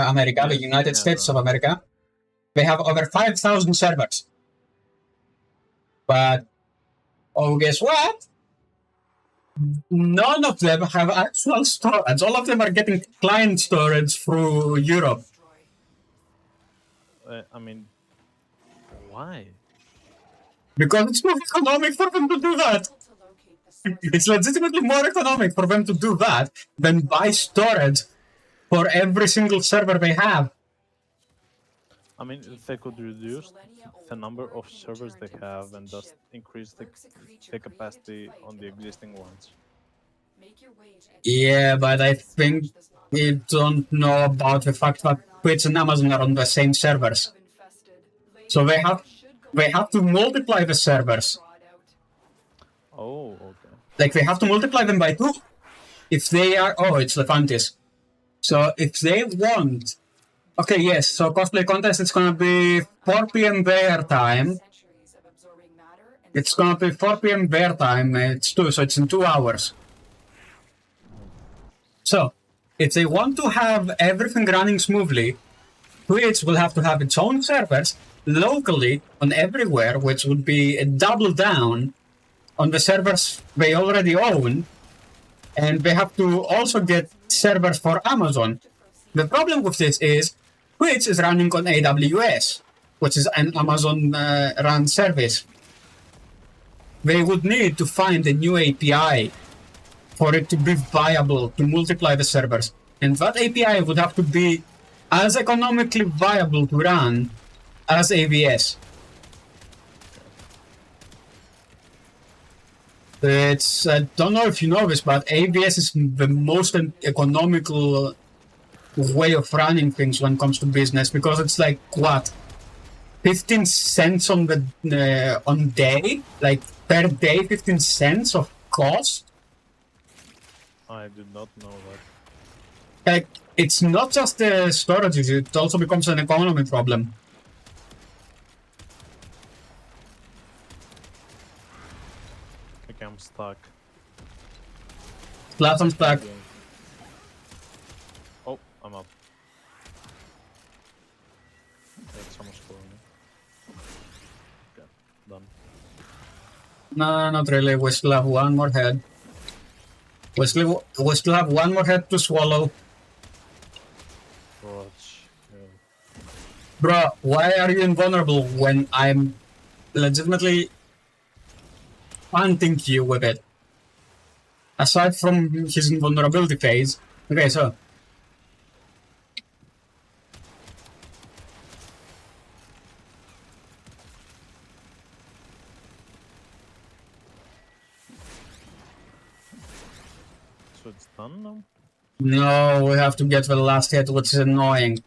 the United States of America, they have over 5,000 servers. But, oh, guess what? None of them have actual storage. All of them are getting client storage through Europe. I mean, why? Because it's more economic for them to do that. It's legitimately more economic for them to do that than buy storage for every single server they have. I mean, if they could reduce the number of servers they have and thus increase the capacity on the existing ones. Yeah, but I think we don't know about the fact that Twitch and Amazon are on the same servers. So they have to multiply the servers. Oh, okay. Like, they have to multiply them by 2. If they are... Oh, it's Lefantis. So, if they want... Okay, yes, so cosplay contest, it's gonna be 4 p.m. their time. It's gonna be 4 p.m. bear time. It's 2, so it's in 2 hours. So, if they want to have everything running smoothly, Twitch will have to have its own servers locally on everywhere, which would be a double down on the servers they already own, and they have to also get servers for Amazon. The problem with this is Twitch is running on AWS, which is an Amazon run service. They would need to find a new API for it to be viable to multiply the servers. And that API would have to be as economically viable to run as AWS. It's, I don't know if you know this, but AWS is the most economical way of running things when it comes to business, because it's like, what, 15 cents on the on day? Like, per day, 15 cents of cost? I did not know that. Like, it's not just the storage, it also becomes an economy problem. Okay, I'm stuck. I'm stuck. Oh, I'm up. That's so much for me. Okay, done. No, not really. We still have one more head. We still have one more head to swallow. Bro, why are you invulnerable when I'm legitimately hunting you with it? Aside from his invulnerability phase. Okay, so. So it's done now? No, we have to get the last hit, which is annoying.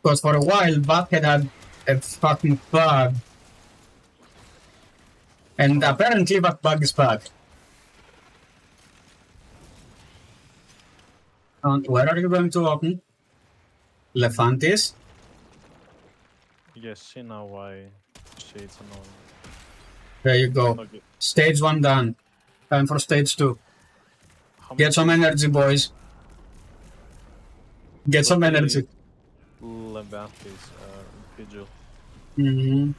Because for a while, that had a fucking bug. And apparently that bug is back. And where are you going to open? Lefantis? Yes, see now why it's annoying. There you go. Okay. Stage 1 done. Time for stage 2. Get some energy, boys. Get some energy. Levantis, Vigil. Mm-hmm.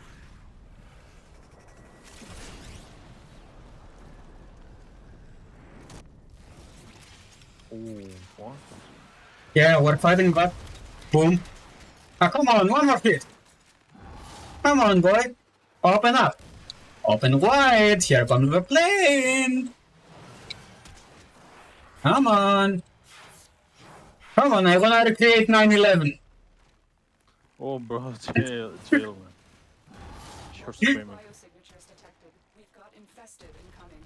Ooh, what? Yeah, we're fighting back. Boom. Ah, come on, one more hit. Come on, boy. Open up. Open wide. Here comes the plane. Come on. Come on, I wanna recreate 9/11. Oh, bro, chill, man. You're screaming. Biosignatures detected. We've got infested incoming.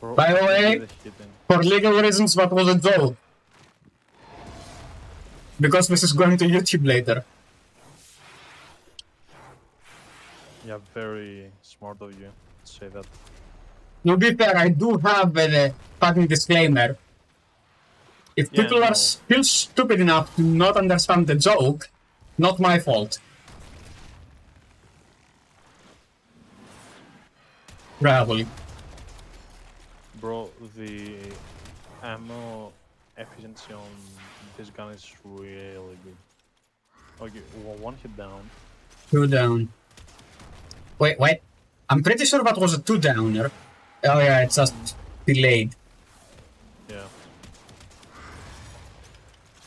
Bro, By the way, for legal reasons, that was a joke. Because this is going to YouTube later. Yeah, very smart of you to say that. To be fair, I do have a fucking disclaimer. If people are still stupid enough to not understand the joke, not my fault. Probably. Bro, the ammo efficiency on this gun is really good. Okay, one hit down. 2 down. Wait. I'm pretty sure that was a 2 downer. Oh yeah, it's just delayed. Yeah.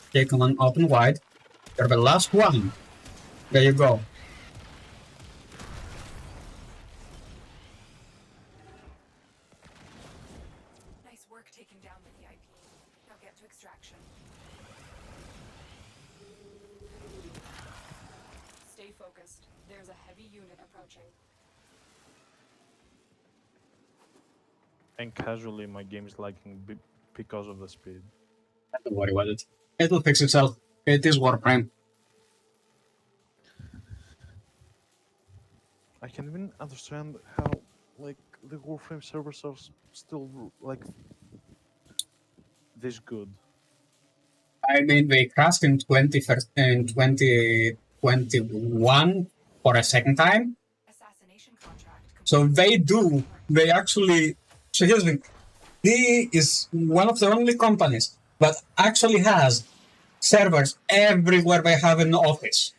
Okay, come on, open wide. You're the last one. There you go. Nice work taking down the VIP. Now get to extraction. Stay focused. There's a heavy unit approaching. And casually, my game is lagging because of the speed. Don't worry about it. It'll fix itself. It is Warframe. I can't even understand how, like, the Warframe servers are still, like, this good. I mean, they crashed in 2021 for a second time, So they actually, so here's the thing. He is one of the only companies that actually has servers everywhere they have an office.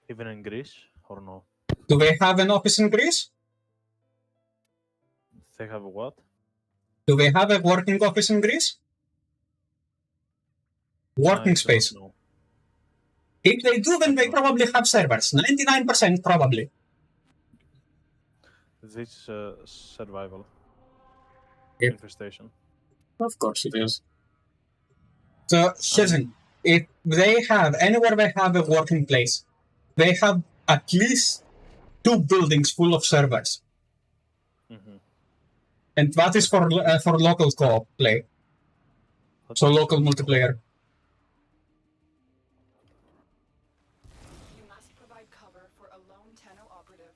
Even in Greece, or no? Do they have an office in Greece? They have a what? Do they have a working office in Greece? Working space. If they do, then they probably have servers. 99% probably. This is survival. Yep. Infestation. Of course it is. So, here's the thing. If they have, anywhere they have a working place, they have at least 2 buildings full of servers. And that is for local co-op play. So local multiplayer. You must provide cover for a lone Tenno operative.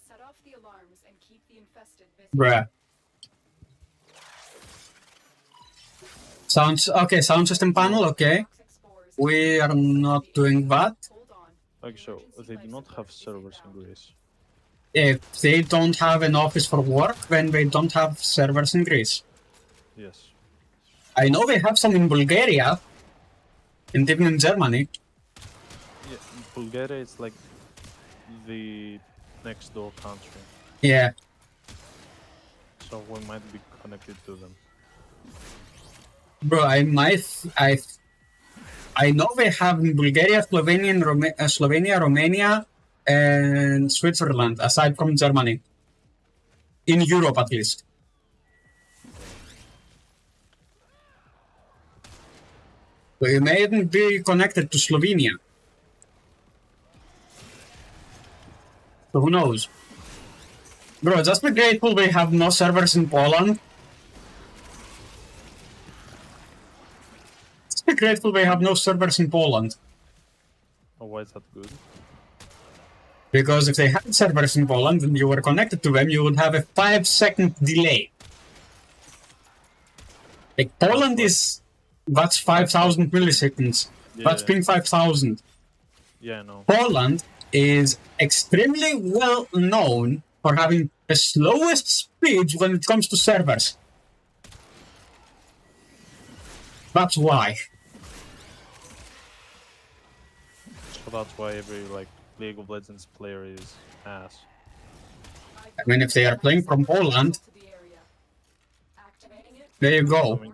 Set off the alarms and keep the infested busy. Bruh. Sound system panel, okay. We are not doing that. Okay, so they do not have servers in Greece. If they don't have an office for work, then they don't have servers in Greece. Yes. I know they have some in Bulgaria, and even in Germany. Yeah, Bulgaria is like the next door country. Yeah. So we might be connected to them. Bro, I know they have in Bulgaria, Slovenia, Romania, and Switzerland, aside from Germany. In Europe, at least. So you may even be connected to Slovenia. So who knows? Bro, just be grateful we have no servers in Poland. Just be grateful we have no servers in Poland. Oh, why is that good? Because if they had servers in Poland and you were connected to them, you would have a 5-second delay. Like, Poland is... That's 5,000 milliseconds. That's ping 5,000. Yeah, I know. Poland is extremely well known for having the slowest speeds when it comes to servers. That's why. So that's why every like League of Legends player is ass. I mean, if they are playing from Poland, there you go. I mean,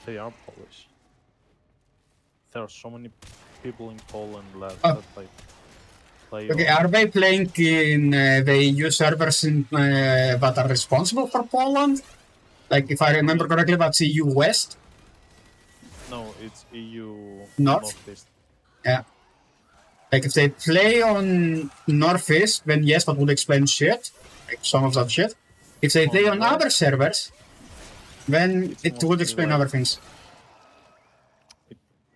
they are Polish. There are so many people in Poland that like play. Okay, are they playing in the EU servers that are responsible for Poland? Like, if I remember correctly, that's EU West? No, it's EU Northeast. Yeah. Like, if they play on Northeast, then yes, that would explain shit. Like, some of that shit. If they play on other servers, then it would explain other things.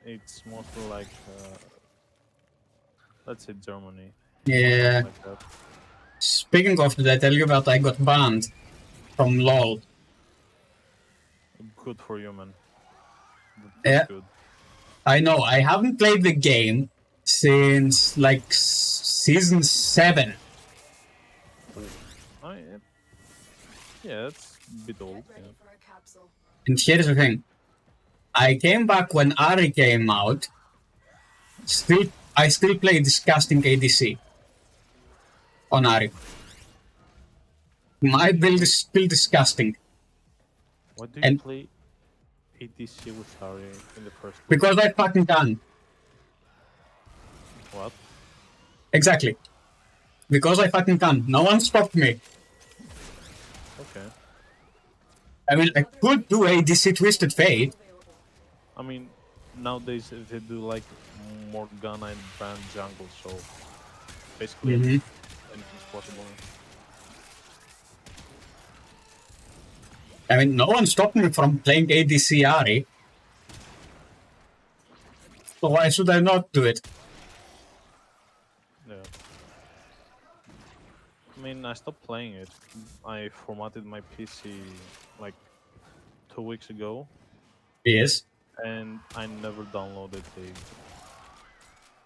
It's mostly like, let's say Germany. Yeah. Like that. Speaking of, did I tell you that I got banned from LoL? Good for you, man. Yeah. Good. I know, I haven't played the game since, like, Season 7. Yeah, it's a bit old. Yeah. And here's the thing. I came back when Ari came out. I still play disgusting ADC on Ari. My build is still disgusting. Why do you play ADC with Ari in the first place? Because I fucking can. What? Exactly. Because I fucking can. No one stopped me. Okay. I mean, I could do ADC Twisted Fate. I mean, nowadays they do like Morgana and Brand jungle, so basically anything's possible. I mean, no one stopped me from playing ADC Ari. So why should I not do it? Yeah. I mean, I stopped playing it. I formatted my PC like 2 weeks ago. Yes. And I never downloaded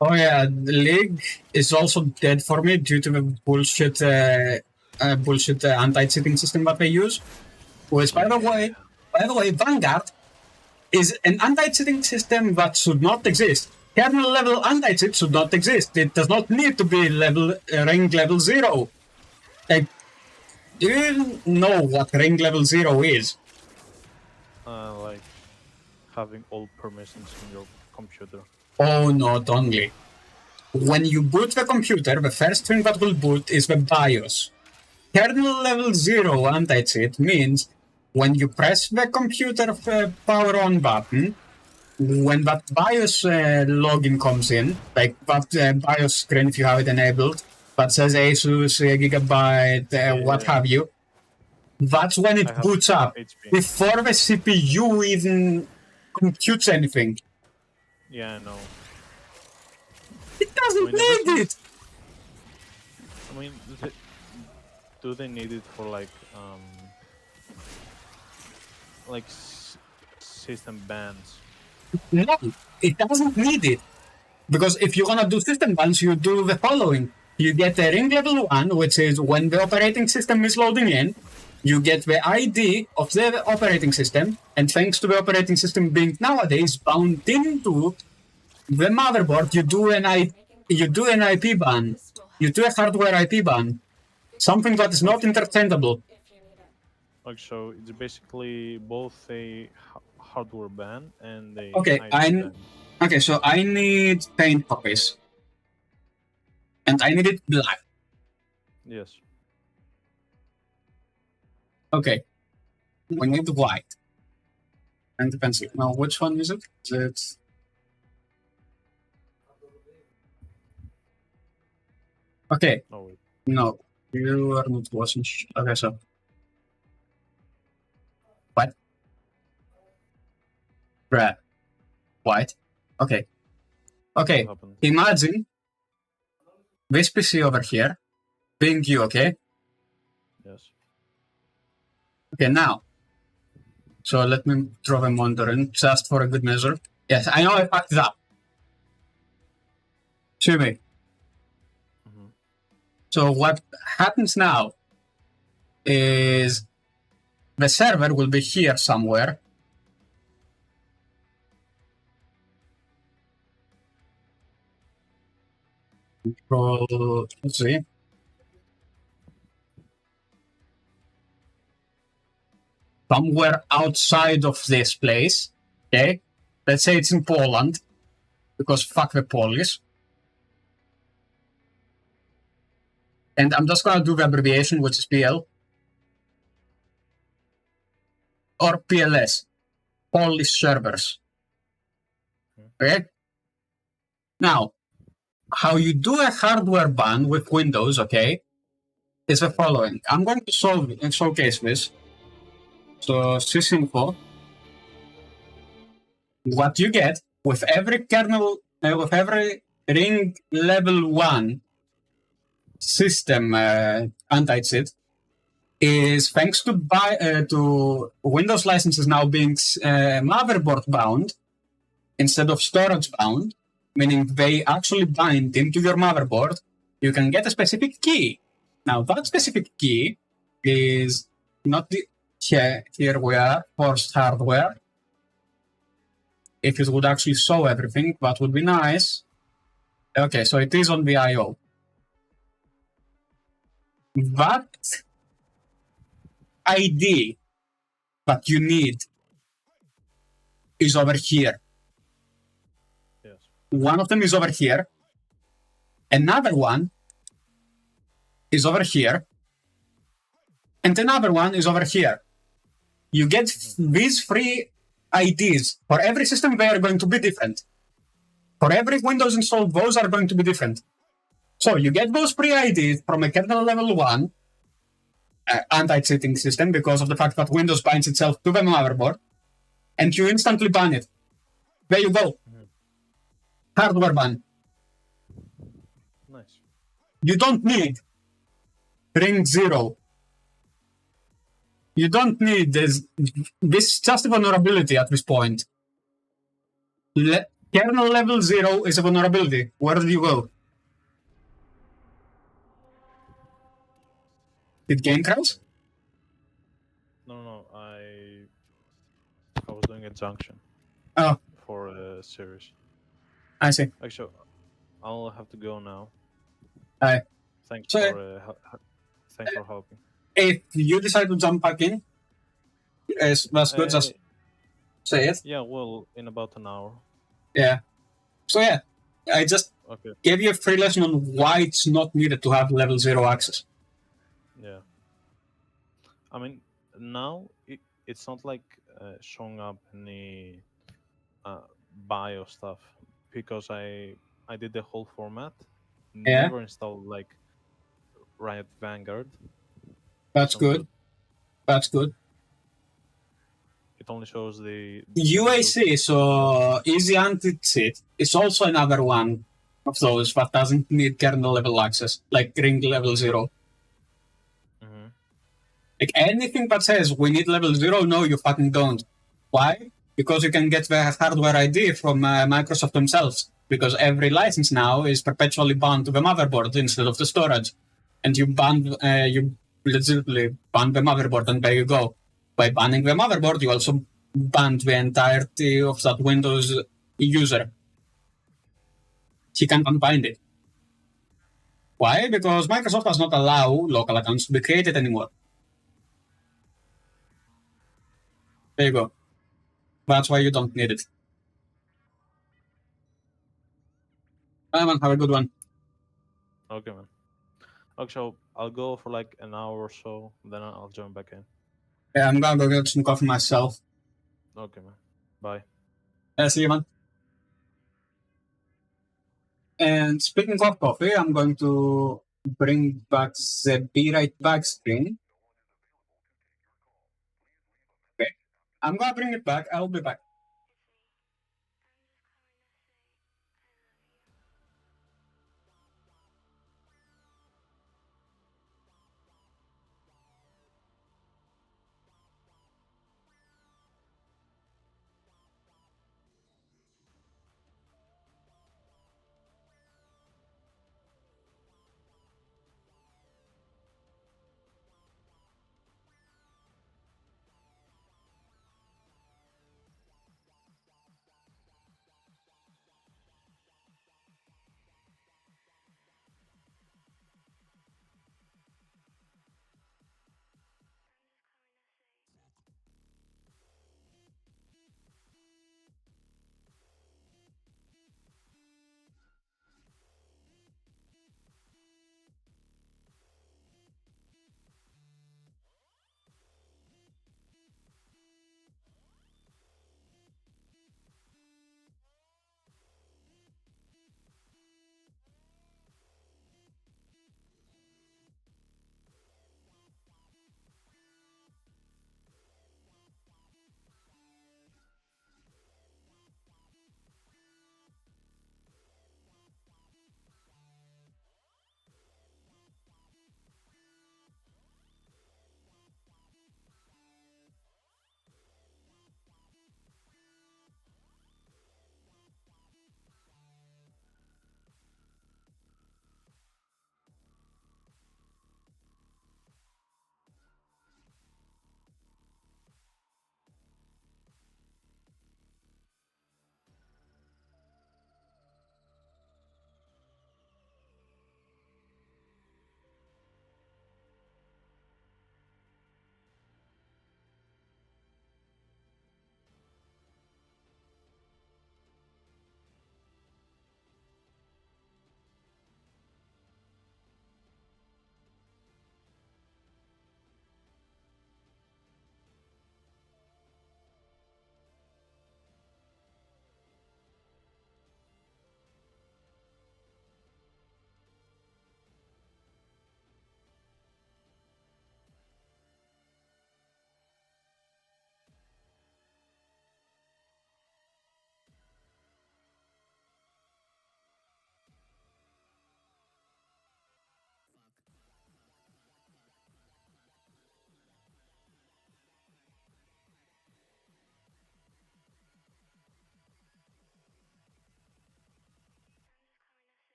Oh yeah, the League is also dead for me due to the bullshit anti-cheating system that they use. Which, by the way, Vanguard is an anti-cheating system that should not exist. Kernel level anti-cheat should not exist. It does not need to be rank level 0. Like, do you know what rank level 0 is? Like having all permissions on your computer. Oh, not only. When you boot the computer, the first thing that will boot is the BIOS. Kernel level 0 anti-cheat means when you press the computer power on button, when that BIOS login comes in, like that BIOS screen if you have it enabled, that says Asus, Gigabyte, what have you, that's when it boots up, before the CPU even computes anything. Yeah, I know. It doesn't need it! I mean, do they need it for like system bans? No, it doesn't need it. Because if you're gonna do system bans, you do the following. You get a ring level 1, which is when the operating system is loading in, you get the ID of the operating system, and thanks to the operating system being nowadays bound into the motherboard, you do an IP ban. You do a hardware IP ban. Something that is not interchangeable. Like, so it's basically both a hardware ban and a Okay, IP ban. Okay, so I need paint copies. And I need it black. Yes. Okay. We need white. And the pencil. Now, which one is it? Is it... Okay. Oh, wait. No, you are not watching. Okay, so. What? Red. White. Okay. Okay. Imagine this PC over here being you, okay? Yes. Okay, now. So let me draw a monitor in just for a good measure. Yes, I know I fucked it up. See me. So what happens now is the server will be here somewhere. Control, let's see. Somewhere outside of this place, okay? Let's say it's in Poland, because fuck the Polish. And I'm just gonna do the abbreviation, which is PL. Or PLS, Polish servers. Okay? Now, how you do a hardware ban with Windows, okay, is the following. I'm going to showcase this. So, sysinfo, what you get with every kernel, with every ring level 1 system anti-cheat is thanks to Windows licenses now being motherboard bound instead of storage bound, meaning they actually bind into your motherboard. You can get a specific key. Now that specific key is not the here we are, forced hardware. If it would actually show everything, that would be nice. Okay, so it is on the I/O. That ID that you need is over here. Yes. One of them is over here. Another one is over here. And another one is over here. You get these three IDs. For every system, they are going to be different. For every Windows installed, those are going to be different. So you get those three IDs from a kernel level 1 anti-cheating system because of the fact that Windows binds itself to the motherboard, and you instantly ban it. There you go. Hardware ban. Nice. You don't need ring 0. You don't need this. This is just a vulnerability at this point. Kernel level 0 is a vulnerability. Where do you go? Did game crash? No, I was doing a junction. Oh. For a series. I see. Actually, I'll have to go now. Aye. Thanks So, for helping. If you decide to jump back in, that's good. Just say it. Yeah, well, in about an hour. Yeah. So yeah, I just gave you a free lesson on why it's not needed to have level 0 access. Yeah. I mean, now it's not like showing up any bio stuff because I did the whole format. Yeah. Never installed like Riot Vanguard. That's good. That's good. It only shows the UAC, so Easy Anti-Cheat, is also another one of those that doesn't need kernel level access, like ring level 0. Like anything that says we need level 0, no, you fucking don't. Why? Because you can get the hardware ID from Microsoft themselves. Because every license now is perpetually bound to the motherboard instead of the storage. And you legitimately ban the motherboard and there you go. By banning the motherboard, you also ban the entirety of that Windows user. He can't unbind it. Why? Because Microsoft does not allow local accounts to be created anymore. There you go. That's why you don't need it. Bye, man. Have a good one. Okay, man. Okay, so I'll go for like an hour or so, then I'll join back in. Yeah, I'm gonna go get some coffee myself. Okay, man. Bye. See you, man. And speaking of coffee, I'm going to bring back the Be Right Back screen. Okay. I'm gonna bring it back. I'll be back.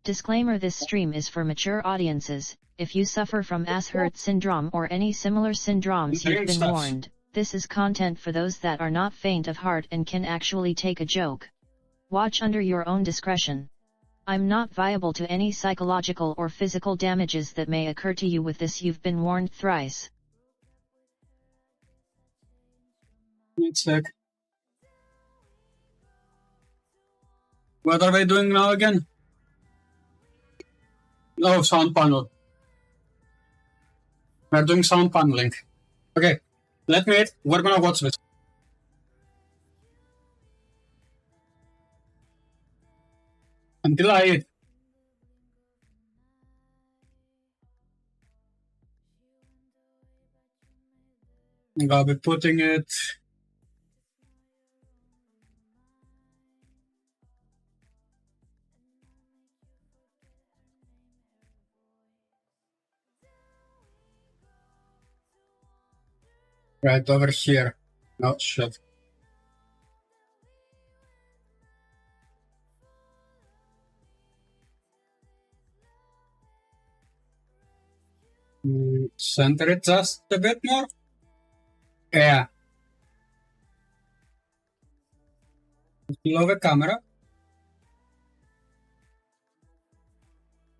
Disclaimer: this stream is for mature audiences. If you suffer from ass-hurt syndrome or any similar syndromes, you've been warned. This is content for those that are not faint of heart and can actually take a joke. Watch under your own discretion. I'm not viable to any psychological or physical damages that may occur to you with this. You've been warned thrice. One sec. What are we doing now again? Oh, sound panel. We're doing sound paneling. Okay, let me eat. We're gonna watch this. Until I eat. I'll be putting it. Right over here. No, shit. Center it just a bit more. Yeah. Below the camera.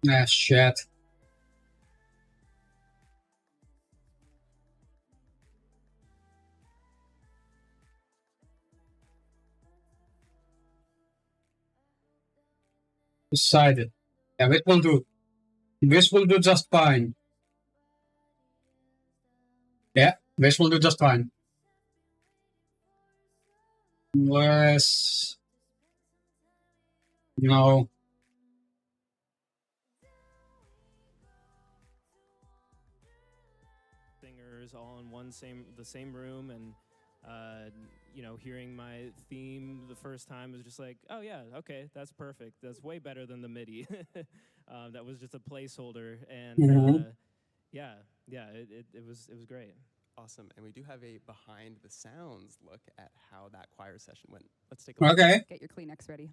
Ah, shit. Decided. Yeah, it will do. This will do just fine. Yeah, this will do just fine. Unless... No. Singers all in the same room, and you know, hearing my theme the first time was just like, oh yeah, okay, that's perfect. That's way better than the MIDI. That was just a placeholder, and yeah, it was great. Awesome, and we do have a behind the sounds look at how that choir session went. Let's take a look. Okay. Get your Kleenex ready.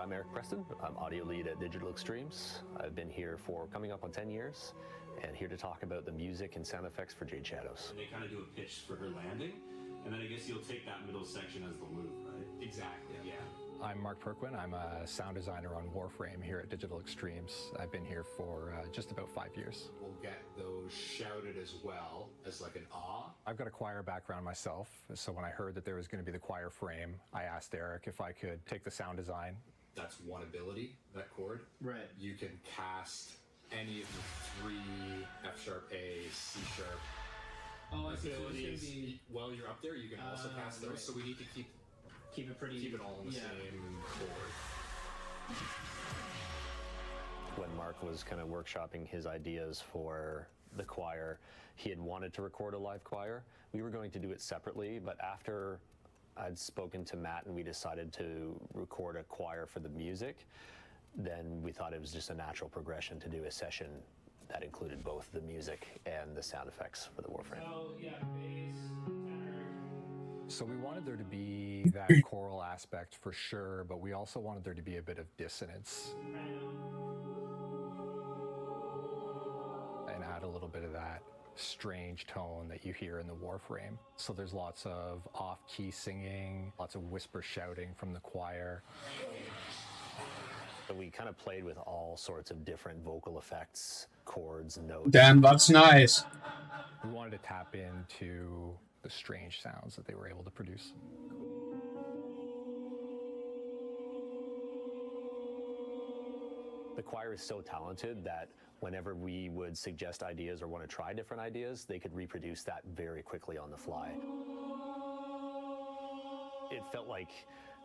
I'm Eric Preston. I'm audio lead at Digital Extremes. I've been here for coming up on 10 years and here to talk about the music and sound effects for Jade Shadows. They kind of do a pitch for her landing, and then I guess you'll take that middle section as the loop, right? Exactly, yeah. I'm Mark Perquin. I'm a sound designer on Warframe here at Digital Extremes. I've been here for just about 5 years. We'll get those shouted as well as like an awe. I've got a choir background myself, so when I heard that there was going to be the choir frame, I asked Eric if I could take the sound design. That's one ability, that chord. Right. You can cast any of the 3 F sharp, A, C sharp. Oh, I see. Abilities. While you're up there, you can also cast those. Right. So we need to keep it all in the same chord. When Mark was kind of workshopping his ideas for the choir, he had wanted to record a live choir. We were going to do it separately, but after I'd spoken to Matt and we decided to record a choir for the music, then we thought it was just a natural progression to do a session that included both the music and the sound effects for the Warframe. Oh, yeah, bass, tenor. So we wanted there to be that choral aspect for sure, but we also wanted there to be a bit of dissonance. And add a little bit of that strange tone that you hear in the Warframe. So there's lots of off-key singing, lots of whisper shouting from the choir. So we kind of played with all sorts of different vocal effects, chords, notes. Damn, that's nice. We wanted to tap into the strange sounds that they were able to produce. The choir is so talented that whenever we would suggest ideas or want to try different ideas, they could reproduce that very quickly on the fly. It felt like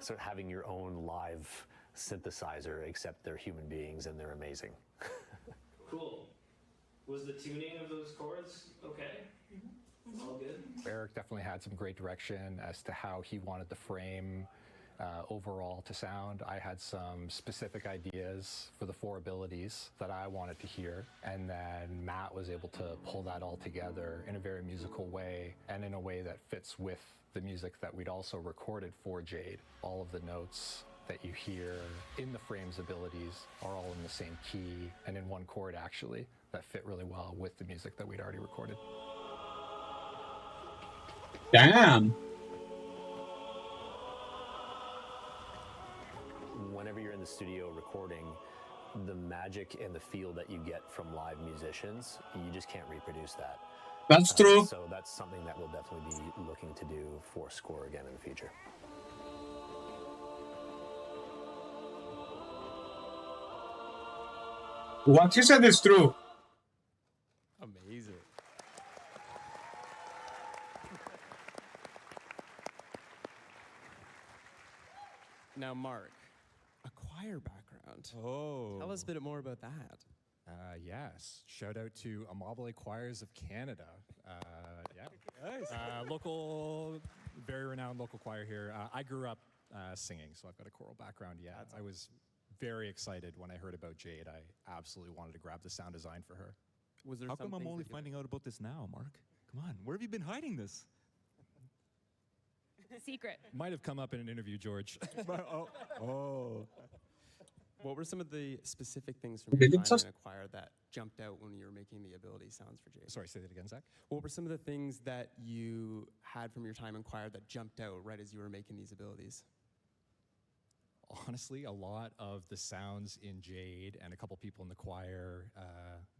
sort of having your own live synthesizer, except they're human beings and they're amazing. Cool. Was the tuning of those chords okay? All good? Eric definitely had some great direction as to how he wanted the frame overall to sound. I had some specific ideas for the 4 abilities that I wanted to hear, and then Matt was able to pull that all together in a very musical way and in a way that fits with the music that we'd also recorded for Jade. All of the notes that you hear in the frame's abilities are all in the same key and in one chord actually that fit really well with the music that we'd already recorded. Damn. Whenever you're in the studio recording, the magic and the feel that you get from live musicians, you just can't reproduce that. That's true. So that's something that we'll definitely be looking to do for Score again in the future. What you said is true. Amazing. Now, Mark, a choir background. Oh. Tell us a bit more about that. Yes. Shout out to Amabile Choirs of Canada. Local, very renowned local choir here. I grew up singing, so I've got a choral background. Yeah, I was very excited when I heard about Jade. I absolutely wanted to grab the sound design for her. Was there How come I'm only finding out about this now, Mark? Come on, where have you been hiding this? Secret. Might have come up in an interview, George. What were some of the specific things from your time in a choir that jumped out when you were making the ability sounds for Jade? Sorry, say that again, Zach. What were some of the things that you had from your time in choir that jumped out right as you were making these abilities? Honestly, a lot of the sounds in Jade and a couple people in the choir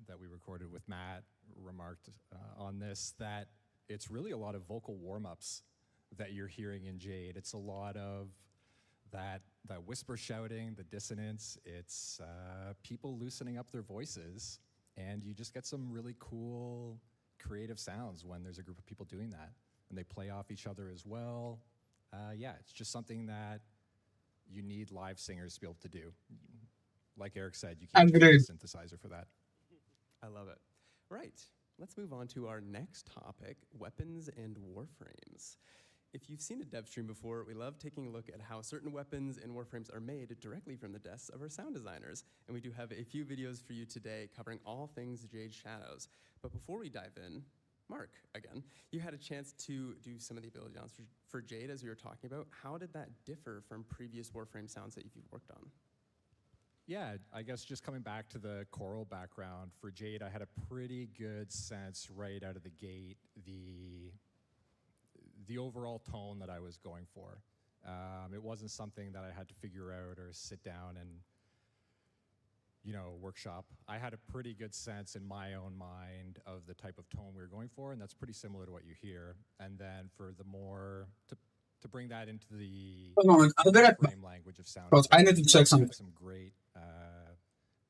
that we recorded with Matt remarked on this, that it's really a lot of vocal warm-ups that you're hearing in Jade. It's a lot of that whisper shouting, the dissonance. It's people loosening up their voices, and you just get some really cool creative sounds when there's a group of people doing that, and they play off each other as well. It's just something that you need live singers to be able to do. Like Eric said, you can't use a synthesizer for that. I love it. Right, let's move on to our next topic, weapons and warframes. If you've seen a dev stream before, we love taking a look at how certain weapons and warframes are made directly from the desks of our sound designers. And we do have a few videos for you today covering all things Jade Shadows. But before we dive in, Mark, again, you had a chance to do some of the ability sounds for Jade as we were talking about. How did that differ from previous warframe sounds that you've worked on? Yeah, I guess just coming back to the choral background, for Jade, I had a pretty good sense right out of the gate, the overall tone that I was going for. It wasn't something that I had to figure out or sit down and, workshop. I had a pretty good sense in my own mind of the type of tone we were going for, and that's pretty similar to what you hear. And then for the more, to bring that into the frame language of sound. I need to check something. Some great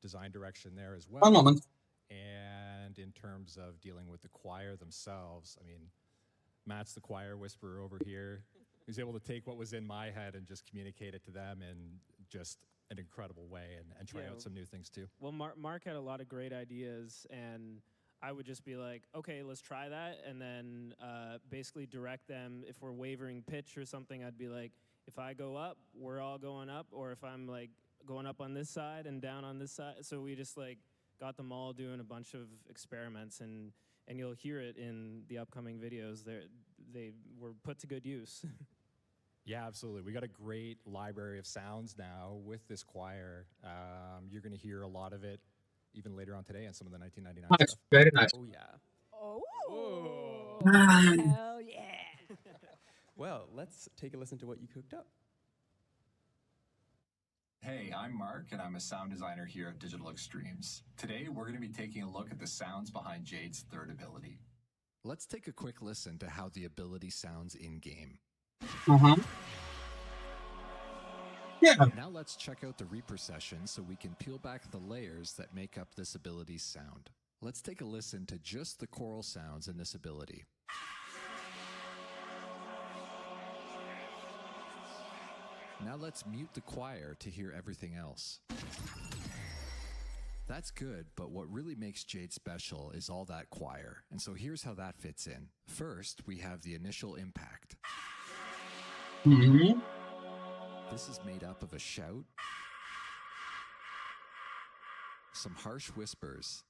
design direction there as well. One moment. And in terms of dealing with the choir themselves, I mean, Matt's the choir whisperer over here. He was able to take what was in my head and just communicate it to them in just an incredible way and try out some new things too. Well, Mark had a lot of great ideas, and I would just be like, okay, let's try that, and then basically direct them. If we're wavering pitch or something, I'd be like, if I go up, we're all going up, or if I'm like going up on this side and down on this side. So we just like got them all doing a bunch of experiments, and you'll hear it in the upcoming videos. They were put to good use. Yeah, absolutely. We got a great library of sounds now with this choir. You're going to hear a lot of it even later on today in some of the 1999 Nice, stuff. very nice. Oh, yeah. Oh, hell yeah. Well, let's take a listen to what you cooked up. Hey, I'm Mark, and I'm a sound designer here at Digital Extremes. Today, we're going to be taking a look at the sounds behind Jade's third ability. Let's take a quick listen to how the ability sounds in-game. Yeah. Now let's check out the Reaper session so we can peel back the layers that make up this ability's sound. Let's take a listen to just the choral sounds in this ability. Now let's mute the choir to hear everything else. That's good, but what really makes Jade special is all that choir. And so here's how that fits in. First, we have the initial impact. Mm-hmm. This is made up of a shout, some harsh whispers,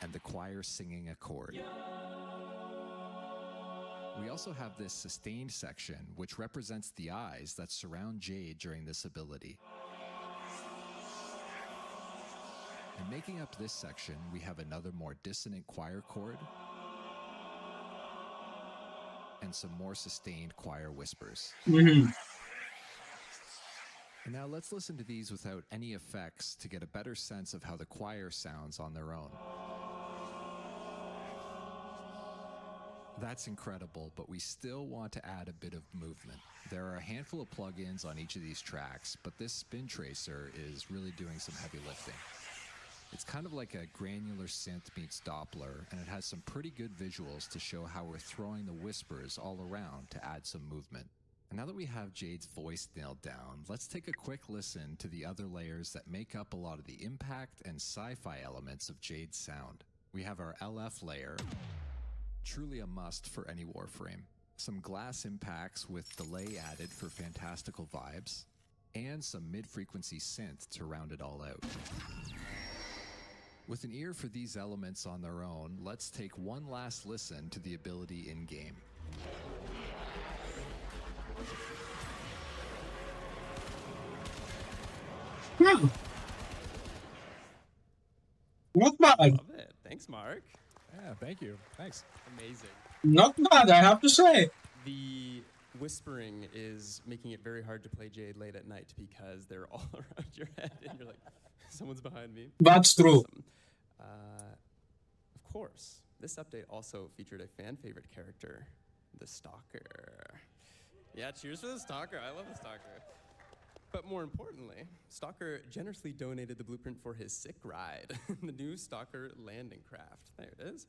and the choir singing a chord. We also have this sustained section, which represents the eyes that surround Jade during this ability. And making up this section, we have another more dissonant choir chord and some more sustained choir whispers. Mm-hmm. And now let's listen to these without any effects to get a better sense of how the choir sounds on their own. That's incredible, but we still want to add a bit of movement. There are a handful of plugins on each of these tracks, but this spin tracer is really doing some heavy lifting. It's kind of like a granular synth meets Doppler, and it has some pretty good visuals to show how we're throwing the whispers all around to add some movement. And now that we have Jade's voice nailed down, let's take a quick listen to the other layers that make up a lot of the impact and sci-fi elements of Jade's sound. We have our LF layer, truly a must for any Warframe. Some glass impacts with delay added for fantastical vibes, and some mid-frequency synth to round it all out. With an ear for these elements on their own, let's take one last listen to the ability in-game. Hmm. Not bad. Love it. Thanks, Mark. Yeah, thank you. Thanks. Amazing. Not bad, I have to say. The whispering is making it very hard to play Jade late at night because they're all around your head and you're like, someone's behind me. That's true. Awesome. Of course, this update also featured a fan favorite character, the Stalker. Yeah, cheers for the Stalker. I love the Stalker. But more importantly, Stalker generously donated the blueprint for his sick ride, the new Stalker landing craft. There it is.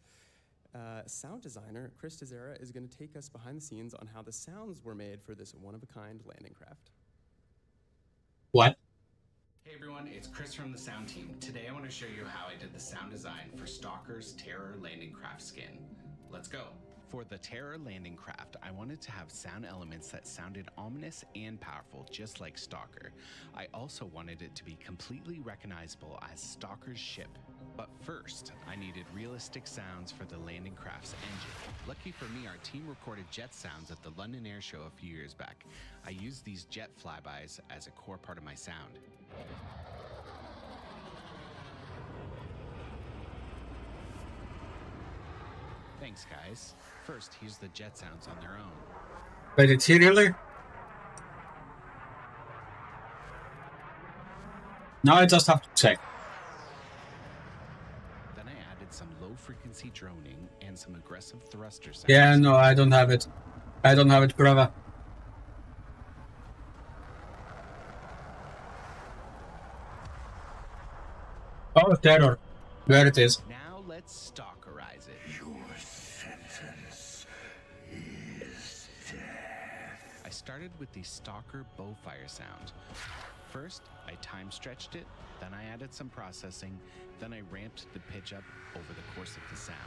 Sound designer Chris Tezera is going to take us behind the scenes on how the sounds were made for this one-of-a-kind landing craft. What? Hey everyone, it's Chris from the sound team. Today I want to show you how I did the sound design for Stalker's Terror Landing Craft skin. Let's go. For the Terror Landing Craft, I wanted to have sound elements that sounded ominous and powerful, just like Stalker. I also wanted it to be completely recognizable as Stalker's ship. But first, I needed realistic sounds for the landing craft's engine. Lucky for me, our team recorded jet sounds at the London Air Show a few years back. I used these jet flybys as a core part of my sound. Thanks, guys. First, here's the jet sounds on their own. But it's he really? Now I just have to check. Then I added some low-frequency droning and some aggressive thruster sounds. Yeah, no, I don't have it. I don't have it, brother. Oh, terror. There it is. Now let's Stalkerize it. Your sentence is death. I started with the Stalker bowfire sound. First, I time stretched it, then I added some processing, then I ramped the pitch up over the course of the sound.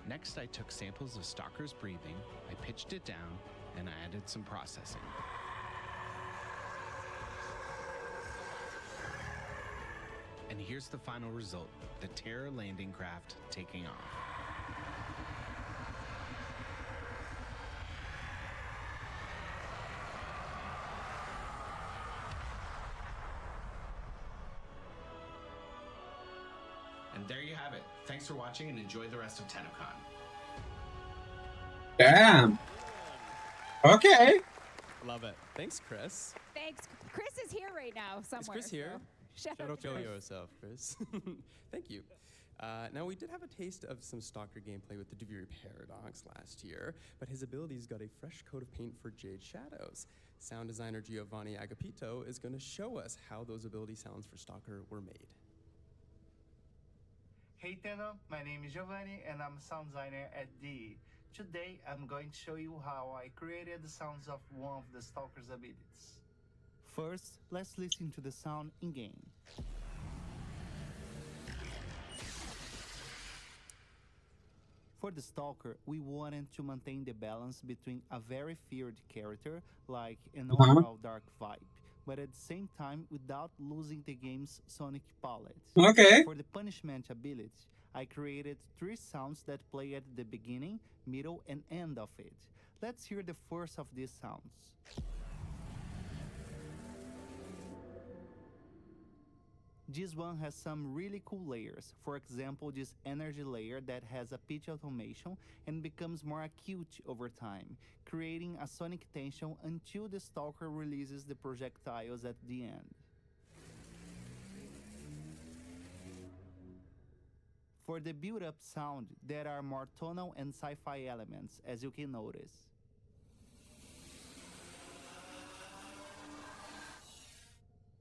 Next, I took samples of Stalker's breathing, I pitched it down, and I added some processing. And here's the final result, the Terror Landing Craft taking off. And there you have it. Thanks for watching and enjoy the rest of Tennocon. Damn. Okay. Love it. Thanks, Chris. Thanks. Chris is here right now somewhere. Is Chris here? So shout out to Show Chris. yourself, Chris. Thank you. Now, we did have a taste of some Stalker gameplay with the Devere Paradox last year, but his abilities got a fresh coat of paint for Jade Shadows. Sound designer Giovanni Agapito is going to show us how those ability sounds for Stalker were made. Hey Tenno, my name is Giovanni and I'm a sound designer at D. Today I'm going to show you how I created the sounds of one of the Stalker's abilities. First, let's listen to the sound in-game. For the Stalker, we wanted to maintain the balance between a very feared character, like an overall dark vibe, but at the same time without losing the game's sonic palette. Okay. For the punishment ability, I created 3 sounds that play at the beginning, middle, and end of it. Let's hear the first of these sounds. This one has some really cool layers. For example, this energy layer that has a pitch automation and becomes more acute over time, creating a sonic tension until the Stalker releases the projectiles at the end. For the build-up sound, there are more tonal and sci-fi elements, as you can notice.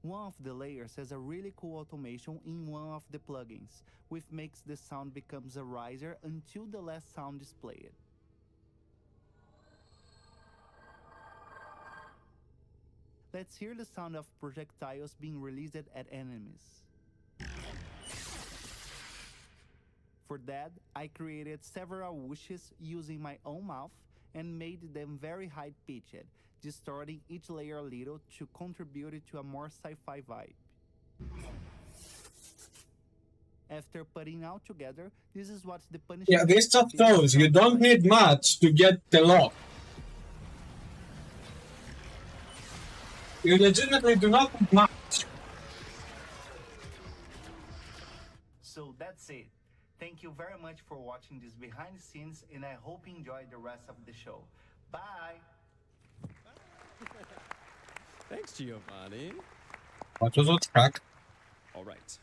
One of the layers has a really cool automation in one of the plugins, which makes the sound becomes a riser until the last sound is played. Let's hear the sound of projectiles being released at enemies. For that, I created several whooshes using my own mouth and made them very high-pitched, distorting each layer a little to contribute to a more sci-fi vibe. After putting it all together, this is what the punishment... Yeah, this just shows you don't need much to get the lock. You legitimately do not need much. So that's it. Thank you very much for watching this behind the scenes, and I hope you enjoyed the rest of the show. Bye! Thanks, Giovanni. What was that track? All right.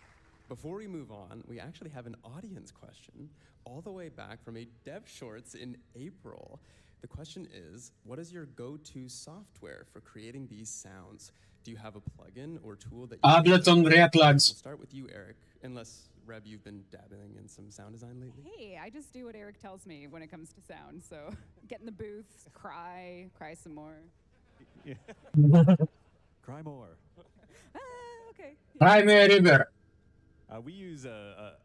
Before we move on, we actually have an audience question all the way back from a Dev Shorts in April. The question is, what is your go-to software for creating these sounds? Do you have a plugin or tool that you Ableton React Plugs. We'll start with you, Eric, unless, Reb, you've been dabbling in some sound design lately? Hey, I just do what Eric tells me when it comes to sound. So get in the booth, cry some more. Yeah. Cry more. Okay. Cry me a river. We use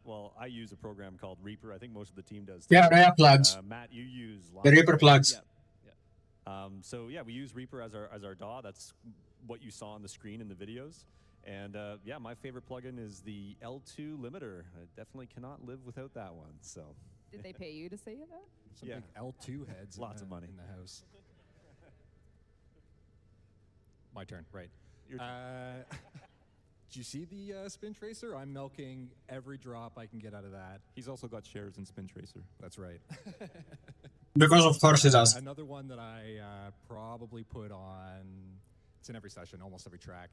well, I use a program called Reaper. I think most of the team does. Yeah, React Plugs. Matt, you use the Reaper plugs. Yeah. So yeah, we use Reaper as our DAW. That's what you saw on the screen in the videos. And yeah, my favorite plugin is the L2 limiter. I definitely cannot live without that one. So. Did they pay you to say that? Some big L2 heads. Lots of money in the house. My turn, right. Your turn. Do you see the Spin Tracer? I'm milking every drop I can get out of that. He's also got shares in Spin Tracer. That's right. Because of course it does. Another one that I probably put on, it's in every session, almost every track.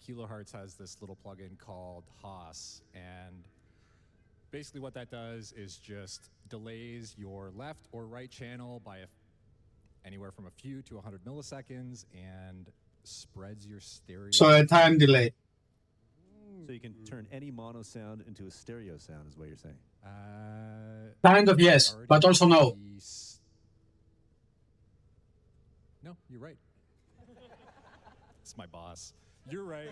Kilohertz has this little plugin called Haas, and basically what that does is just delays your left or right channel by anywhere from a few to 100 milliseconds and spreads your stereo. So a time delay. So you can turn any mono sound into a stereo sound, is what you're saying? Kind of yes, but also no. No, you're right. It's my boss. You're right.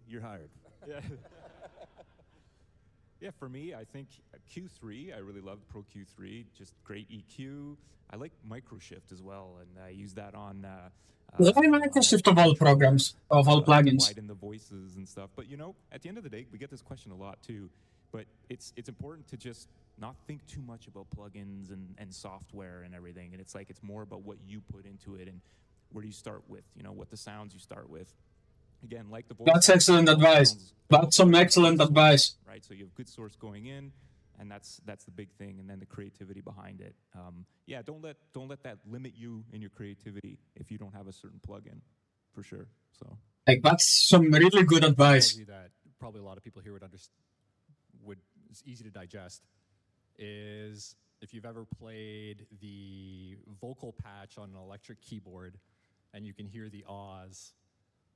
You're hired. Yeah. Yeah, for me, I think Q3, I really loved Pro Q3, just great EQ. I like Microshift as well, and I use that on... Look at Microshift of all programs, of all plugins. Widen the voices and stuff. But you know, at the end of the day, we get this question a lot too. But it's important to just not think too much about plugins and software and everything. And it's like, it's more about what you put into it and where do you start with, you know, what the sounds you start with. Again, like the voice. That's excellent advice. That's some excellent advice. Right, so you have good source going in, and that's the big thing, and then the creativity behind it. Yeah, don't let that limit you in your creativity if you don't have a certain plugin, for sure. So like that's some really good advice. That probably a lot of people here would understand. is easy to digest is if you've ever played the vocal patch on an electric keyboard and you can hear the ahs,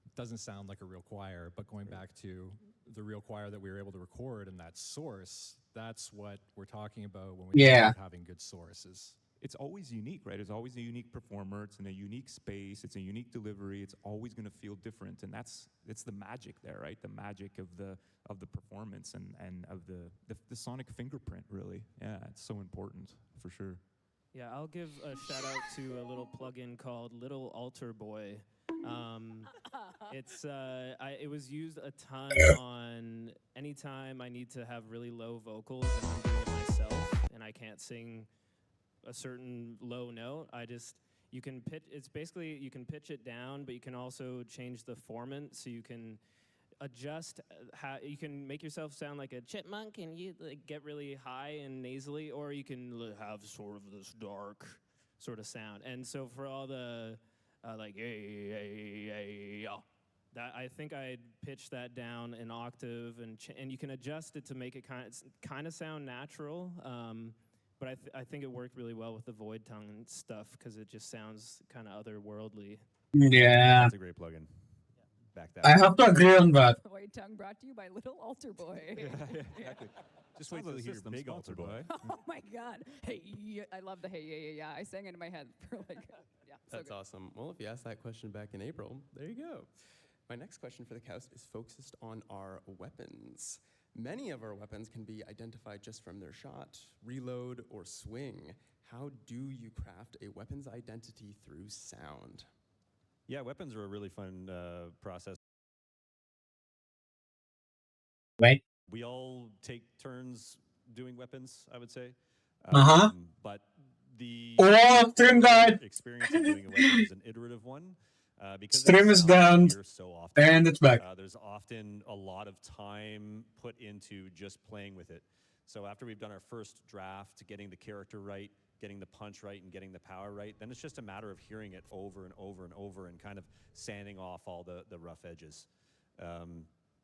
it doesn't sound like a real choir, but going back to the real choir that we were able to record and that source, that's what we're talking about when we talk about having good sources. It's always unique, right? It's always a unique performer. It's in a unique space. It's a unique delivery. It's always going to feel different, and it's the magic there, right? The magic of the performance and of the sonic fingerprint, really. Yeah, it's so important for sure. Yeah, I'll give a shout out to a little plugin called Little Altar Boy. It was used a ton on anytime I need to have really low vocals and I'm doing it myself and I can't sing a certain low note. You can pitch it down, but you can also change the formant, so you can adjust how you can make yourself sound like a chipmunk and you get really high and nasally, or you can have sort of this dark sort of sound. And so for all the that I think I'd pitch that down an octave, and you can adjust it to make it kind of sound natural. But I think it worked really well with the void tongue and stuff because it just sounds kind of otherworldly. Yeah. That's a great plugin. Back that. I have to agree on that. Void tongue brought to you by Little Altar Boy. Exactly. Just wait till you hear Big Altar Boy. Oh my God! Hey, I love the hey yeah. I sang it in my head for yeah. That's awesome. Well, if you asked that question back in April, there you go. My next question for the Koust is focused on our weapons. Many of our weapons can be identified just from their shot, reload, or swing. How do you craft a weapon's identity through sound? Yeah, weapons are a really fun process. Right. We all take turns doing weapons, I would say. But the Stream died. experience of doing a weapon is an iterative one. Because Stream is down, so often, and it's back. There's often a lot of time put into just playing with it. So after we've done our first draft, getting the character right, getting the punch right, and getting the power right, then it's just a matter of hearing it over and over and over and kind of sanding off all the rough edges.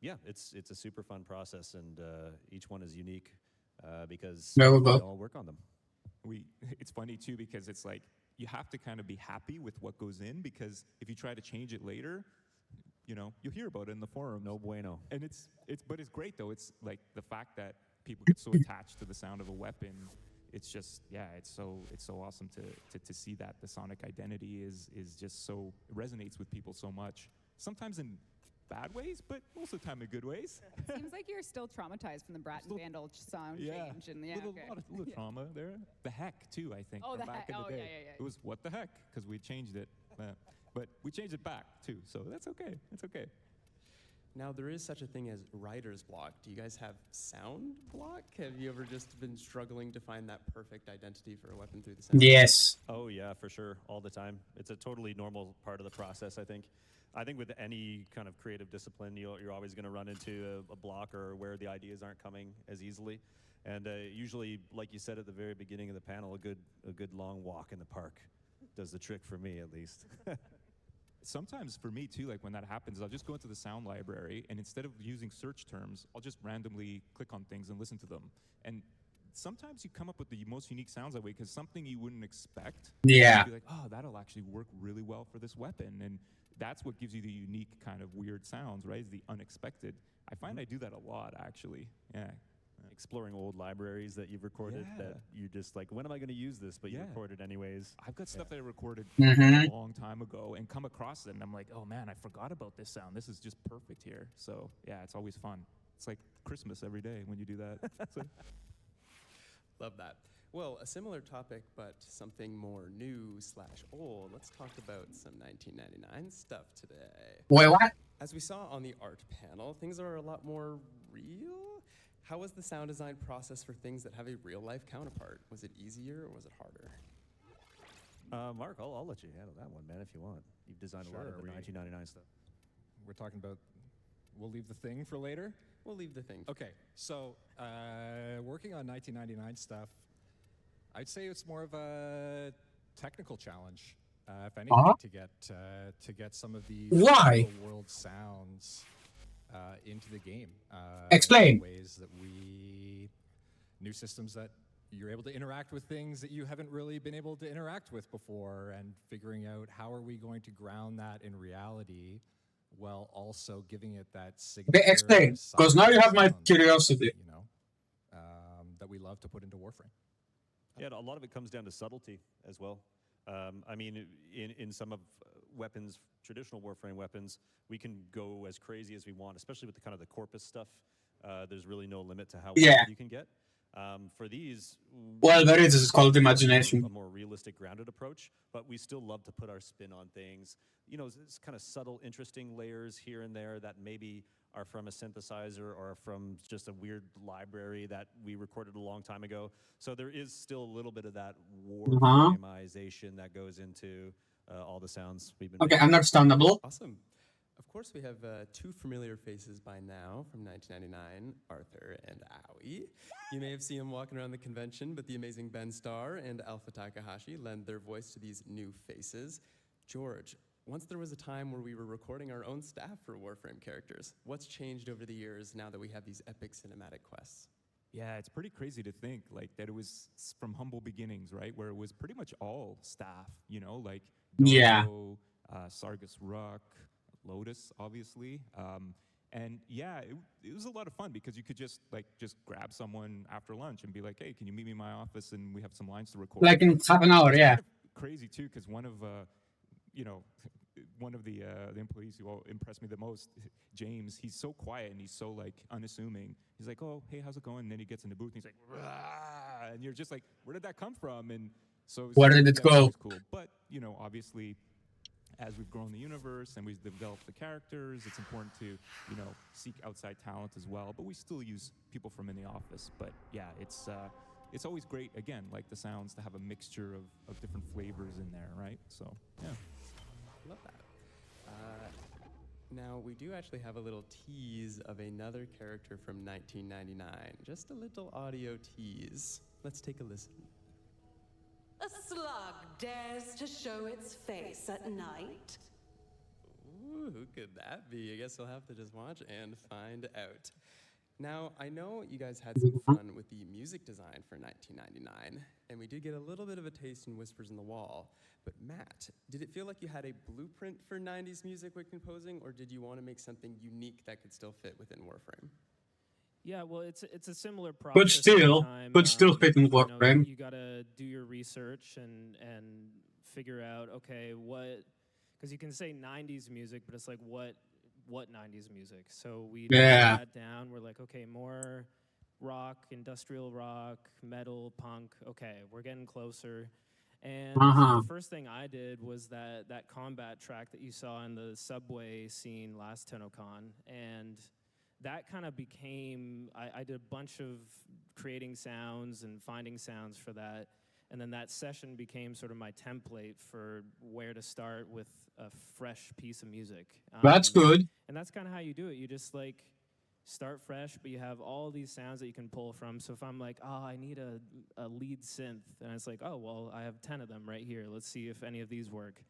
Yeah, it's a super fun process, and each one is unique because we all work on them. It's funny too because it's like you have to kind of be happy with what goes in, because if you try to change it later, you'll hear about it in the forum. No bueno. And but it's great though. It's like the fact that people get so attached to the sound of a weapon. It's just, it's so awesome to see that the sonic identity is just so, it resonates with people so much. Sometimes in bad ways, but most of the time in good ways. Seems like you're still traumatized from the Brat and Vandal sound change. And little trauma there. The heck too, I think. Oh, from the back heck. in the day. Yeah. It was what the heck, because we changed it. But we changed it back too, so that's okay. It's okay. Now, there is such a thing as writer's block. Do you guys have sound block? Have you ever just been struggling to find that perfect identity for a weapon through the sound? Yes. Oh, yeah, for sure. All the time. It's a totally normal part of the process, I think. I think with any kind of creative discipline, you're always going to run into a block or where the ideas aren't coming as easily. And usually, like you said at the very beginning of the panel, a good long walk in the park does the trick for me, at least. Sometimes for me too, like when that happens, I'll just go into the sound library, and instead of using search terms, I'll just randomly click on things and listen to them. And sometimes you come up with the most unique sounds that way, because something you wouldn't expect. Yeah. You'd be like, oh, that'll actually work really well for this weapon. And that's what gives you the unique kind of weird sounds, right? Is the unexpected. I find I do that a lot, actually. Yeah. Exploring old libraries that you've recorded that you're just like, when am I going to use this? But you recorded anyways. I've got stuff that I recorded Mhm. a long time ago and come across it, and I'm like, oh man, I forgot about this sound. This is just perfect here. So yeah, it's always fun. It's like Christmas every day when you do that. Love that. Well, a similar topic, but something more new/old. Let's talk about some 1999 stuff today. Wait, what? As we saw on the art panel, things are a lot more real. How was the sound design process for things that have a real-life counterpart? Was it easier or was it harder? Mark, I'll let you handle that one, man, if you want. You've designed a lot of the 1999 stuff. We're talking about, we'll leave the thing for later? We'll leave the thing. Okay, so working on 1999 stuff, I'd say it's more of a technical challenge, if anything, to get some of these Why? world sounds into the game. Explain. Ways that new systems that you're able to interact with things that you haven't really been able to interact with before, and figuring out how are we going to ground that in reality while also giving it that signature. Okay, explain, because now you have my curiosity. That we love to put into Warframe. Yeah, a lot of it comes down to subtlety as well. I mean, in some of weapons, traditional Warframe weapons, we can go as crazy as we want, especially with the kind of the corpus stuff. There's really no limit to how wild you can get. For these, well, there is called imagination. A more realistic, grounded approach, but we still love to put our spin on things. You know, it's kind of subtle, interesting layers here and there that maybe are from a synthesizer or from just a weird library that we recorded a long time ago. So there is still a little bit of that Warframeization that goes into all the sounds we've been making. Understandable. Awesome. Of course, we have two familiar faces by now from 1999, Arthur and Aoi. You may have seen them walking around the convention, but the amazing Ben Starr and Alpha Takahashi lend their voice to these new faces. George, once there was a time where we were recording our own staff for Warframe characters. What's changed over the years now that we have these epic cinematic quests? Yeah, it's pretty crazy to think like that it was from humble beginnings, right? Where it was pretty much all staff, you know, like Darko, Sargus Ruck, Lotus, obviously. And yeah, it was a lot of fun because you could just grab someone after lunch and be like, hey, can you meet me in my office and we have some lines to record. Like in half an hour, yeah. Kind of crazy too, because one of the employees who impressed me the most, James, he's so quiet and he's so like unassuming. He's like, oh, hey, how's it going? And then he gets in the booth and he's like, rah! And you're just like, where did that come from? And so where did it go? Cool. But obviously, as we've grown the universe and we've developed the characters, it's important to seek outside talent as well. But we still use people from in the office. But yeah, it's always great, again, like the sounds, to have a mixture of different flavors in there, right? So yeah. Love that. Now, we do actually have a little tease of another character from 1999. Just a little audio tease. Let's take a listen. A slug dares to show its face at night. Ooh, who could that be? I guess we'll have to just watch and find out. Now, I know you guys had some fun with the music design for 1999, and we did get a little bit of a taste in Whispers in the Wall. But Matt, did it feel like you had a blueprint for 90s music when composing, or did you want to make something unique that could still fit within Warframe? Yeah, well, it's a similar process. But still fit in Warframe. You gotta do your research and figure out, okay, what, because you can say 90s music, but it's like what 90s music. So we narrowed that down. We're like, okay, more rock, industrial rock, metal, punk. Okay, we're getting closer. And the first thing I did was that combat track that you saw in the subway scene last Tennocon, and that kind of became, I did a bunch of creating sounds and finding sounds for that, and then that session became sort of my template for where to start with a fresh piece of music. That's good. And that's kind of how you do it. You just like start fresh, but you have all these sounds that you can pull from. So if I'm like, oh, I need a lead synth, and it's like, oh, well, I have 10 of them right here. Let's see if any of these work.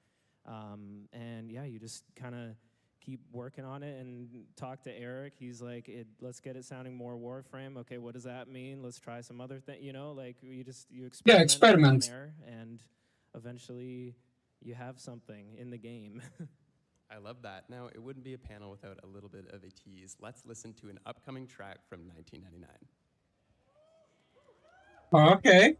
And yeah, you just kind of keep working on it and talk to Eric. He's like, let's get it sounding more Warframe. Okay, what does that mean? Let's try some other thing. Like you experiment there, and eventually you have something in the game. I love that. Now, it wouldn't be a panel without a little bit of a tease. Let's listen to an upcoming track from 1999. Okay.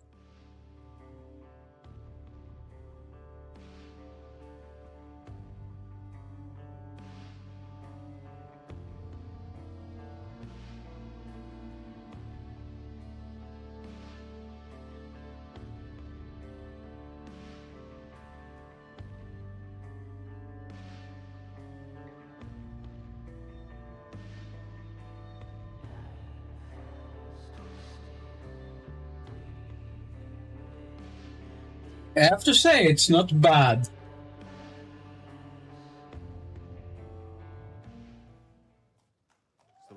I have to say, it's not bad.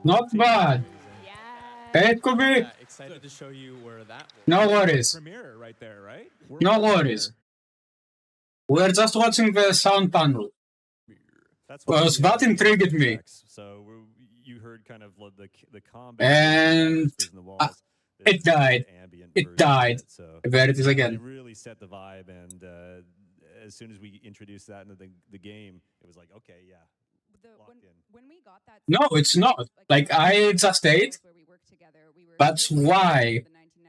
Not bad. It could be. Excited to show you where that was. No worries. Premiere right there, right? No worries. We're just watching the sound panel. That's that intrigued me. So you heard kind of the combat And in the walls. it died. It died. So There it is it again. really set the vibe, and as soon as we introduced that into the game, it was like, okay, yeah, locked in. When we got that, No, it's not. Like, I just ate. That's why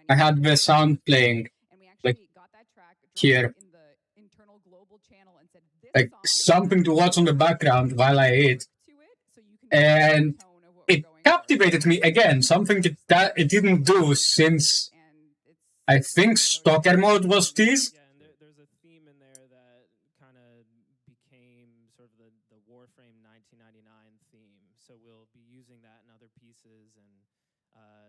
I had the sound playing. Like, here. Like, something to watch on the background while I ate. And it captivated me again, something that it didn't do since I think Stalker mode was teased. Yeah, and there's a theme in there that kind of became sort of the Warframe 1999 theme. So we'll be using that in other pieces, and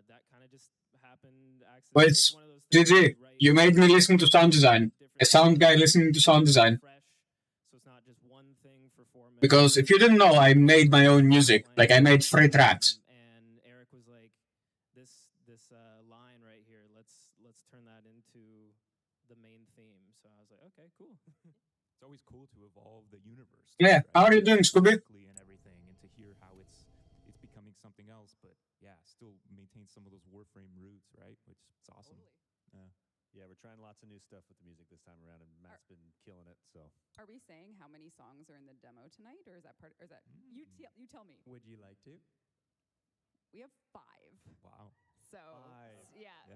that kind of just happened accidentally. But It's one of those things GG, you made me listen to sound design. A sound guy listening to sound design. so it's not just one thing for 4 minutes. Because if you didn't know, I made my own music. Like, I made 3 tracks. And Eric was like, this line right here, let's turn that into the main theme. So I was like, okay, cool. It's always cool to evolve the universe. Yeah, how are you doing, Scooby? And everything, and to hear how it's becoming something else, but yeah, still maintain some of those Warframe roots, right? Which is awesome. Yeah, we're trying lots of new stuff with the music this time around, and Matt's been killing it. So, are we saying how many songs are in the demo tonight, or is that part? Or is that you tell me? Would you like to? We have 5. Wow. So yeah.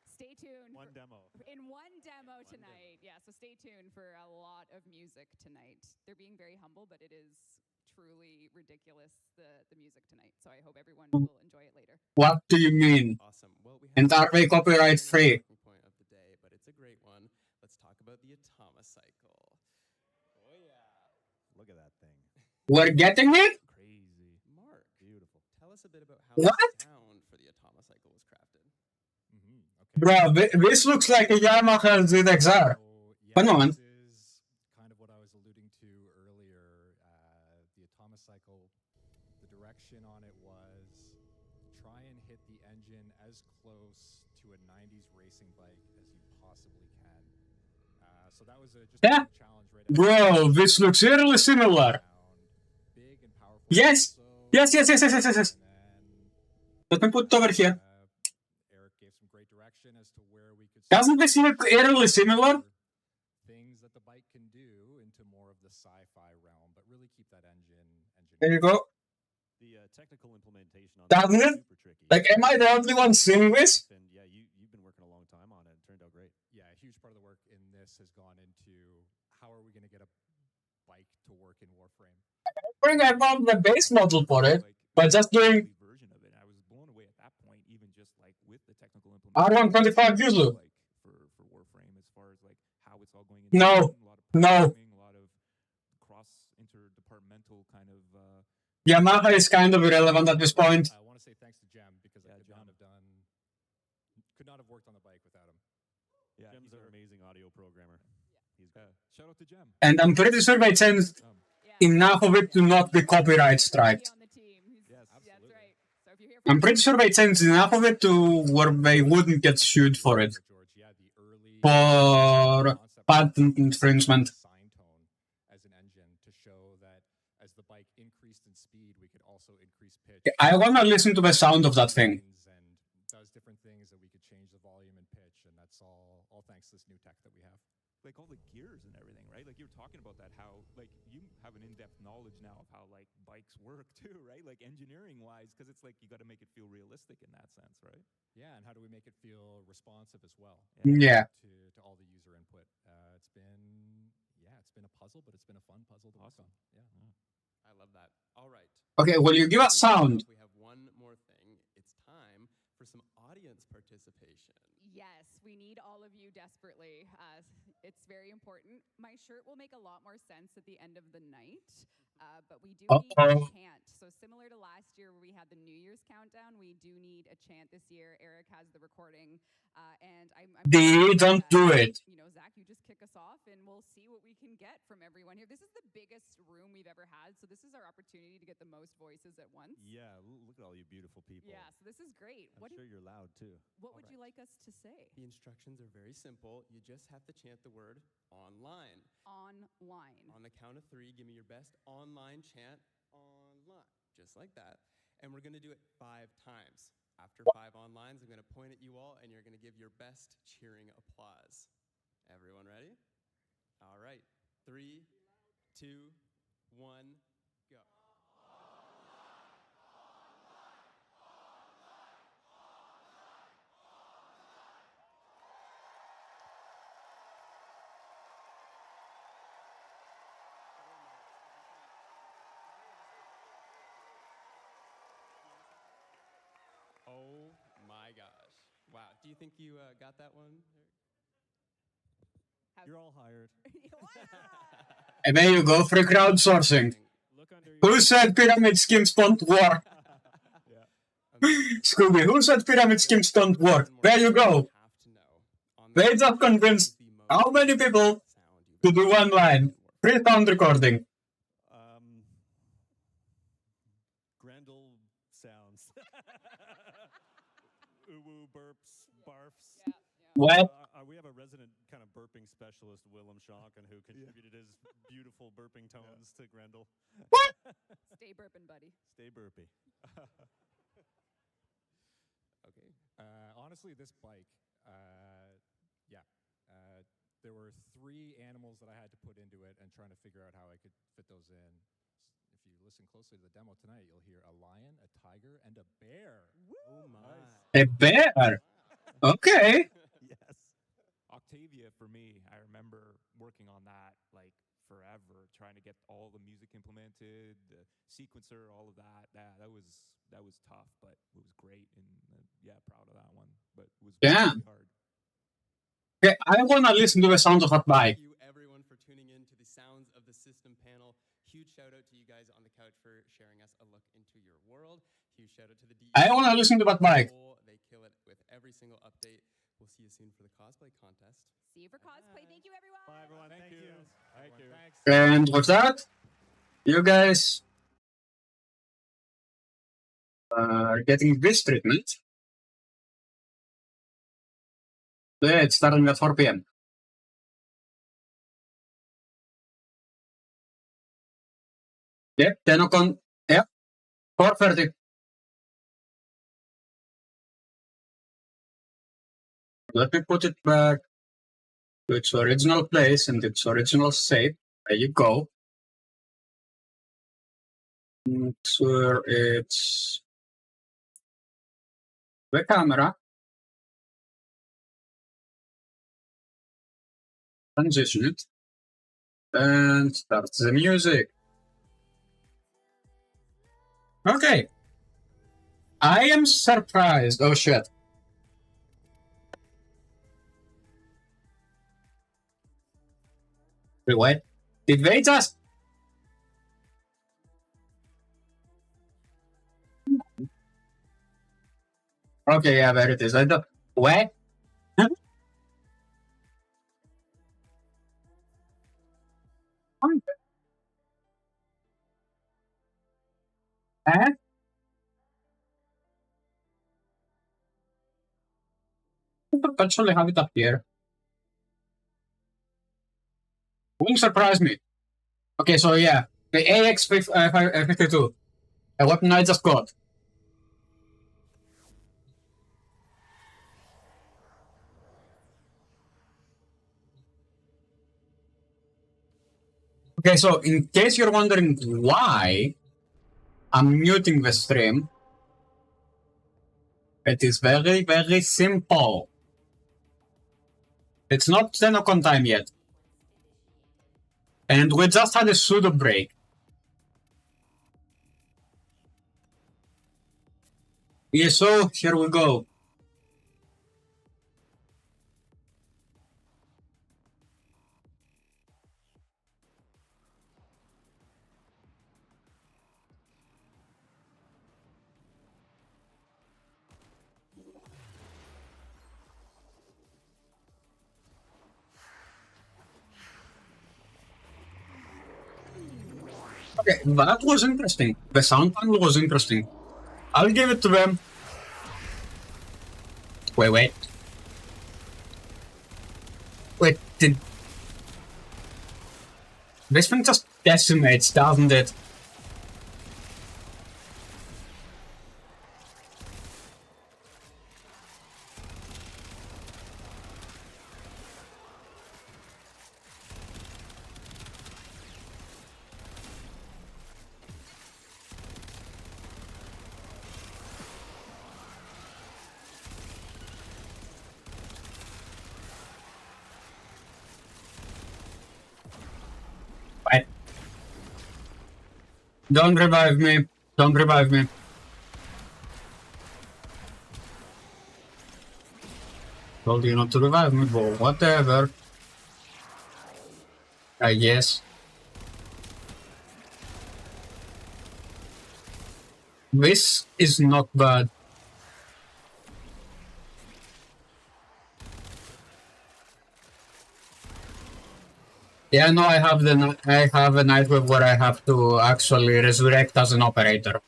Stay tuned. One demo. In one demo tonight. Yeah. So stay tuned for a lot of music tonight. They're being very humble, but it is truly ridiculous, the music tonight. So I hope everyone will enjoy it later. What do you mean? Awesome. Well, we And are they copyright free? Point of the day, but it's a great one. Let's talk about the Atomocycle. Oh yeah. look at that thing. We're getting it? Crazy. Mark, beautiful. Tell us a bit about how What? the sound for the Atomocycle was crafted. Bro, this looks like a Yamaha ZXR. Come on. This is kind of what I was alluding to earlier. The Atomocycle, the direction on it was try and hit the engine as close to a 90s racing bike as you possibly can. So that was just Yeah. a challenge right Bro, this looks really similar. big and powerful. Yes. Yes. Let me put it over here. Eric gave some great direction as to where we could Doesn't this look eerily similar? things that the bike can do into more of the sci-fi realm, but really keep that engine. There you go. The technical implementation on Doesn't that it? is super tricky. Like, am I the only one seeing this? And yeah, you've been working a long time on it. It turned out great. Yeah, a huge part of the work in this has gone into how are we going to get a bike to work in Warframe. I found the base model for it, but just doing version of it. I was blown away at that point, even just like with the technical implementation. R125 Yuzu. Like for Warframe, as far as like how it's all going. No, no. A lot of cross interdepartmental kind of. Yamaha is kind of irrelevant at this point. I want to say thanks to Jem because I could not have worked on the bike without him. Yeah, Jem's an amazing audio programmer. He's shout out to Jem. And I'm pretty sure they changed enough of it to not be copyright striked. I'm pretty sure they changed enough of it to where they wouldn't get sued for it. For patent infringement. As an engine to show that as the bike increased in speed, we could also increase pitch. I wanna listen to the sound of that thing. And does different things that we could change the volume and pitch, and that's all thanks to this new tech that we have. Like all the gears and everything, right? Like you were talking about that, how like you have an in-depth knowledge now of how like bikes work too, right? Like engineering-wise, because it's like you got to make it feel realistic in that sense, right? Yeah, and how do we make it feel responsive as well? Yeah. To all the user input. It's been a puzzle, but it's been a fun puzzle to work on. Yeah. I love that. All right. Okay, will you give us sound? We have one more thing. It's time for some audience participation. Yes, we need all of you desperately. It's very important. My shirt will make a lot more sense at the end of the night, but we do need a chant. So similar to last year where we had the New Year's countdown, we do need a chant this year. Eric has the recording, and I'm Don't do it. You know, Zach, you just kick us off, and we'll see what we can get from everyone here. This is the biggest room we've ever had, so this is our opportunity to get the most voices at once. Yeah, look at all you beautiful people. Yeah, so this is great. I'm sure you're loud too. What would you like us to say? The instructions are very simple. You just have to chant the word online. Online. On the count of 3, give me your best online chant online. Just like that. and we're going to do it 5 times. After 5 on lines, I'm going to point at you all, and you're going to give your best cheering applause. Everyone ready? All right. 3, 2, 1, go. Oh my gosh. Wow. Do you think you got that one? You're all hired. And there you go, free crowdsourcing. Who said pyramid schemes don't work? Scooby, who said pyramid schemes don't work? There you go. They just convinced how many people to do one line? Free sound recording. Grendel sounds. Uwu, burps, barfs. What? We have a resident kind of burping specialist, Willem Schonken, who contributed his beautiful burping tones to Grendel. What? Stay burping, buddy. Stay burpy. Okay. Honestly, this bike, there were 3 animals that I had to put into it and trying to figure out how I could fit those in. If you listen closely to the demo tonight, you'll hear a lion, a tiger, and a bear. Woo! Oh my. A bear? Okay. Yes. Octavia, for me, I remember working on that like forever, trying to get all the music implemented, the sequencer, all of that. That was tough, but it was great, and proud of that one. But it was really hard. Okay, I wanna listen to the sounds of that bike. Thank you everyone for tuning in to the Sounds of the System panel. Huge shout out to you guys on the couch for sharing us a look into your world. Huge shout out to the I wanna listen to that bike. They kill it with every single update. We'll see you soon for the cosplay contest. See you for cosplay. Thank you, everyone. Bye, everyone. Thank you. Thank you. And with that, you guys are getting this treatment. Yeah, it's starting at 4 p.m. Yep, Tennocon. Yep, 4:30. Let me put it back to its original place and its original shape. There you go. Make sure it's the camera. Transition it. And start the music. Okay. I am surprised. Oh shit. Wait, what? Did they just... Okay, yeah, there it is. I don't... What? Potentially have it up here. Wouldn't surprise me. Okay, so yeah, the AX-52, a weapon I just got. Okay, so in case you're wondering why I'm muting the stream, it is very, very simple. It's not Tennocon time yet. And we just had a pseudo break. Yeah, so here we go. Okay, that was interesting. The sound panel was interesting. I'll give it to them. Wait. Wait, did... This thing just decimates, doesn't it? Don't revive me. Don't revive me. Told you not to revive me, but whatever. I guess. This is not bad. Yeah, no, I have a Nightwave where I have to actually resurrect as an operator.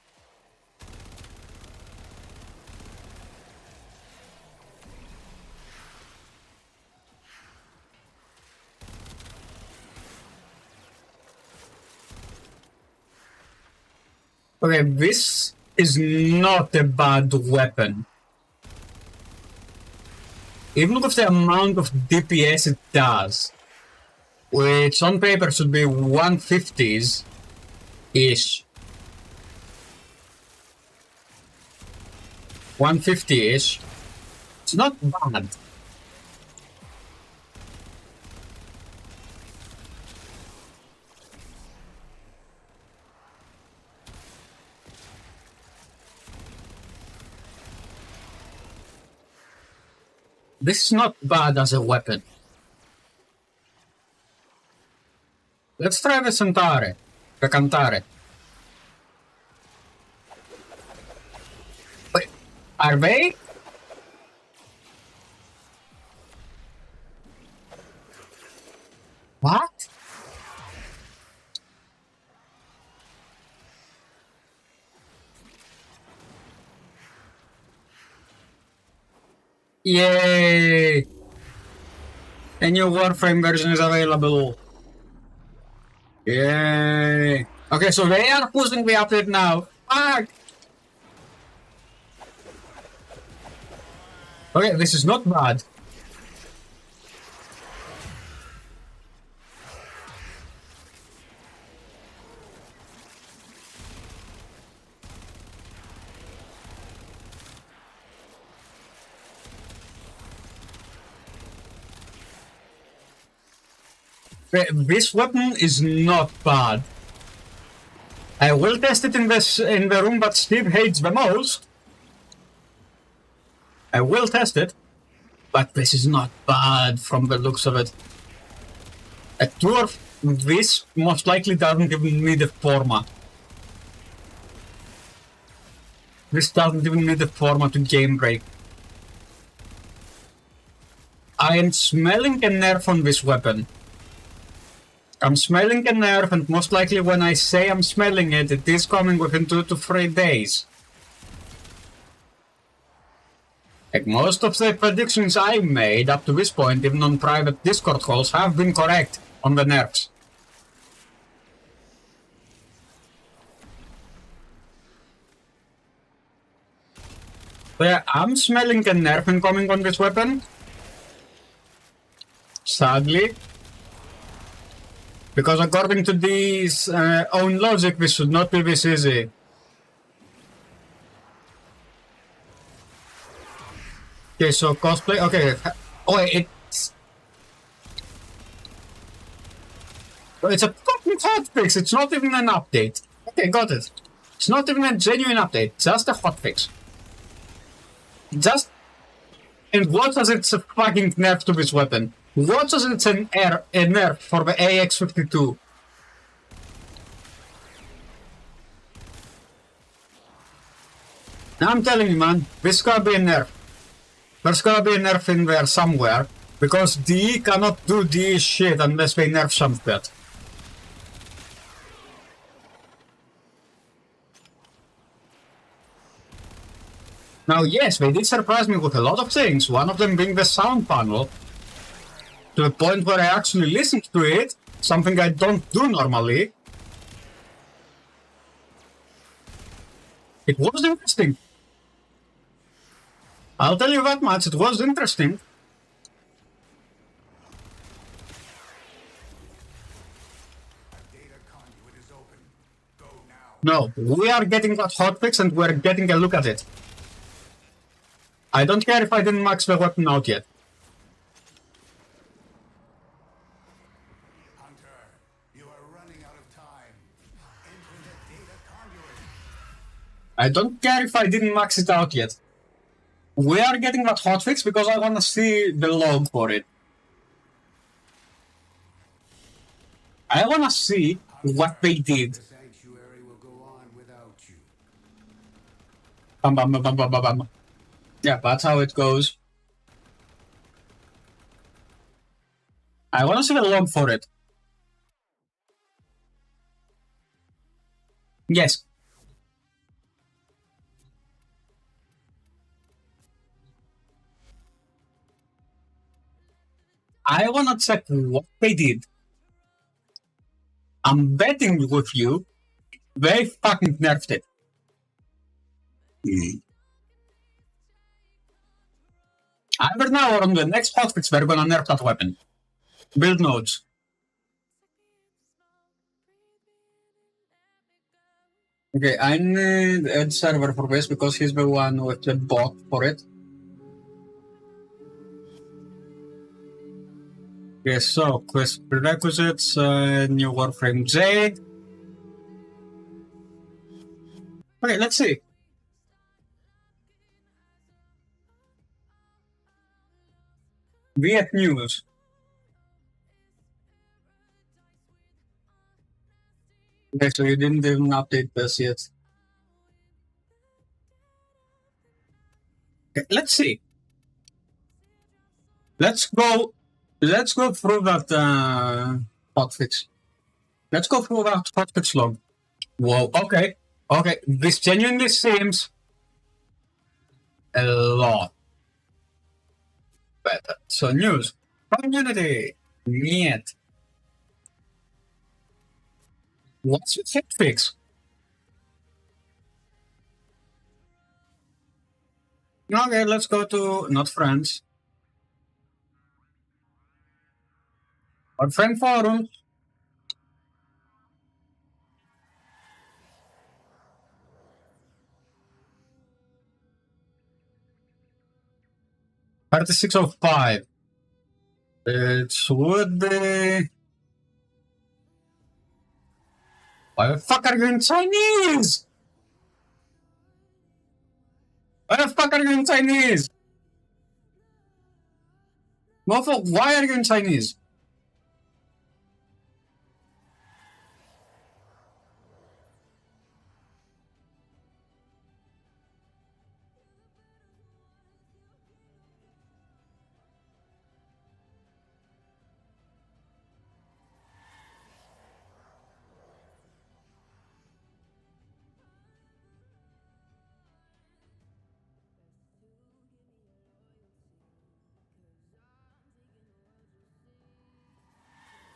Okay, this is not a bad weapon. Even with the amount of DPS it does, which on paper should be 150s-ish. 150-ish. It's not bad. This is not bad as a weapon. Let's try the Cantare. Wait, are they? What? Yay! A new Warframe version is available. Yay! Okay, so they are pushing the update now. Fuck! Okay, this is not bad. This weapon is not bad. I will test it in the room that Steve hates the most. I will test it, but this is not bad from the looks of it. A dwarf, this most likely doesn't even need a forma. This doesn't even need a forma to game break. I am smelling a nerf on this weapon. I'm smelling a nerf, and most likely when I say I'm smelling it, it is coming within 2 to 3 days. Like most of the predictions I made up to this point, even on private Discord calls, have been correct on the nerfs. So yeah, I'm smelling a nerf incoming on this weapon. Sadly. Because according to this own logic, this should not be this easy. Okay, so cosplay, okay. Oh, it's a fucking hotfix, it's not even an update. Okay, got it. It's not even a genuine update, just a hotfix. And what does it's a fucking nerf to this weapon? What does it's a nerf for the AX52? Now I'm telling you, man, this is gonna be a nerf. There's gonna be a nerf in there somewhere, because DE cannot do DE shit unless they nerf something. Now, yes, they did surprise me with a lot of things, one of them being the sound panel, to the point where I actually listened to it, something I don't do normally. It was interesting. I'll tell you that much, it was interesting. No, we are getting that hotfix and we're getting a look at it. I don't care if I didn't max the weapon out yet. Hunter, you are running out of time. Enter the data I don't care if I didn't max it out yet. We are getting that hotfix because I want to see the log for it. I want to see what they did. Bam, bam, bam, bam, bam, bam. Yeah, that's how it goes. I want to see the log for it. Yes. I want to check what they did. I'm betting with you, they fucking nerfed it. Either now or on the next hotfix, they're gonna nerf that weapon. Build nodes. Okay, I need Ed server for this because he's the one with the bot for it. Okay, so quest prerequisites, new Warframe J. Okay, let's see. Viet News. Okay, so you didn't even update this yet. Okay, let's see. Let's go through that hotfix. Let's go through that hotfix log. Whoa, okay. Okay, this genuinely seems a lot better. So news. Community. Niet. What's your hotfix? Okay, let's go to not friends. Our friend forum. $36.05. It would be. Why the fuck are you in Chinese? Why the fuck are you in Chinese? Motherfucker, why are you in Chinese?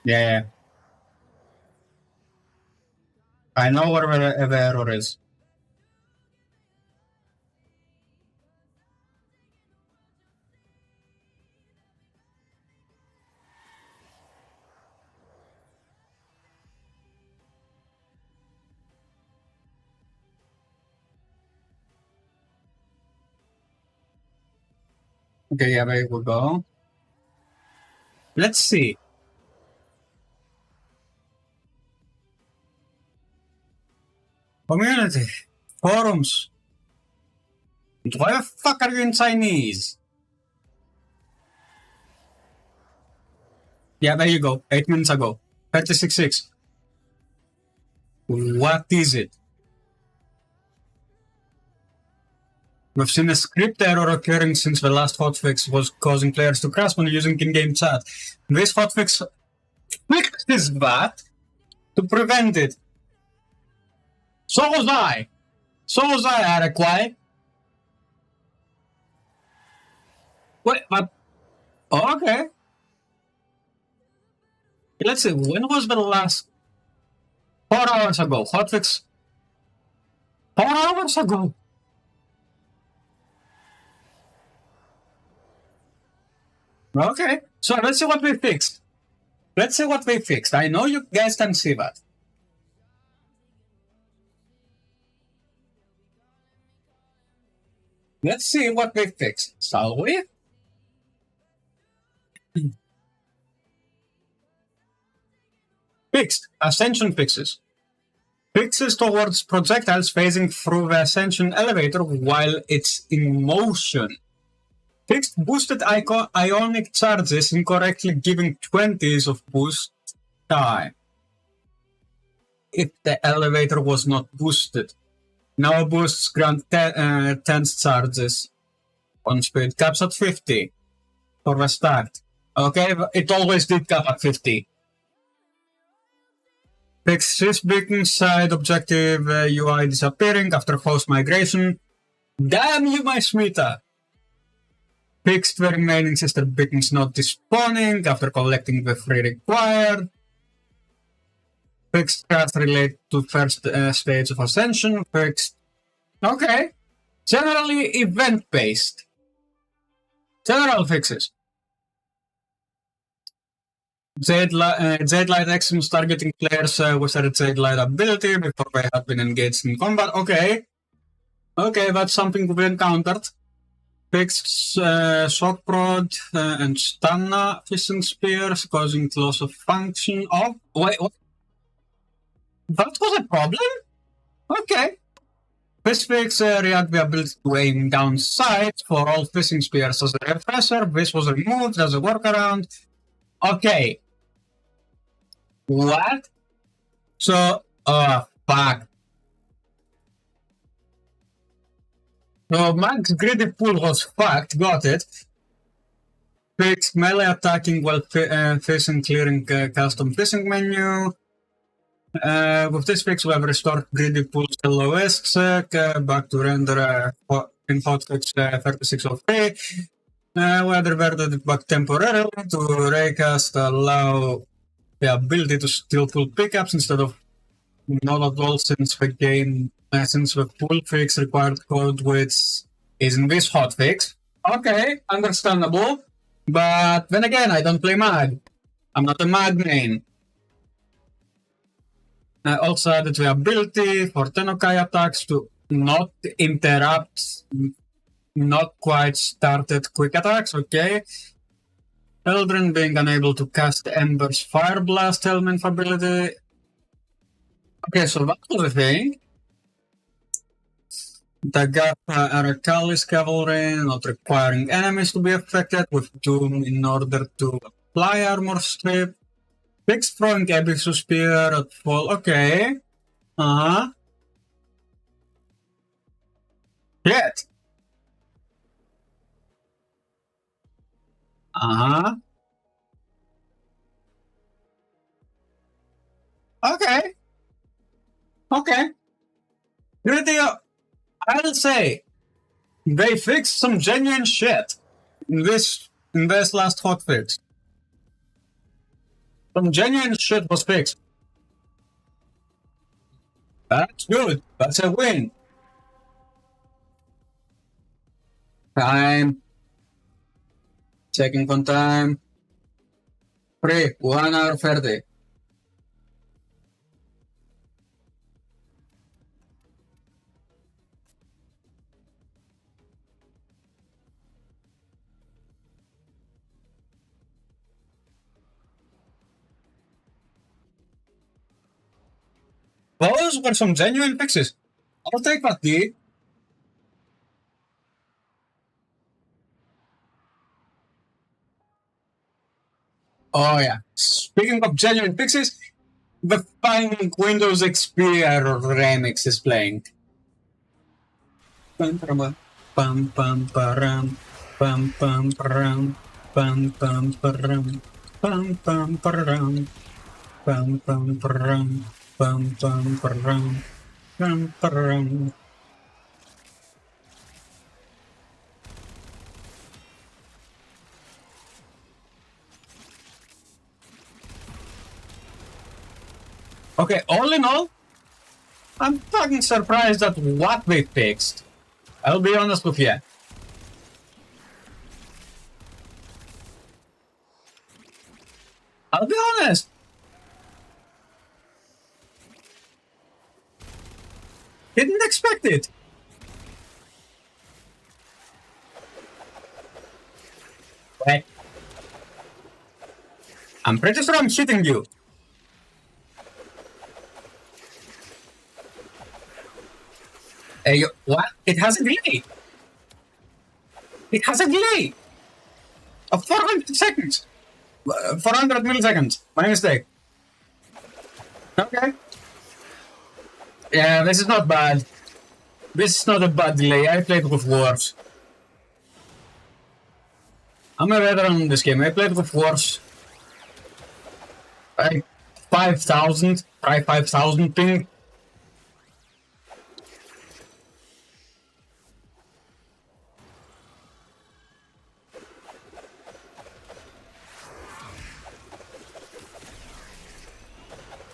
Yeah. I know where the error is. Okay, yeah, there we go. Let's see. Community. Forums. Why the fuck are you in Chinese? Yeah, there you go. 8 minutes ago. 36.6. What is it? We've seen a script error occurring since the last hotfix was causing players to crash when using in-game chat. This hotfix fixes that to prevent it. So was I. So was I required. Wait, but... Okay. Let's see, when was the last... 4 hours ago. Hotfix... 4 hours ago. Okay, so let's see what we fixed. Let's see what we fixed. I know you guys can see that. Let's see what we fixed, shall we? Fixed. Ascension fixes. Fixes towards projectiles phasing through the ascension elevator while it's in motion. Fixed boosted ionic charges incorrectly giving 20s of boost time if the elevator was not boosted. Now boosts grant 10 charges on speed, caps at 50 for the start. Okay, it always did cap at 50. Fixed this beacon side objective UI disappearing after host migration. Damn you, my Smita! Fixed the remaining sister beacons not despawning after collecting the 3 required. Fixed crash relate to first stage of ascension. Fixed. Okay. Generally event-based. General fixes. Jade Light actions targeting players with a Jade Light ability before they had been engaged in combat. Okay. Okay, that's something we encountered. Fixed shock prod and stamina fishing spears causing loss of function of... Wait, what? That was a problem? Okay. This fix react the ability to aim down sights for all fishing spears as a refresher. This was removed as a workaround. Okay. What? So, fuck. So, Max Greedy Pool was fucked, got it. Fixed melee attacking while fishing clearing custom fishing menu. With this fix, we have restored Greedy Pool's LOS back to render in hotfix 3603. We had reverted it back temporarily to raycast, allow the ability to steal full pickups instead of not at all since the full fix required code which is in this hotfix. Okay, understandable. But then again, I don't play mag. I'm not a mag main. Also added the ability for Tennocon attacks to not interrupt not quite started quick attacks, okay. Eldrin being unable to cast Ember's Fire Blast element ability. Okay, so that was the thing. The gap Arakalis Cavalry, not requiring enemies to be affected with Doom in order to apply armor strip. Fixed throwing Abyssus Spear at full. Okay. Shit. Okay. Okay. I'll say they fixed some genuine shit in this last hotfix. Some genuine shit was fixed. That's good. That's a win. Time. Checking on time. 1 hour 30. Those were some genuine fixes. I'll take that, D. Oh yeah. Speaking of genuine fixes, the fine Windows XP error remix is playing. Pam pam pam pam param pam pam param pam pam param pam pam param pam pam param pam pam param pam param. Okay, all in all, I'm fucking surprised at what they fixed. I'll be honest with you. I'll be honest. Didn't expect it. Wait. I'm pretty sure I'm hitting you. What? It has a delay! It has a delay! Of 400 seconds! 400 milliseconds. My mistake. Okay. Yeah, this is not bad. This is not a bad delay. I played with worse. I'm a veteran in this game. I played with worse. Like 5,000. Try 5,000 ping.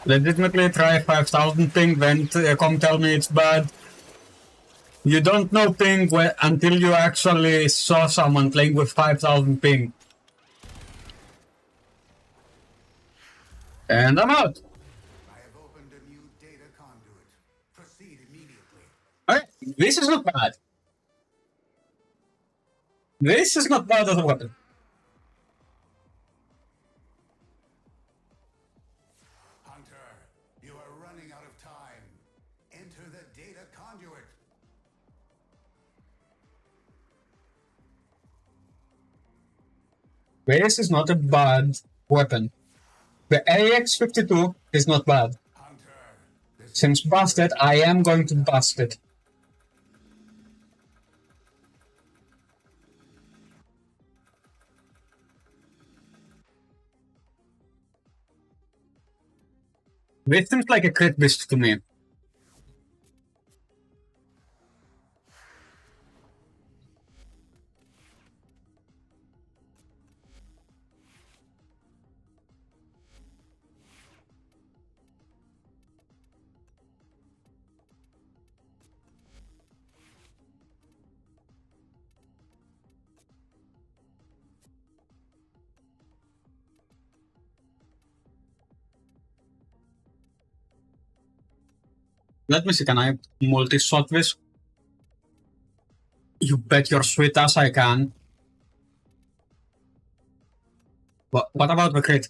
Legitimately try 5,000 ping, then come tell me it's bad. You don't know ping until you actually saw someone playing with 5,000 ping. And I'm out. Okay, this is not bad. This is not bad as a weapon. This is not a bad weapon. The AX-52 is not bad. Since busted, I am going to bust it. This seems like a crit beast to me. Let me see, can I multi-shot this? You bet your sweet ass I can. What about the crit?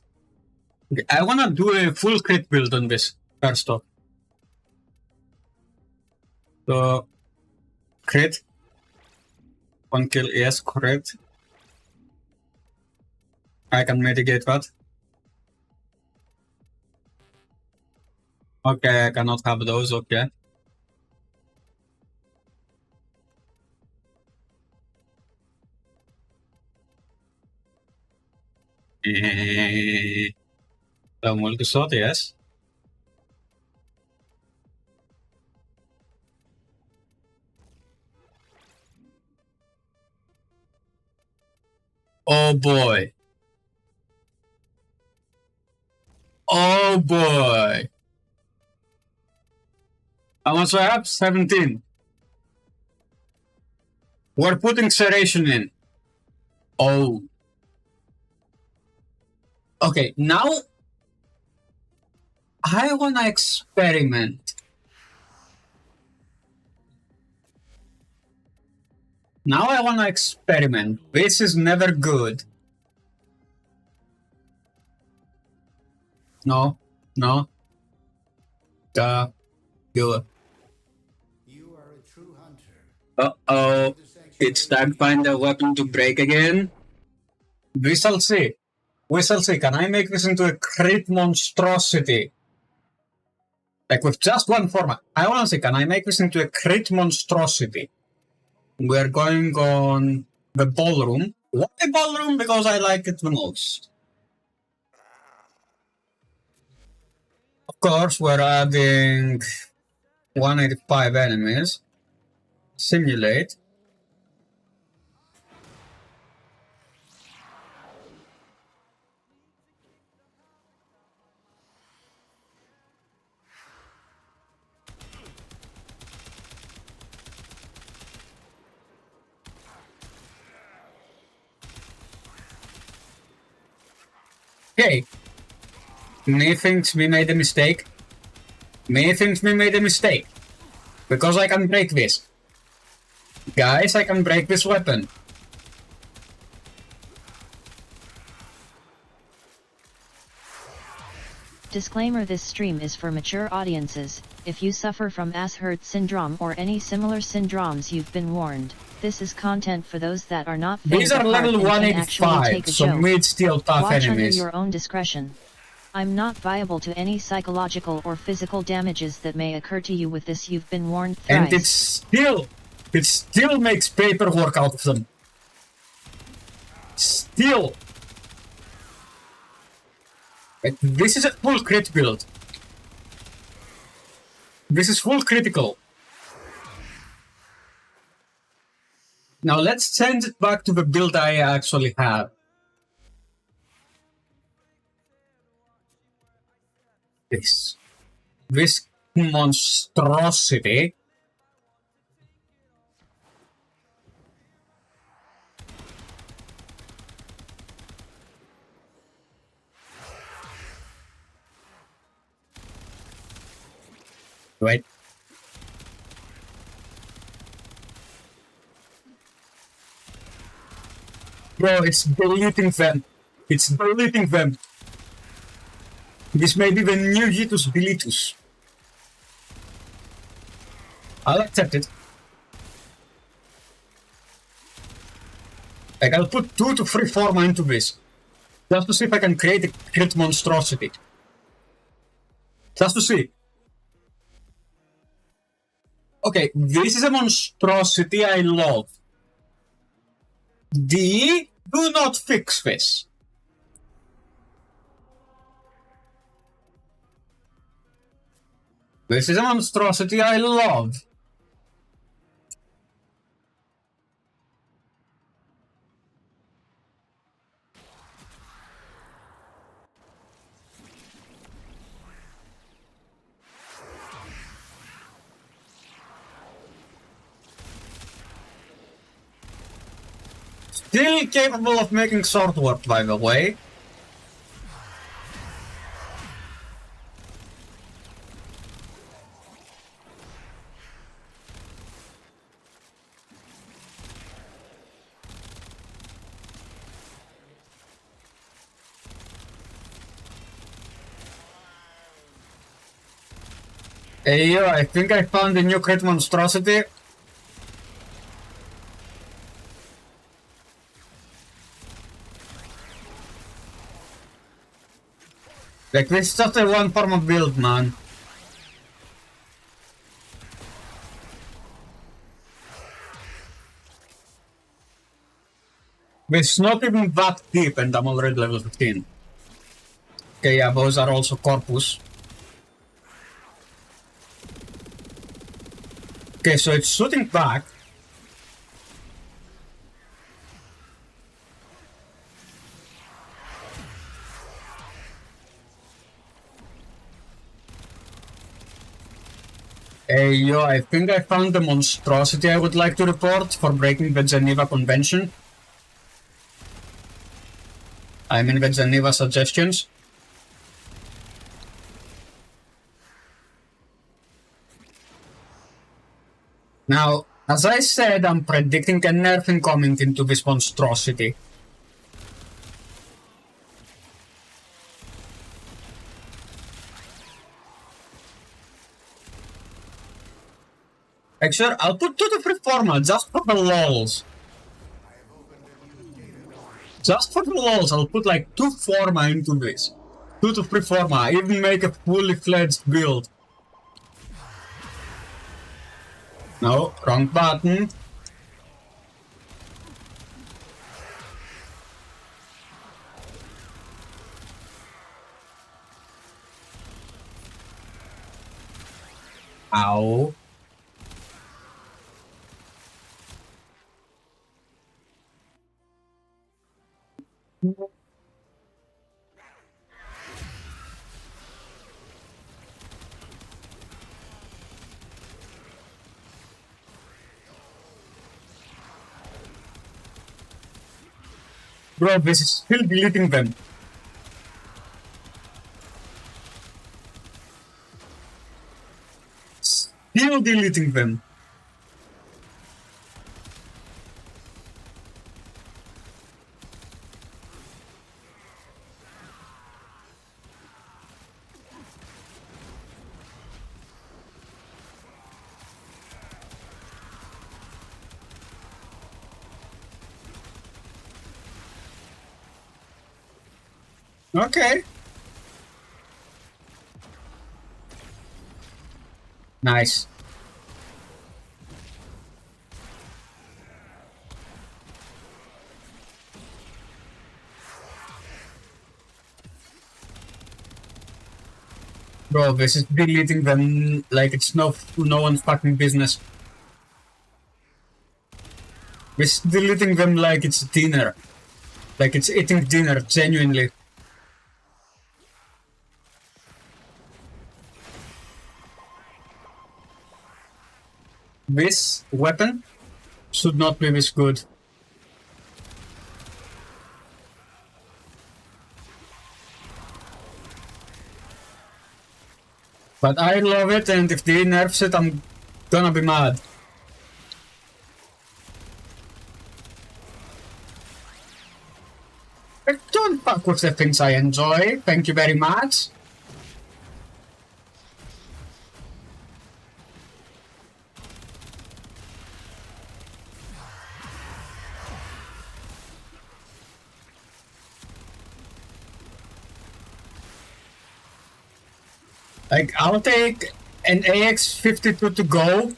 I wanna do a full crit build on this, first off. So, crit. One kill, yes, correct. I can mitigate that. Okay, I cannot have those, okay. So multi-shot, yes. Oh boy. Oh boy. How much do I have? 17. We're putting serration in. Oh. Okay, now I wanna experiment. Now I wanna experiment. This is never good. No, no. Good. Uh-oh. It's time to find a weapon to break again. We shall see. We shall see. Can I make this into a crit monstrosity? Like with just one format. I want to see, can I make this into a crit monstrosity? We're going on the ballroom. Why ballroom? Because I like it the most. Of course, we're adding 185 enemies. Simulate. Okay. Me thinks we made a mistake. Me thinks we made a mistake. Because I can break this. Guys, I can break this weapon. Disclaimer: this stream is for mature audiences. If you suffer from ass-hurt syndrome or any similar syndromes, you've been warned. This is content for those that are not faint These of are heart level and can actually 185, take a so joke. mid-steel tough Watch under enemies. your own discretion. I'm not viable to any psychological or physical damages that may occur to you with this. You've been warned thrice. And it still makes paperwork out of them. Still. Like, this is a full crit build. This is full critical. Now let's change it back to the build I actually have. This monstrosity. Wait. Bro, it's deleting them. It's deleting them. This may be the new Yitus Bilitus. I'll accept it. Like, I'll put 2 to 3 forma into this. Just to see if I can create a crit monstrosity. Just to see. Okay, this is a monstrosity I love. D, do not fix this. This is a monstrosity I love. Still capable of making sword work, by the way. Hey yo, I think I found a new crit monstrosity. Like, this is just a one form of build, man. It's not even that deep and I'm already level 15. Okay, yeah, those are also corpus. Okay, so it's shooting back. Hey, yo, I think I found the monstrosity I would like to report for breaking the Geneva Convention. I mean the Geneva suggestions. Now, as I said, I'm predicting a nerfing coming into this monstrosity. Like, sure, I'll put 2 to 3 forma just for the lols. Just for the lols, I'll put like 2 forma into this. 2 to 3 forma, even make a fully fledged build. No, wrong button. Ow. Bro, this is still deleting them. Still deleting them. Okay. Nice. Bro, this is deleting them like it's no one's fucking business. This is deleting them like it's dinner. Like it's eating dinner, genuinely. This weapon should not be this good. But I love it, and if they nerfs it, I'm gonna be mad. Don't fuck with the things I enjoy, thank you very much. Like, I'll take an AX52 to go.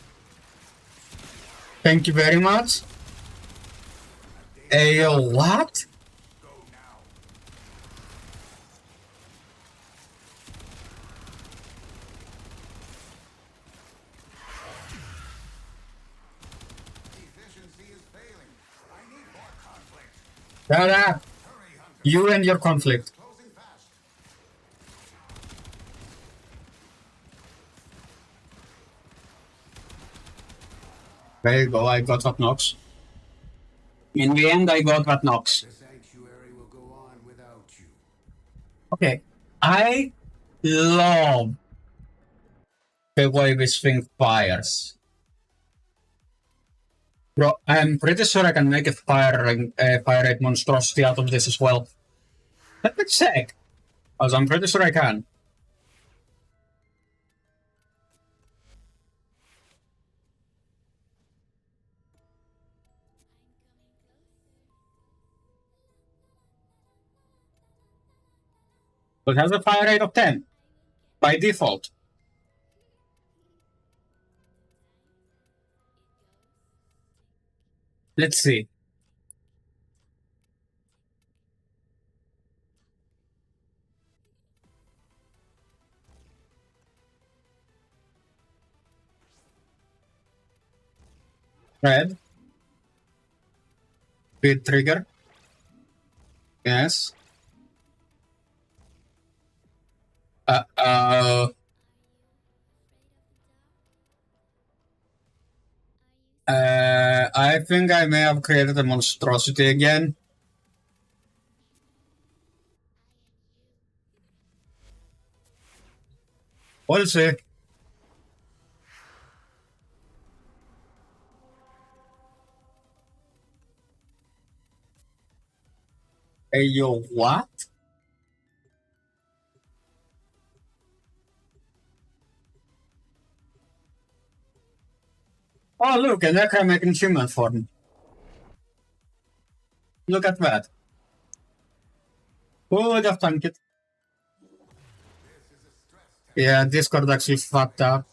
Thank you very much. Ayo, what? Shut up. You and your conflict. There you go, I got what knocks. In the end, I got what knocks. Okay, I love the way this thing fires. Bro, I'm pretty sure I can make a fire rate monstrosity out of this as well. Let me check, because I'm pretty sure I can. It has a fire rate of 10 by default. Let's see. Red. Speed trigger. Yes. I think I may have created a monstrosity again. We'll see. Hey, yo, what? Oh, look, an Necromantic in human form. Look at that. Who would have thunk it? Yeah, Discord actually fucked up.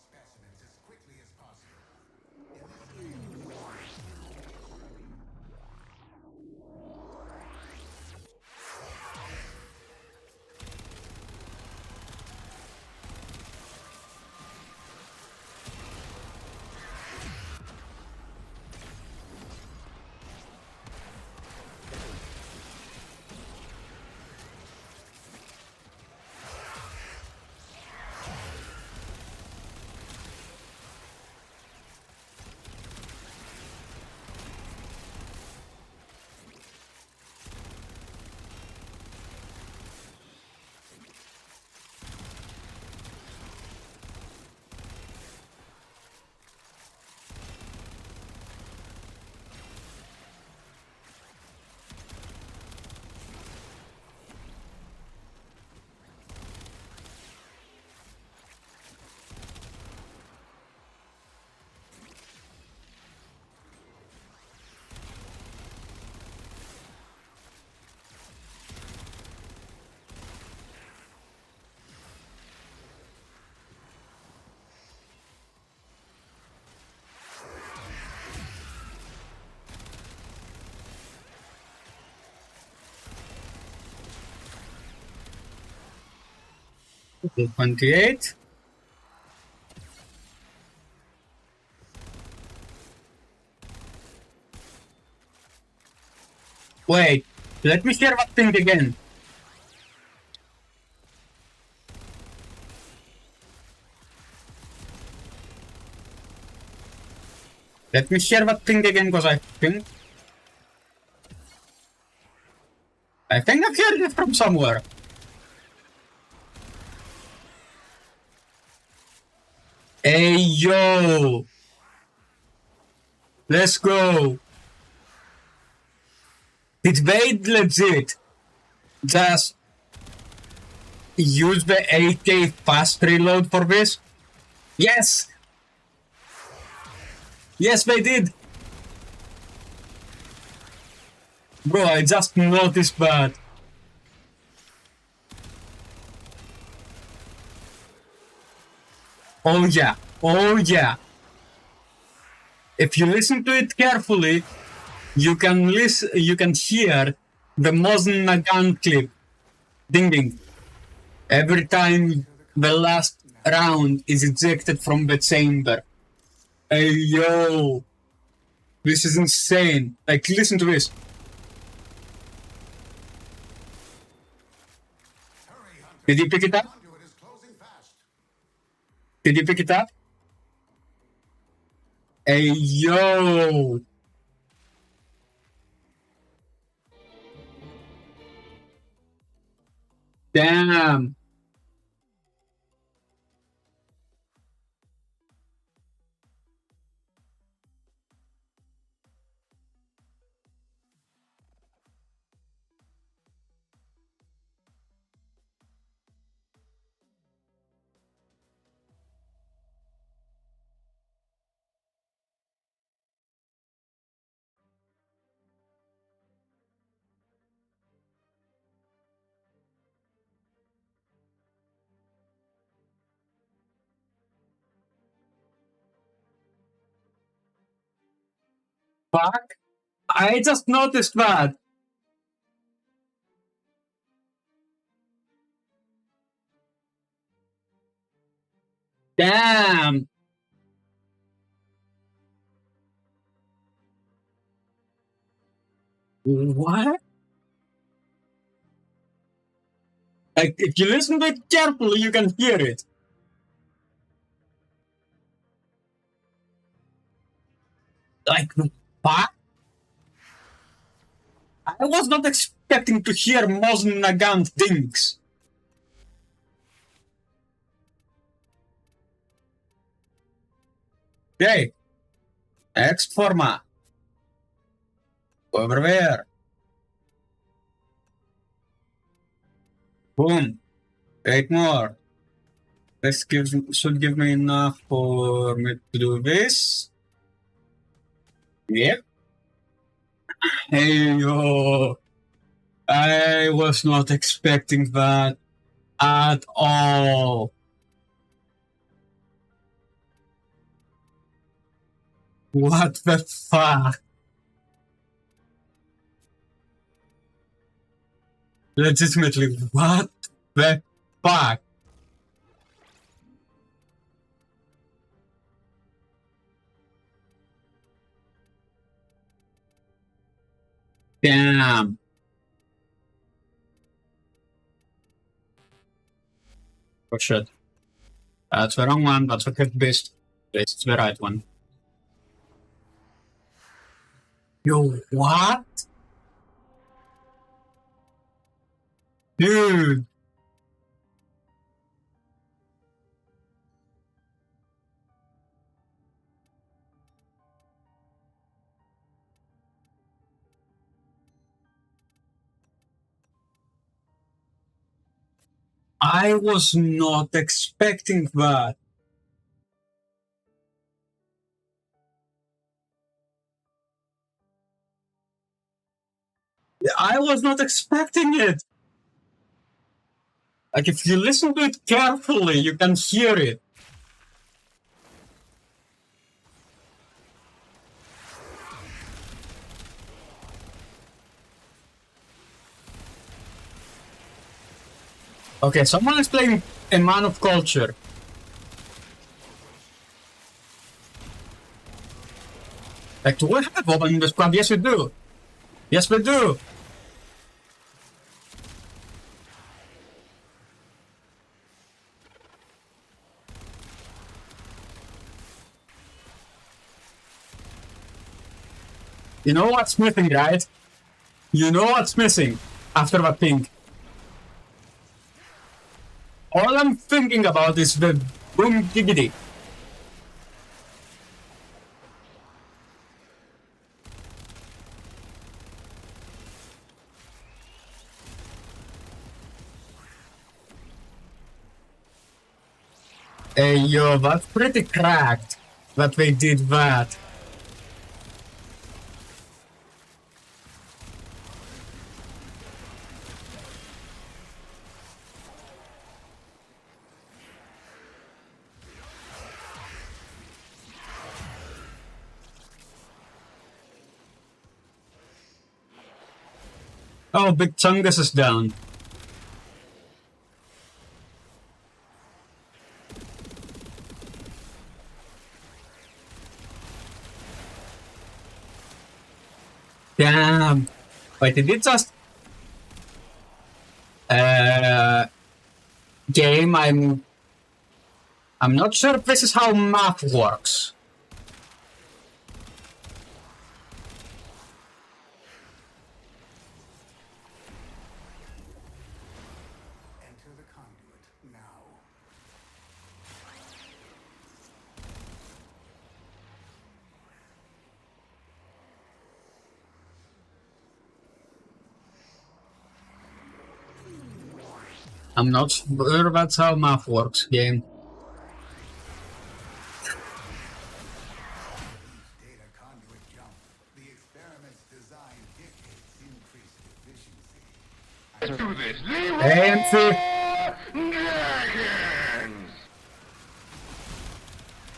28. Wait, let me hear that thing again. Let me hear that thing again, because I think I've heard it from somewhere. Hey, yo! Let's go! Did they legit just use the 8K fast reload for this? Yes! Yes, they did! Bro, I just noticed that. Oh yeah, oh yeah. If you listen to it carefully, you can hear the Mosin Nagant clip ding. Every time the last round is ejected from the chamber. Hey yo, this is insane. Like, listen to this. Did you pick it up? Did you pick it up? Hey yo. Damn. Fuck. I just noticed that. Damn. What? Like, if you listen to it carefully, you can hear it. Like, what? I was not expecting to hear Mosin Nagant dings. Okay. Next format. Over there. Boom. 8 more. This should give me enough for me to do this. Yep. Hey yo. I was not expecting that at all. What the fuck? Legitimately, what the fuck? Damn. Oh shit. That's the wrong one. That's okay. Best. This is the right one. Yo, what? Dude. I was not expecting that. I was not expecting it. Like, if you listen to it carefully, you can hear it. Okay, someone is playing a man of culture. Like, do we have open in the squad? Yes, we do. Yes, we do. You know what's missing, right? You know what's missing after that ping. All I'm thinking about is the boom giggity. Hey, yo, that's pretty cracked that they did that. Oh, Big Chungus is down. Damn. Wait, did it just... Game, I'm not sure if this is how math works. I'm not sure that's how math works, game. ANC.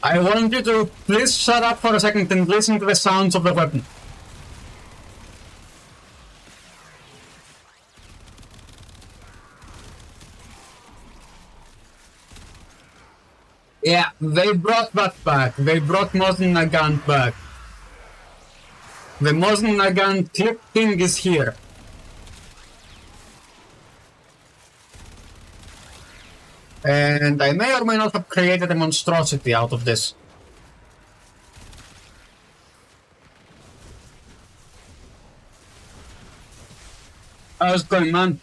I want you to please shut up for a second and listen to the sounds of the weapon. Yeah, they brought that back. They brought Mosin Nagant back. The Mosin Nagant clip thing is here. And I may or may not have created a monstrosity out of this. How's it going, man?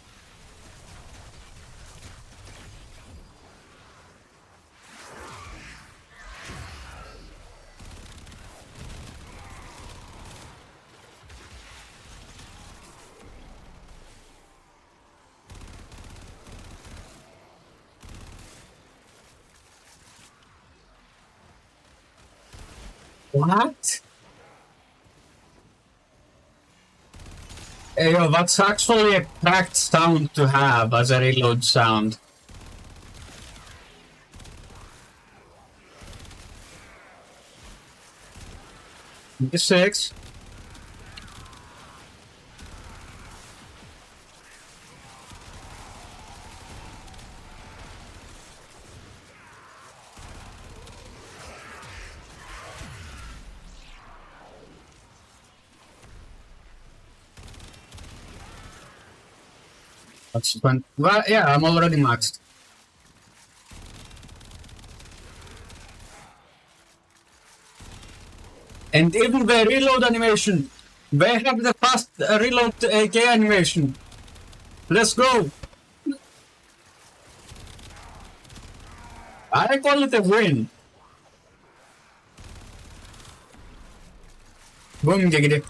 What? Hey, yo, that's actually a cracked sound to have as a reload sound. D6. That's 20. Well, yeah, I'm already maxed. And even the reload animation, they have the fast reload AK animation. Let's go. I call it a win. Boom, giggity.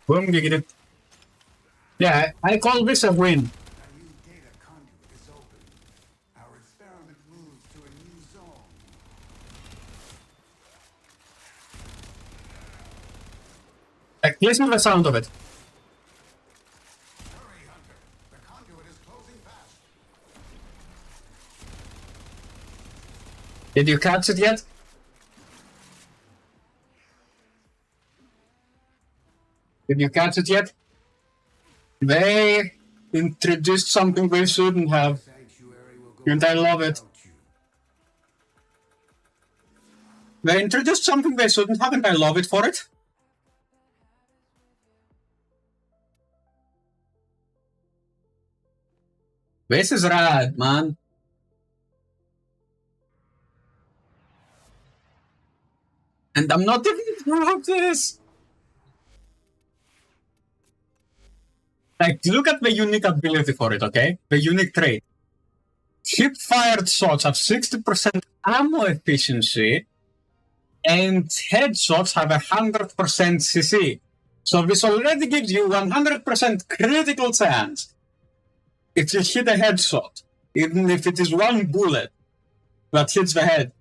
Boom, giggity. Yeah, I call this a win. Like, listen to the sound of it. Did you catch it yet? Did you catch it yet? They introduced something they shouldn't have. And I love it. They introduced something they shouldn't have, and I love it for it. This is rad, man. And I'm not even proud of this. Like, look at the unique ability for it, okay? The unique trait. Hip-fired shots have 60% ammo efficiency, and headshots have 100% CC. So this already gives you 100% critical chance if you hit a headshot, even if it is one bullet that hits the head.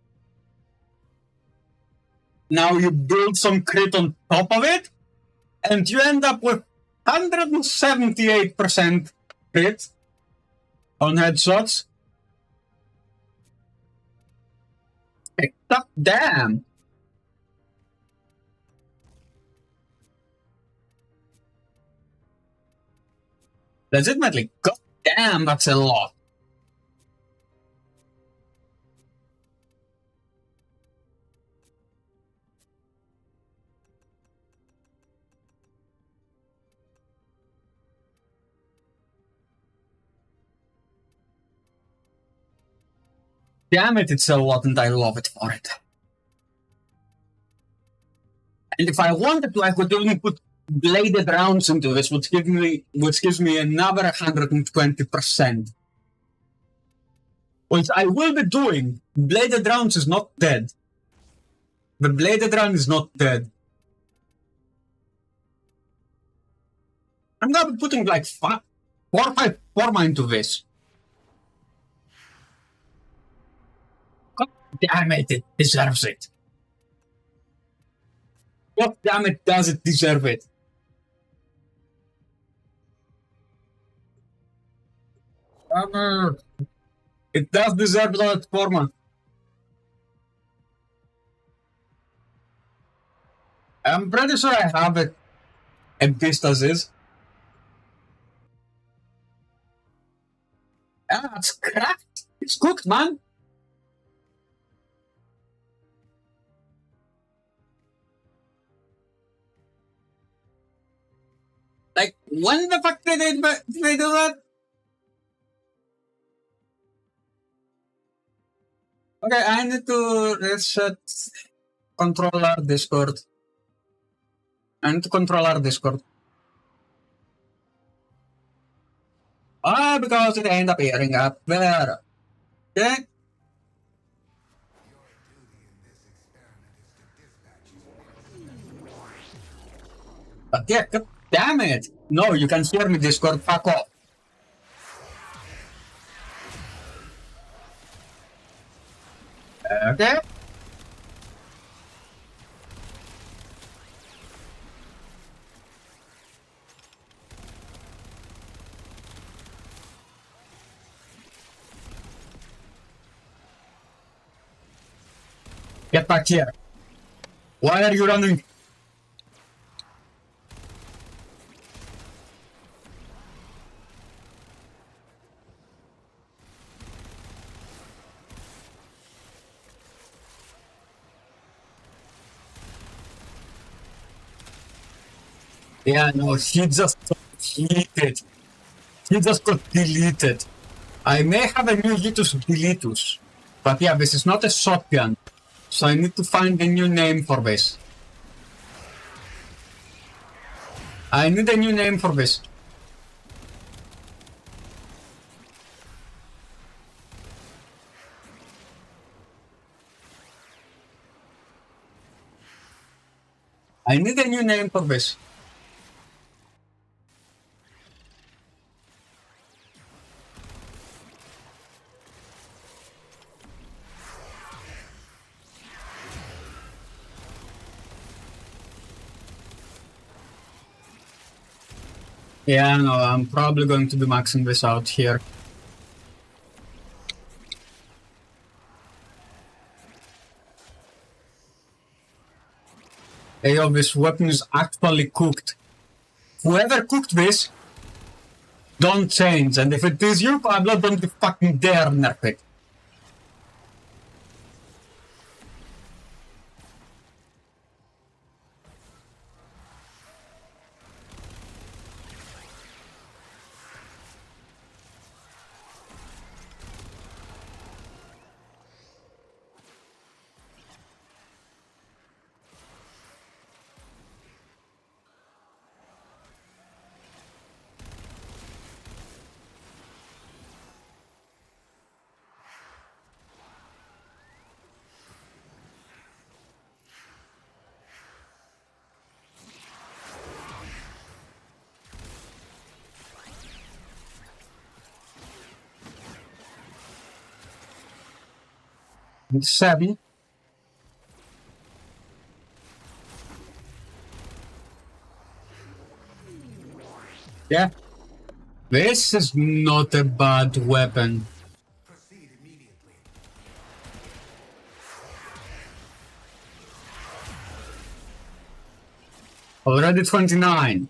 Now you build some crit on top of it, and you end up with 178% crit on headshots. Damn. Legitimately, god damn, that's a lot. Damn it, it's a lot, and I love it for it. And if I wanted to, I could even put bladed rounds into this, which gives me another 120%. Which I will be doing. Bladed rounds is not dead. The bladed round is not dead. I'm gonna be putting like 4 or 5 forma into this. God damn it, it deserves it. God damn it, does it deserve it? It does deserve that forma. I'm pretty sure I have it. A beast as is. Ah, it's cracked. It's cooked, man. Like, when the fuck did they do that? Okay, I need to reset controller Discord. I need to control our Discord. Because it ended up airing up there. Okay? But yeah, god damn it! No, you can hear me, Discord, fuck off. Okay? Get back here. Why are you running? Yeah, no, he just got deleted. He just got deleted. I may have a new Litus Deletus. But yeah, this is not a shotgun. So I need to find a new name for this. I need a new name for this. I need a new name for this. Yeah, no, I'm probably going to be maxing this out here. Hey, yo, this weapon is actually cooked. Whoever cooked this don't change. And if it is you, Pablo, don't you fucking dare nerf it. Seven. Yeah. This is not a bad weapon. Already 29.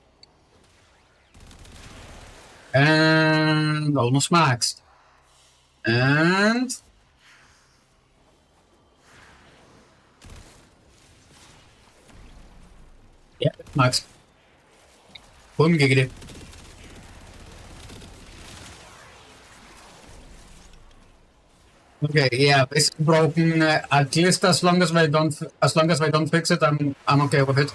And almost maxed. And yeah, max. Boom, giggity. Okay, yeah, it's broken. At least as long as I don't fix it, I'm okay with it.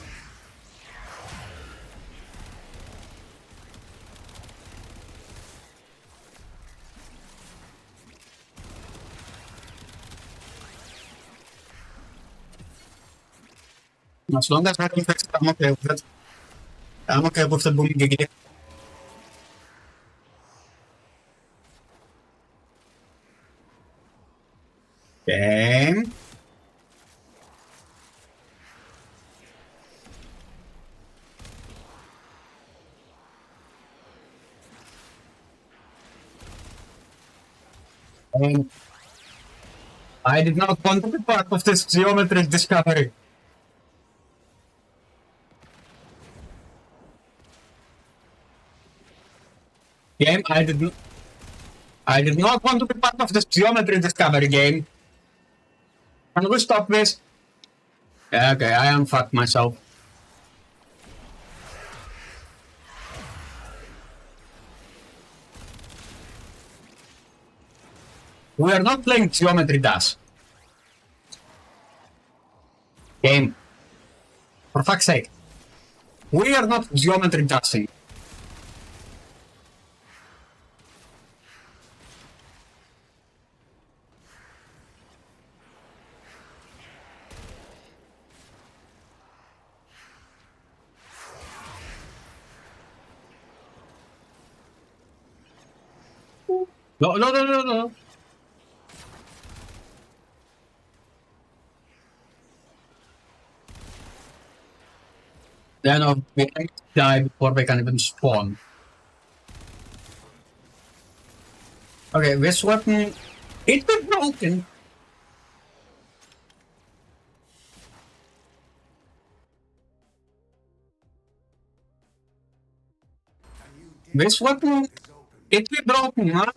As long as I don't fix it, I'm okay with it. I'm okay with the boom giggity. Game. I did not want to be part of this geometry discovery. Game, I did not want to be part of this geometry discovery game. Can we stop this? Yeah, okay, I unfucked myself. We are not playing Geometry Dash. Game. For fuck's sake. We are not Geometry Dashing. No. Yeah, no, we can die before they can even spawn. Okay, this weapon, it was broken. This weapon, it was broken, huh?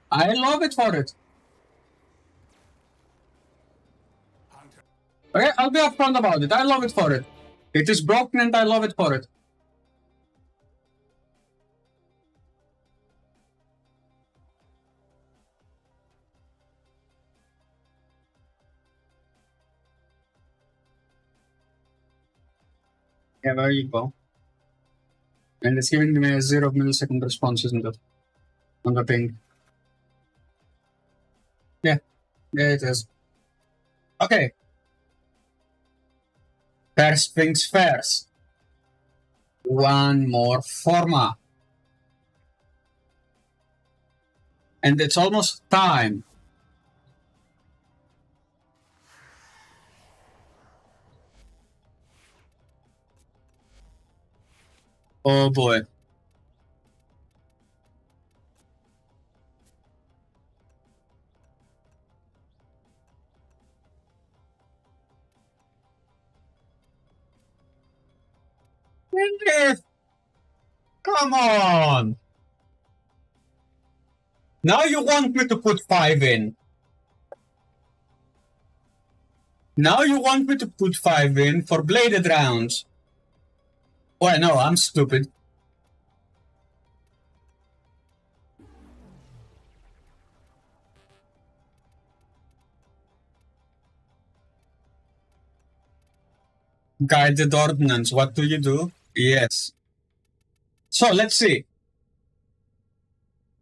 I love it for it. Okay, I'll be upfront about it. I love it for it. It is broken and I love it for it. Yeah, there you go. And it's giving me a 0 millisecond response, isn't it? On the ping. Yeah, it is. Okay. First things first. One more forma. And it's almost time. Oh boy. Really? Come on! Now you want me to put 5 in. Now you want me to put 5 in for bladed rounds. Well, no, I'm stupid. Guided ordnance, what do you do? Yes. So, let's see.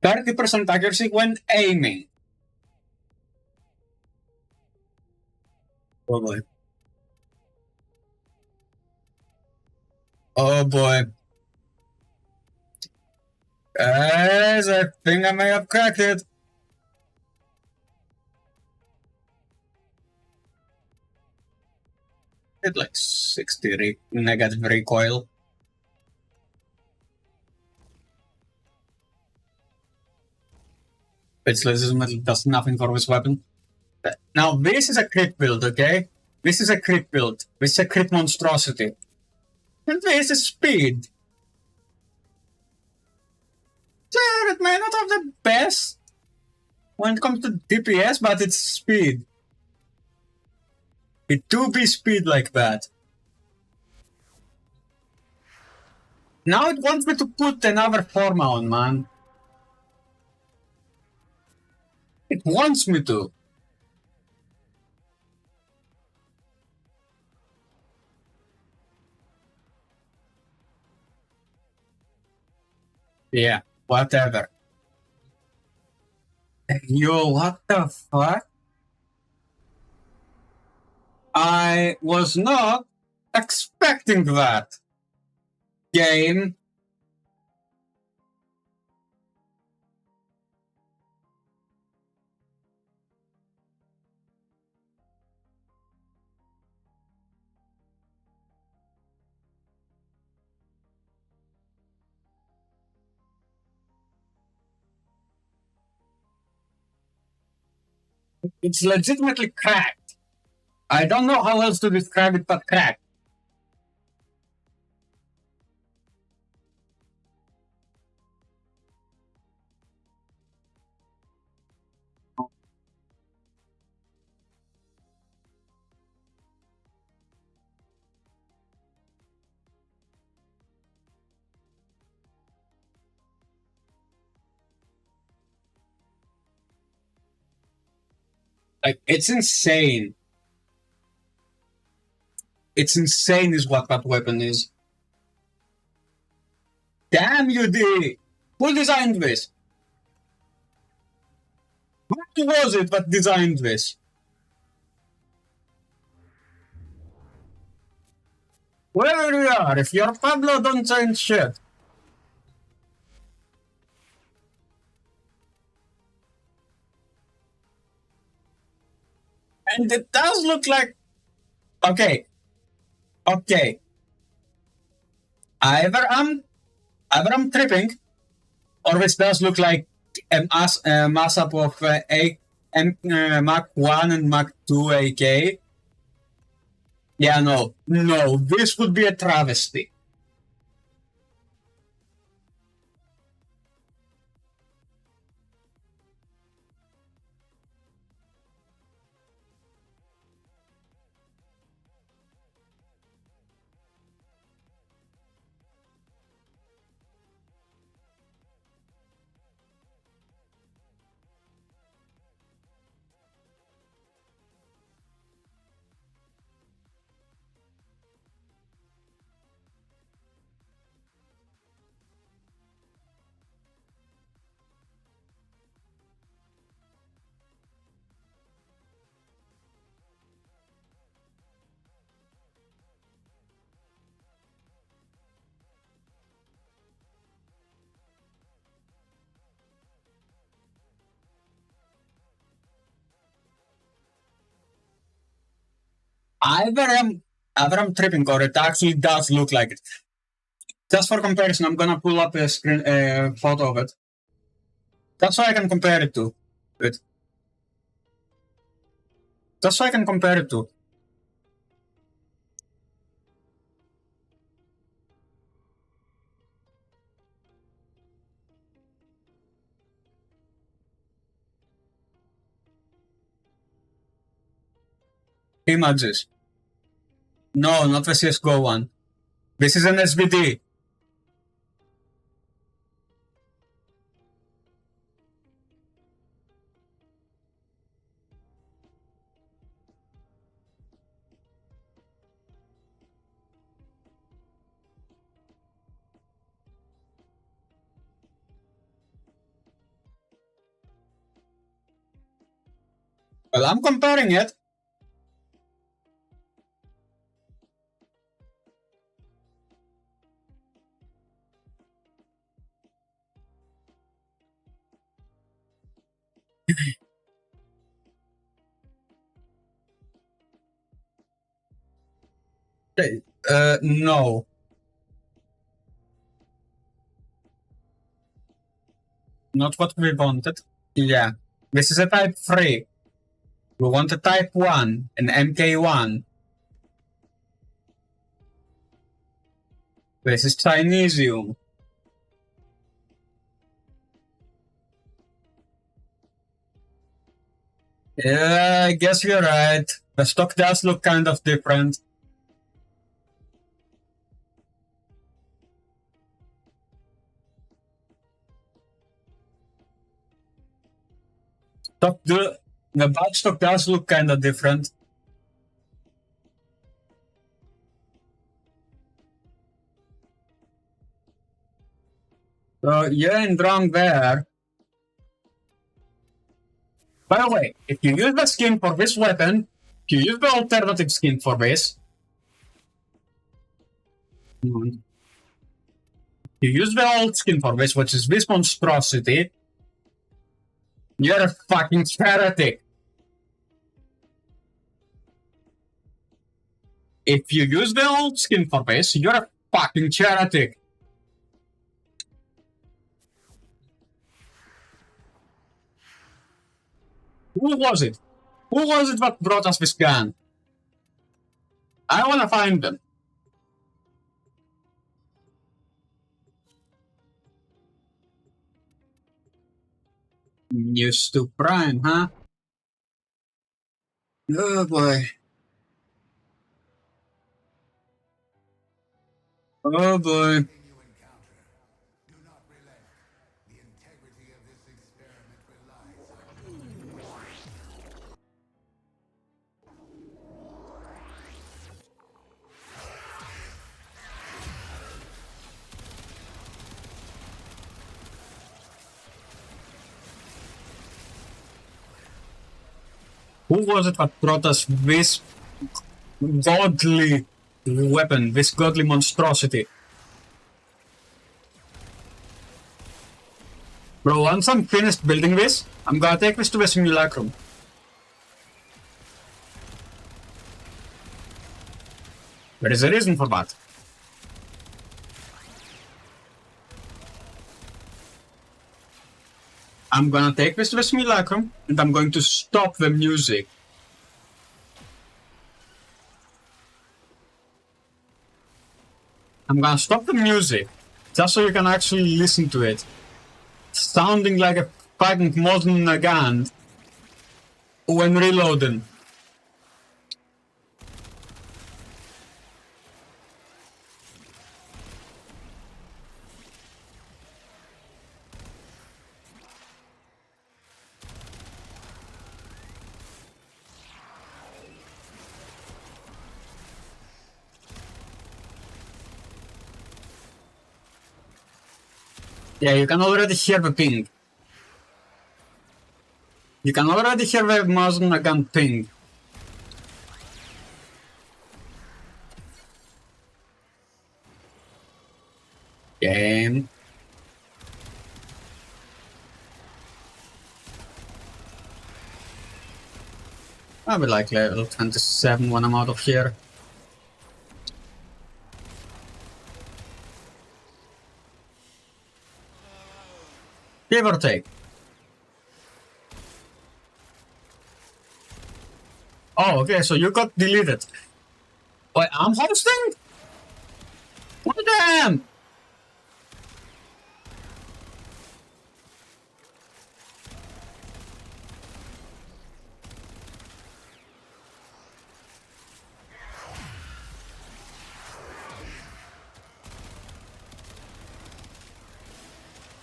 30% accuracy when aiming. Oh boy. Oh boy. Guys, I think I may have cracked it. It's like 60 negative recoil. Pitchless metal does nothing for this weapon. Now, this is a crit build, okay? This is a crit build. This is a crit monstrosity. And this is speed. Sure, it may not have the best when it comes to DPS, but it's speed. It do be speed like that. Now it wants me to put another forma on, man. It wants me to. Yeah, whatever. Yo, what the fuck? I was not expecting that. Game. It's legitimately cracked. I don't know how else to describe it but cracked. Like, it's insane. It's insane is what that weapon is. Damn you, D! Who designed this? Who was it that designed this? Wherever you are, if you're Pablo, don't change shit. And it does look like... Okay. Okay. Either I'm tripping, or this does look like a mass-up of Mach 1 and Mach 2 AK. Yeah, no, this would be a travesty. Either I'm tripping, or it actually does look like it. Just for comparison, I'm gonna pull up a screen photo of it. That's why I can compare it to it. That's why I can compare it to. Images. No, not the CSGO one. This is an SVD. Well, I'm comparing it. No. Not what we wanted. Yeah. This is a type 3. We want a type 1, an MK1. This is Chinesium. Yeah, I guess you're right. The stock does look kind of different. The batch stock does look kind of different. So you're in wrong there. By the way, if you use the skin for this weapon, if you use the alternative skin for this, you use the old skin for this, which is this monstrosity, you're a fucking heretic. If you use the old skin for this, you're a fucking heretic. Who was it? Who was it that brought us this gun? I wanna find them. Used to Prime, huh? Oh boy. Oh boy. Who was it that brought us this godly weapon, this godly monstrosity? Bro, once I'm finished building this, I'm gonna take this to the simulacrum. There is a reason for that. I'm gonna take this to the simulacrum, and I'm going to stop the music. I'm gonna stop the music, just so you can actually listen to it. Sounding like a fucking modern Nagant when reloading. Yeah, you can already hear the ping. You can already hear the Muslim Nagant ping. Game. I'll be like level 27 when I'm out of here. Give or take. Oh, okay, so you got deleted. Wait, I'm hosting? What the damn?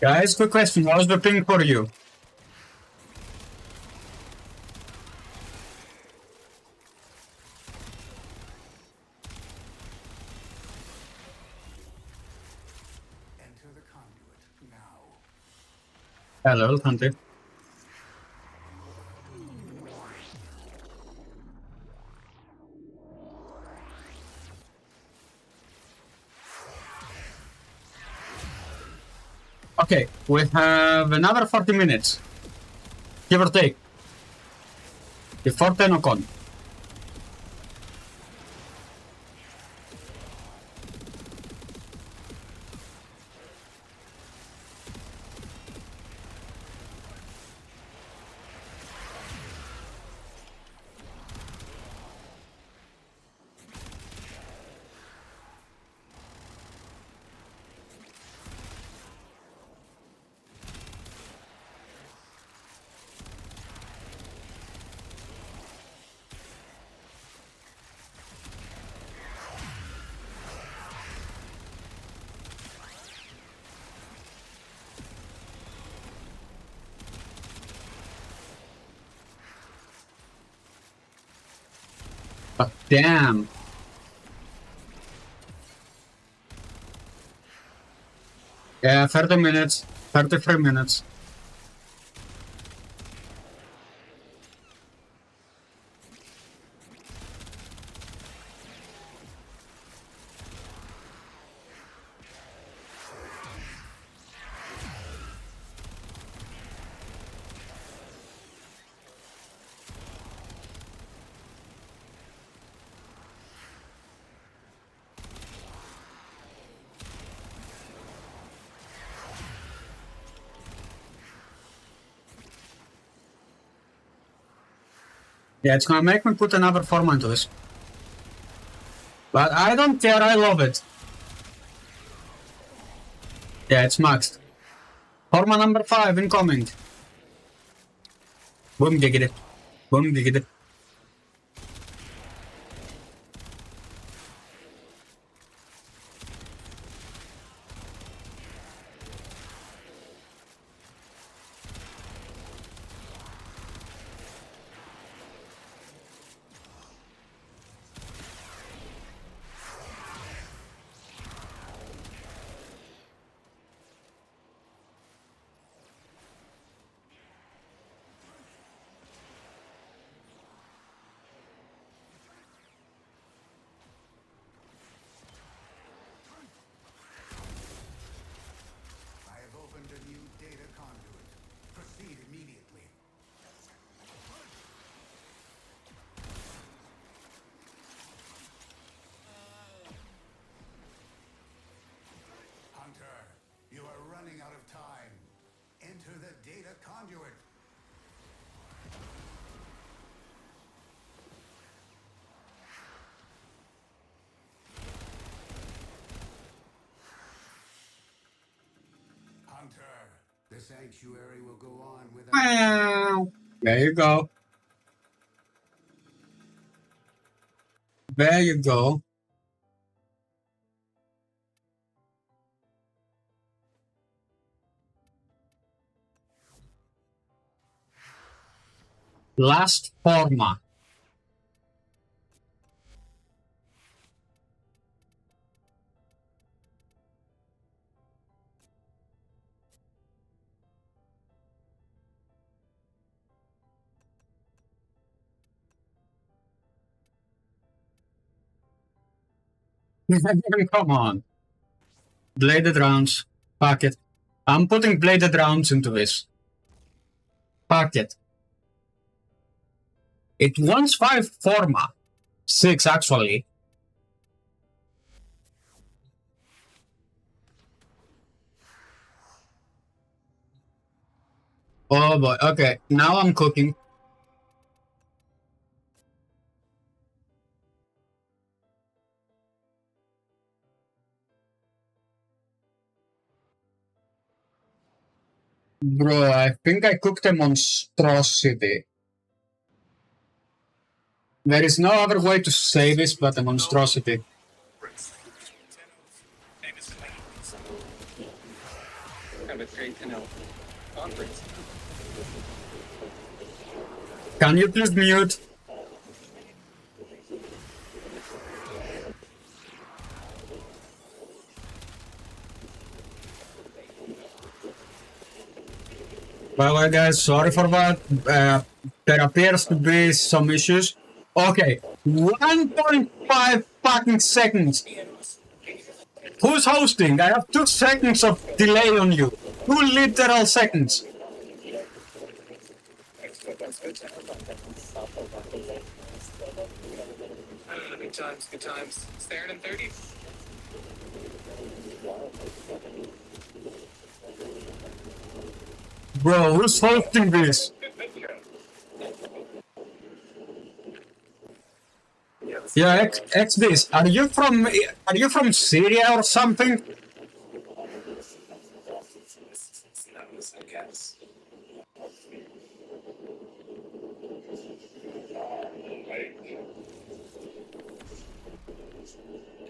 Guys, quick question. How's the ping for you? Enter the conduit now. Hello, Hunter. Okay, we have another 40 minutes, give or take, before Tennocon. But damn. Yeah, 30 minutes, 33 minutes. Yeah, it's gonna make me put another form into this. But I don't care, I love it. Yeah, it's maxed. Forma number 5 incoming. Boom diggity. Boom diggity. I have opened a new data conduit. Proceed immediately. Hunter, you are running out of time. Enter the data conduit. Hunter, the sanctuary will go on without... Wow. There you go. There you go. Last forma. Come on. Bladed rounds. Fuck it. I'm putting bladed rounds into this. Fuck it. It wants 5 forma. 6 actually. Oh boy. Okay. Now I'm cooking. Bro, I think I cooked a monstrosity. There is no other way to say this but a monstrosity. a great Tenno conference. Can you please mute? By the way, guys, sorry for that. There appears to be some issues. Okay, 1.5 fucking seconds. Who's hosting? I have 2 seconds of delay on you. 2 literal seconds. Good times, good times. Staring in 30. Bro, who's hosting this? Yeah, X this. Are you from Syria or something? I guess.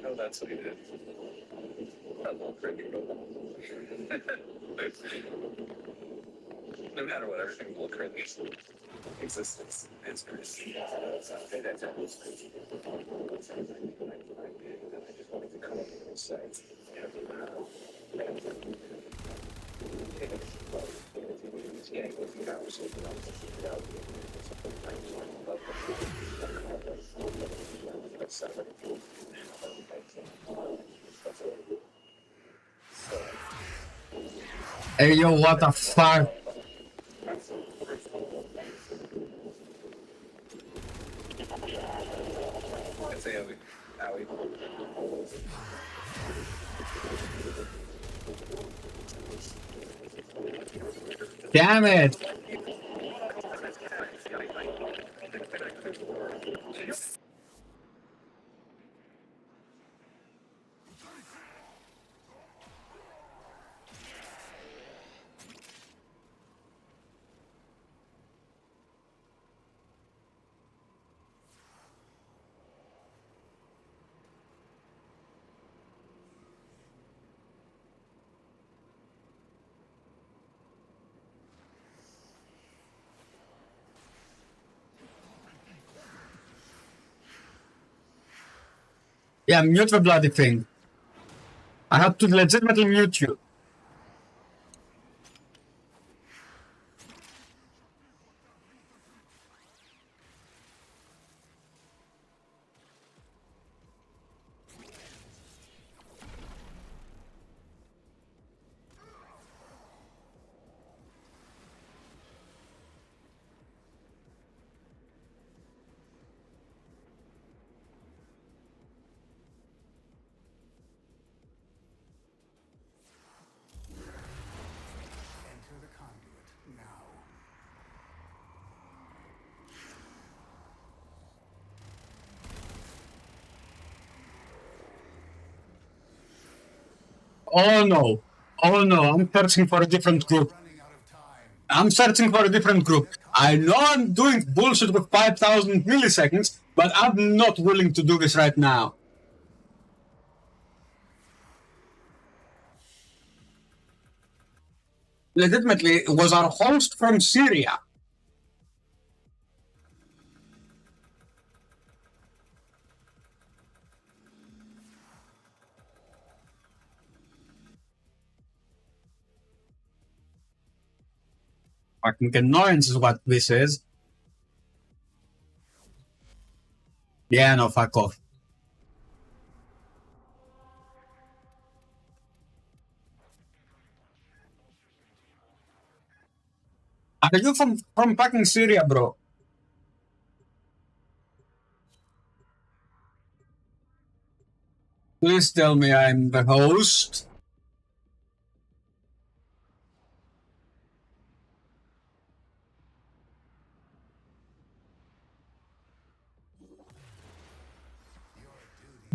Oh, that's what he did. That little creepy. No matter what, everything will occur in existence is crazy. I just wanted to come up and say, Hey yo, what the fuck? Damn it! Yeah, mute the bloody thing. I had to legitimately mute you. Enter the conduit now. Oh no. Oh no, I'm searching for a different group. I'm searching for a different group. I know I'm doing bullshit with 5,000 milliseconds, but I'm not willing to do this right now. Legitimately, it was our host from Syria. Fucking annoyance is what this is. Yeah, no, fuck off. Are you from fucking Syria, bro? Please tell me I'm the host.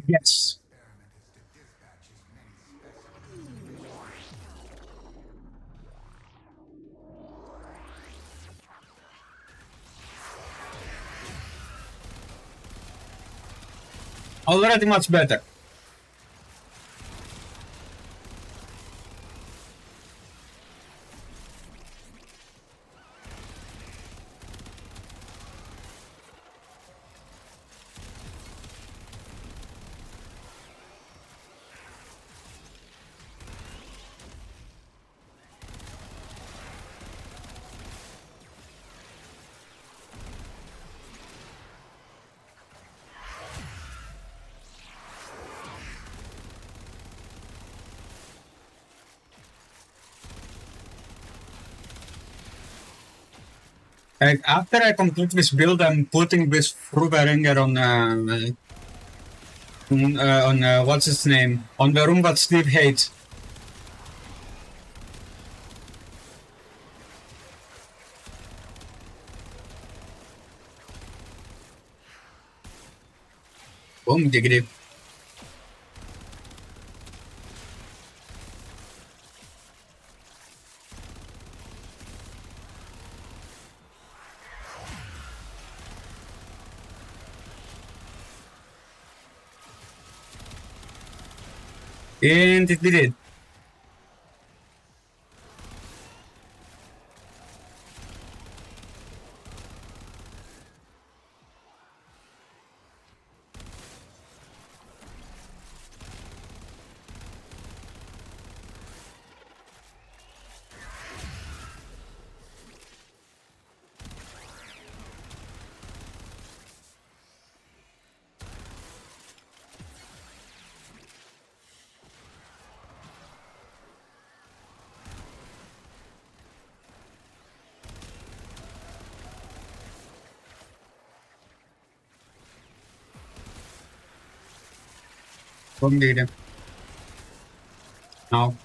Yes. Already much better. Like, after I complete this build, I'm putting this Fruberinger on what's his name? On the room that Steve hates. Boom, diggity. And it did it. Boom, diggity. Now.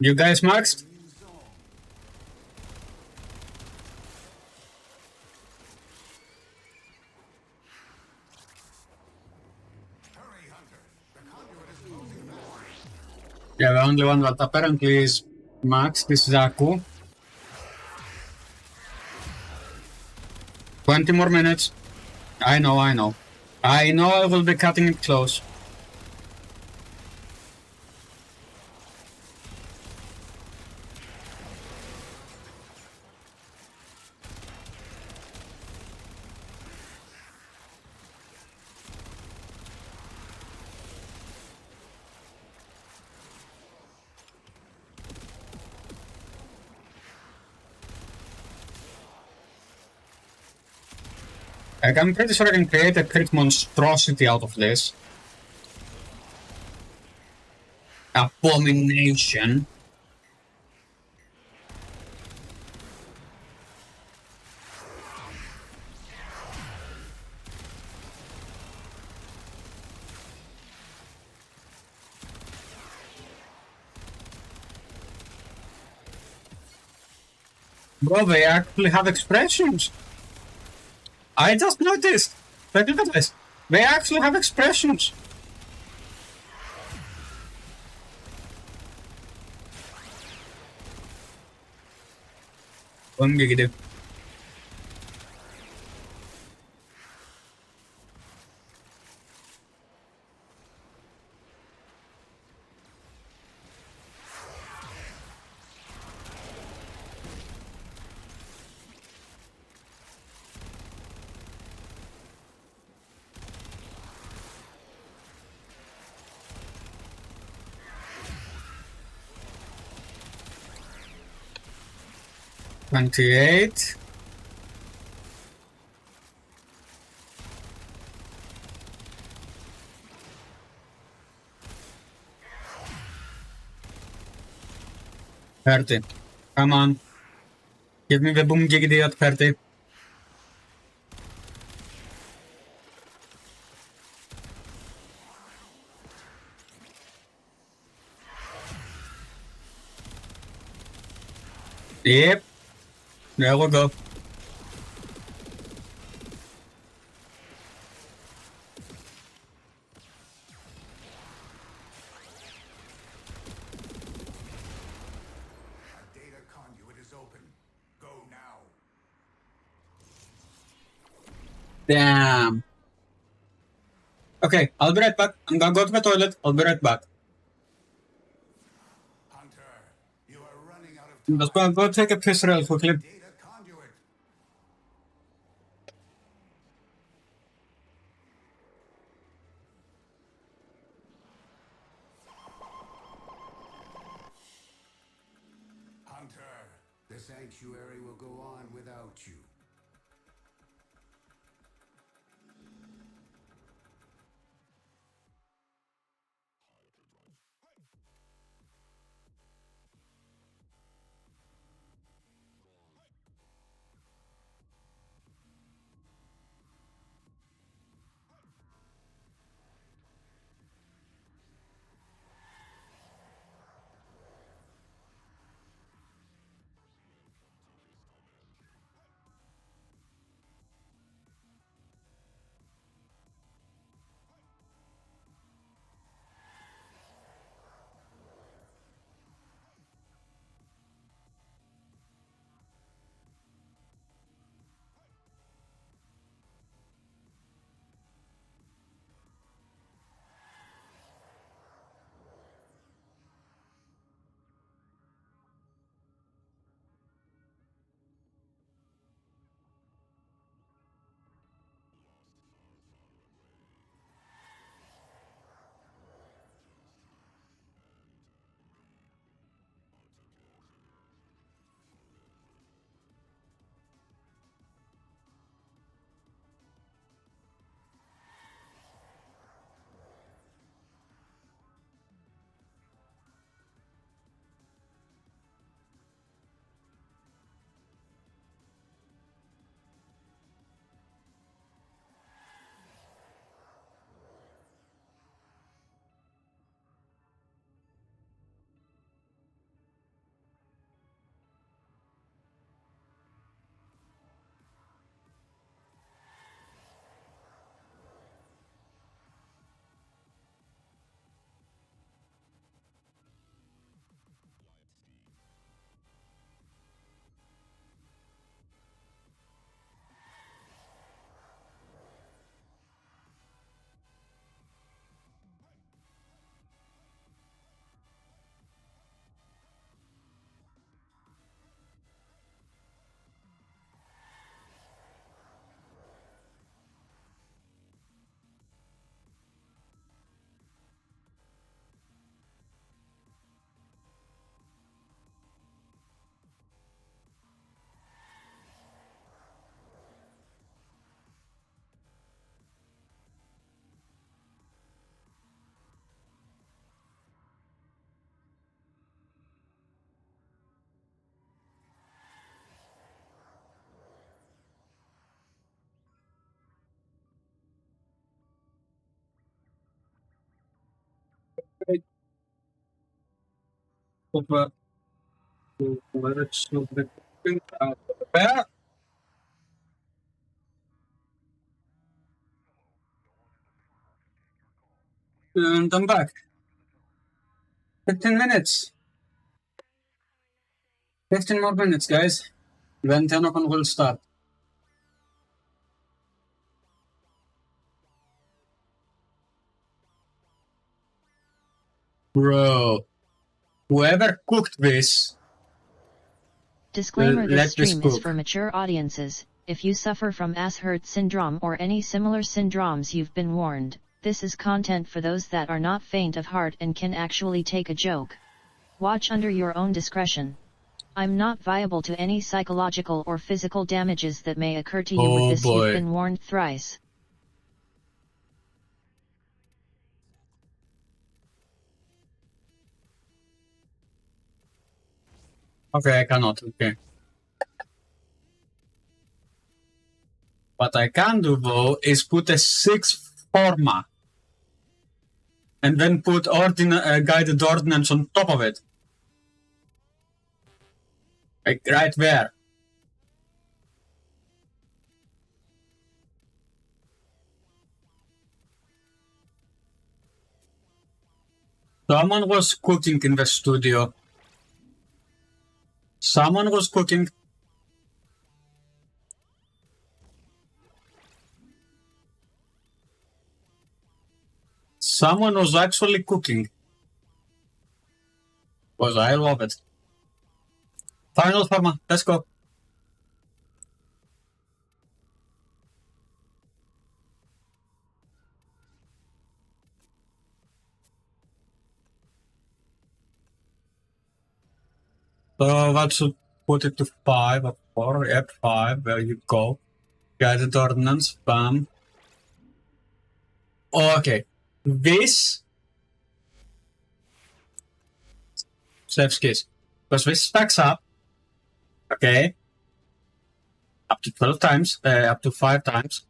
You guys maxed? Yeah, the only one that apparently is maxed is Zaku. 20 more minutes. I know. I know I will be cutting it close. Like, I'm pretty sure I can create a crit monstrosity out of this. Abomination. Bro, they actually have expressions. I just noticed. Like, look at this. They actually have expressions. One giggity. $28. $30. Come on. Give me the boom giggity at $30. Yep. There we go. Damn. Okay, I'll be right back. I'm gonna go to the toilet. I'll be right back. I'm just gonna go take a piss real quickly. The sanctuary will go on without you. Over to let's look the cooking out of the bear. And I'm back. 15 minutes. 15 more minutes, guys. Then Tennocon will start. Bro, whoever cooked this. Disclaimer: let this stream this is cook. for mature audiences. If you suffer from Asher's syndrome or any similar syndromes, you've been warned. This is content for those that are not faint of heart and can actually take a joke. Watch under your own discretion. I'm not viable to any psychological or physical damages that may occur to you with this. boy. You've been warned thrice. Okay, I cannot. Okay. What I can do though is put a 6 forma and then put guided ordnance on top of it. Like right there. Someone was cooking in the studio. Someone was cooking. Someone was actually cooking. Because I love it. Final forma, let's go. So put it to 5 or 4. Yep, 5. There you go. Guided ordnance. Bam. Okay. This saves case. Because this stacks up. Okay. Up to 12 times. Up to 5 times.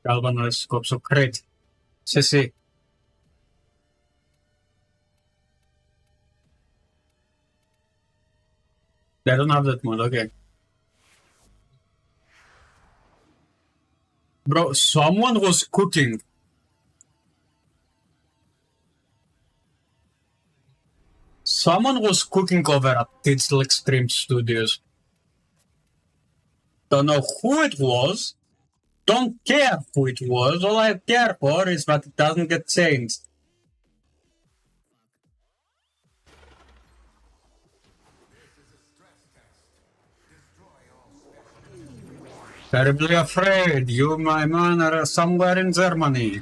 Galvanized scope, so great. CC. They don't have that mode, okay. Bro, someone was cooking. Someone was cooking over at Digital Extreme Studios. Don't know who it was. Don't care who it was. All I care for is that it doesn't get changed. Terribly afraid. You, my man, are somewhere in Germany.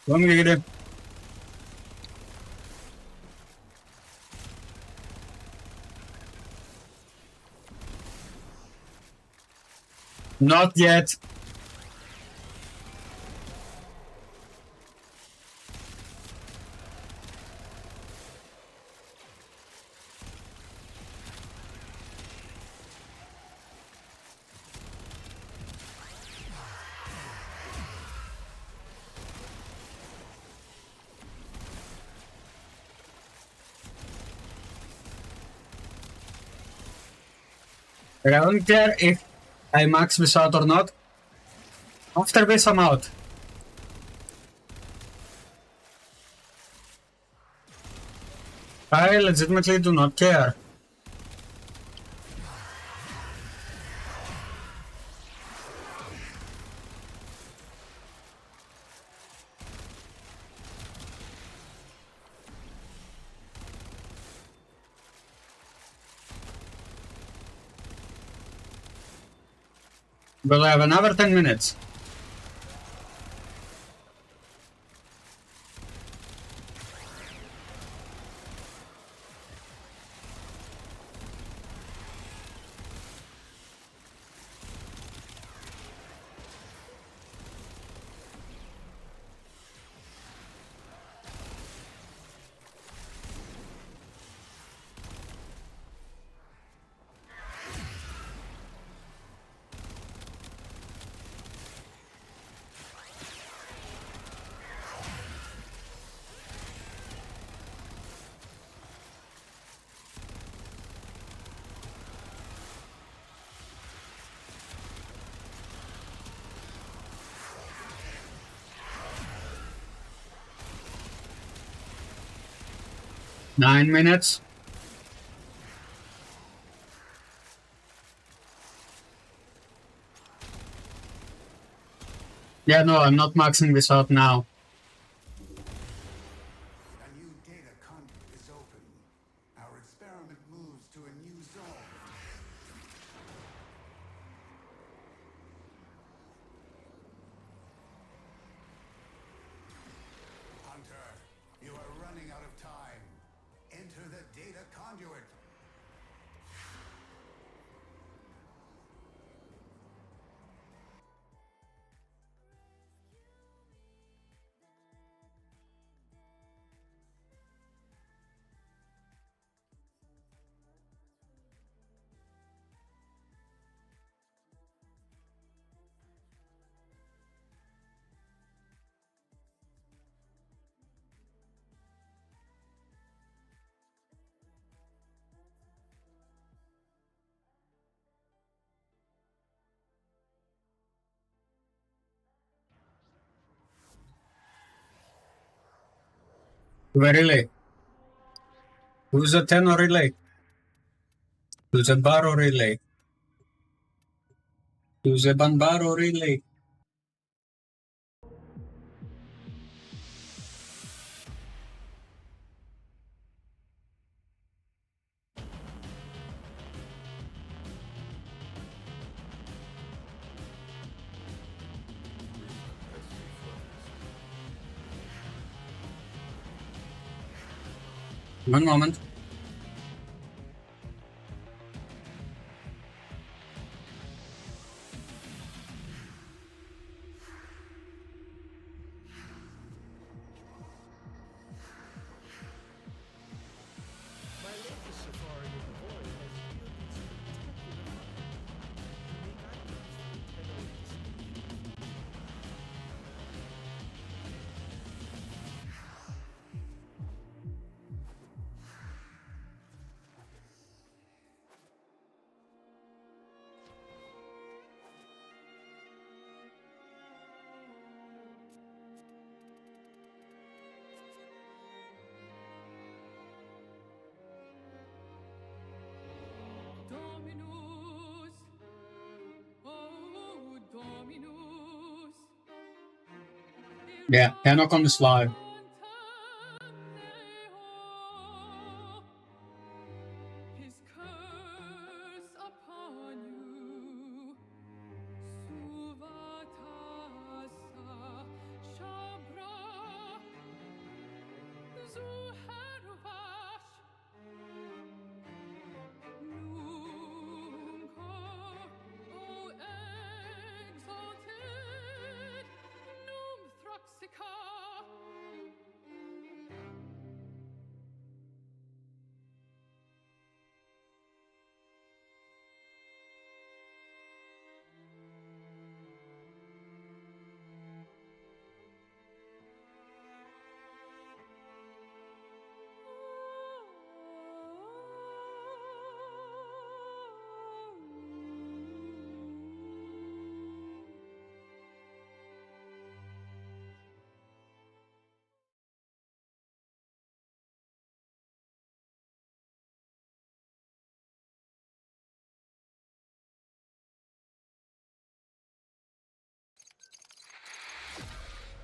Come get it. Not yet. I don't care if I max this out or not. After this, I'm out. I legitimately do not care. But I have another 10 minutes. Nine minutes. Yeah, no, I'm not maxing this out now. A new data conduit is open. Our experiment moves to a new zone. Hunter, you are running out of time. Enter the data conduit. The relay. Who's a Tenno relay? Who's a Barrow relay? Use Banbaro relay. One moment. Dominus, oh Dominus. Yeah, Tennocon is live. His curse upon you. Suvatasa Shabra Zuharuvash Nunca, O exalted Num Thraxica.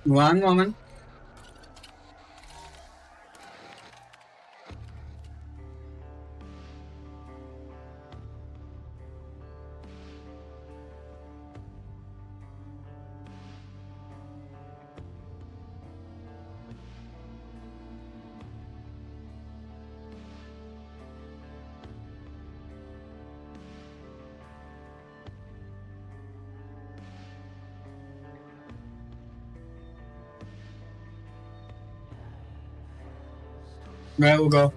One moment. There we go.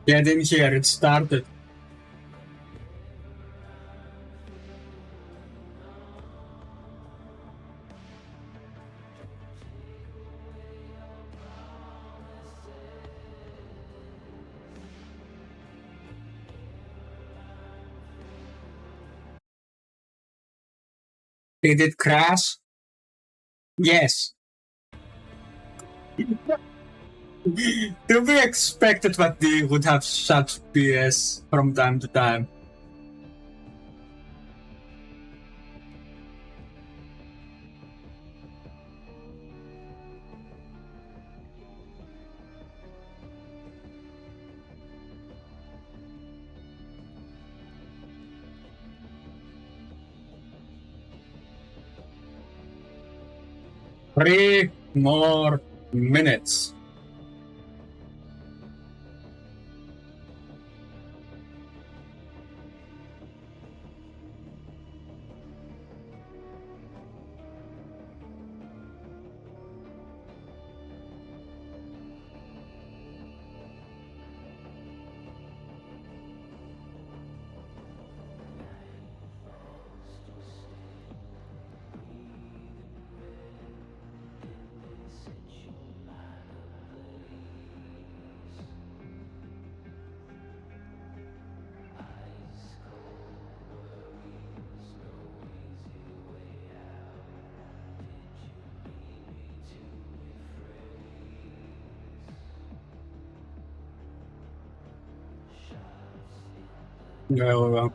Yeah, I didn't hear it started. Did it crash? Yes. To be expected that they would have such PS from time to time. Three more minutes. There we go.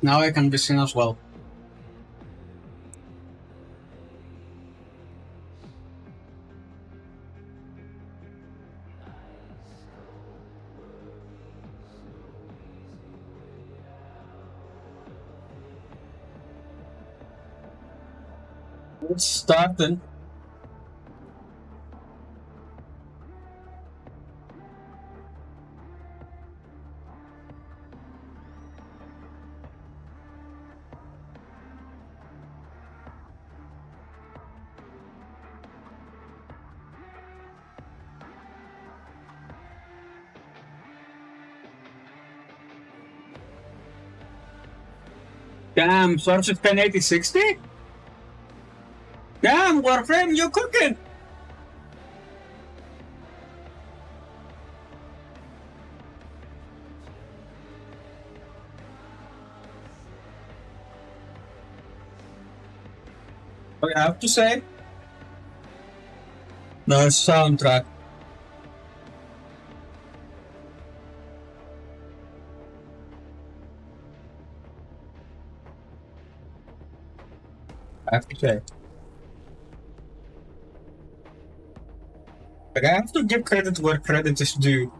Now I can be seen as well. It's starting. Damn, Source of 1080-60? Damn, Warframe, you cooking! I have to say, the soundtrack. I have to say. But I have to give credit where credit is due.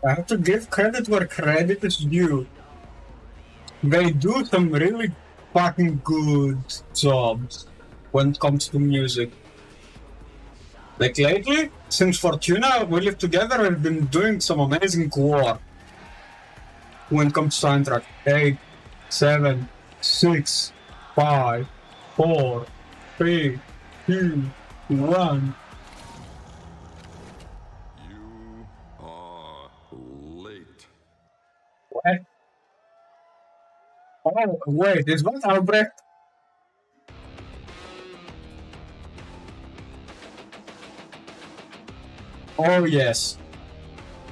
I have to give credit where credit is due. They do some really fucking good jobs when it comes to music. Like lately, since Fortuna we live together, I've been doing some amazing work when it comes to soundtrack. 8, 7, 6, 5, 4, 3, 2, 1. Late. What? Oh, wait, is that Albrecht? Oh, yes.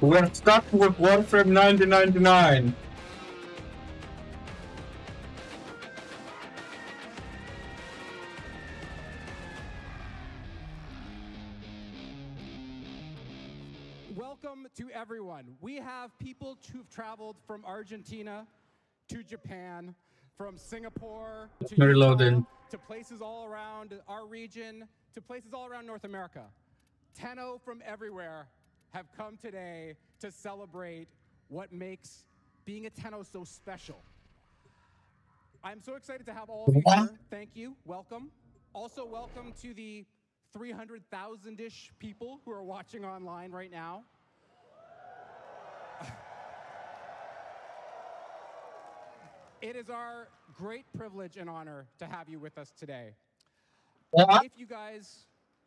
We're stuck with Warframe 1999. Welcome to everyone. We have people who've traveled from Argentina to Japan, from Singapore to Utah, to places all around our region, to places all around North America. Tenno from everywhere have come today to celebrate what makes being a Tenno so special. I'm so excited to have all of you here. Thank you. Welcome. Also, welcome to the 300,000-ish people who are watching online right now. It is our great privilege and honor to have you with us today. If you guys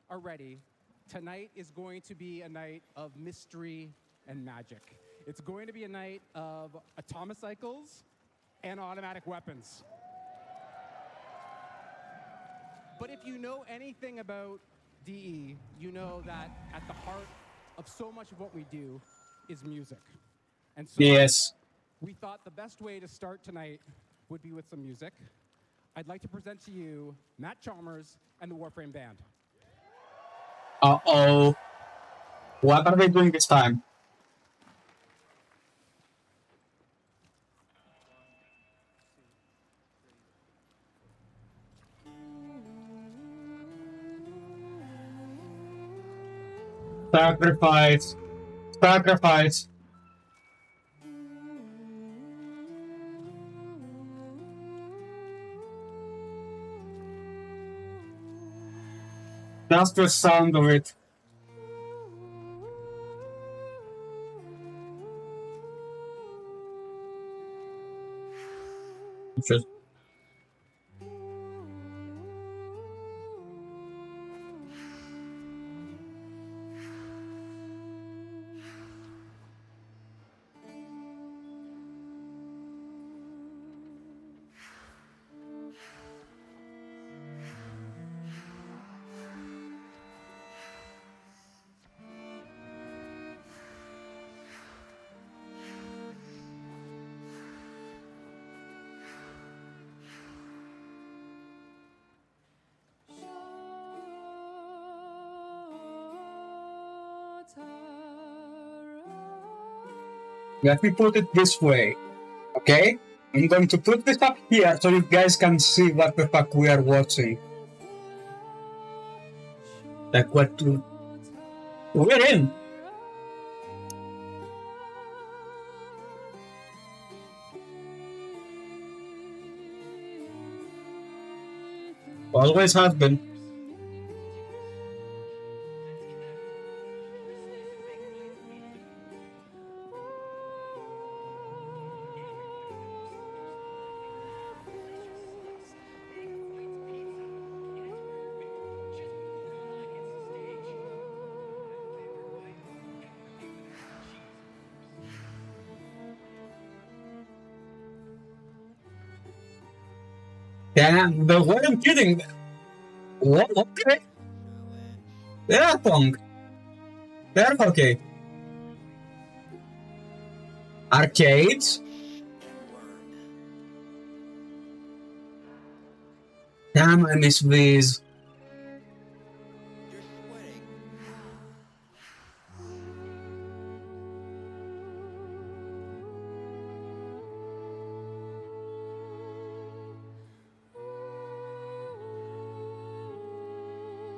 are ready, tonight is going to be a night of mystery and magic. It's going to be a night of atomocycles and automatic weapons. But if you know anything about DE, you know that at the heart of so much of what we do is music. And so we thought the best way to start tonight would be with some music. I'd like to present to you Matt Chalmers and the Warframe Band. Uh-oh. What are they doing this time? Sacrifice. Sacrifice. Just the sound of it. Just Let me put it this way, okay? I'm going to put this up here so you guys can see what the fuck we are watching. Like what we're in. Always has been. Yeah, the way I'm kidding. What? Okay. Yeah, Pong. They're okay. Arcades? Damn, I miss these.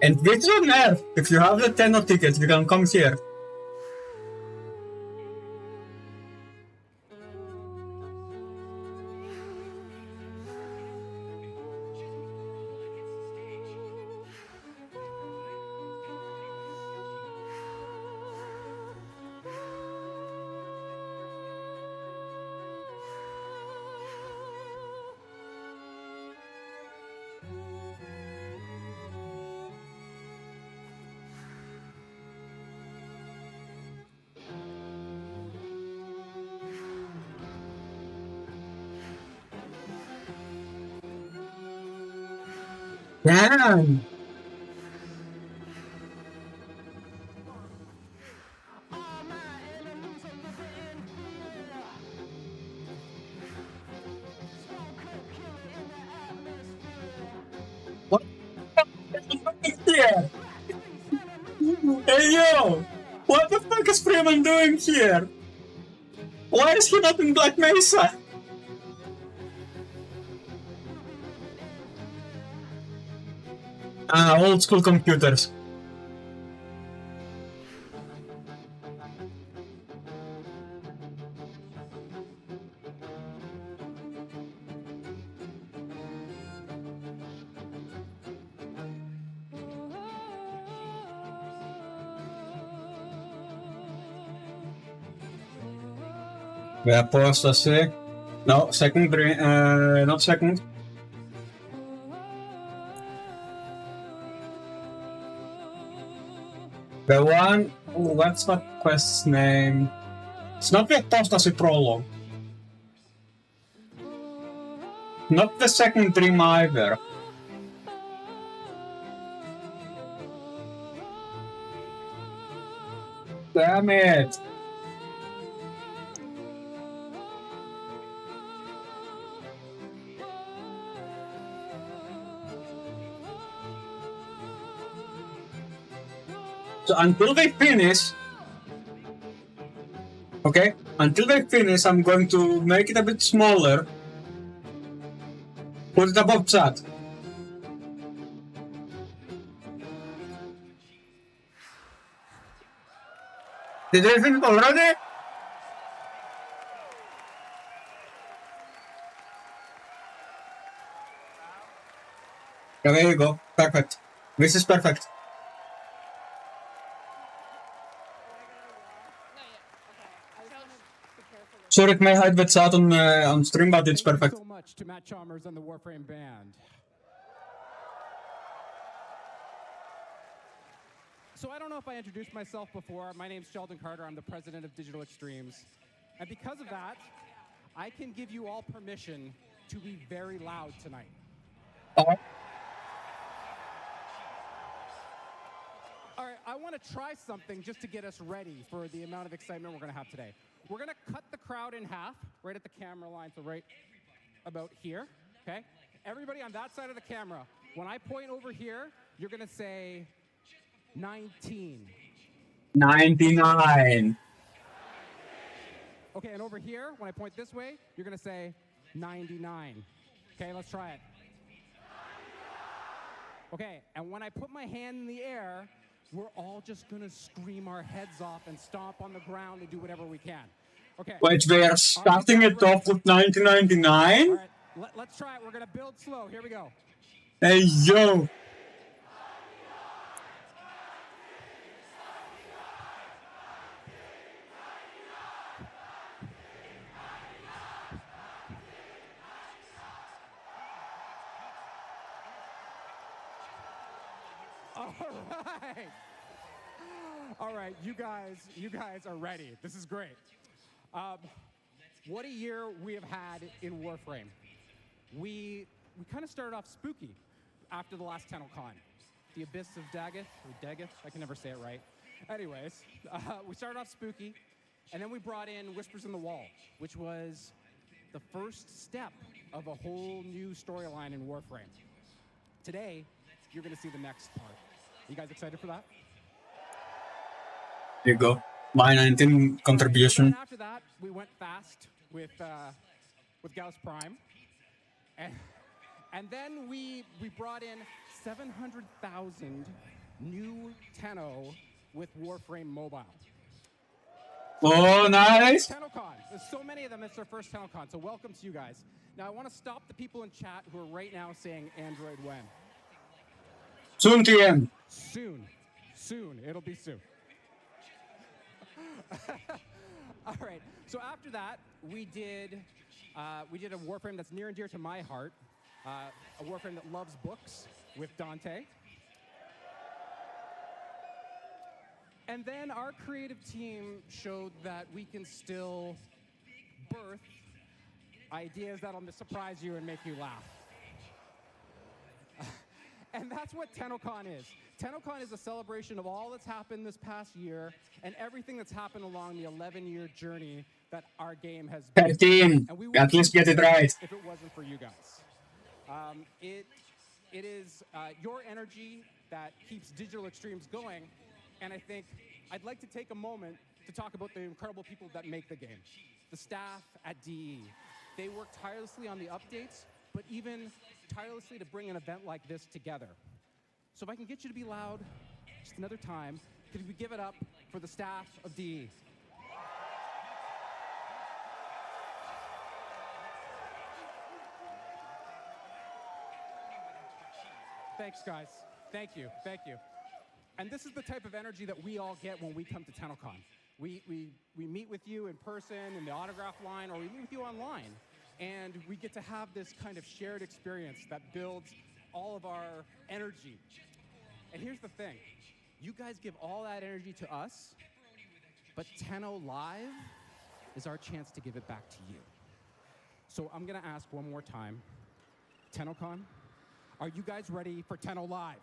And this is on Earth. If you have the Tenno ticket, you can come here. Damn! What the fuck is here? Hey yo! What the fuck is Freeman doing here? Why is he not in Black Mesa? Ah, old school computers. The apostasy. No, second, not second. The one, what's that quest's name? It's not the apostasy prologue. Not the second dream either. Damn it! So until they finish, okay, until they finish, I'm going to make it a bit smaller. Put it above chat. Did they finish already? Yeah, there you go. Perfect. This is perfect. Sorry, it may hide the chat on stream, but it's perfect. Thank you so much to Matt Chalmers and the Warframe Band. So I don't know if I introduced myself before. My name's Sheldon Carter. I'm the president of Digital Extremes. And because of that, I can give you all permission to be very loud tonight. All right, I want to try something just to get us ready for the amount of excitement we're going to have today. We're going to cut the crowd in half, right at the camera line, so right about here, okay? Everybody on that side of the camera, when I point over here, you're going to say 19. 99. Okay, and over here, when I point this way, you're going to say 99. Okay, let's try it. Okay, and when I put my hand in the air, we're all just going to scream our heads off and stomp on the ground and do whatever we can. Okay. Wait, we are starting it off with 1999? All right, let's try it. We're going to build slow. Here we go. Hey, yo. All right, you guys are ready. This is great. What a year we have had in Warframe. We kind of started off spooky after the last Tennocon. The Abyss of Daggeth, or Daggeth, I can never say it right. Anyways, we started off spooky, and then we brought in Whispers in the Wall, which was the first step of a whole new storyline in Warframe. Today, you're going to see the next part. You guys excited for that? Here you go. My 19 contribution. And after that, we went fast with Gauss Prime. And then we brought in 700,000 new Tenno with Warframe Mobile. Oh, nice. Tennocon. There's so many of them. It's their first Tennocon. So welcome to you guys. Now, I want to stop the people in chat who are right now saying Android when. Soon, TM. Soon. It'll be soon. All right. So after that, we did a Warframe that's near and dear to my heart. A Warframe that loves books with Dante. And then our creative team showed that we can still birth ideas that'll surprise you and make you laugh. And that's what Tennocon is. Tennocon is a celebration of all that's happened this past year and everything that's happened along the 11-year journey that our game has been. 13. At least get it right. If it wasn't for you guys. It is your energy that keeps Digital Extremes going. And I think I'd like to take a moment to talk about the incredible people that make the game. The staff at DE. They work tirelessly on the updates, but even tirelessly to bring an event like this together. So if I can get you to be loud just another time, could we give it up for the staff of DE? Thanks, guys. Thank you. And this is the type of energy that we all get when we come to Tennocon. We meet with you in person in the autograph line, or we meet with you online. And we get to have this kind of shared experience that builds all of our energy. And here's the thing. You guys give all that energy to us, but Tenno Live is our chance to give it back to you. So I'm going to ask one more time. Tennocon, are you guys ready for Tenno Live?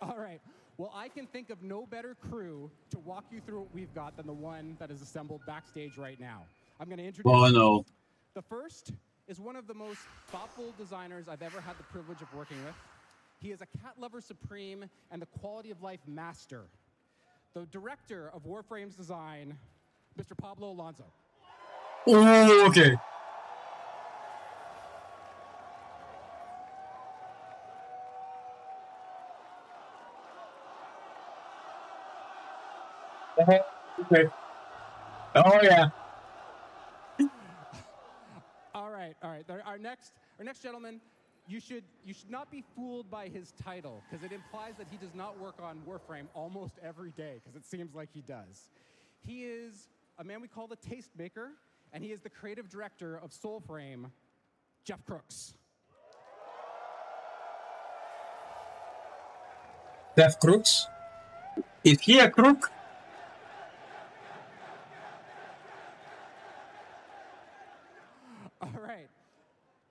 All right. Well, I can think of no better crew to walk you through what we've got than the one that is assembled backstage right now. I'm going to introduce Oh, no. The first is one of the most thoughtful designers I've ever had the privilege of working with. He is a cat lover supreme and the quality of life master. The director of Warframe's design, Mr. Pablo Alonso. Oh, okay. Okay. Oh yeah. All right. Our next gentleman, you should not be fooled by his title, because it implies that he does not work on Warframe almost every day, because it seems like he does. He is a man we call the Tastemaker, and he is the creative director of Soulframe, Jeff Crooks. Jeff Crooks? Is he a crook? All right.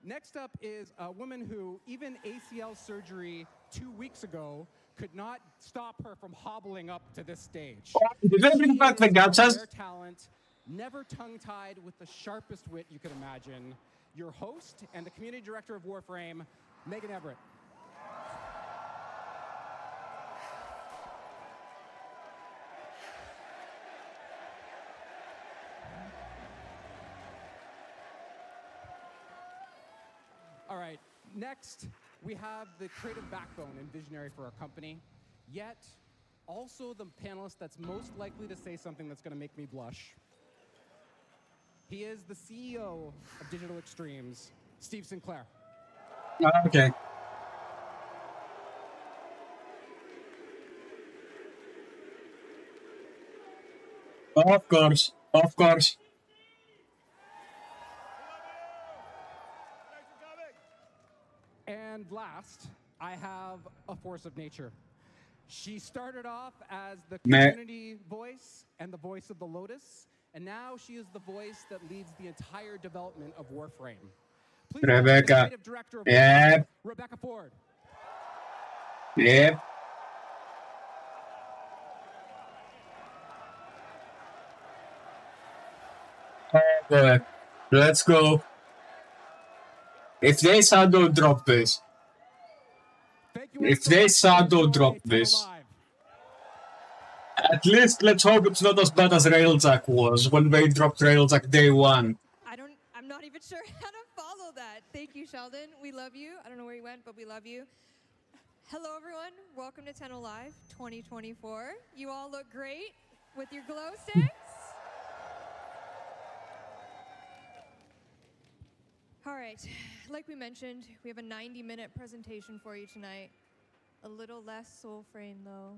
Next up is a woman who, even ACL surgery 2 weeks ago, could not stop her from hobbling up to this stage. Did they bring back the gachas? Rare talent, never tongue-tied with the sharpest wit you could imagine. Your host and the community director of Warframe, Megan Everett. All right, next we have the creative backbone and visionary for our company, yet also the panelist that's most likely to say something that's going to make me blush. He is the CEO of Digital Extremes, Steve Sinclair. Okay. Of course, of course. And last, I have a force of nature. She started off as the community voice and the voice of the Lotus, and now she is the voice that leads the entire development of Warframe. Please welcome the Rebecca. creative director of Warframe, Yep. Rebecca Ford. Yep. Okay. Let's go. If they shadow drop this. If they shadow drop this. At least let's hope it's not as bad as Railjack was when they dropped Railjack day one. I'm not even sure how to follow that. Thank you, Sheldon. We love you. I don't know where you went, but we love you. Hello, everyone. Welcome to Tenno Live 2024. You all look great with your glow sticks. All right, like we mentioned, we have a 90-minute presentation for you tonight. A little less soul frame, though.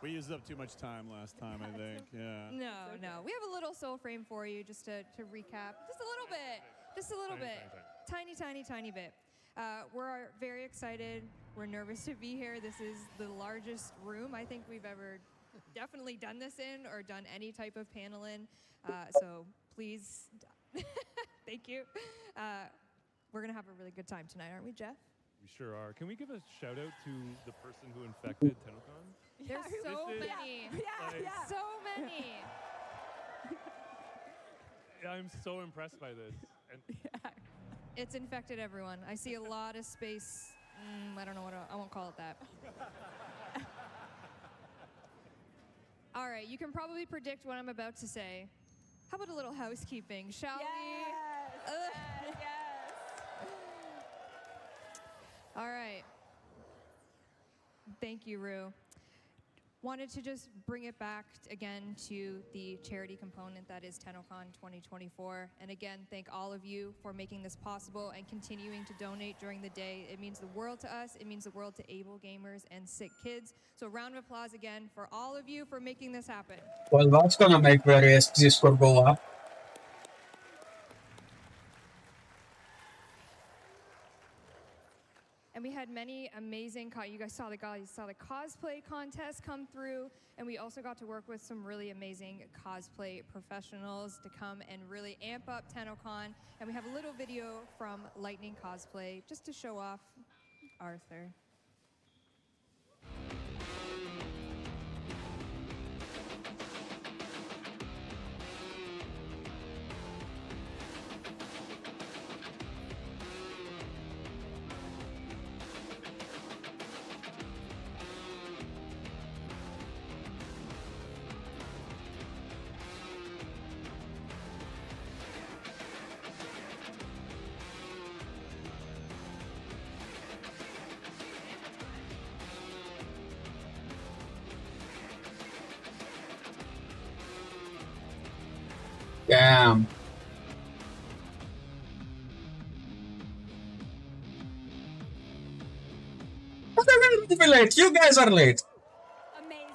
We used up too much time last time, I think. Yeah. No. We have a little soul frame for you just to recap. Just a little bit. Just a little bit. Tiny bit. We're very excited. We're nervous to be here. This is the largest room I think we've ever definitely done this in or done any type of panel in. So please, thank you. We're going to have a really good time tonight, aren't we, Jeff? We sure are. Can we give a shout out to the person who infected Tennocon? There's so many. So many. I'm so impressed by this. And It's infected everyone. I see a lot of space. I don't know I won't call it that. All right, you can probably predict what I'm about to say. How about a little housekeeping, shall we? Yes. All right. Thank you, Rue. Wanted to just bring it back again to the charity component that is Tennocon 2024. And again, thank all of you for making this possible and continuing to donate during the day. It means the world to us. It means the world to able gamers and sick kids. So round of applause again for all of you for making this happen. Well, that's gonna make their ESG score go up. And we had many amazing, you guys saw the cosplay contest come through, and we also got to work with some really amazing cosplay professionals to come and really amp up Tennocon. And we have a little video from Lightning Cosplay just to show off Arthur. Damn. But they're gonna be late. You guys are late. Amazing.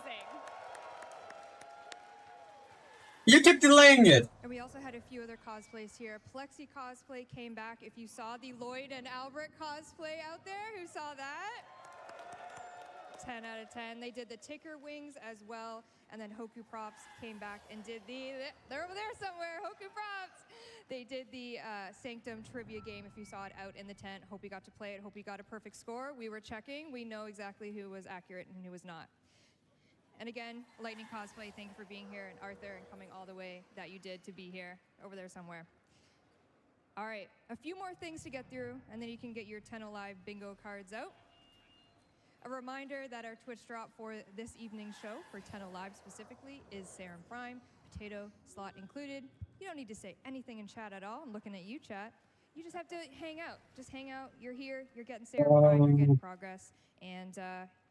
You keep delaying it. And we also had a few other cosplays here. Plexi Cosplay came back. If you saw the Lloyd and Albert cosplay out there, who saw that? 10 out of 10. They did the ticker wings as well. And then Hoku Props came back and did they're over there somewhere, Hoku Props. They did the Sanctum trivia game. If you saw it out in the tent, hope you got to play it. Hope you got a perfect score. We were checking. We know exactly who was accurate and who was not. And again, Lightning Cosplay, thank you for being here. And Arthur, and coming all the way that you did to be here, over there somewhere. All right, a few more things to get through, and then you can get your Tenno Live bingo cards out. A reminder that our Twitch drop for this evening's show, for Tenno Live specifically, is Serum Prime. potato slot included. You don't need to say anything in chat at all. I'm looking at you, chat. You just have to hang out. Just hang out. You're here. You're getting Sarah behind. You're getting progress. And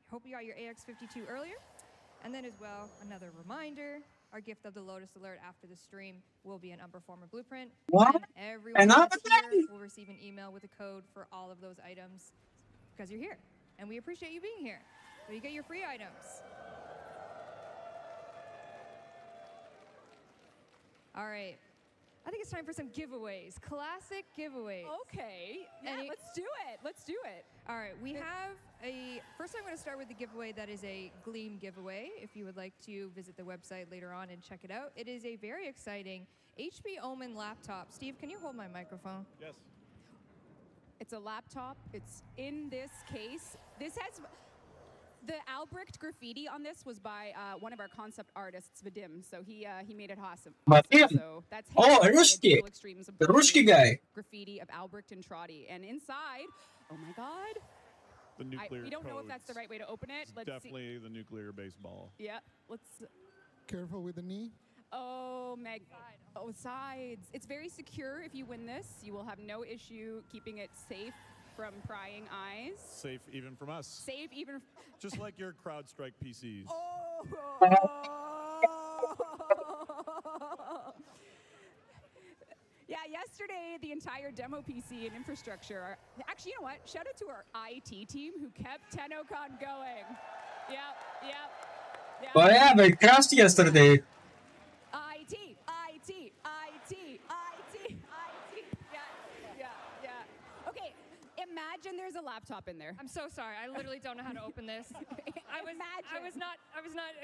hope you got your AX52 earlier. And then as well, another reminder, our gift of the Lotus Alert after the stream will be an Unperformer Blueprint. What? And everyone Another that's here day? will receive an email with a code for all of those items because you're here. And we appreciate you being here. So you get your free items. All right. I think it's time for some giveaways. Classic giveaways. Okay. Yeah, let's do it. Let's do it. All right, we have first I'm going to start with the giveaway that is a Gleam giveaway. If you would like to visit the website later on and check it out. It is a very exciting HP Omen laptop. Steve, can you hold my microphone? Yes. It's a laptop. It's in this case. This has the Albrecht graffiti on this was by one of our concept artists, Vadim. So he made it awesome. Vadim? So that's Ruski. The Ruski guy. Graffiti of Albrecht and Trotty. And inside, oh my God. The nuclear we don't know if that's the codes. right way to open it. It's Let's definitely the nuclear baseball. see. Yeah. Let's. Careful with the knee. Oh, Meg. Oh, sides. It's very secure. If you win this, you will have no issue keeping it safe from prying eyes. Safe even from us. Safe even. Just like your CrowdStrike PCs. Oh. Yeah, yesterday the entire demo PC and infrastructure. Actually, you know what? Shout out to our IT team who kept Tennocon going. Yep. Oh yeah, but it crashed yesterday. IT. Yeah. Okay, imagine there's a laptop in there. I'm so sorry. I literally don't know how to open this. I was not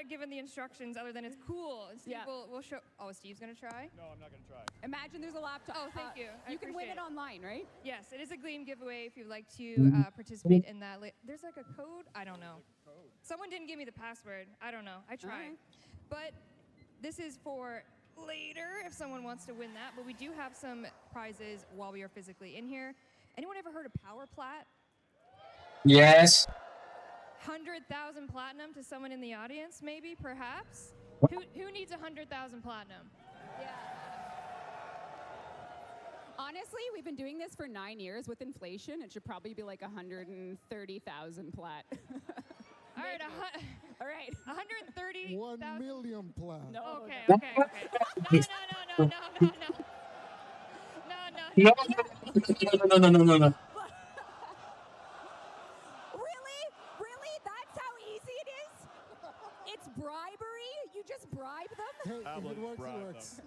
given the instructions other than it's cool. Steve will show. Oh, Steve's gonna try. No, I'm not gonna try. Imagine there's a laptop. Oh, thank you. I You can win appreciate it online, right? Yes, it is a Gleam giveaway if you'd like to participate in that. There's like a code. I don't know. Someone didn't give me the password. I don't know. I tried. But this is for later if someone wants to win that. But we do have some prizes while we are physically in here. Anyone ever heard of Power Plat? Yes. 100,000 platinum to someone in the audience, maybe, perhaps? Who needs 100,000 platinum? Yeah. Honestly, we've been doing this for 9 years. With inflation, it should probably be like 130,000 plat. All right, All right. 130,000. 1 million plat. No. Okay. No. No. Really? That's how easy it is? It's bribery? You just bribe them? Hey, if it works, it works.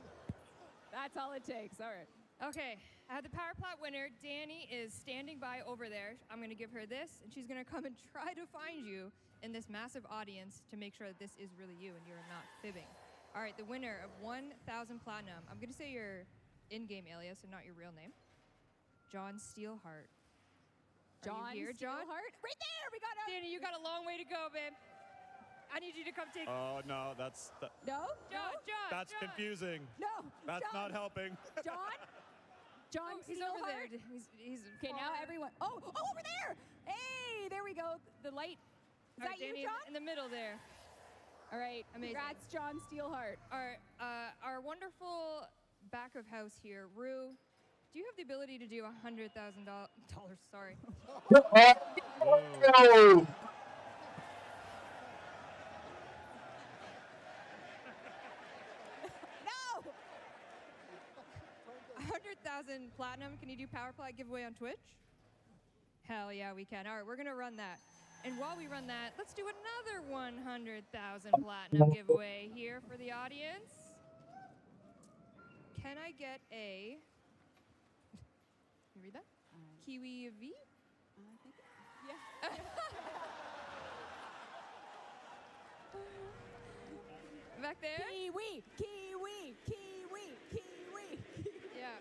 That's all it takes. All right. Okay, I have the Power Plat winner. Danny is standing by over there. I'm going to give her this, and she's going to come and try to find you in this massive audience to make sure that this is really you and you're not fibbing. All right, the winner of 1,000 platinum. I'm going to say your in-game alias and not your real name. John Steelheart. Are you here, John? Steelheart? Right there! We got Danny, you got a long way to go, babe. I need you to come take... Oh, no, that's... No? John. That's confusing. No. That's John. not helping. John He's over there. Steelheart? He's Okay, now everyone... Oh, over there! Hey, there we go. The light. Is that Danny you, John? in the middle there. All right. Amazing. Congrats, John Steelheart. Our wonderful back of house here, Rue. Do you have the ability to do $100,000? Sorry. Oh. No! 100,000 platinum. Can you do Power Plat giveaway on Twitch? Hell yeah, we can. All right, we're gonna run that. And while we run that, let's do another 100,000 platinum giveaway here for the audience. Can I get a... You read that? Kiwi V? Yeah. Back there? Kiwi. Yeah.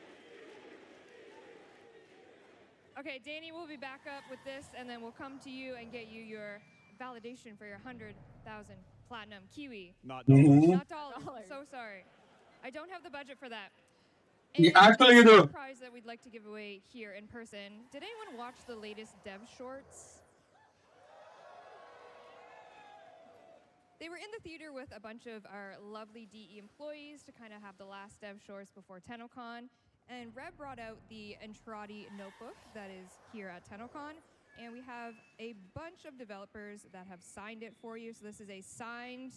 Okay, Danny, we'll be back up with this, and then we'll come to you and get you your validation for your 100,000 platinum Kiwi. Not dollars. Not dollars. I'm so sorry. I don't have the budget for that. Yeah, actually you do. The prize that we'd like to give away here in person. Did anyone watch the latest dev shorts? They were in the theater with a bunch of our lovely DE employees to kind of have the last dev shorts before Tennocon. And Reb brought out the Entrati notebook that is here at Tennocon. And we have a bunch of developers that have signed it for you. So this is a signed,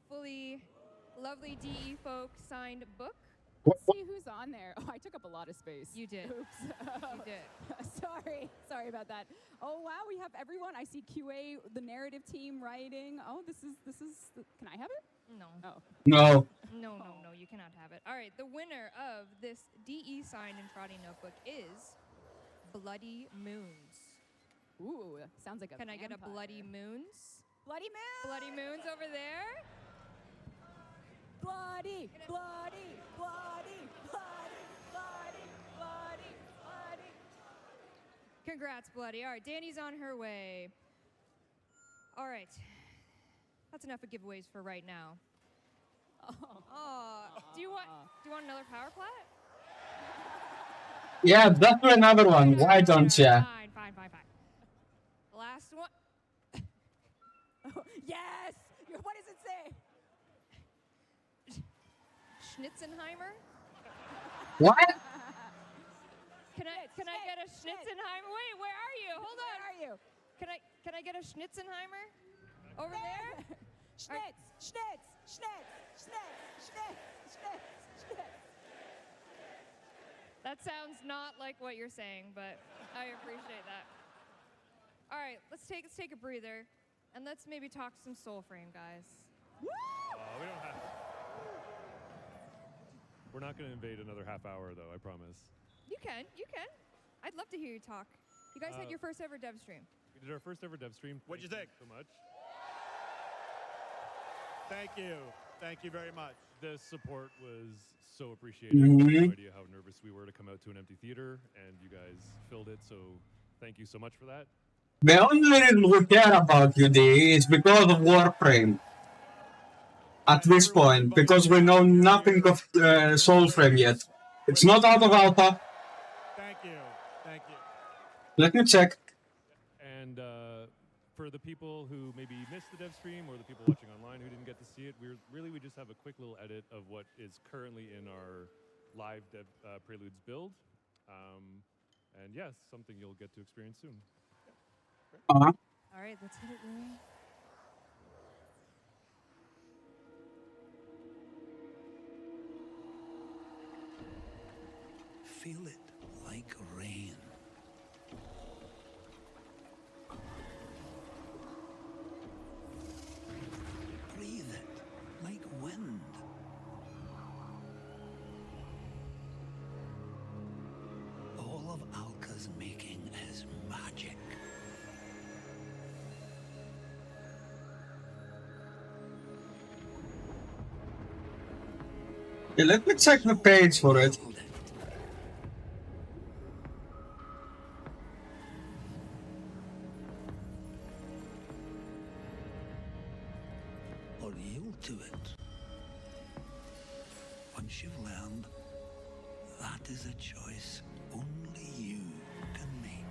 fully lovely DE folk signed book. Let's see who's on there. Oh, I took up a lot of space. You did. Oops. You did. Sorry about that. Oh wow, we have everyone. I see QA, the narrative team writing. Oh, this is. Can I have it? No. Oh. No. No, you cannot have it. All right, the winner of this DE signed Entrati notebook is Bloody Moons. Ooh, sounds like a Can I get a vampire. Bloody Moons? Bloody Moons. Bloody Moons over there. Bloody, bloody, bloody, bloody, bloody, bloody, bloody. Congrats, Bloody. All right, Danny's on her way. All right. That's enough of giveaways for right now. Oh, do you want another power plat? Yeah, that's another one. Why don't you? Fine. Last one. Yes! What does it say? Schnitzenheimer? What? Can I get a Schnitzenheimer? Wait, where are you? Hold on. Where are you? Can I get a Schnitzenheimer? Over there? Schnitz. That sounds not like what you're saying, but I appreciate that. All right, let's take a breather, and let's maybe talk some Soulframe, guys. We don't have. We're not going to invade another half hour, though. I promise. You can. I'd love to hear you talk. You guys had your first ever dev stream. We did our first ever dev stream. What'd you think? So much. Thank you very much. The support was so appreciated. I have no idea how nervous we were to come out to an empty theater, and you guys filled it. So thank you so much for that. The only reason we care about you, D, is because of Warframe. At this point, because we know nothing of Soulframe yet. It's not out of alpha. Thank you. Let me check. And for the people who maybe missed the dev stream or the people watching online who didn't get to see it, we just have a quick little edit of what is currently in our live dev Preludes build. And yes, something you'll get to experience soon. All right, let's hit it, Louie. Feel it like rain. Breathe it like wind. All of Alka's making is magic. Yeah, let me check the page for it. Or yield to it. Once you've learned, that is a choice only you can make.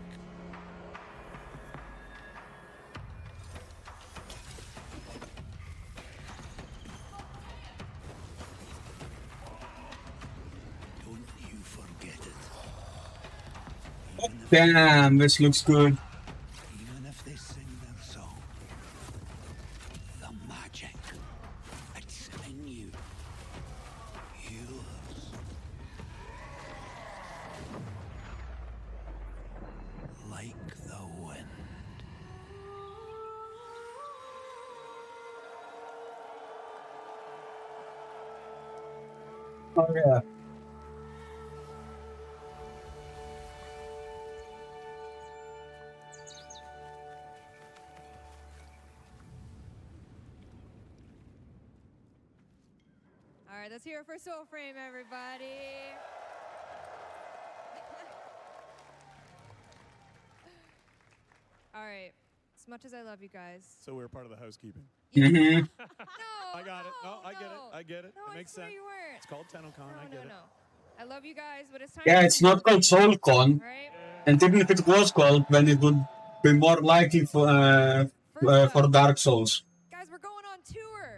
Don't you forget it. Damn, this looks good. Even if they sing their song, the magic, it's in you. Yours. Like the wind. Oh yeah. All right, let's hear it for Soulframe, everybody. All right, as much as I love you guys. So we're part of the housekeeping. Mm-hmm. I got it. No, I get it. No, It makes I swear sense. you weren't. It's called Tennocon. I get it. No. I love you guys, but it's time. Yeah, for it's some not called Soulcon. Right? And even if it was called, then it would be more likely for Dark Souls. Guys, we're going on tour.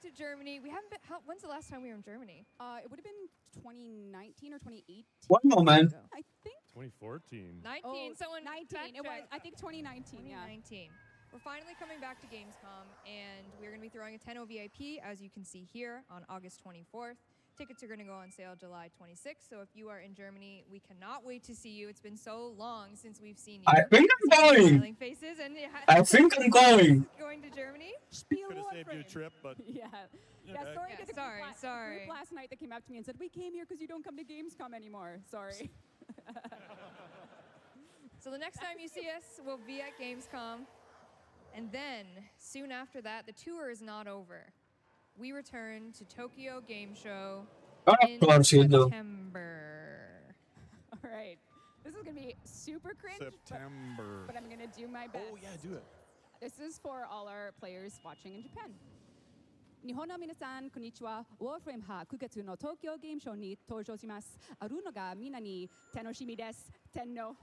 to Germany. We haven't been. When's the last time we were in Germany? It would have been 2019 or 2018. 1 moment. I think 2014. 19. Someone 19. It was. fact I think 2019. 2019. We're finally coming back to Gamescom, and we're going to be throwing a Tenno VIP, as you can see here, on August 24th. Tickets are going to go on sale July 26th, so if you are in Germany, we cannot wait to see you. It's been so long since we've seen you. I think I'm going. Smiling faces, and I think I'm going. Going to Germany. Could have saved you a trip, but Yeah. Yeah, Okay. sorry Yeah, to the sorry, group, sorry. group last night that came up to me and said, we came here because you don't come to Gamescom anymore. Sorry. So the next time you see us, we'll be at Gamescom. And then, soon after that, the tour is not over. We return to Tokyo Game Show in course you do. September. All right. This is going to be super cringe, September. but I'm going to do my best. Oh, yeah, do it. This is for all our players watching in Japan. 日本の皆さん、こんにちは。ウォーフレームは9月の東京ゲームショーに登場します。あるのがみんなに楽しみです。Tenno.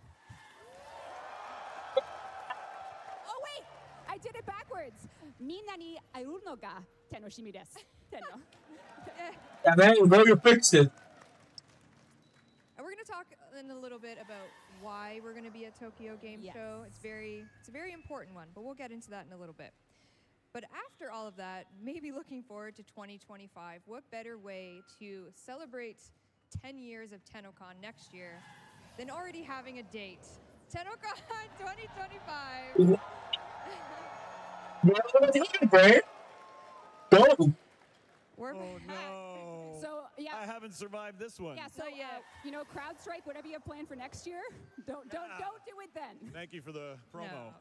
Oh wait, I did it backwards. みんなに会えるのが楽しみです。Tenno. Yeah, there you go. You fixed it. And we're going to talk in a little bit about why we're going to be at Tokyo Game Show. It's a very important one, but we'll get into that in a little bit. But after all of that, maybe looking forward to 2025, what better way to celebrate 10 years of Tennocon next year than already having a date? Tennocon 2025. Go. We're Oh, no. So, yeah. I haven't survived this one. Yeah, so, you know, CrowdStrike, whatever you have planned for next year, don't do it then. Thank you for the promo. No.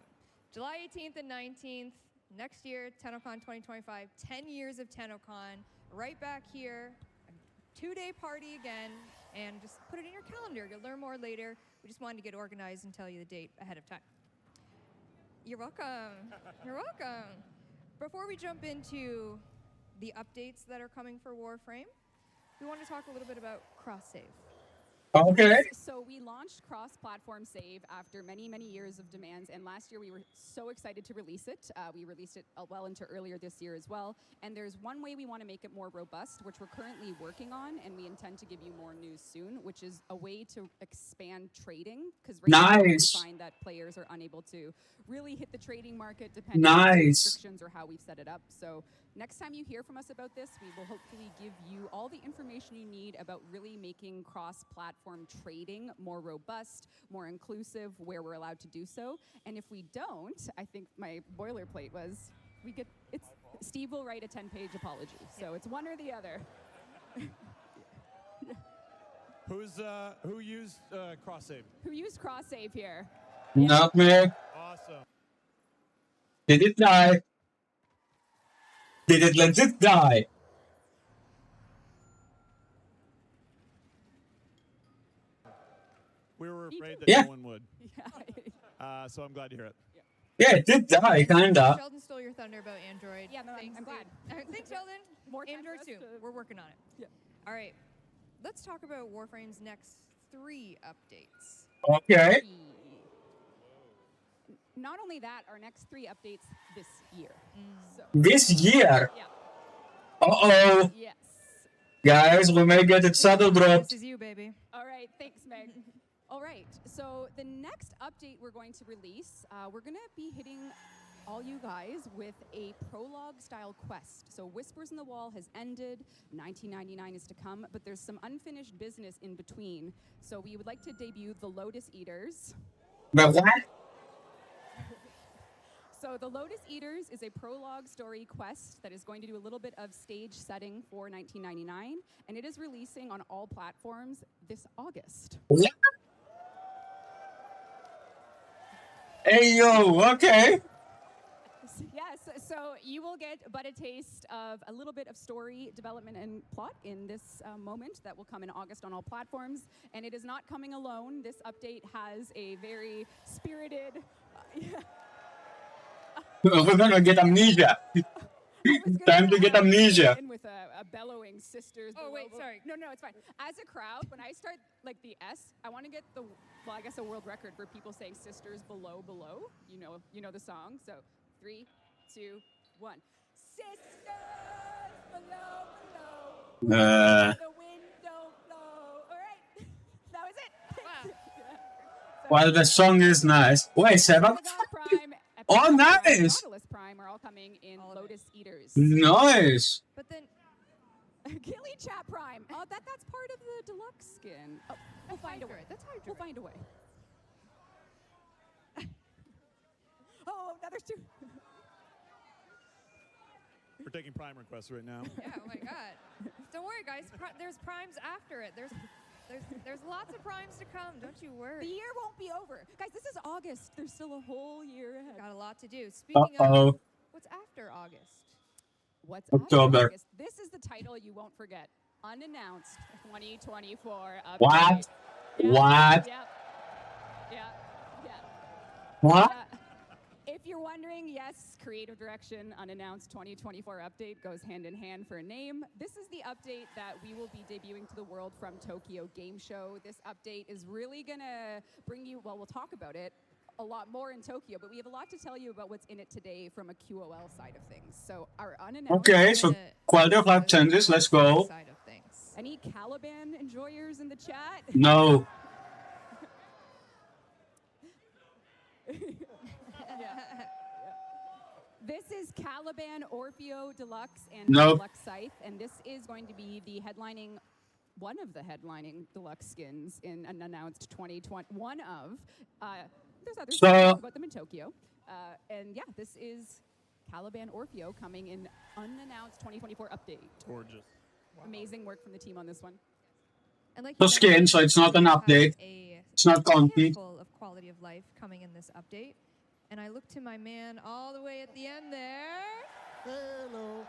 July 18th and 19th, next year, Tennocon 2025, 10 years of Tennocon, right back here, a 2-day party again, and just put it in your calendar. You'll learn more later. We just wanted to get organized and tell you the date ahead of time. You're welcome. You're welcome. Before we jump into the updates that are coming for Warframe, we want to talk a little bit about cross-save. Okay. So we launched cross-platform save after many, many years of demands, and last year we were so excited to release it. We released it well into earlier this year as well. And there's one way we want to make it more robust, which we're currently working on, and we intend to give you more news soon, which is a way to expand trading. Because right now we find that players are unable to really hit the trading market depending on the restrictions or how we've set it up. So next time you hear from us about this, we will hopefully give you all the information you need about really making cross-platform trading more robust, more inclusive, where we're allowed to do so. And if we don't, I think my boilerplate was, Steve will write a 10-page apology. So it's one or the other. Who used cross save? Who used cross save here? Not me. Awesome. Did it die? Did it legit die? We were afraid that Yeah. no one would. So I'm glad to hear it. Yeah, it did die, kinda. Sheldon stole your thunder about Android. Yeah, no, I'm glad. Thanks, Sheldon. More time Android for us too. to- We're working on it. Yeah. All right. Let's talk about Warframe's next 3 updates. Okay. Not only that, our next 3 updates this year. So, This year? yeah. Uh-oh. Yes. Guys, we may get it saddle dropped. This is you, baby. All right, thanks, Meg. All right, so the next update we're going to release, we're going to be hitting all you guys with a prologue-style quest. So Whispers in the Wall has ended, 1999 is to come, but there's some unfinished business in between. So we would like to debut the Lotus Eaters. The what? So the Lotus Eaters is a prologue story quest that is going to do a little bit of stage setting for 1999, and it is releasing on all platforms this August. What? Hey, yo, okay. Yes, so you will get but a taste of a little bit of story development and plot in this moment that will come in August on all platforms. And it is not coming alone. This update has a very spirited... We're gonna get amnesia. Time to get amnesia. With a bellowing sisters. Oh, wait, sorry. No, it's fine. As a crowd, when I start like the S, I want to get the, well, I guess a world record for people saying sisters below. You know the song. So 3, 2, 1. Sisters Uh, while the song is nice. Wait, 7? Oh, nice! Nautilus Prime are all coming in Lotus Eaters. Nice! But then Gilly Chat Prime. Oh, that's part of the deluxe skin. Oh, we'll find a way. We'll find a way. Oh, now there's 2. We're taking Prime requests right now. Yeah, oh my god. Don't worry, guys. There's primes after it. There's lots of primes to come. Don't you worry. The year won't be over. Guys, this is August. There's still a whole year ahead. Got a lot to do. Speaking of, what's after August? What's October. after August? This is the title you won't forget. Unannounced 2024 update. What? Yeah, What? Yeah. What? If you're wondering, yes, creative direction, unannounced 2024 update goes hand in hand for a name. This is the update that we will be debuting to the world from Tokyo Game Show. This update is really gonna bring you, well, we'll talk about it a lot more in Tokyo, but we have a lot to tell you about what's in it today from a QOL side of things. So our unannounced... Okay, so quality of life changes. Let's go. Side of things. Any Caliban enjoyers in the chat? No. This is Caliban Orfeo Deluxe and Nope. Deluxe Scythe, and this is going to be the headlining, one of the headlining deluxe skins in an announced 2020. One of, there's others So- we'll talk about them in Tokyo, and yeah, this is Caliban Orfeo coming in unannounced 2024 update. Gorgeous. Amazing work from the team on this one. And like So you skin, mentioned, so it's not an we have update. It's not content. handful of quality of life coming in this update. And I look to my man all the way at the end there. Hello.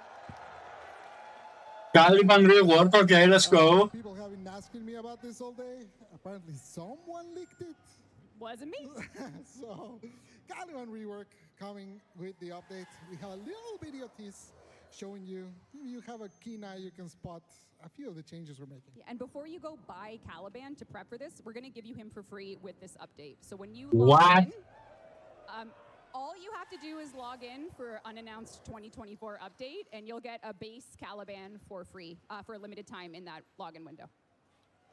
Caliban rework. Okay, let's go. People have been asking me about this all day. Apparently someone leaked it. Wasn't me. So, Caliban rework coming with the update. We have a little video tease showing you. You have a keen eye, you can spot a few of the changes we're making. Yeah, and before you go buy Caliban to prep for this, we're going to give you him for free with this update. So when you log What? in, all you have to do is log in for unannounced 2024 update, and you'll get a base Caliban for free for a limited time in that login window.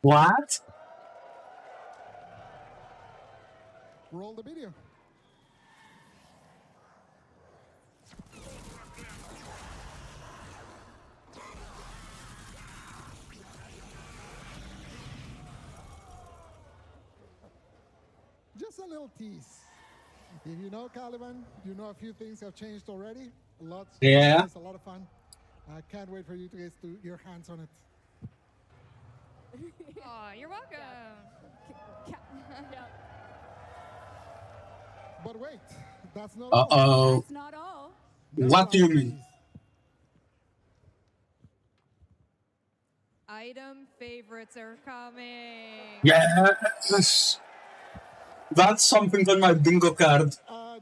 What? Roll the video. Just a little tease. If you know Caliban, you know a few things have changed already. Lots. Yeah. It's a lot of fun. I can't wait for you to get your hands on it. Oh, you're welcome. But wait, that's not all. Uh-oh. That's not all. What do you mean? Item favorites are coming. Yes. That's something on my bingo card.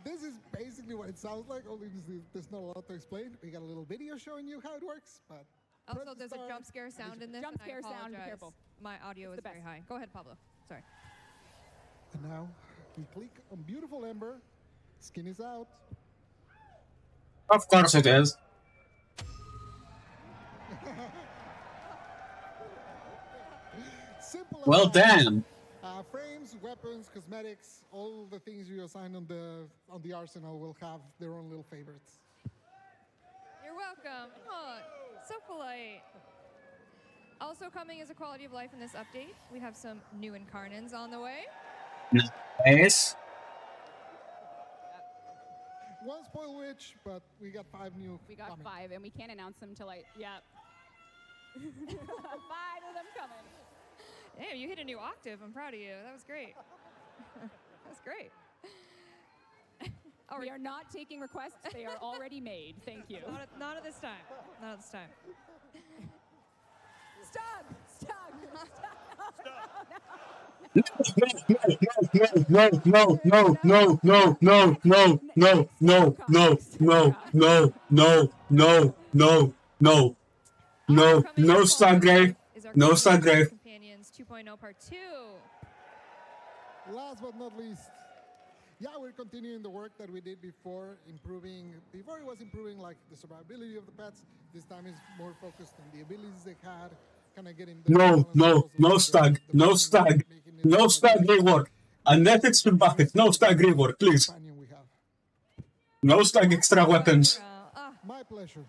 This is basically what it sounds like, only there's not a lot to explain. We got a little video showing you how it works, but... Also, there's a jump scare sound in this. Jump and I scare sound, be apologize. careful. My audio It's is the very best. high. Go ahead, Pablo. Sorry. And now, we click on Beautiful Ember. Skin is out. Of course it is. Simple as Well, that. damn. Frames, weapons, cosmetics, all the things you assign on the arsenal will have their own little favorites. You're welcome. Oh, so polite. Also coming as a quality of life in this update, we have some new incarnans on the way. Nice. One spoil witch, but we got 5 new. We got coming. 5, and we can't announce them till 5 of them coming. Damn, you hit a new octave. I'm proud of you. That was great. That's great. We are not taking requests. They are already made. Thank you. Not at this time. Not at this time. Stop! Stop! No, no, no, no, no, no, no, no, no, no, no, no, no, no, no, no, no, no, Stargrave, no, Stargrave. Companions 2.0 Part 2. Last but not least, yeah, we're continuing the work that we did before, before it was improving like the survivability of the pets. This time is more focused on the abilities they had, kind of getting the balance levels of No stag, the no weapons, stag, making it no so stag that rework. And that extra bucket, no stag rework, please. companion we have. No stag extra weapons. My pleasure.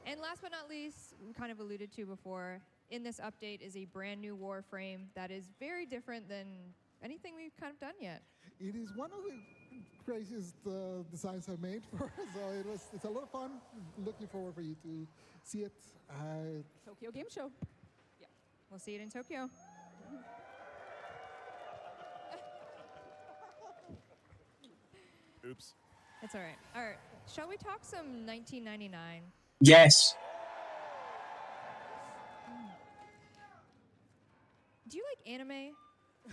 And last but not least, we kind of alluded to before, in this update is a brand new Warframe that is very different than anything we've kind of done yet. It is one of the craziest designs I've made for us, so it's a lot of fun. Looking forward for you to see it. Tokyo Game Show. Yeah, we'll see it in Tokyo. Oops. That's all right. All right, shall we talk some 1999? Yes. Do you like anime?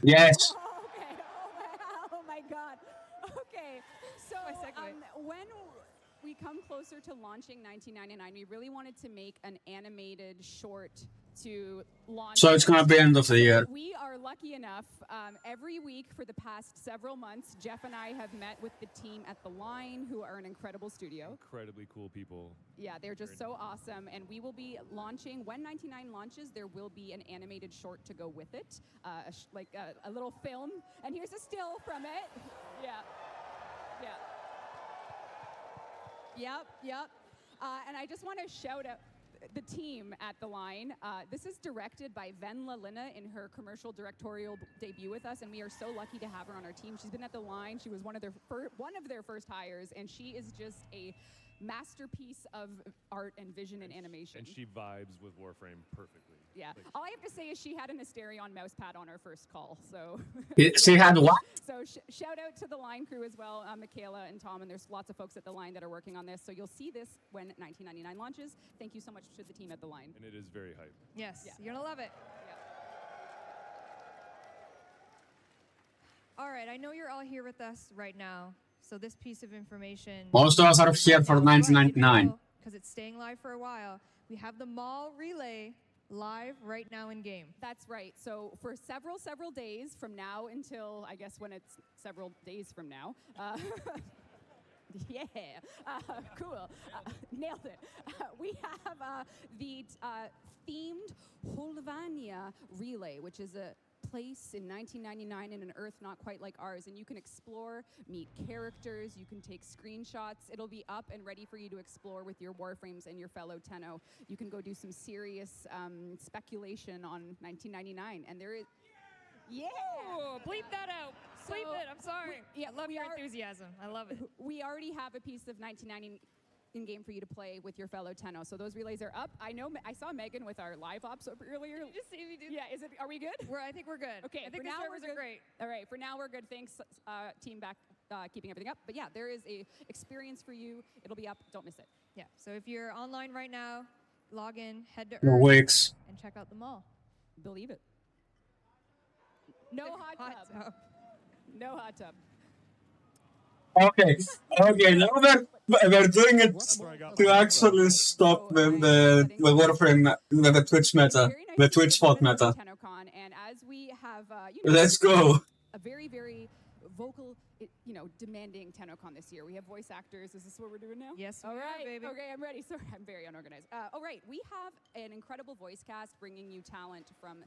Yes. Okay. Oh my God. Okay. So when we come closer to launching 1999, we really wanted to make an animated short to launch. So it's gonna be end of the year. We are lucky enough, every week for the past several months, Jeff and I have met with the team at The Line, who are an incredible studio. Incredibly cool people. Yeah, they're just so awesome. And we will be launching, when 99 launches, there will be an animated short to go with it, like a little film. And here's a still from it. Yeah. Yep. And I just want to shout out the team at The Line. This is directed by Venla Lina in her commercial directorial debut with us, and we are so lucky to have her on our team. She's been at The Line. She was one of their first hires, and she is just a masterpiece of art and vision and animation. And she vibes with Warframe perfectly. Yeah. Like, All I have to say is she had an Asterion mouse pad on her first call, so. She had what? So shout out to The Line crew as well, Michaela and Tom, and there's lots of folks at The Line that are working on this. So you'll see this when 1999 launches. Thank you so much to the team at The Line. and it is very hype. Yes, Yeah. you're gonna love it. All right, I know you're all here with us right now, so this piece of information. Most of us are here for 1999. Because it's staying live for a while. We have the mall relay live right now in game. That's right. So for several days from now until, I guess, when it's several days from now. Yeah, cool. Nailed it. We have the themed Holvania relay, which is a place in 1999 in an Earth not quite like ours, and you can explore, meet characters, you can take screenshots. It'll be up and ready for you to explore with your Warframes and your fellow Tenno. You can go do some serious speculation on 1999, and there is... Yeah! Ooh, bleep that out. Bleep it. I'm sorry. I love your enthusiasm. I love it. We already have a piece of 1990 in game for you to play with your fellow Tenno. So those relays are up. I know I saw Megan with our live ops earlier. Did you just see me do that? Yeah, are we good? I think we're good. Okay, I think for the now servers we're are good. great. All right, for now we're good. Thanks, team back keeping everything up. But yeah, there is a experience for you. It'll be up. Don't miss it. Yeah, so if you're online right now, log in, head to No Earth, wigs. and check out the mall. Believe it. No hot tub. No hot tub. Okay, now we're doing it to actually stop the Warframe, the Twitch meta, the Twitch spot meta. Tennocon, and as we have, Let's go. A very, very vocal, demanding Tennocon this year. We have voice actors. Is this what we're doing now? Yes, All we are, right, baby. Okay, I'm ready. Sorry, I'm very unorganized. All right, we have an incredible voice cast bringing you talent from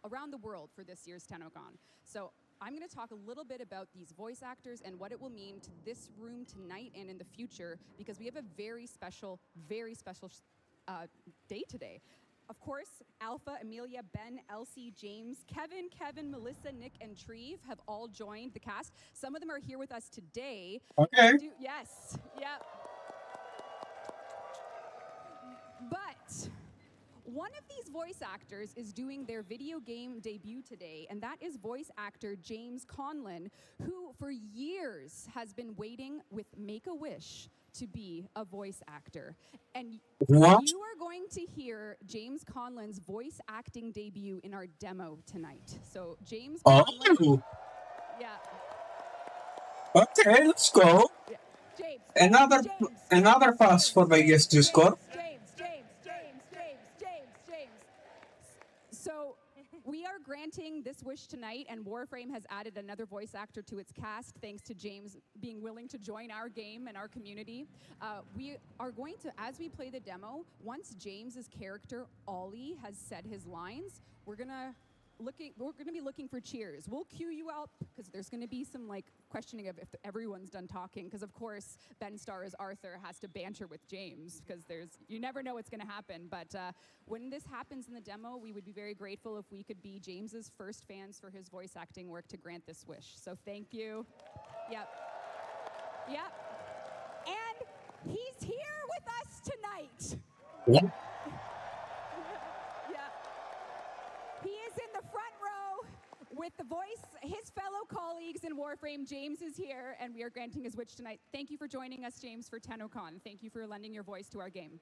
around the world for this year's Tennocon. So I'm going to talk a little bit about these voice actors and what it will mean to this room tonight and in the future, because we have a very special day today. Of course, Alpha, Amelia, Ben, Elsie, James, Kevin, Melissa, Nick, and Treve have all joined the cast. Some of them are here with us today. Okay. Yes. Yep. But one of these voice actors is doing their video game debut today, and that is voice actor James Conlon, who for years has been waiting with Make-A-Wish to be a voice actor. And What? you are going to hear James Conlon's voice acting debut in our demo tonight. So James Conlon. Oh. Yeah. Okay, let's go. Yeah. James. Another pass for my guest Discord. James. So we are granting this wish tonight, and Warframe has added another voice actor to its cast, thanks to James being willing to join our game and our community. We are going to, as we play the demo, once James's character Ollie has said his lines, we're gonna be looking for cheers. We'll cue you up because there's going to be some like questioning of if everyone's done talking, because of course Ben Starr as Arthur has to banter with James because you never know what's going to happen. But when this happens in the demo, we would be very grateful if we could be James's first fans for his voice acting work to grant this wish. So thank you. Yep. And he's here with us tonight. Yeah. He is in the front row with the voice, his fellow colleagues in Warframe. James is here, and we are granting his wish tonight. Thank you for joining us, James, for Tennocon. Thank you for lending your voice to our game.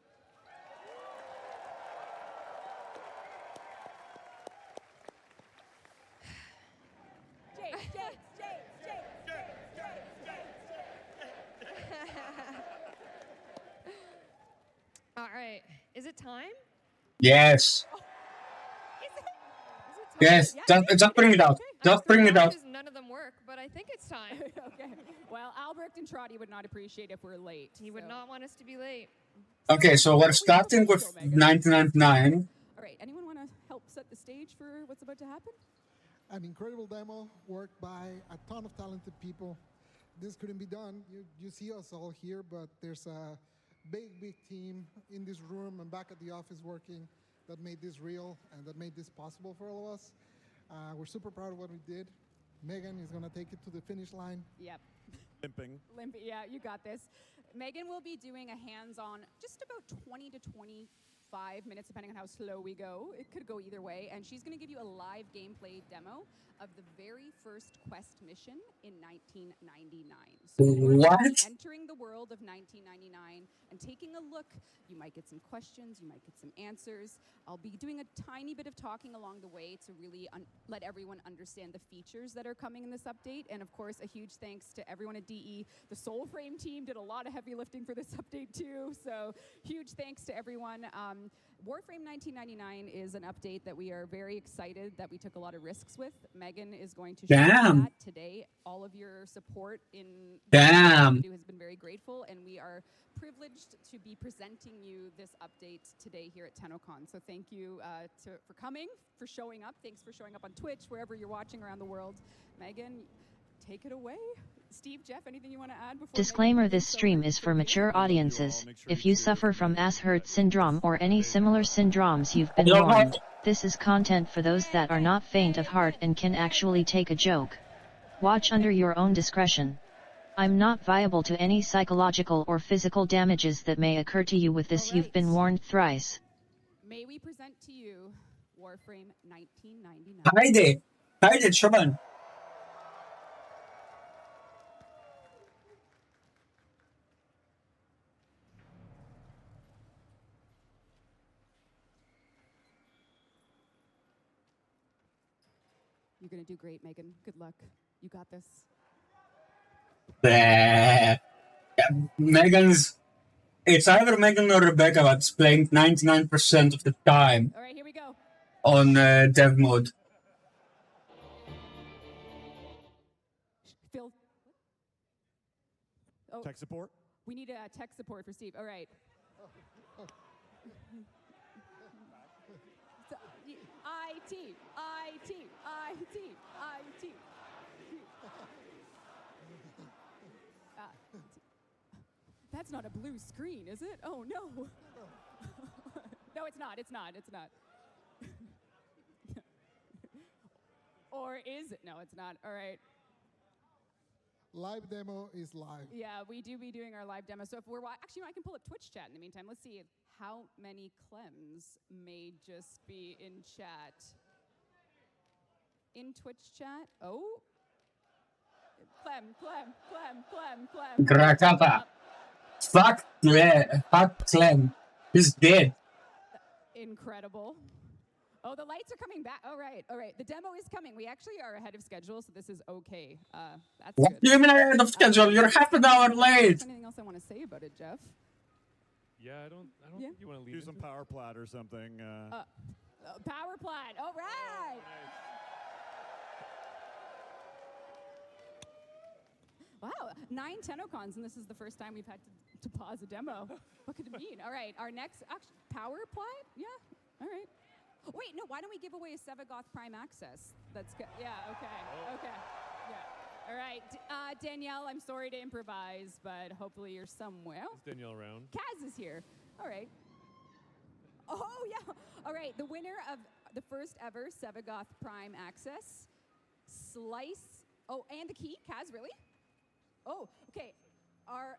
All right. Is it time? Yes. Yes. Just bring it out. Just bring it out. None of them work, but I think it's time. Okay. Well, Albrecht and Trotty would not appreciate if we're late. He would not want us to be late. Okay, so we're starting with 1999. All right. Anyone want to help set the stage for what's about to happen? An incredible demo worked by a ton of talented people. This couldn't be done. You see us all here, but there's a big team in this room and back at the office working that made this real and that made this possible for all of us. We're super proud of what we did. Megan is going to take it to the finish line. Yep. Limping. Yeah, you got this. Megan will be doing a hands-on, just about 20 to 25 minutes, depending on how slow we go. It could go either way. And she's going to give you a live gameplay demo of the very first quest mission in 1999. So what? Entering the world of 1999 and taking a look. You might get some questions, you might get some answers. I'll be doing a tiny bit of talking along the way to really let everyone understand the features that are coming in this update. And of course, a huge thanks to everyone at DE. The Soulframe team did a lot of heavy lifting for this update too. So huge thanks to everyone. Warframe 1999 is an update that we are very excited that we took a lot of risks with. Megan is going to share that today. All of your support in has been very grateful, and we are privileged to be presenting you this update today here at Tennocon. So thank you for coming, for showing up. Thanks for showing up on Twitch, wherever you're watching around the world. Megan, take it away. Steve, Jeff, anything you want to add before? Disclaimer: this stream is for mature audiences. If you suffer from Asher's syndrome or any similar syndromes, you've been warned. This is content for those that are not faint of heart and can actually take a joke. Watch under your own discretion. I'm not viable to any psychological or physical damages that may occur to you with this. You've been warned thrice. May we present to you Warframe 1999. Haydi çoban. You're going to do great, Megan. Good luck. You got this. It's either Megan or Rebecca that's playing 99% of the time. All right, here we go. On dev mode. Phil. Oh, tech support? We need tech support for Steve. All right. IT. That's not a blue screen, is it? Oh, no. No, it's not. Or is it? No, it's not. All right. Live demo is live. Yeah, we do be doing our live demo. So if we're actually, I can pull up Twitch chat in the meantime. Let's see how many Clems may just be in chat. In Twitch chat. Oh. Clem. Grakata. Fuck Clem. He's dead. Incredible. Oh, the lights are coming back. All right. The demo is coming. We actually are ahead of schedule, so this is okay. That's what good. do you mean ahead of schedule? You're half an hour late. Anything else I want to say about it, Jeff? Yeah, I don't think you want to leave. Do some power plat or something. Power plat. All right. Wow, 9 Tennocons, and this is the first time we've had to pause a demo. What could it mean? All right, our next power plot? Yeah, all right. Wait, no, why don't we give away a Sevagoth Prime access? That's good. Yeah, okay. Yeah. All right, Danielle, I'm sorry to improvise, but hopefully you're somewhere. Is Danielle around? Kaz is here. All right. Oh, yeah. All right, the winner of the first ever Sevagoth Prime access, Slice. Oh, and the key, Kaz, really? Oh, okay.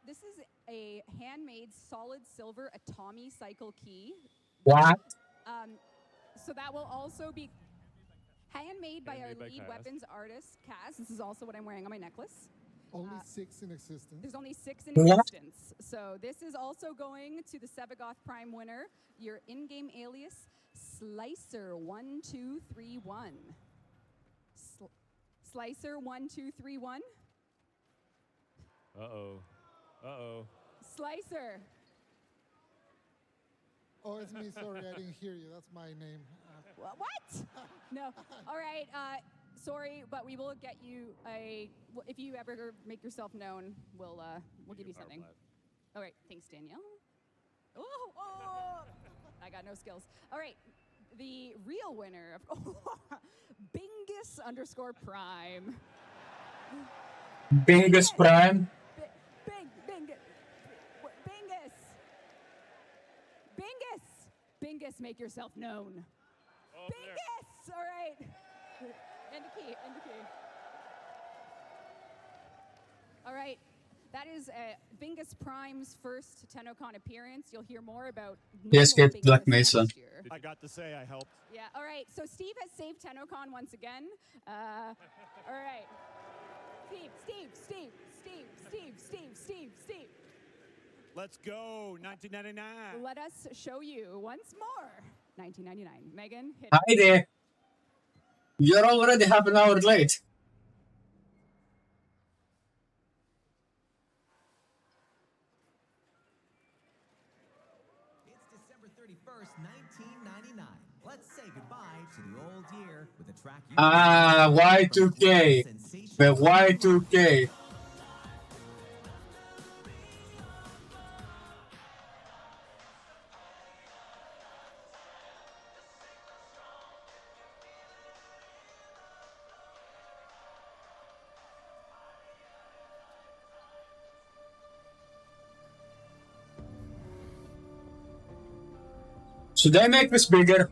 This is a handmade solid silver Atomi cycle key. What? So that will also be handmade by our Handmade by lead Kaz. weapons artist, Kaz. This is also what I'm wearing on my necklace. Only 6 in existence. There's only 6 in What? existence. So this is also going to the Sevagoth Prime winner, your in-game alias, Slicer1231. Slicer1231. Uh-oh. Slicer. Oh, it's me. Sorry, I didn't hear you. That's my name. What? No. All right. Sorry, but we will get you if you ever make yourself known, we'll give you something. All right. Thanks, Danielle. Oh, I got no skills. All right. The real winner of Bingus_Prime. Bingus Prime. Bingus, make yourself known. Bingus! All right. And a key. All right. That is Bingus Prime's first Tennocon appearance. You'll hear more about He escaped normal Black Bingus Mesa. next year. I got to say I helped. Yeah, all right. So Steve has saved Tennocon once again. All right. Steve. Let's go, 1999. Let us show you once more 1999. Megan, hit Hi there. You're already half an hour late. It's December 31st, 1999. Let's say goodbye to the old year with a track you Y2K. The Y2K. Should I make this bigger?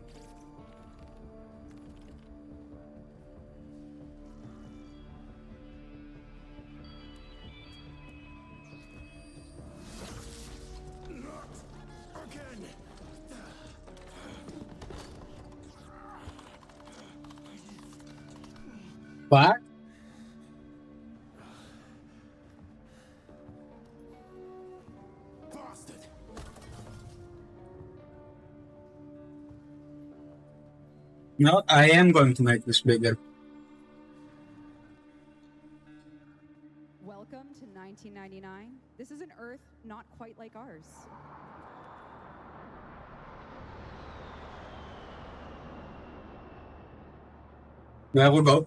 What? No, I am going to make this bigger. Welcome to 1999. This is an Earth not quite like ours. There we go.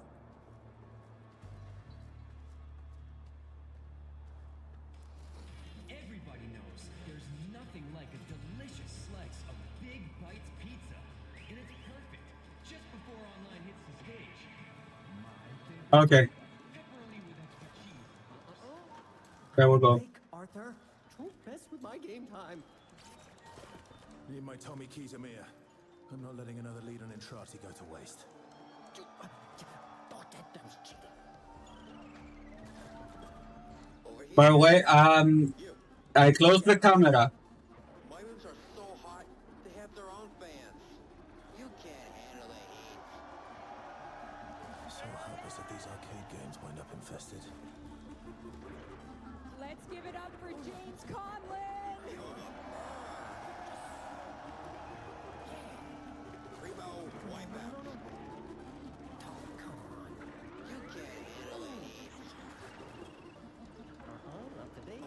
Everybody knows there's nothing like a delicious slice of Big Bites pizza. And it's perfect just before online hits the stage. Okay. There we go. Arthur, don't mess with my game time. Need my Tommy keys, Amir. I'm not letting another lead on Entrati go to waste. By the way, I closed the camera. My rooms are so hot, they have their own fans. You can't handle the heat. So helpless that these arcade games wind up infested. Let's give it up for James Conlon. Primo, wipe out. Come on. You can't handle the heat. Up to date.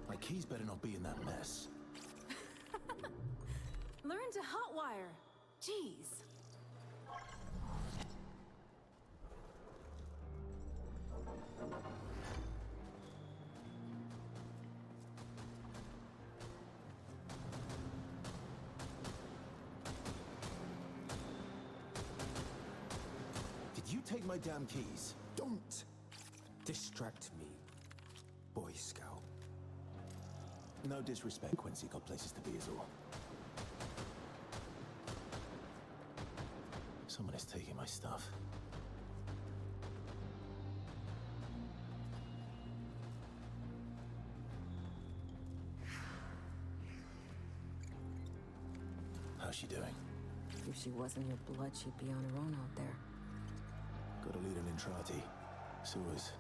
My keys better not be in that mess. Learn to Hotwire. Jeez. Did you take my damn keys? Don't distract me, Boy Scout. No disrespect, Quincy. Got places to be is all. Someone is taking my stuff. How's she doing? If she wasn't your blood, she'd be on her own out there. Got a lead on Intrati. Sewers.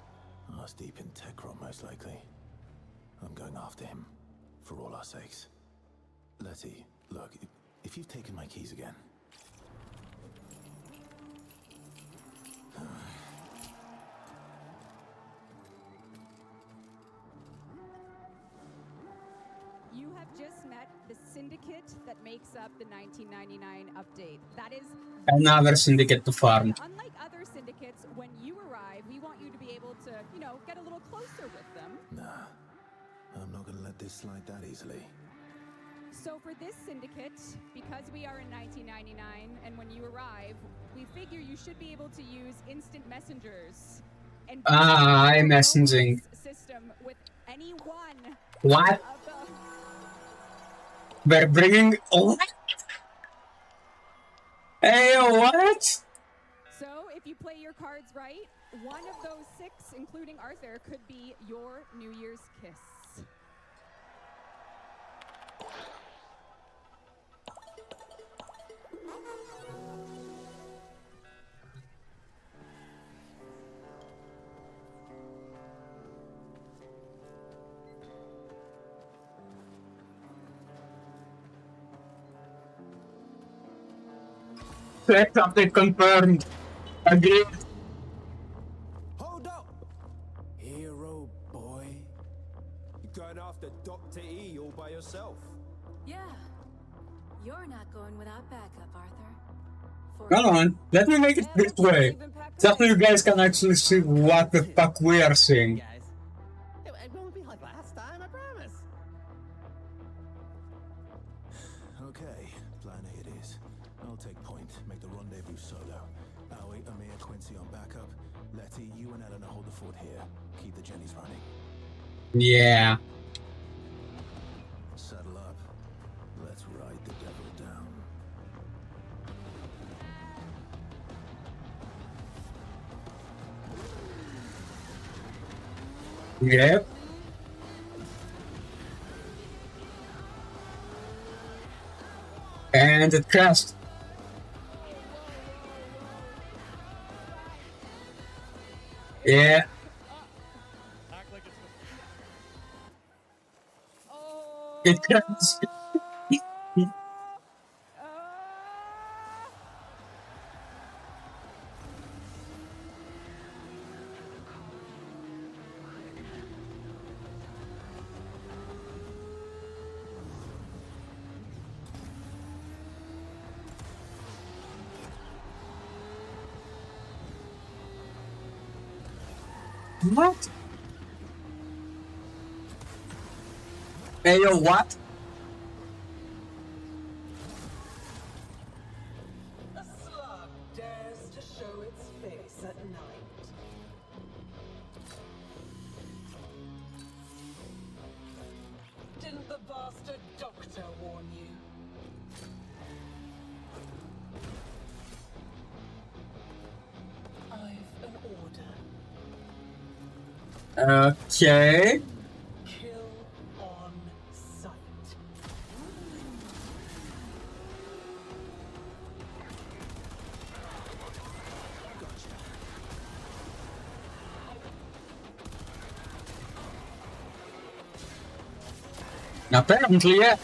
Arse deep in Tennocon, most likely. I'm going after him. For all our sakes. Letty, look, if you've taken my keys again... You have just met the syndicate that makes up the 1999 update. That is Another syndicate to farm. unlike other syndicates, when you arrive, we want you to be able to, you know, get a little closer with them. Nah. I'm not gonna let this slide that easily. So for this syndicate, because we are in 1999, and when you arrive, we figure you should be able to use instant messengers. And I'm messaging. system with any one. What? We're bringing... What? Hey, what? So if you play your cards right, one of those 6, including Arthur, could be your New Year's kiss. Select update confirmed. Agreed. Hold up! Hero boy. You're going after Dr. E all by yourself. Yeah. You're not going without backup, Arthur. Come on, let me make it this way. So you guys can actually see what the fuck we are seeing. It won't be like last time, I promise. Okay, plan A it is. I'll take point, make the rendezvous solo. Aoi, Amir, Quincy on backup. Letty, you and Eleanor hold the fort here. Keep the Jennies running. Yeah. Saddle up. Let's ride the devil down. Yep. And it crashed. Yeah. It crashed. What? Hey, yo, what? A slug dares to show its face at night. Didn't the bastard doctor warn you? I've an order. Okay. Kill on sight. Apparently, yeah.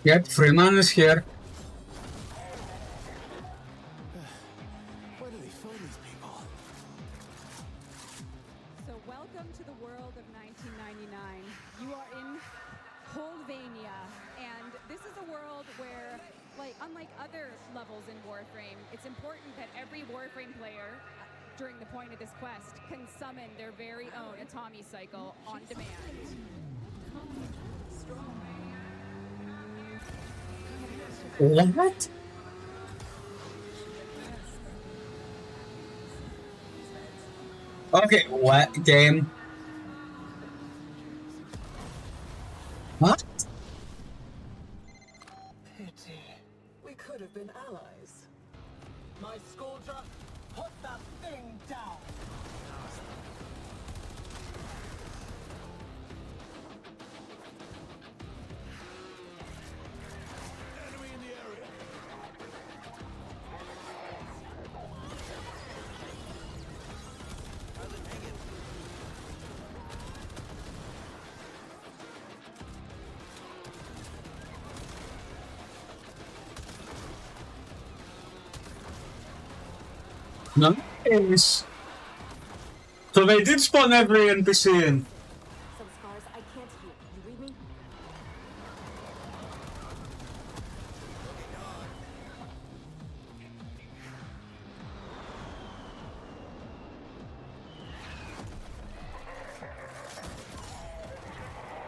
Yep, Freeman is here. Where do they find these people? So welcome to the world of 1999. You are in Holdvania, and this is a world where, like, unlike other levels in Warframe, it's important that every Warframe player during the point of this quest can summon their very own Atomi cycle on demand. What? Okay, what game? What? Pity. We could have been allies. My Scourger, put that thing down! Enemy in the area. Nice. So they did spawn every NPC in. Some scars I can't heal. You read me?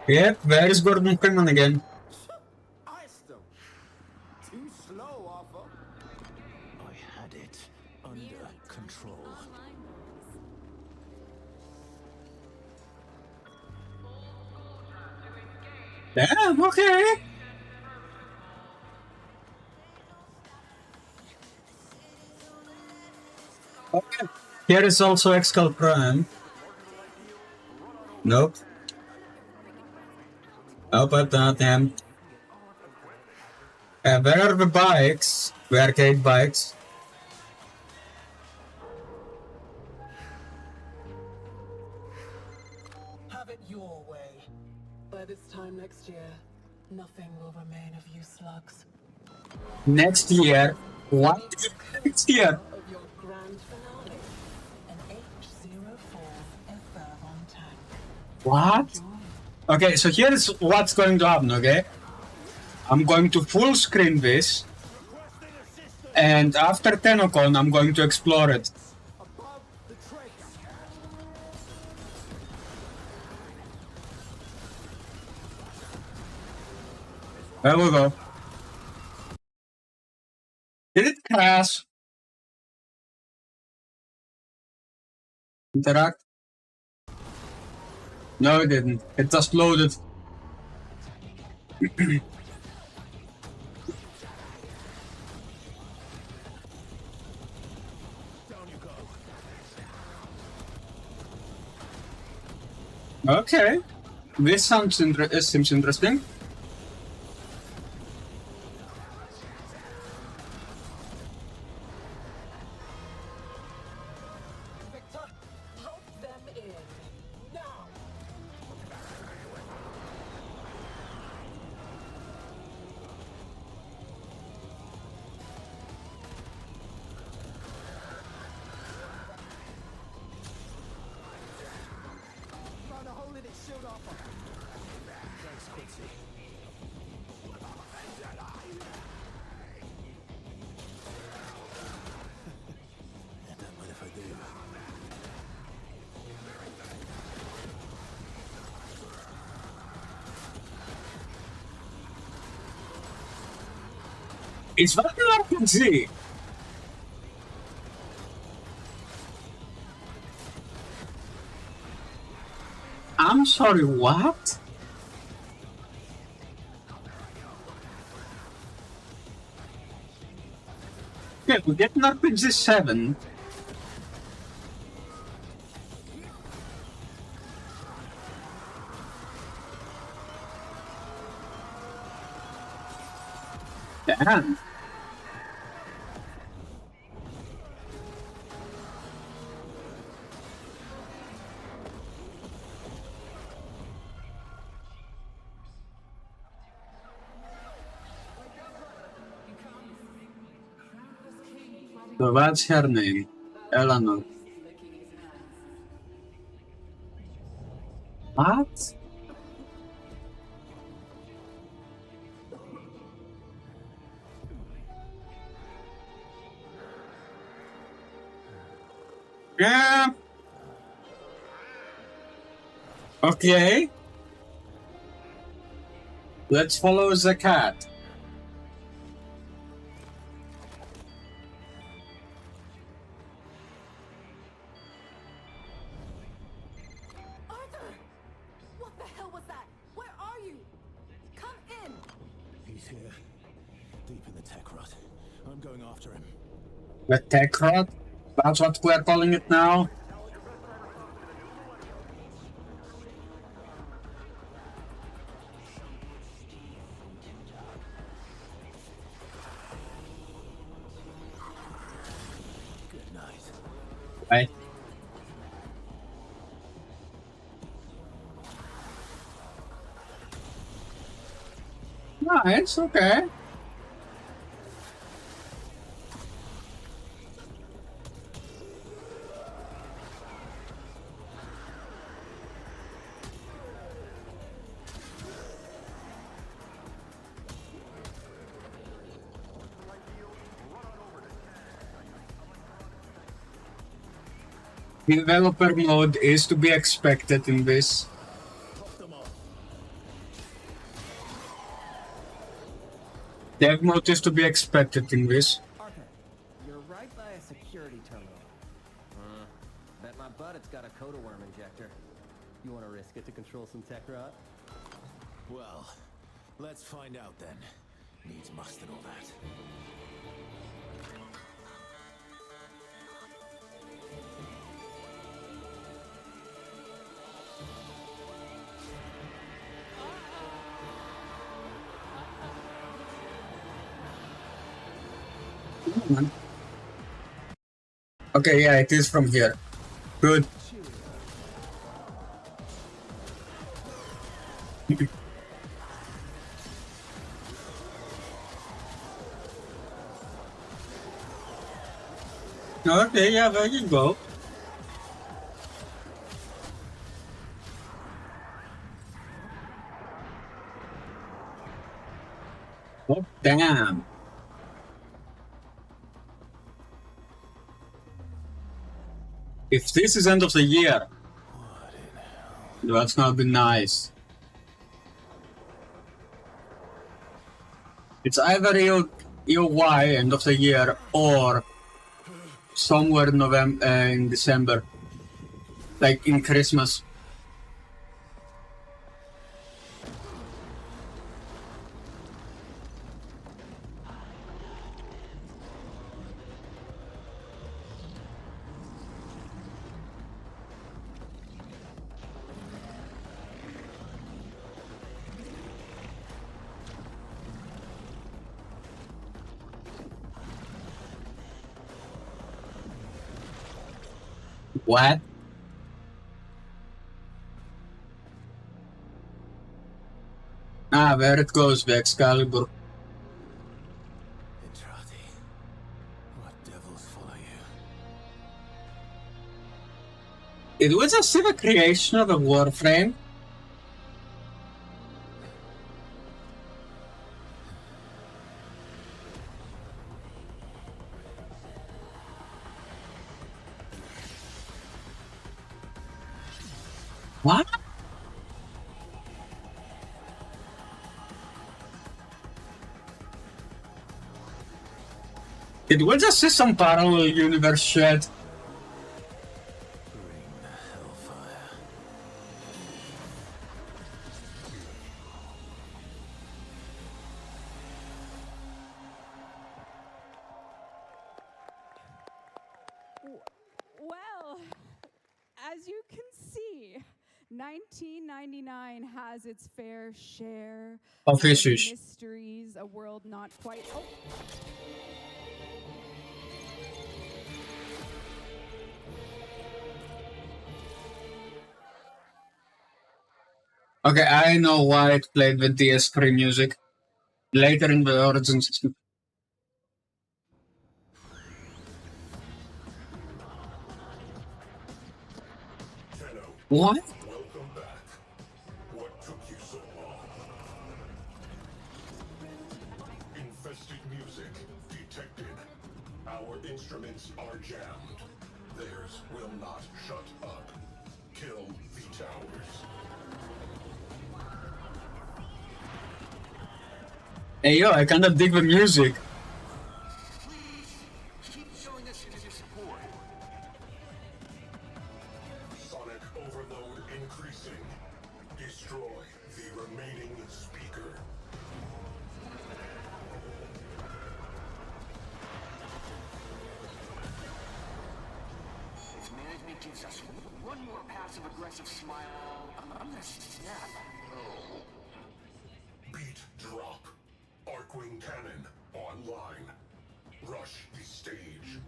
Yep, where is Gordon Freeman again? Iced them. Too slow, Arthur. I had it under control. Damn, okay. Okay. Here is also Excal Prime. Nope. Nope, but not him. Where are the bikes? The arcade bikes. Have it your way. By this time next year, nothing will remain of you slugs. Next year? What? Next year? Of your grand finale, an H04 F-on tank. What? Okay, so here is what's going to happen, okay? I'm going to full screen this, and after Tennocon, I'm going to explore it. There we go. Did it crash? Interact? No, it didn't. It just loaded. Okay. This sounds seems interesting. Victor, drop them in. Now! Found a hole in its shield, Arthur. Thanks, Quincy. I don't mind if I do. It's what I can see. I'm sorry, what? Okay, we get an RPG 7. Damn. So what's her name? Eleanor. What? Yeah. Okay. Let's follow the cat. Arthur! What the hell was that? Where are you? Come in! He's here. Deep in the tech rut. I'm going after him. The tech rod? That's what we're calling it now? Good night. Right. Nice, okay. Developer mode is to be expected in this. Dev mode is to be expected in this. Arthur, you're right by a security terminal. Bet my butt it's got a coda-worm injector. You want to risk it to control some tech rot? Well, let's find out then. Needs must and all that. Okay, yeah, it is from here. Good. Okay, yeah, there you go. Oh, damn. If this is end of the year, that's gonna be nice. It's either EOY end of the year or somewhere in November, in December, like in Christmas. What? Ah, there it goes, the Excalibur. Entrati, what devils follow you? It was a civil creation of a Warframe. What? It was just some parallel universe shit. Well, as you can see, 1999 has its fair share Of issues. mysteries, a world not quite. Oh. Okay, I know why it played with DS3 music. Later in the Origins. What? Welcome back. What took you so long? Infested music detected. Our instruments are jammed. Theirs will not shut up. Kill the towers. Hey yo, I kinda dig the music. Keep showing us your support. Sonic overload increasing. Destroy the remaining speaker. If management gives us one more passive-aggressive smile, I'm gonna snap. Beat drop. Arcwing cannon online. Rush the stage.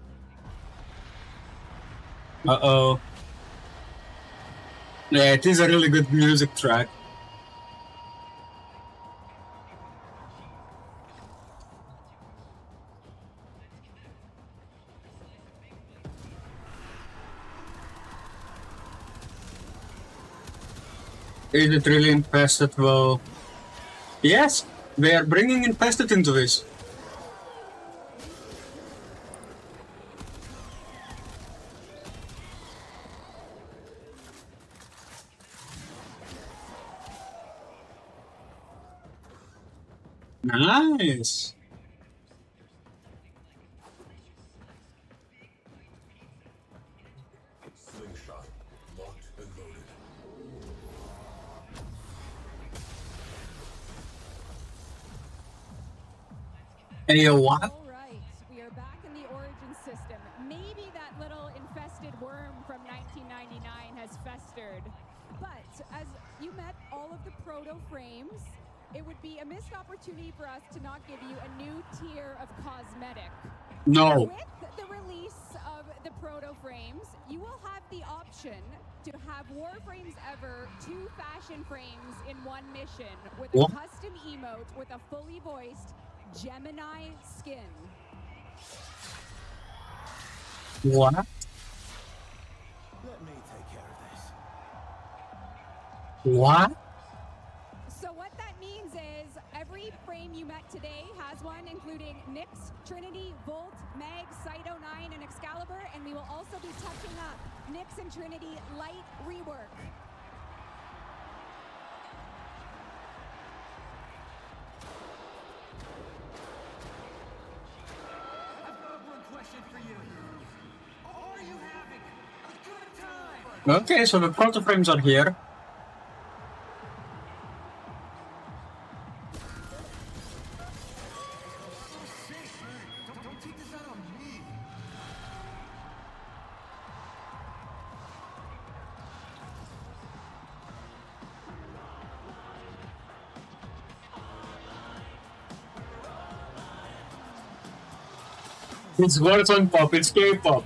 Uh-oh. Yeah, it is a really good music track. Is it really infested though? Yes, they are bringing infested into this. Nice. Slingshot locked and loaded. Hey yo, what? All right, we are back in the Origin system. Maybe that little infested worm from 1999 has festered. But as you met all of the proto frames, it would be a missed opportunity for us to not give you a new tier of cosmetic. No. With the release of the proto frames, you will have the option to have Warframes Ever 2 fashion frames in one mission with a What? custom emote with a fully voiced Gemini skin. What? Let me take care of this. What? So what that means is every frame you met today has one, including Nyx, Trinity, Volt, Mag, Cyto 9, and Excalibur, and we will also be touching up Nyx and Trinity light rework. I've got one question for you. Are you having a good time? Okay, so the proto frames are here. Don't take this out on me. It's words on pop, it's K-pop.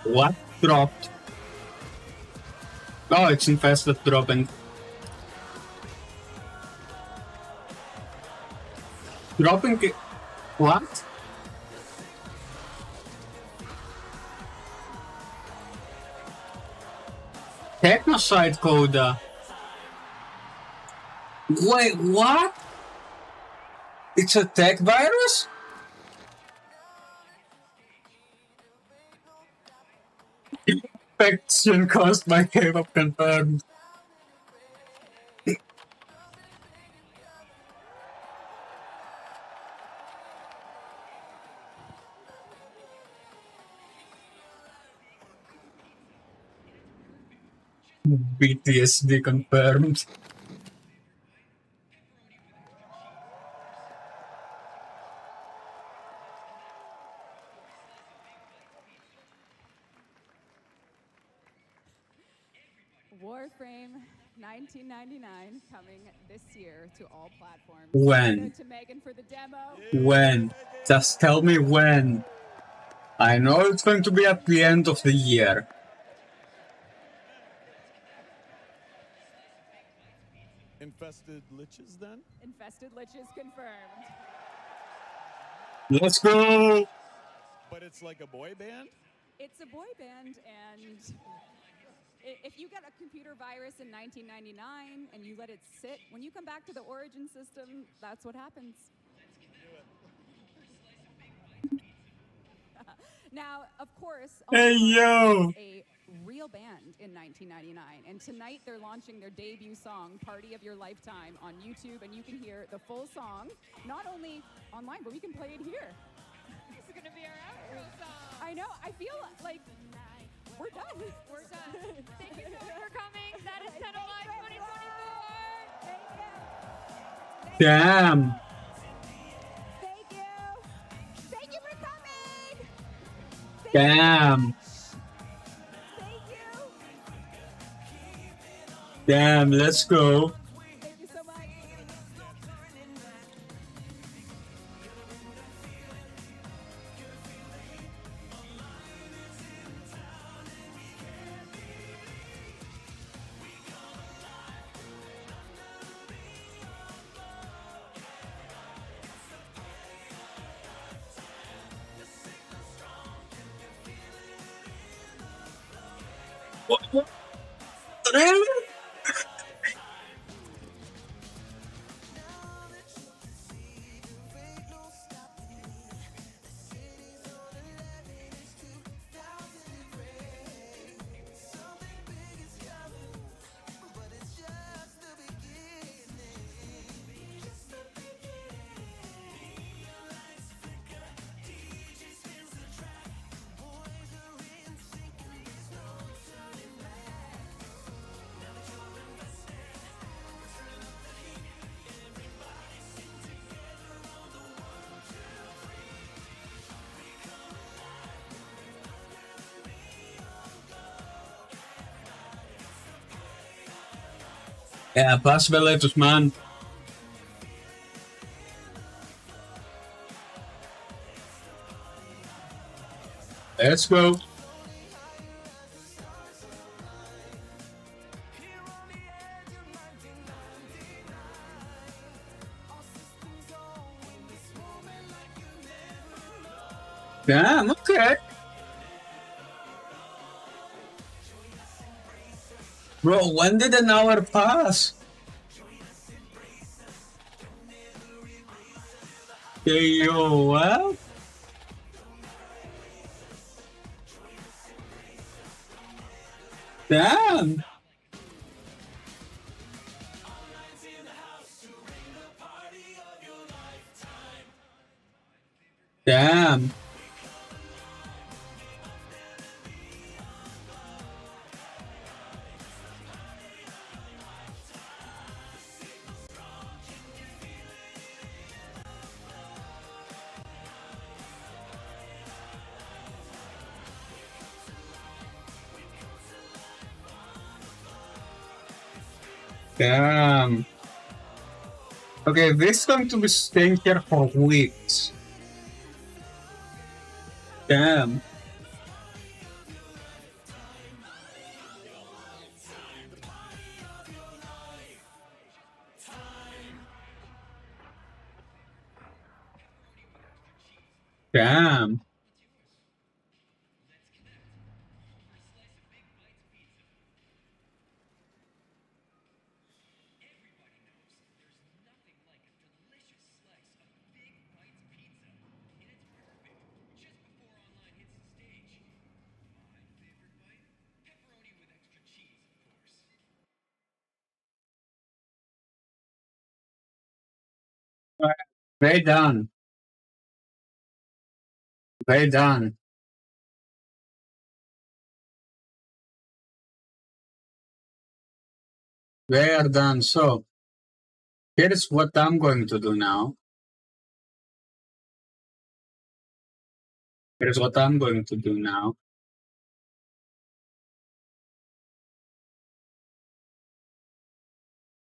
What dropped? Oh, it's infested dropping. Dropping. What? Technoside coda. Wait, what? It's a tech virus? Infection caused by K-pop confirmed. BTSD confirmed. Warframe 1999 coming this year to all platforms. When? Shout out to Megan for the demo. When? Just tell me when. I know it's going to be at the end of the year. Infested liches, then? Infested liches confirmed. Let's go! But it's like a boy band? It's a boy band, and if you get a computer virus in 1999 and you let it sit, when you come back to the origin system, that's what happens. Now, of course, Hey, yo! was a real band in 1999, and tonight they're launching their debut song, Party of Your Lifetime, on YouTube, and you can hear the full song, not only online, but we can play it here. This is gonna be our outro song. I know, I feel like we're done. We're done. Thank you so much for coming. That is Tenno Live 2024. Damn! Thank you. Thank you for coming. Damn! Thank you. Damn, let's go. Thank you so much. What? Really? Yeah, possibilities, man. Let's go. Damn, okay. Bro, when did an hour pass? Okay, yo, what? Damn. Damn. Damn. Okay, this is going to be staying here for weeks. Damn. Damn. Very done. Very done. We are done. So, here's what I'm going to do now. Here's what I'm going to do now.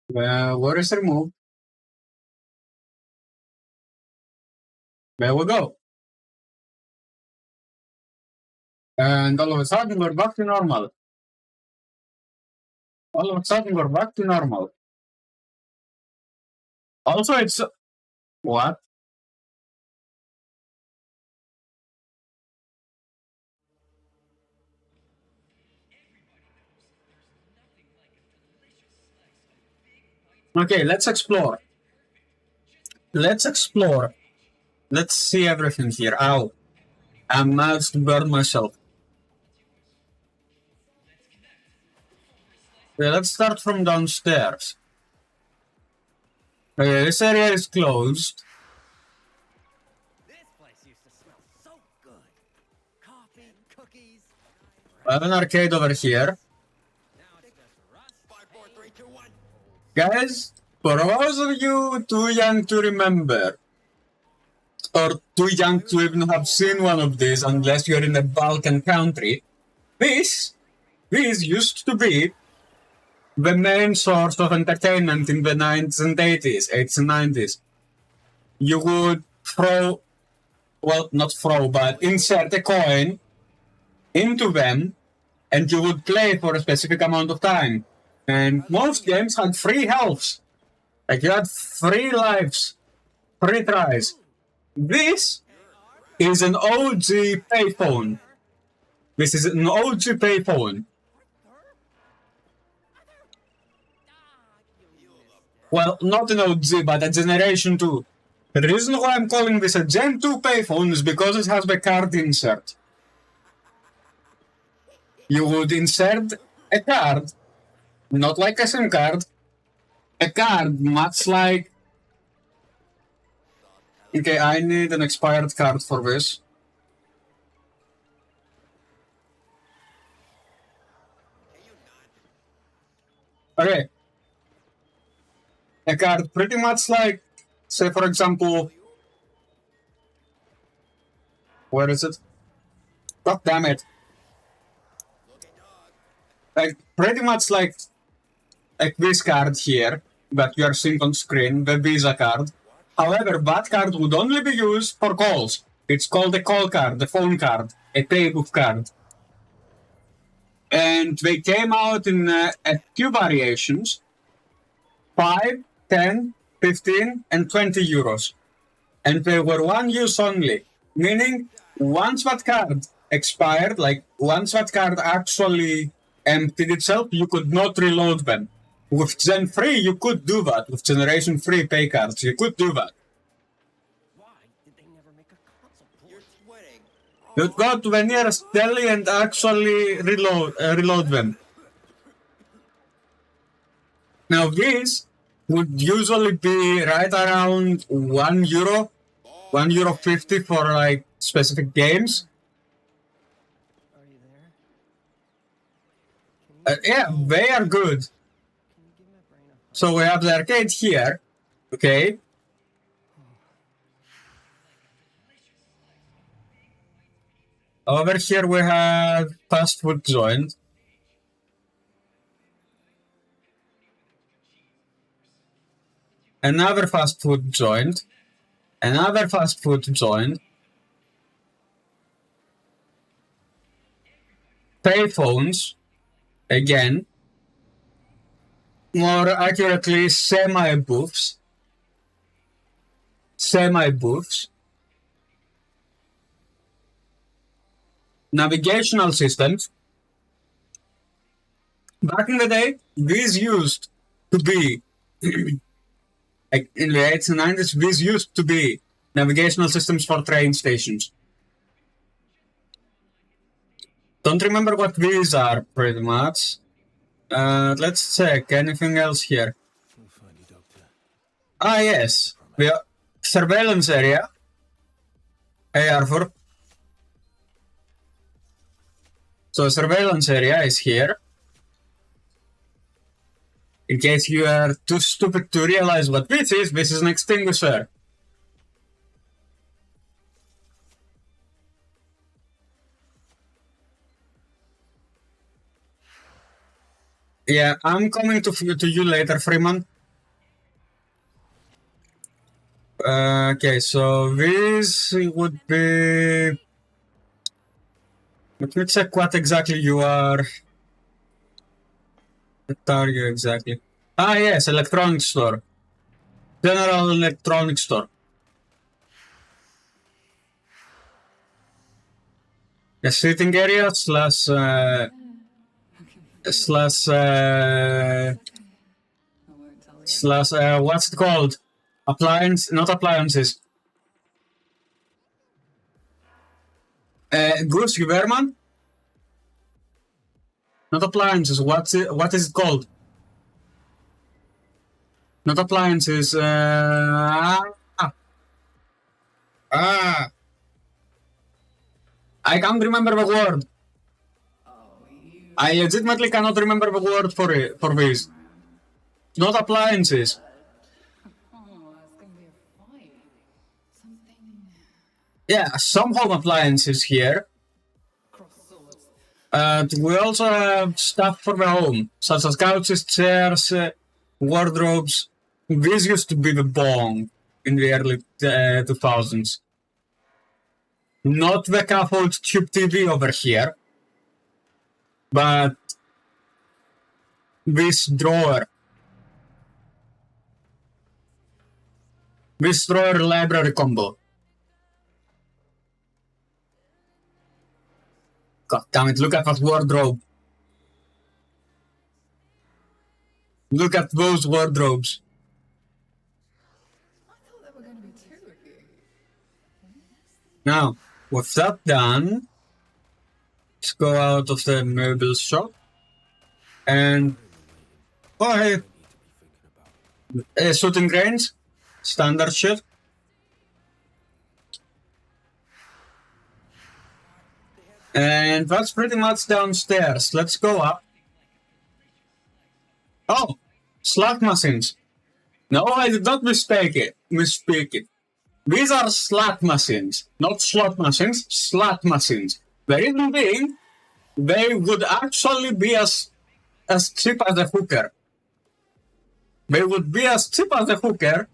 What is removed? There we go. And all of a sudden, we're back to normal. All of a sudden, we're back to normal. Also, it's... What? Okay, let's explore. Let's explore. Let's see everything here. Ow. I'm about to burn myself. Okay, let's start from downstairs. Okay, this area is closed. I have an arcade over here. Guys, for those of you too young to remember, or too young to even have seen one of these unless you're in a Balkan country, this used to be the main source of entertainment in the 90s and 80s, 80s and 90s. You would throw, well, not throw, but insert a coin into them, and you would play for a specific amount of time. And most games had free healths. Like, you had 3 lives, 3 tries. This is an OG payphone. This is an OG payphone. Well, not an OG, but a Generation 2. The reason why I'm calling this a Gen 2 payphone is because it has the card insert. You would insert a card, not like a SIM card, a card much like... Okay, I need an expired card for this. Okay. A card pretty much like, say for example... Where is it? God damn it. Like, pretty much like this card here that you are seeing on screen, the Visa card. However, that card would only be used for calls. It's called a call card, a phone card, a paybook card. And they came out in a few variations, 5, 10, 15, and 20 euros. And they were one use only, meaning once that card expired, like once that card actually emptied itself, you could not reload them. With Gen 3, you could do that. With Generation 3 pay cards, you could do that. You'd go to the nearest deli and actually reload them. Now these would usually be right around €1, €1.50 for like specific games. Yeah, they are good. So we have the arcade here, okay. Over here we have fast food joint. Another fast food joint. Another fast food joint. Payphones, again. More accurately, semi-booths. Semi-booths. Navigational systems. Back in the day, these used to be, like in the 80s and 90s, these used to be navigational systems for train stations. Don't remember what these are, pretty much. Let's check. Anything else here? Ah, yes. The surveillance area. Hey, Arthur. So surveillance area is here. In case you are too stupid to realize what this is an extinguisher. Yeah, I'm coming to you later, Freeman. Okay, so this would be... Let me check what exactly you are. What are you exactly? Ah, yes, electronics store. General electronics store. A sitting area slash what's it called? Appliance, not appliances. Goose Huberman? Not appliances. What is it called? Not appliances. I can't remember the word. I legitimately cannot remember the word for it, for this. Not appliances. Yeah, some home appliances here. We also have stuff for the home, such as couches, chairs, wardrobes. This used to be the bong in the early 2000s. Not the cathode tube TV over here, but this drawer. This drawer library combo. God damn it, look at that wardrobe. Look at those wardrobes. Now, with that done, let's go out of the mobile shop and buy shooting range, standard shit. And that's pretty much downstairs. Let's go up. Oh, slot machines. No, I did not misspeak it. These are slot machines, not slot machines, slot machines. The reason being, they would actually be as cheap as a hooker. They would be as cheap as a hooker.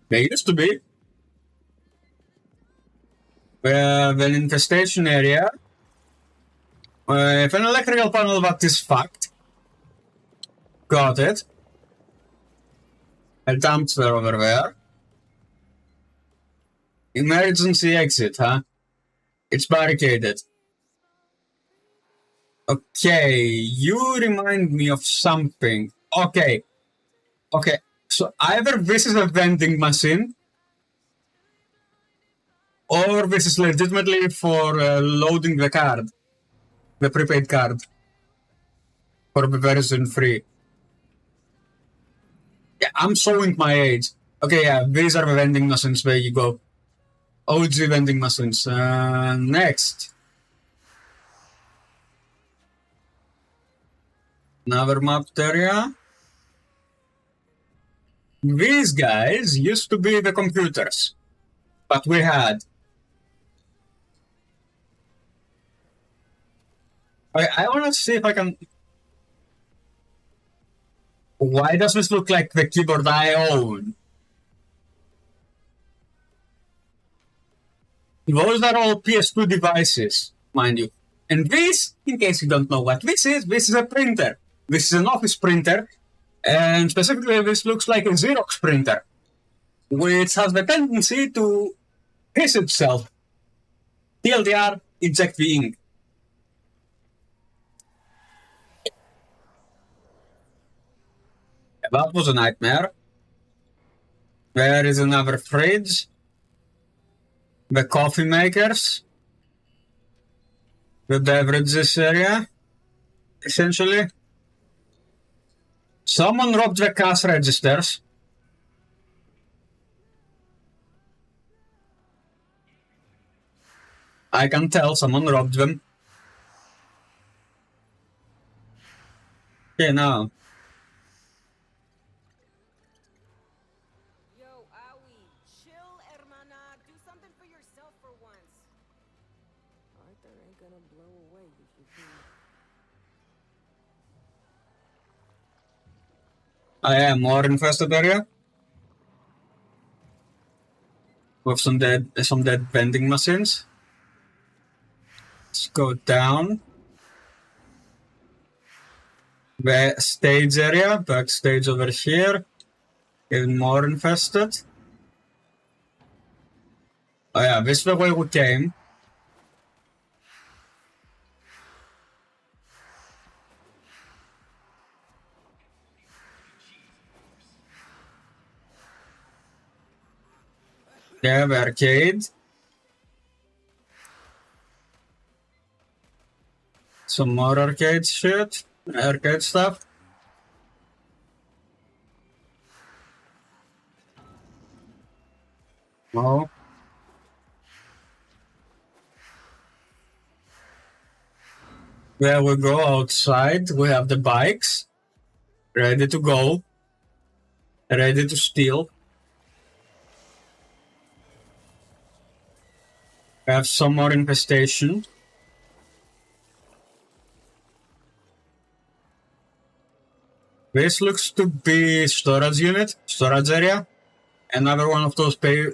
They used to be. We have an infestation area. If an electrical panel that is fucked. Got it. A dumpster over there. Emergency exit, huh? It's barricaded. Okay, you remind me of something. Okay. So either this is a vending machine, or this is legitimately for loading the card. The prepaid card. For the version 3. Yeah, I'm showing my age. Okay, yeah, these are the vending machines. There you go. OG vending machines. Next. Another mapped area. These guys used to be the computers. But we had. I want to see if I can... Why does this look like the keyboard I own? Those are all PS2 devices, mind you. And this, in case you don't know what this is a printer. This is an office printer, and specifically this looks like a Xerox printer, which has the tendency to piss itself. TLDR, eject the ink. That was a nightmare. There is another fridge. The coffee makers. The beverages area. Essentially. Someone robbed the cash registers. I can tell someone robbed them. Okay, now. I am more infested area. with some dead vending machines. Let's go down. The stage area, backstage over here. Even more infested. Oh yeah, this is the way we came. Yeah, the arcade. Some more arcade shit. Arcade stuff. Oh. There we go outside. We have the bikes. Ready to go. Ready to steal. We have some more infestation. This looks to be storage unit, storage area. Another one of those pay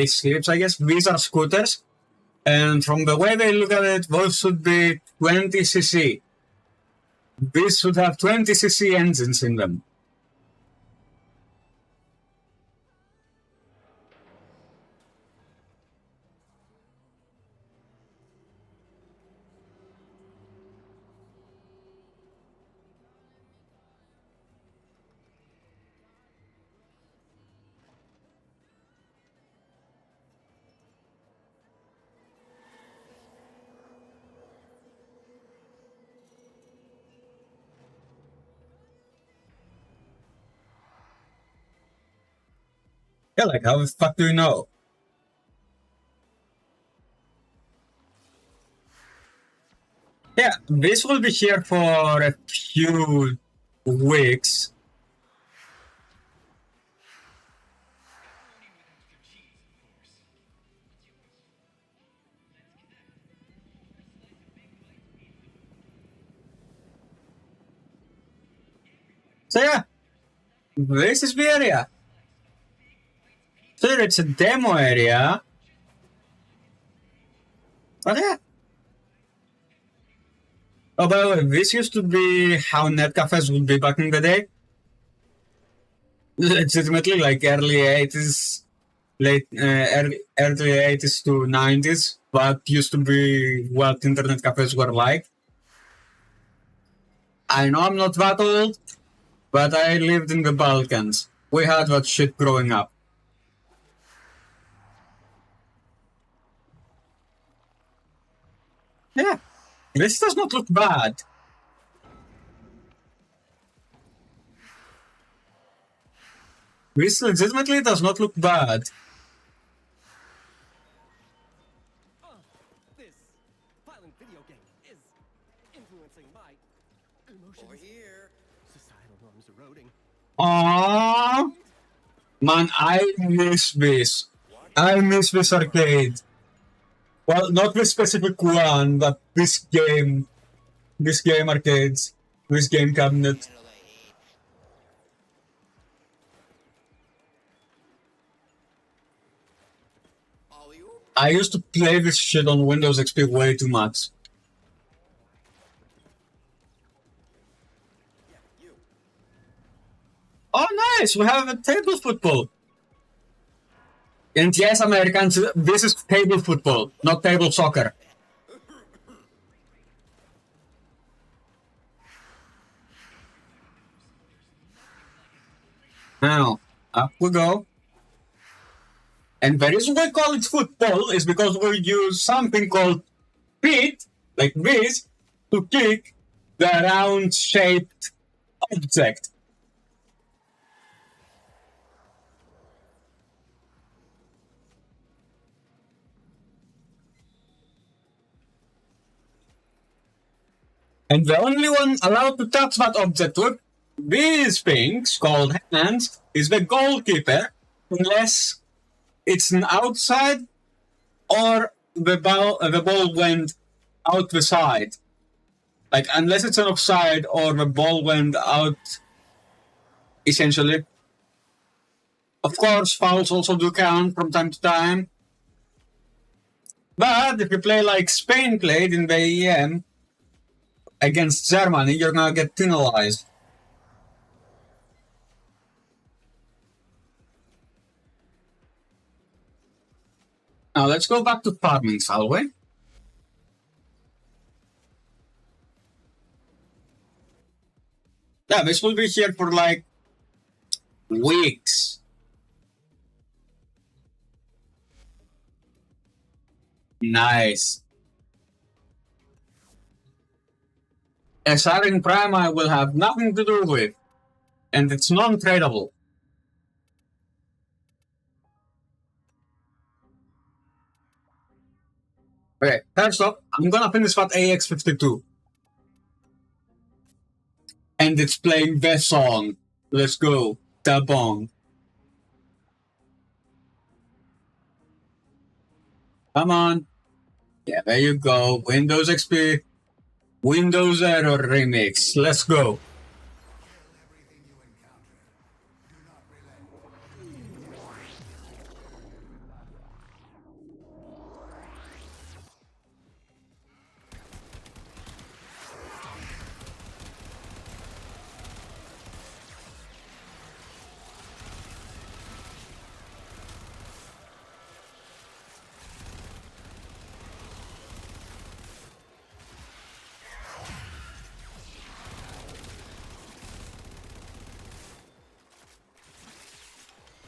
slips, I guess. These are scooters. And from the way they look at it, those should be 20cc. These should have 20cc engines in them. Yeah, like, how the fuck do you know? Yeah, this will be here for a few weeks. So yeah, this is the area. Sure, it's a demo area. But yeah. Oh, by the way, this used to be how net cafes would be back in the day. Legitimately, like early 80s, early 80s to 90s, but used to be what internet cafes were like. I know I'm not that old, but I lived in the Balkans. We had that shit growing up. Yeah, this does not look bad. This legitimately does not look bad. This violent video game is influencing my emotions. Over here. Societal norms eroding. Aww. Man, I miss this. I miss this arcade. Well, not this specific one, but this game arcades, this game cabinet. I used to play this shit on Windows XP way too much. Oh, nice! We have a table football. And yes, Americans, this is table football, not table soccer. Now, up we go. And the reason we call it football is because we use something called feet, like this, to kick the round-shaped object. And the only one allowed to touch that object with these things, called hands, is the goalkeeper, unless it's an outside or the ball went out the side. Like, unless it's an offside or the ball went out, essentially. Of course, fouls also do count from time to time. But if you play like Spain played in the EM against Germany, you're gonna get penalized. Now let's go back to farming, shall we? Yeah, this will be here for like weeks. Nice. SR in Prime I will have nothing to do with, and it's non-tradable. Okay, first off, I'm gonna finish that AX52. And it's playing the song. Let's go. Da bong. Come on. Yeah, there you go. Windows XP. Windows Error Remix. Let's go.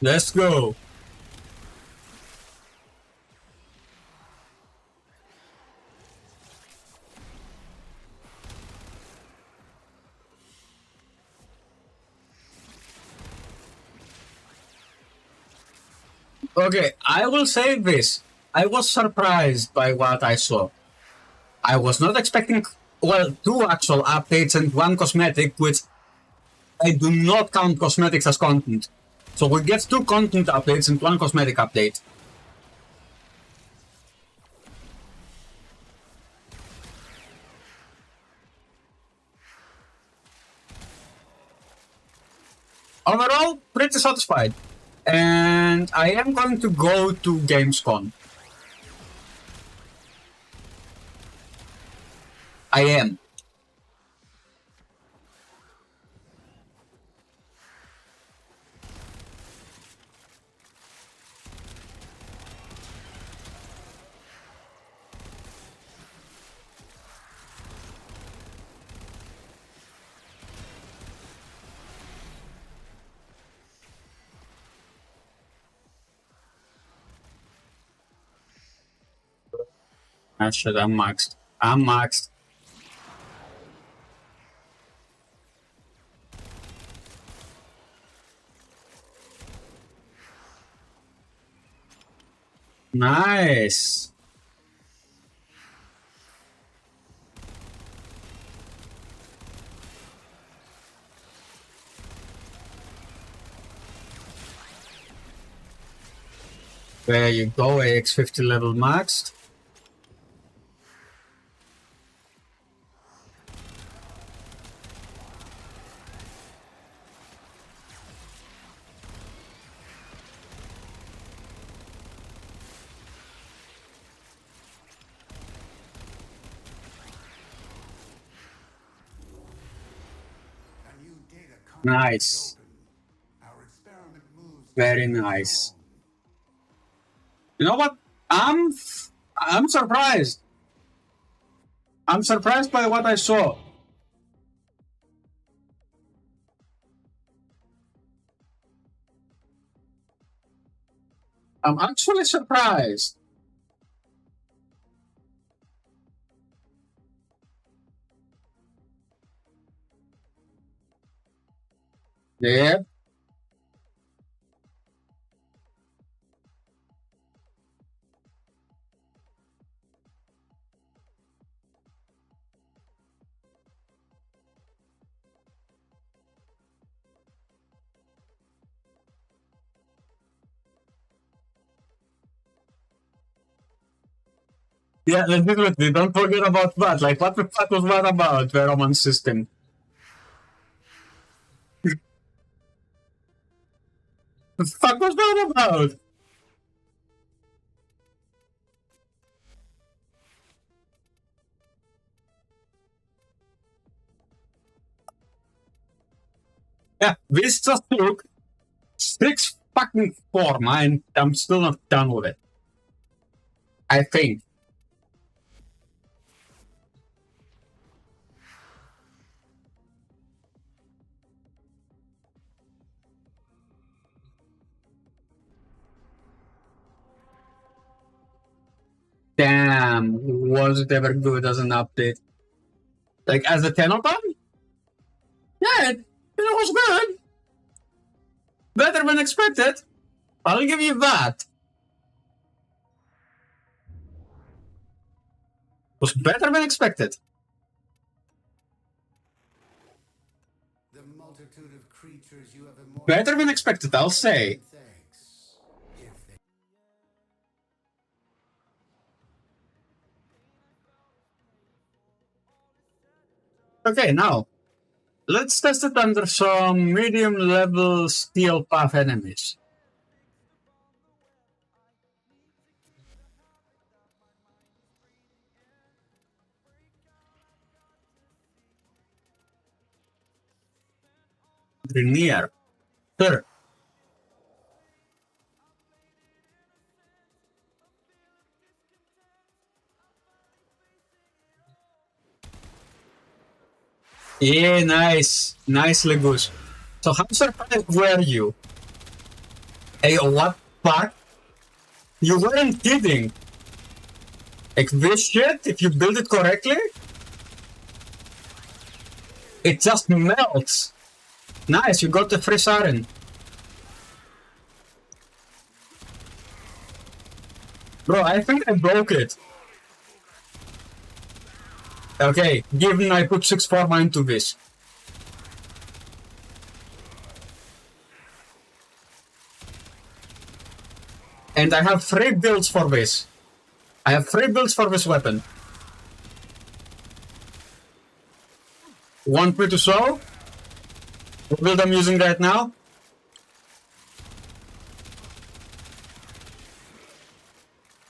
Let's go. Okay, I will say this. I was surprised by what I saw. I was not expecting, well, 2 actual updates and 1 cosmetic, which I do not count cosmetics as content. So we get 2 content updates and 1 cosmetic update. Overall, pretty satisfied. And I am going to go to Gamescom. I am. Ah shit, I'm maxed. I'm maxed. Nice. There you go, AX50 level maxed. Nice. Very nice. You know what? I'm surprised. I'm surprised by what I saw. I'm actually surprised. Yeah. Yeah, legitimately, don't forget about that. Like, what the fuck was that about, the Roman system? The fuck was that about? Yeah, this just took 6 fucking forma and I'm still not done with it. I think. Damn, was it ever good as an update? Like, as a Tennocon? Yeah, it was good. Better than expected. I'll give you that. Was better than expected. The multitude of creatures you have immortalized. Better than expected, I'll say. Okay, now, let's test it under some medium-level steel path enemies. Near. Sure. Yeah, nice. Nice, Legus. So how surprised were you? Hey, what fuck? You weren't kidding. Like this shit, if you build it correctly, it just melts. Nice, you got the free siren. Bro, I think I broke it. Okay, given I put 6 forma into this. And I have 3 builds for this. I have 3 builds for this weapon. Want me to show? What build I'm using right now?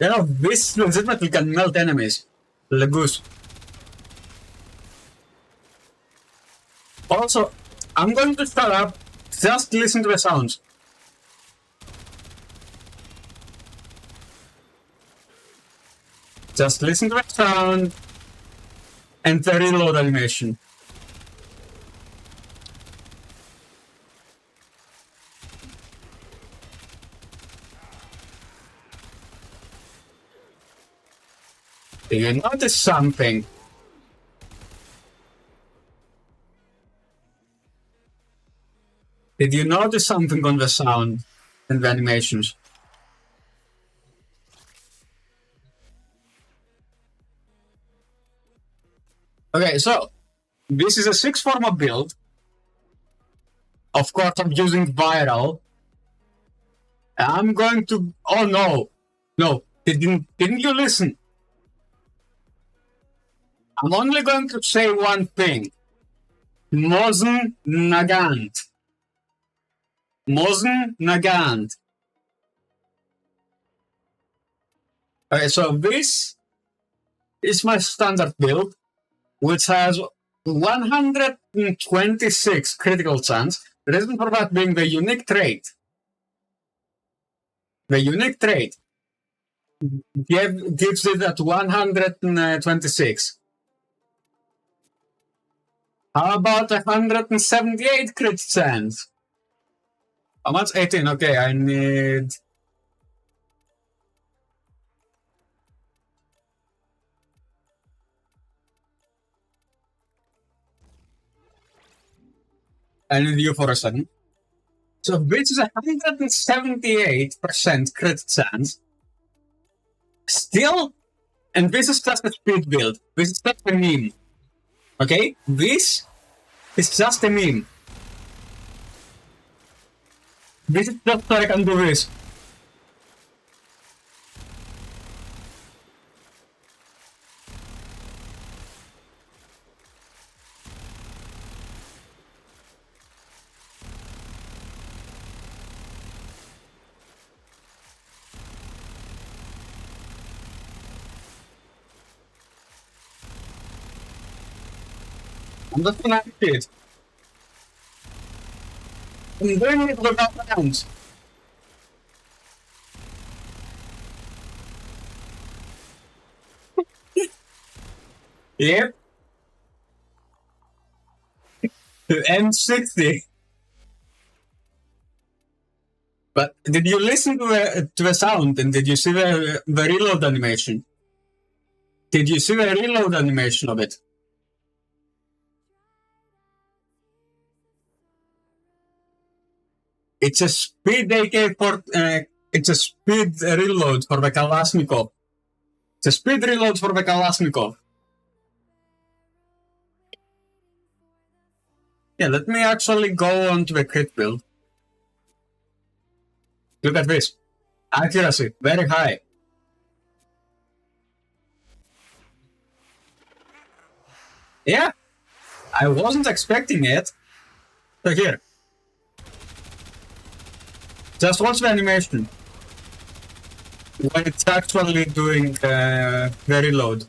You know, this legitimately can melt enemies. Legus. Also, I'm going to shut up. Just listen to the sounds. Just listen to the sound and the reload animation. Do you notice something? Did you notice something on the sound and the animations? Okay, so this is a 6 forma build. Of course, I'm using viral. I'm going to. Oh no, no! Didn't you listen? I'm only going to say one thing. Mosen Nagant. Mosen Nagant. Okay, so this is my standard build, which has 126 critical chance. The reason for that being the unique trait. The unique trait gives it at 126. How about 178 crit chance? How much? 18. Okay, I need. I need you for a second. So this is 178% crit chance. Still, and this is just a speed build. This is just a meme. Okay? This is just a meme. This is just so I can do this. I'm just gonna act it. I'm doing it without rounds. Yep. M60. But did you listen to the sound and did you see the reload animation? Did you see the reload animation of it? It's a speed it's a speed reload for the Kalashnikov. It's a speed reload for the Kalashnikov. Yeah, let me actually go on to the crit build. Look at this. Accuracy, very high. Yeah, I wasn't expecting it. So here. Just watch the animation. When it's actually doing the reload.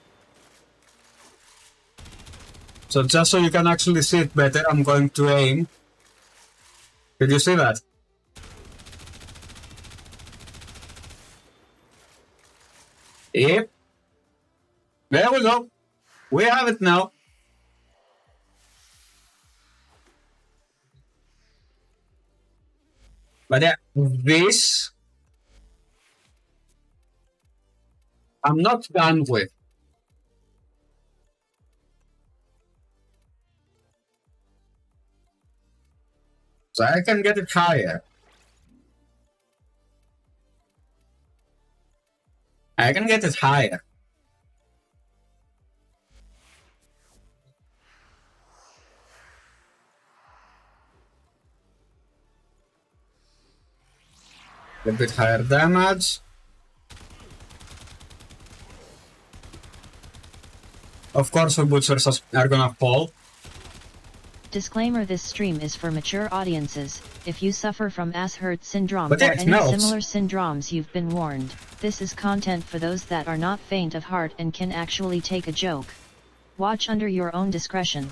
So just so you can actually see it better, I'm going to aim. Did you see that? Yep. There we go. We have it now. But yeah, this I'm not done with. So I can get it higher. I can get it higher. A bit higher damage. Of course, the butchers are gonna fall. Disclaimer: this stream is for mature audiences. If you suffer from ass-hurt syndrome But or yeah, it any melts. similar syndromes, you've been warned. This is content for those that are not faint of heart and can actually take a joke. Watch under your own discretion.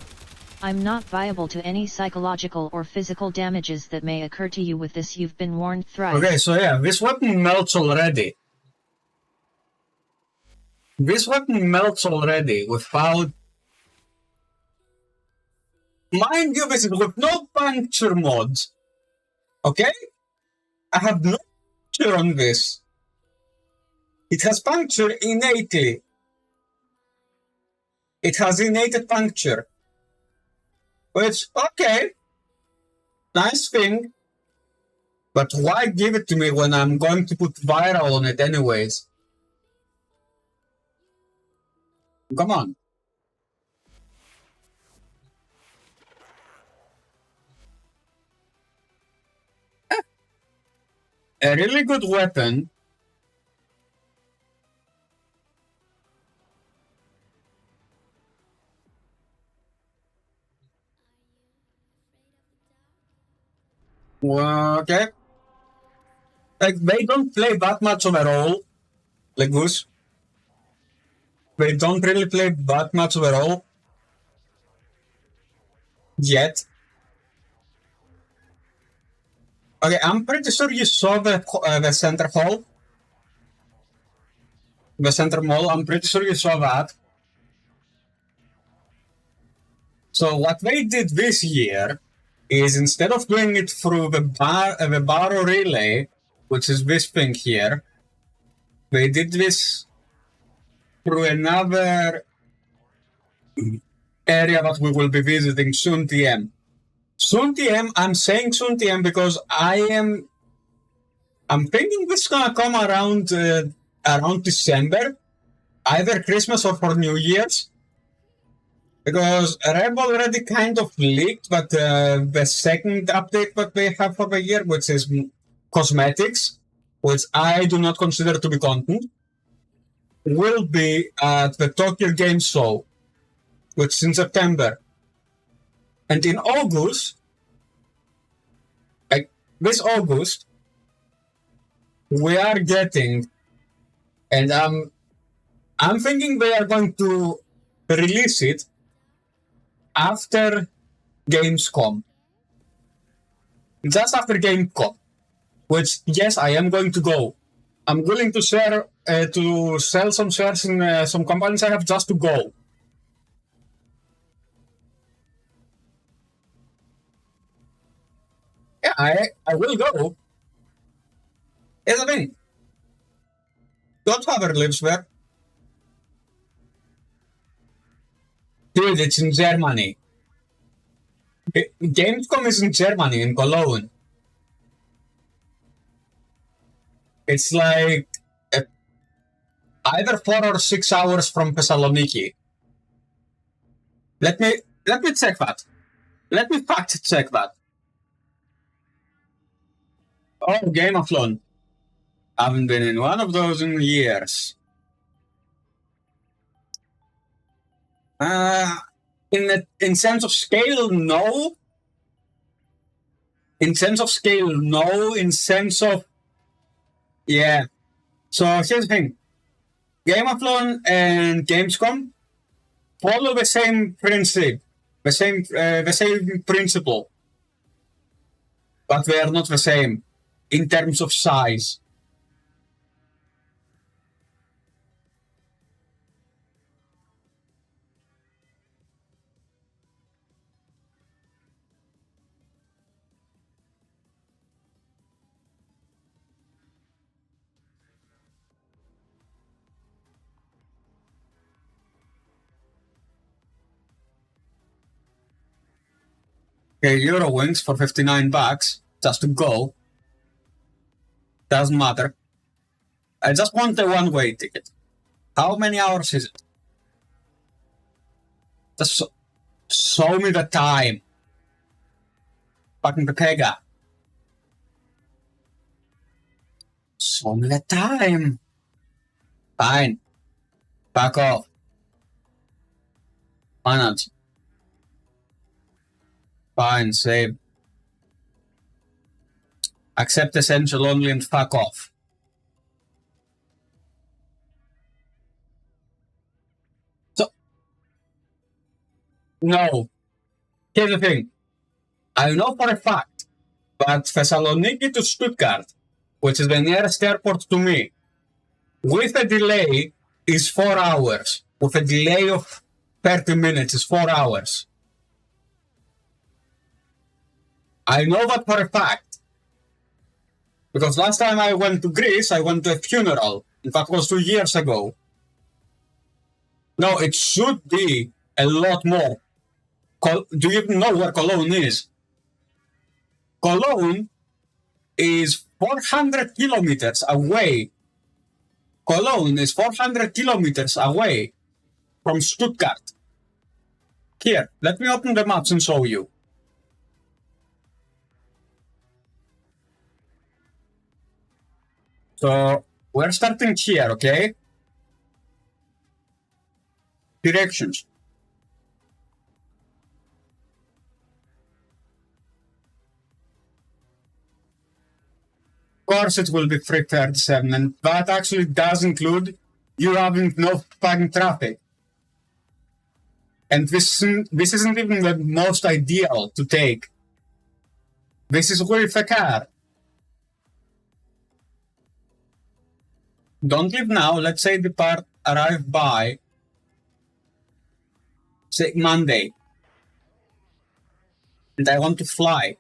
I'm not viable to any psychological or physical damages that may occur to you with this. You've been warned thrice. Okay, so yeah, this weapon melts already. This weapon melts already without... Mind you, this is with no puncture mods. Okay? I have no puncture on this. It has puncture innately. It has innate puncture. Which, okay. Nice thing. But why give it to me when I'm going to put viral on it anyways? Come on. A really good weapon. Okay. Like, they don't play that much overall. Like Goose. They don't really play that much overall. Yet. Okay, I'm pretty sure you saw the center hall. The center mall, I'm pretty sure you saw that. So what they did this year is instead of doing it through the barrow relay, which is this thing here, they did this through another area that we will be visiting soon, TM. Soon TM, I'm saying soon TM because I'm thinking this is gonna come around December, either Christmas or for New Year's. Because Rev already kind of leaked, but the second update that they have for the year, which is cosmetics, which I do not consider to be content, will be at the Tokyo Game Show, which is in September. And in August, like this August, we are getting, and I'm thinking they are going to release it after Gamescom. Just after Gamescom. Which, yes, I am going to go. I'm willing to share, to sell some shares in some companies I have just to go. Yeah, I will go. Here's the thing. Godfather lives there. Dude, it's in Germany. Gamescom is in Germany, in Cologne. It's like either 4 or 6 hours from Thessaloniki. Let me check that. Let me fact check that. Oh, Game of Thrones. I haven't been in one of those in years. In sense of scale, no. In sense of scale, no. In sense of, yeah. So here's the thing. Game of Thrones and Gamescom follow the same principle, the same principle, but they are not the same in terms of size. Okay, Euro wings for $59 just to go. Doesn't matter. I just want a one-way ticket. How many hours is it? Just show me the time. Fucking Pega. Show me the time. Fine. Back off. Why not? Fine, save. Accept essential only and fuck off. So, no. Here's the thing. I know for a fact that Thessaloniki to Stuttgart, which is the nearest airport to me, with a delay is 4 hours. With a delay of 30 minutes is 4 hours. I know that for a fact. Because last time I went to Greece, I went to a funeral. In fact, it was 2 years ago. No, it should be a lot more. Do you even know where Cologne is? Cologne is 400 kilometers away. Cologne is 400 kilometers away from Stuttgart. Here, let me open the maps and show you. So, we're starting here, okay? Directions. Of course it will be 337, and that actually does include you having no fucking traffic. And this isn't even the most ideal to take. This is with a car. Don't leave now. Let's say arrive by, say, Monday. And I want to fly.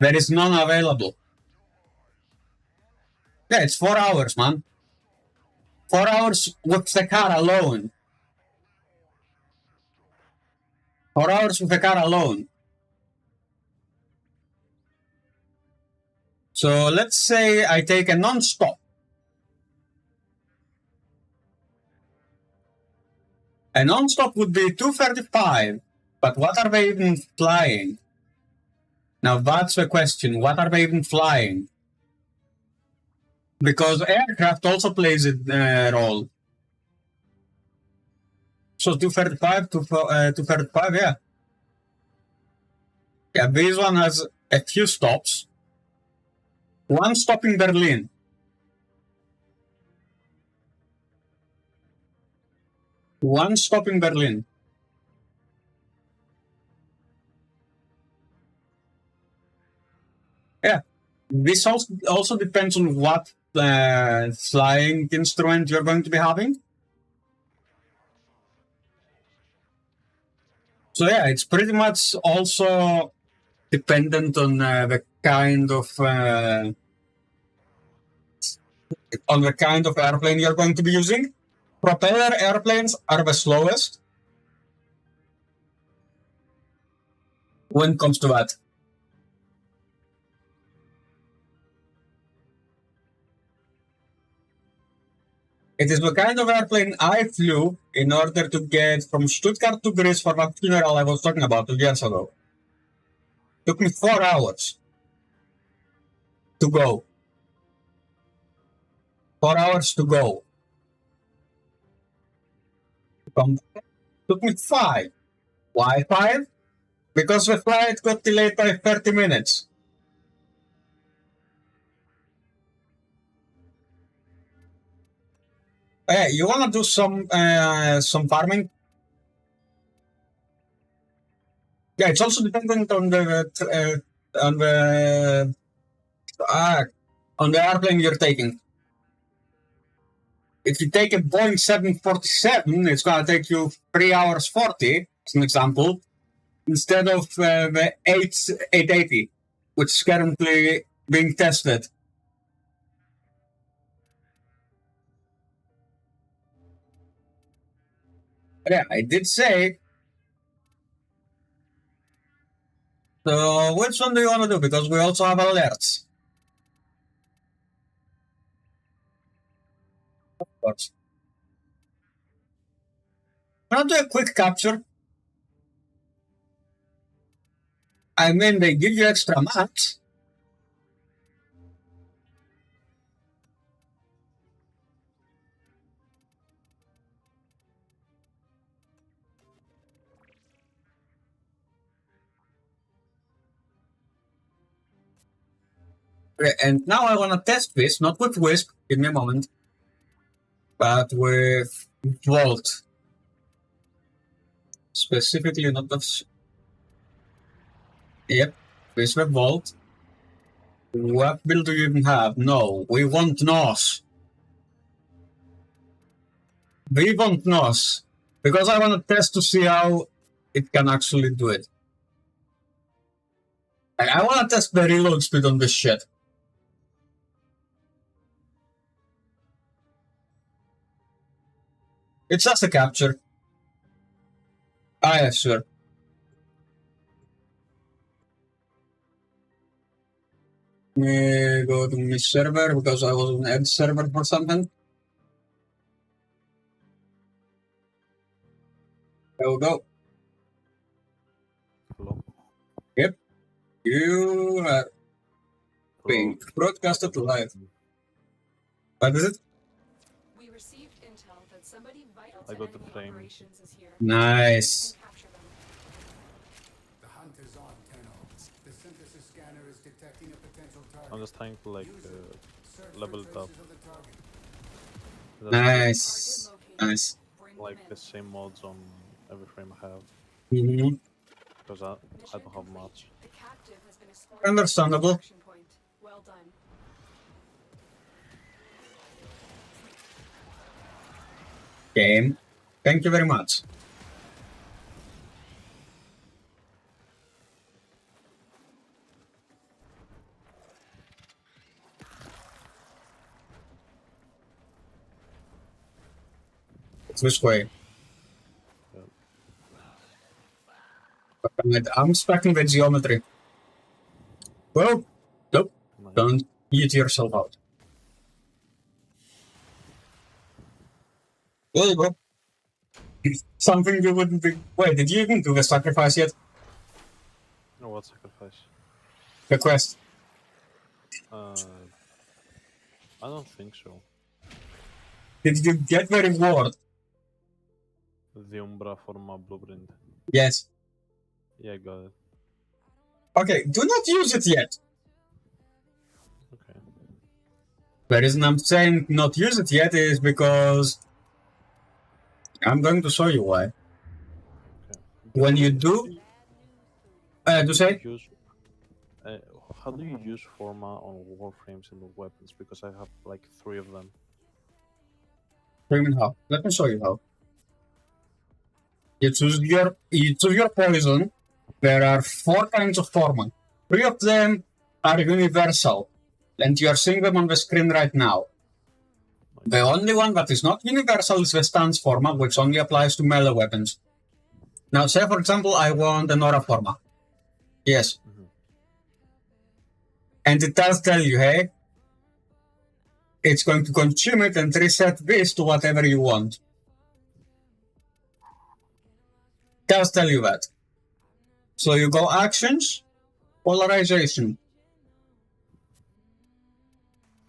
There is none available. Yeah, it's 4 hours, man. 4 hours with the car alone. 4 hours with the car alone. So let's say I take a non-stop. A non-stop would be 235, but what are they even flying? Now that's the question, what are they even flying? Because aircraft also plays a role. So 235, 235, yeah. Yeah, this one has a few stops. One stop in Berlin. One stop in Berlin. Yeah. This also depends on what flying instrument you're going to be having. So yeah, it's pretty much also dependent on the kind of airplane you're going to be using. Propeller airplanes are the slowest when it comes to that. It is the kind of airplane I flew in order to get from Stuttgart to Greece for that funeral I was talking about 2 years ago. Took me 4 hours to go. 4 hours to go. Took me 5. Why 5? Because the flight got delayed by 30 minutes. Hey, you wanna do some farming? Yeah, it's also dependent on the airplane you're taking. If you take a Boeing 747, it's gonna take you 3 hours 40, as an example, instead of the 880, which is currently being tested. Yeah, I did say. So which one do you want to do? Because we also have alerts. Of course. I'm gonna do a quick capture. I mean, they give you extra maps. And now I want to test this, not with Wisp, give me a moment, but with Volt. Specifically, not of. Yep, this with Volt. What build do you even have? No, we want NOS. We want NOS. Because I want to test to see how it can actually do it. And I want to test the reload speed on this shit. It's just a capture. Ah, yeah, sure. Let me go to my server because I was on Edge server for something. There we go. Hello. Yep. You are being broadcasted live. What is it? We received intel that somebody vital I to got the enemy frame. operations is here. Nice. The hunt is on, Tenno. The synthesis scanner is detecting a potential target. I'm just trying to like level it up. Nice. Nice. Like the same mods on every frame I have. Mm-hmm. Because I don't have much. The captive has been explored. Understandable. Point. Well done. Game. Thank you very much. It's this way. I'm expecting the geometry. Well, nope. Don't eat yourself out. There you go. Something you wouldn't be. Wait, did you even do the sacrifice yet? No, what sacrifice? The quest. I don't think so. Did you get the reward? The Umbra for my blueprint. Yes. Yeah, I got it. Okay, do not use it yet. Okay. The reason I'm saying not use it yet is because I'm going to show you why. Okay. When you do, to say, use, how do you use forma on warframes and the weapons? Because I have like 3 of them. how? Let me show you how. You choose your poison. There are 4 kinds of forma. 3 of them are universal, and you are seeing them on the screen right now. The only one that is not universal is the stance forma, which only applies to melee weapons. Now, say for example, I want an aura forma. Yes. And it does tell you, hey, it's going to consume it and reset this to whatever you want. Does tell you that. So you go actions, polarization.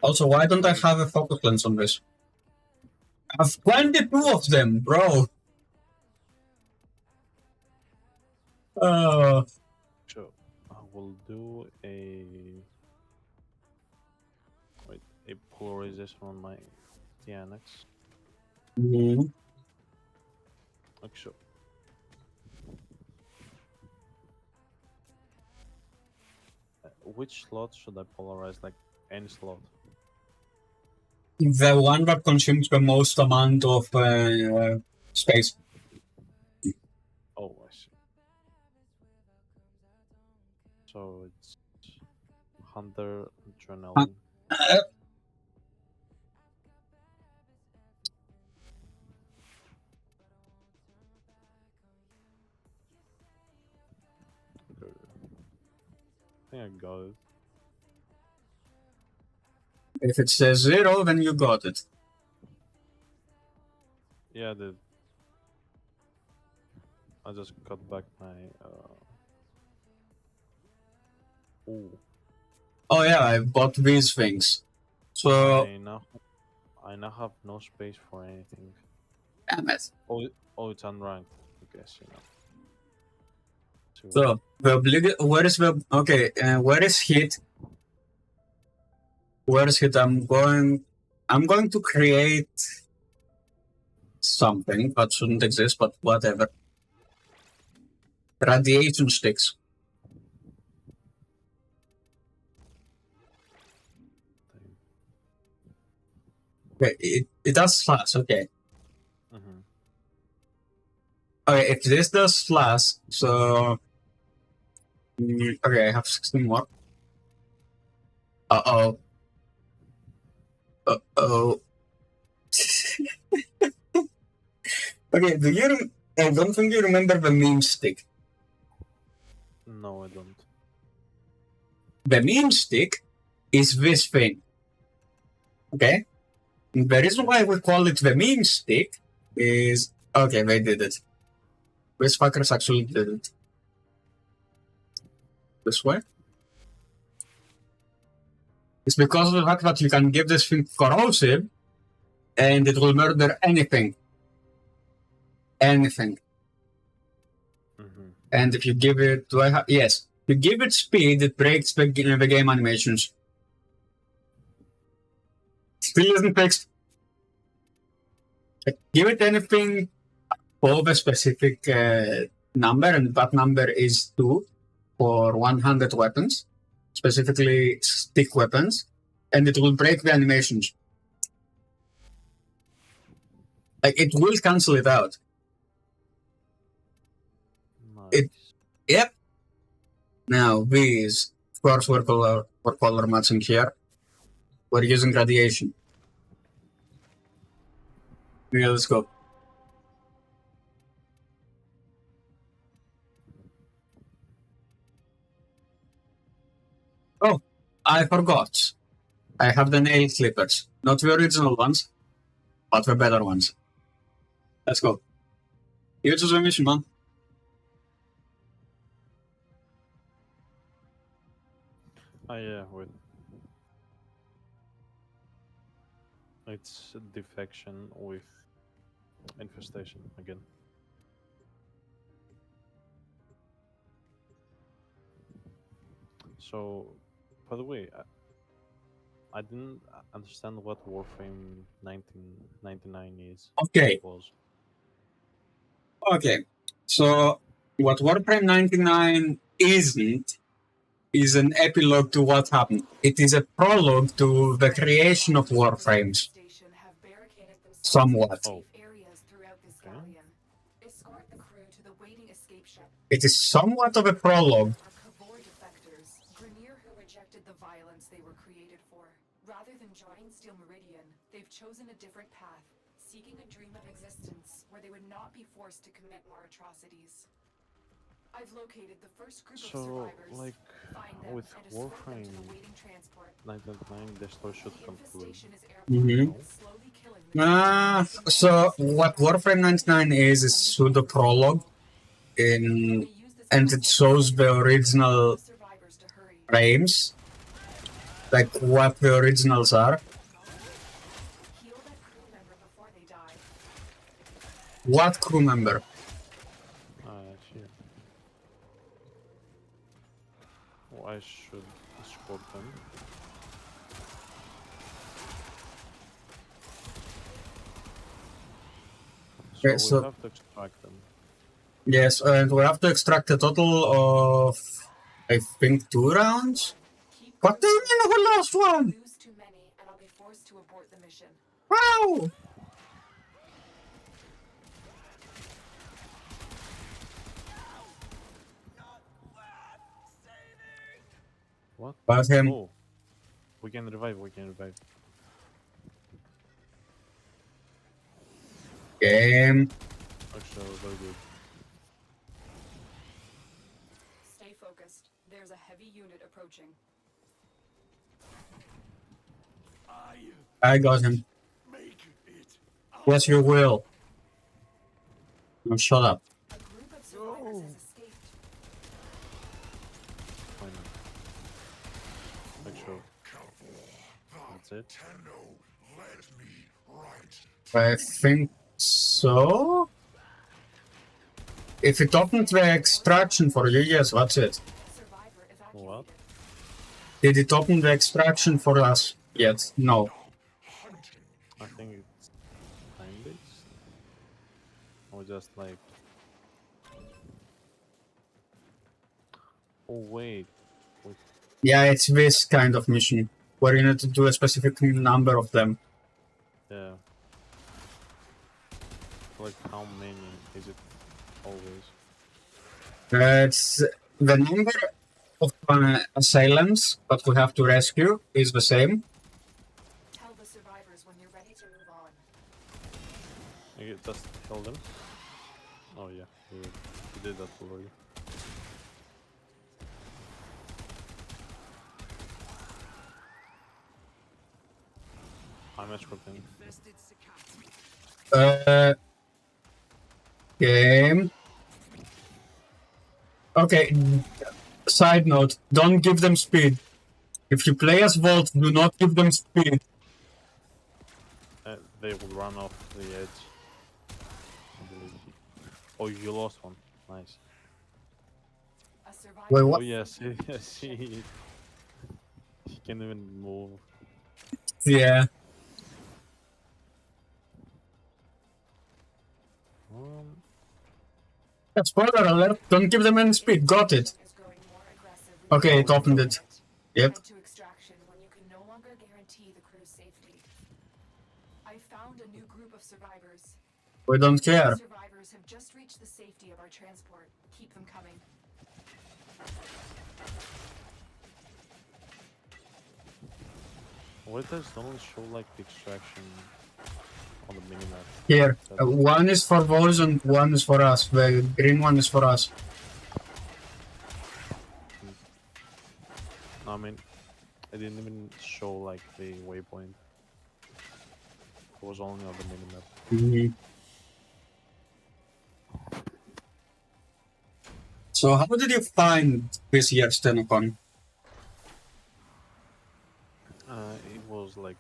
Also, why don't I have a focus lens on this? I have 22 of them, bro. So I will do a polarization on my TNX. Like so. Which slot should I polarize? Like any slot? The one that consumes the most amount of space. Oh, I see. So it's Hunter Adrenaline. I think I got it. If it says 0, then you got it. Yeah, I did. I just cut back my. Ooh. Oh yeah, I bought these things. So I now have no space for anything. Damn it. Oh, it's unranked. I guess, you know. So where is the where is hit? Where is hit? I'm going to create something that shouldn't exist, but whatever. Radiation sticks. Okay, it does slash, okay. Okay, if this does slash, so okay, I have 16 more. Uh-oh. Uh-oh. Okay, I don't think you remember the meme stick. No, I don't. The meme stick is this thing. Okay? The reason why we call it the meme stick is... Okay, they did it. These fuckers actually did it. This way? It's because of the fact that you can give this thing corrosive and it will murder anything. Anything. And if you give it... Yes. If you give it speed, it breaks the game animations. Still isn't fixed. Give it anything of a specific number, and that number is 2 for 100 weapons, specifically stick weapons, and it will break the animations. Like, it will cancel it out. Nice. Yep. Now, these, of course, we're color matching here. We're using radiation. Yeah, let's go. Oh, I forgot. I have the nail clippers. Not the original ones, but the better ones. Let's go. You choose a mission, man. Yeah, wait. It's defection with infestation again. So, by the way, I didn't understand what Warframe 1999 is. Okay. Okay, so what Warframe 99 isn't is an epilogue to what happened. It is a prologue to the creation of Warframes. Somewhat. Oh. It is somewhat of a prologue. Rather than joining Steel Meridian, they've chosen a different path, seeking a dream of existence where they would not be forced to commit more atrocities. I've located the first group of survivors. Like, with Warframe 999, the story should conclude. So what Warframe 99 is a pseudo prologue, and it shows the original frames, like what the originals are. What crew member? Shit. Oh, I should escort them. Okay, So we have to extract them. Yes, and we have to extract a total of, I think, 2 rounds? What do you mean we lost one? Wow! What? But him. Oh, we can revive. Game. Actually, very good. Stay focused. There's a heavy unit approaching. I got him. Yes, you will. No, shut up. Make sure. That's it. I think so. If it opened the extraction for you, yes, that's it. What? Did it open the extraction for us yet? No. I think it's time-based. Or just like... Oh, wait. Yeah, it's this kind of mission, where you need to do a specific number of them. Yeah. Like, how many is it always? It's the number of assailants that we have to rescue is the same. Tell the survivors when you're ready to move on. You just tell them? Oh yeah, you did that already. I'm escorting. Game. Okay, side note, don't give them speed. If you play as Volt, do not give them speed. They will run off the edge. I believe. Oh, you lost one. Nice. Wait, what? Oh yes, yes, he can even move. Yeah. Spoiler alert, don't give them any speed, got it. Okay, it opened it. Yep. To extraction when you can no longer guarantee the crew's safety. I found a new group of survivors. We don't care. Survivors have just reached the safety of our transport. Keep them coming. Why does don't show like the extraction on the minimap? Here, one is for those and one is for us. The green one is for us. No, I mean, it didn't even show like the waypoint. It was only on the minimap. Mm-hmm. So how did you find this year's Tennocon? It was like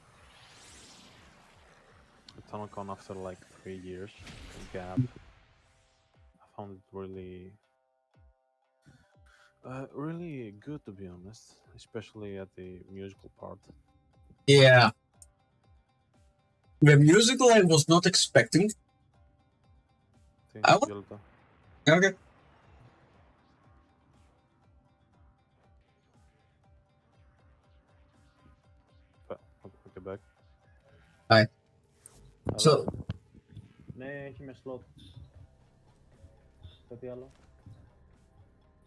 a Tennocon after like 3 years gap. I found it really, really good to be honest, especially at the musical part. Yeah. The musical I was not expecting. I Okay, I will. Violeta. Okay. Okay, back. Hi. Αλλά... So, Ναι, έχει με slot. Κάτι άλλο.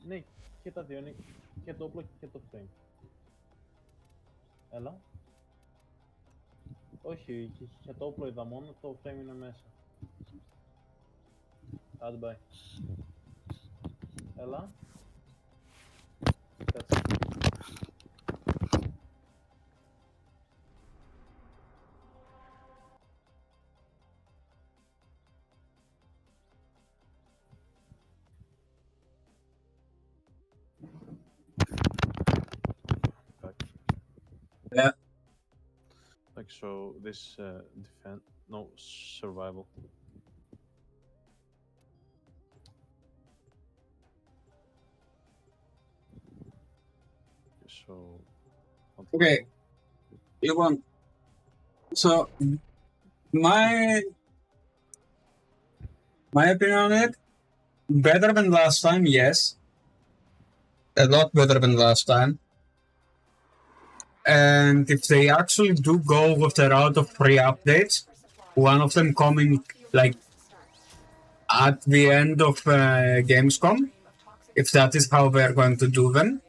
Ναι, και τα δύο είναι και το όπλο και το frame. Έλα. Όχι, και το όπλο είδα μόνο, το frame είναι μέσα. Add by. Έλα. That's it. yeah. Like, so this defense, no, survival. So, Okay. You want. So, my opinion on it, better than last time, yes. A lot better than last time. And if they actually do go with the route of free updates, one of them coming like at the end of Gamescom, if that is how they're going to do them,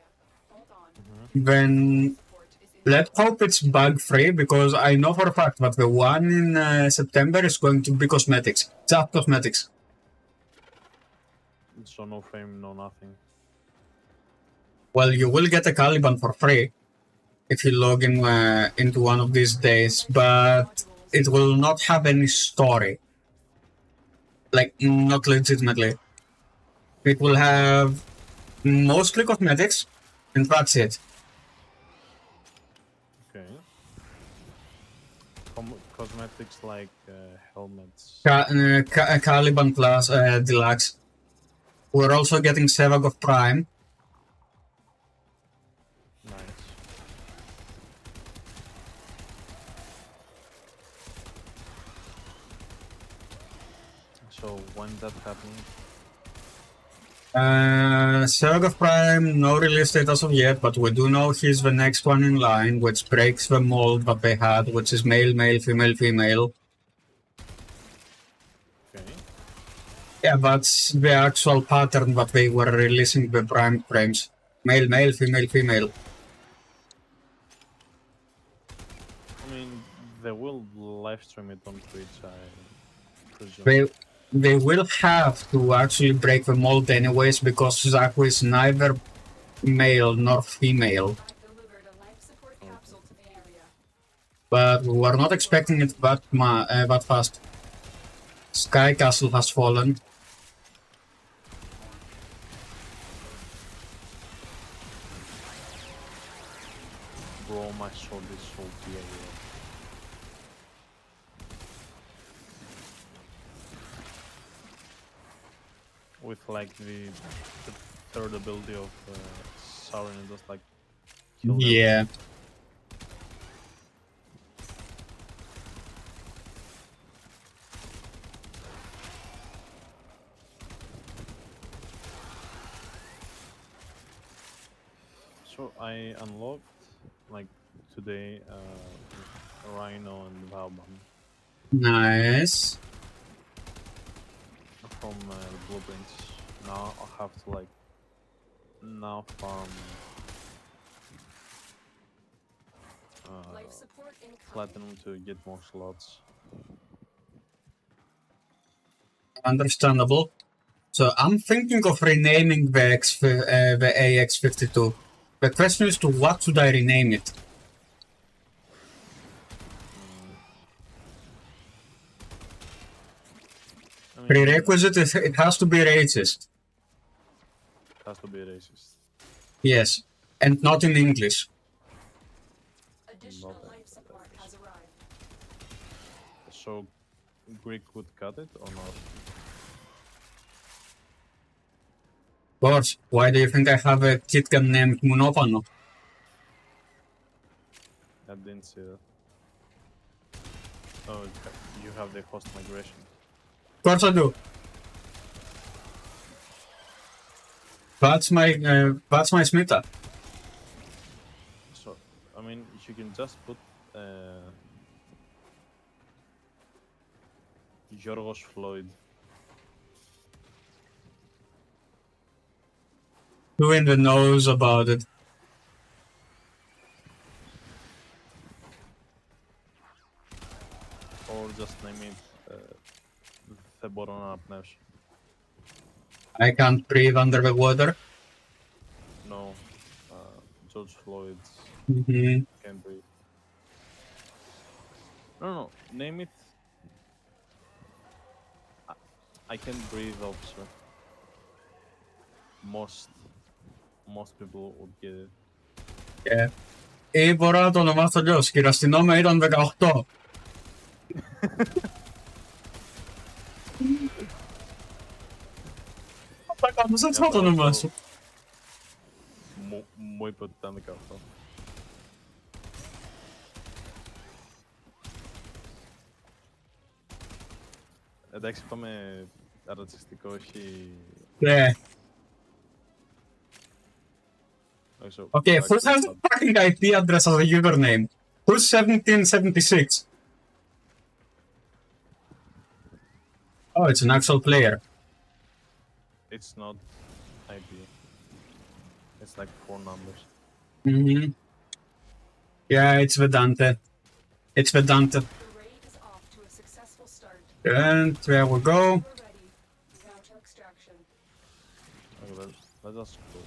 then let's hope it's bug free, because I know for a fact that the one in September is going to be cosmetics, just cosmetics. So no frame, no nothing. Well, you will get a Caliban for free if you log in into one of these days, but it will not have any story. Like, not legitimately. It will have mostly cosmetics, and that's it. Okay. Cosmetics like helmets. Caliban Plus Deluxe. We're also getting Sevagov Prime. Nice. So when that happening? Sevagov Prime, no release date as of yet, but we do know he's the next one in line, which breaks the mold that they had, which is male, male, female, female. Okay. Yeah, that's the actual pattern that they were releasing the Prime frames. Male, male, female, female. I mean, they will live stream it on Twitch, I presume. They will have to actually break the mold anyways, because Zaku is neither male nor female. But we're not expecting it that fast. Sky Castle has fallen. Bro, my sword is so dear. With like the third ability of Sauron, it just like kill them. Yeah. So I unlocked like today Rhino and Valbam Nice. from blueprints. Now I have to like farm platinum to get more slots. Understandable. So I'm thinking of renaming the AX52. The question is, to what should I rename it? Prerequisite is it has to be racist. Has to be racist. Yes, and not in English. So Greek would cut it or not? Of course. Why do you think I have a KitKat named Munopano? I didn't see that. Oh, you have the host migration. Of course I do. That's my Smita. So, I mean, you can just put Yorgos Floyd. Who in the knows about it? Or just name it the Boron Apnesh. I can't breathe under the water. No, George Floyd's Mm-hmm. can breathe. No, name it. I can breathe, officer. Most people would get it. Yeah. Μπορώ να το ονομάσω αλλιώς. Κυριαστηνόμαι ήταν 18. Θα κάνω σε αυτό το ονομάσω. Μου είπε ότι ήταν 18. Εντάξει, είπαμε ρατσιστικό, όχι... Ναι. Okay, who has the fucking IP address as a username? Who's 1776? Oh, it's an actual player. It's not IP. It's like 4 numbers. Mm-hmm. Yeah, it's Vedante. It's Vedante. And there we go. Okay, let us go.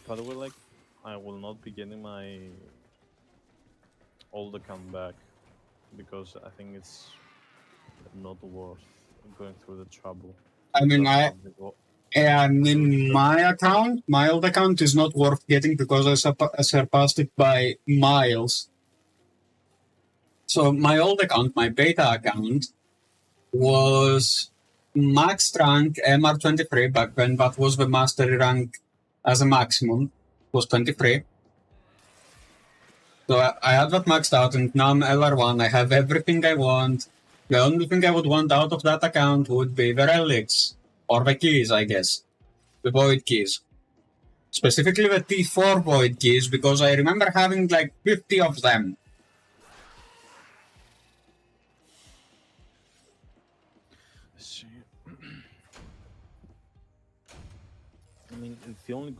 By the way, like, I will not be getting my old account back because I think it's not worth going through the trouble. I mean, my account, my old account is not worth getting because I surpassed it by miles. So my old account, my beta account, was max rank MR23 back when that was the mastery rank as a maximum, was 23. So I had that maxed out and now I'm LR1, I have everything I want. The only thing I would want out of that account would be the relics, or the keys, I guess. The void keys. Specifically the T4 void keys, because I remember having like 50 of them. I mean, the only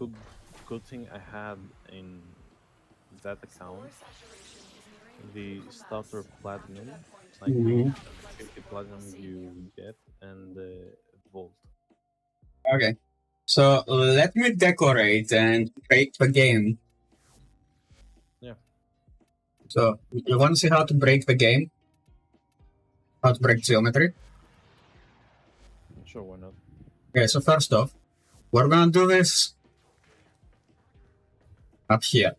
good thing I had in that account, the starter platinum, like 50 platinum you get, and the vault. Okay, so let me decorate and break the game. Yeah. So, you want to see how to break the game? How to break geometry? Sure, why not? Okay, so first off, we're gonna do this up here.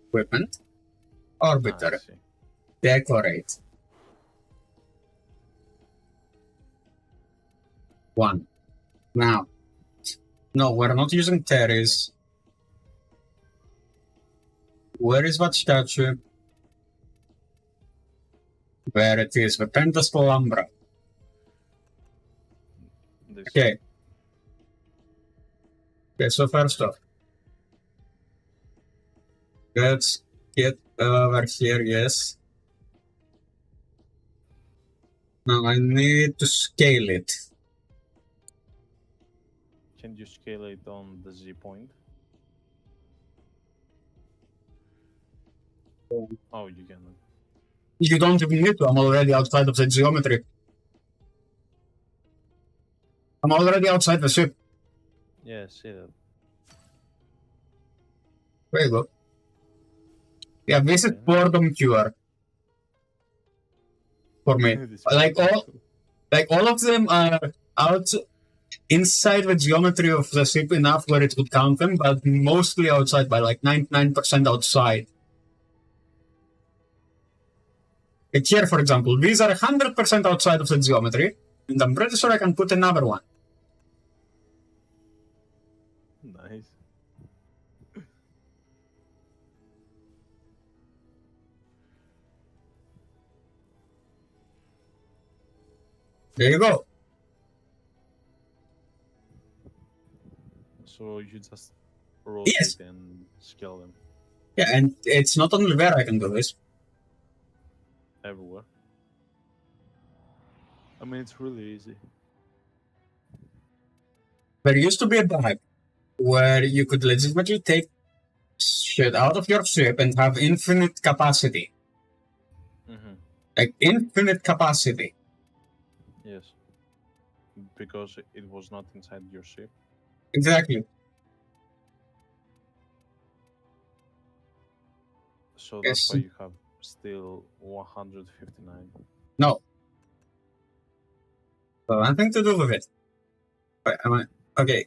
Equipment, orbiter, decorate. 1. Now, no, we're not using Terry's. Where is that statue? There it is, the Pentastal Umbra. Okay. Okay, so first off, let's get over here, yes. Now I need to scale it. Can you scale it on the Z point? Oh, you cannot. You don't even need to, I'm already outside of the geometry. I'm already outside the ship. Yeah, see that. There you go. Yeah, this is boredom cure. For me. Like all of them are out inside the geometry of the ship enough where it would count them, but mostly outside by like 99% outside. Like here, for example, these are 100% outside of the geometry. And I'm pretty sure I can put another one. Nice. There you go. So you just rotate and scale them Yeah, and it's not only there I can do this. everywhere. I mean, it's really easy. There used to be a bug where you could legitimately take shit out of your ship and have infinite capacity. Like, infinite capacity. Yes. Because it was not inside your ship. Exactly. So that's why you have still 159. No. So nothing to do with it. But okay.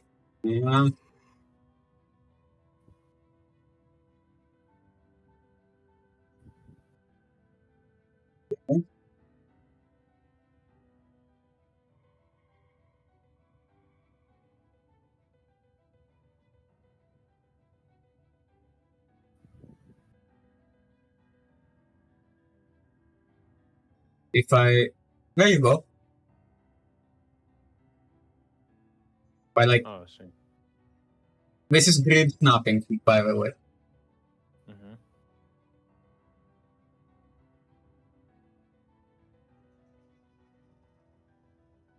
If I... There you go. By like... Oh, I see. This is grid snapping, by the way.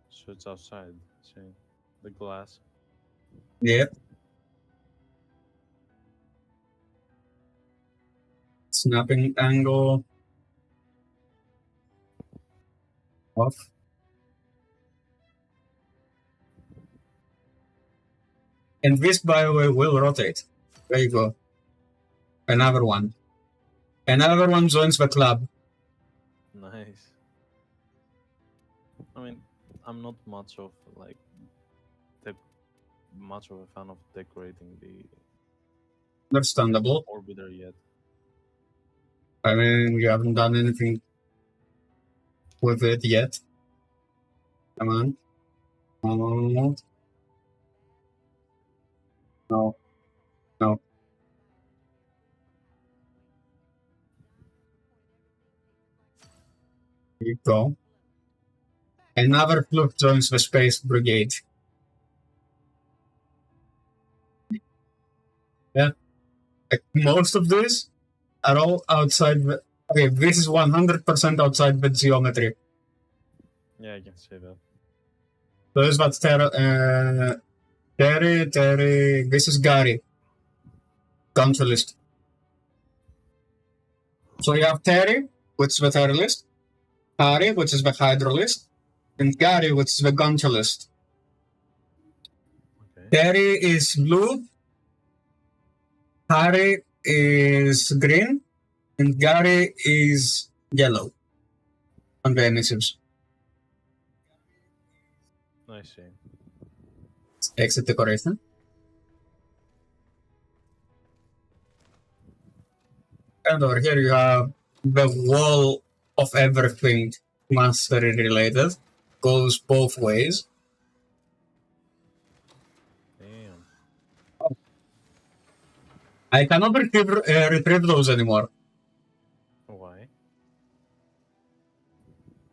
So it's outside, see? The glass. Yep. Snapping angle. Off. And this, by the way, will rotate. There you go. Another one. Another one joins the club. Nice. I mean, I'm not much of like much of a fan of decorating the Understandable. orbiter yet. I mean, we haven't done anything with it yet. Come on. No. No. No. Here you go. Another fluke joins the Space Brigade. Yeah. Like, most of these are all outside the... Okay, this is 100% outside the geometry. Yeah, I can see that. So this is what Terry, this is Gary. Gonzalist. So you have Terry, which is the Terrorist, Harry, which is the Hydrolist, and Gary, which is the Gonzalist. Okay. Terry is blue, Harry is green, and Gary is yellow on the emissives. I see. Exit decoration. And over here you have the wall of everything mastery related. Goes both ways. Damn. I cannot retrieve those anymore. Why?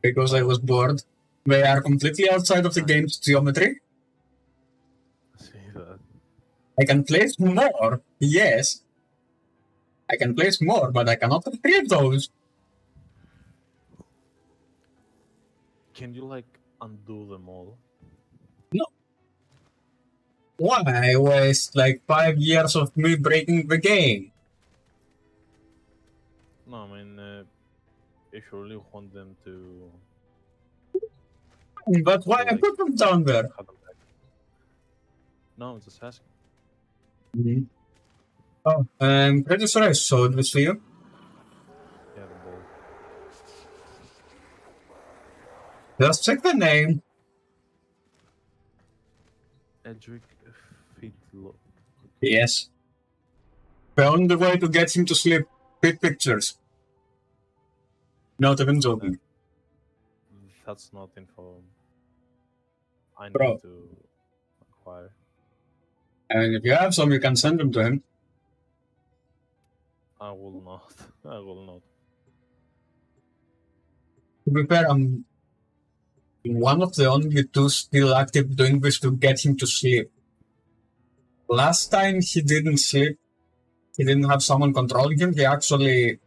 Because I was bored. They are completely outside of the game's geometry. I see that. I can place more, yes. I can place more, but I cannot retrieve those. Can you like undo them all? No. Why waste like 5 years of me breaking the game? No, I mean, if you really want them to... But why I put them down there? No, I'm just asking. Mm-hmm. Oh, I'm pretty sure I showed this to you. Yeah, the ball. Just check the name. Edric Fitlo. Yes. Found the way to get him to sleep. Pick pictures. Not even joking. That's not info. I need Bro. to acquire. And if you have some, you can send them to him. I will not. I will not. To be fair, I'm one of the only two still active doing this to get him to sleep. Last time he didn't sleep, he didn't have someone controlling him, he actually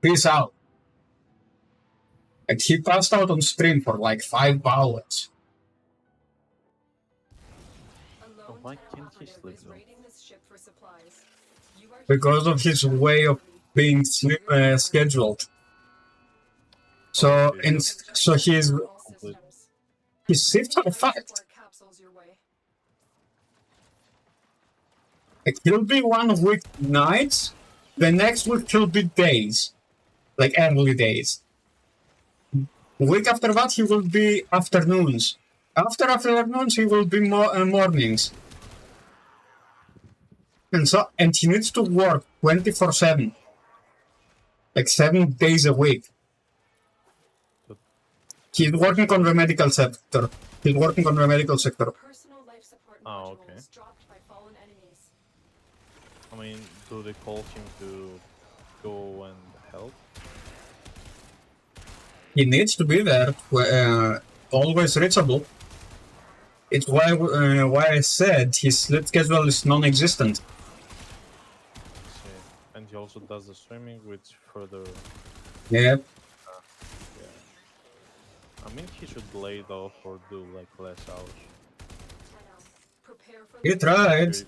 peace out. Like, he passed out on stream for like 5 hours. Oh, why can't he sleep though? Because of his way of being sleep scheduled. So, so he's shifts are a fact. Like, he'll be 1 week nights, the next week he'll be days, like early days. Week after that he will be afternoons. After afternoons he will be mornings. And he needs to work 24/7, like 7 days a week. He's working on the medical sector. Oh, okay. I mean, do they call him to go and help? He needs to be there, always reachable. It's why I said his sleep schedule is non-existent. See. And he also does the swimming, which further... Yep. Yeah. I mean, he should lay off or do like less hours. He tried.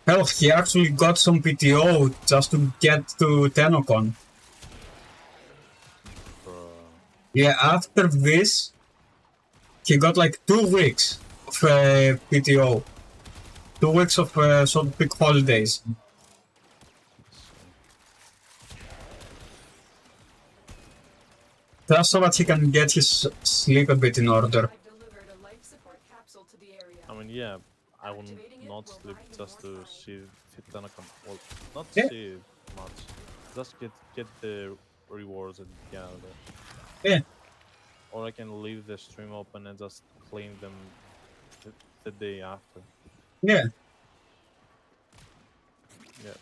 Hell, he actually got some PTO just to get to Tennocon. Yeah, after this, he got like 2 weeks of PTO. 2 weeks of sort of big holidays. Just so that he can get his sleep a bit in order. I mean, yeah, I will not sleep just to see Tennocon. Well, not see much. Just get the rewards and get out of there. Yeah. Or I can leave the stream open and just claim them the day after. Yeah. Yeah.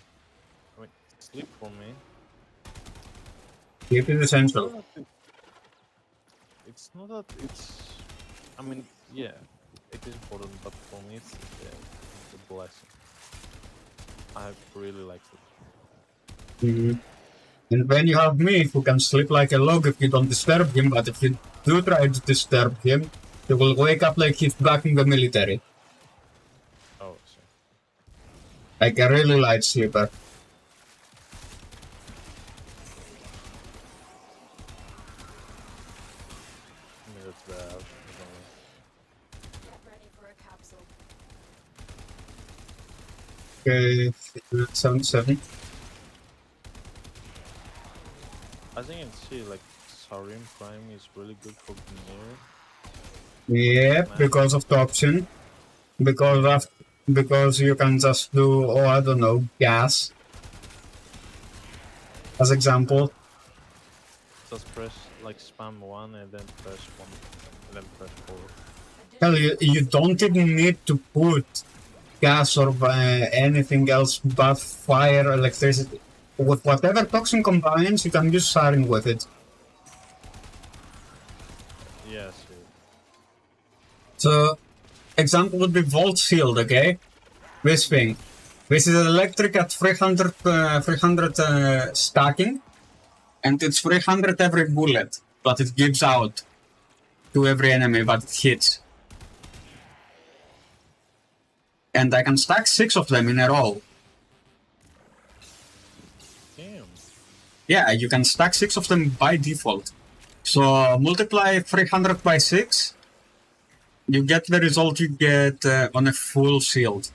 I mean, sleep for me. Sleep is essential. It's not that it's... I mean, yeah, it is important, but for me it's a blessing. I really like it. Mm-hmm. And when you have me who can sleep like a log if you don't disturb him, but if you do try to disturb him, he will wake up like he's back in the military. Oh, see. Like a really light sleeper. I mean, that's bad. Okay, 77. As you can see, like, Sarim Prime is really good for Gnir. Yeah, because of the option. Because you can just do, oh, I don't know, gas. As example. Just press, like, spam 1 and then press 1 and then press 4. Hell, you don't even need to put gas or anything else but fire, electricity. With whatever toxin combines, you can use Sarin with it. Yes. So, example would be Volt Shield, okay? This thing. This is electric at 300 stacking, and it's 300 every bullet, but it gives out to every enemy that it hits. And I can stack 6 of them in a row. Damn. Yeah, you can stack 6 of them by default. So multiply 300 by 6, you get the result you get on a full shield.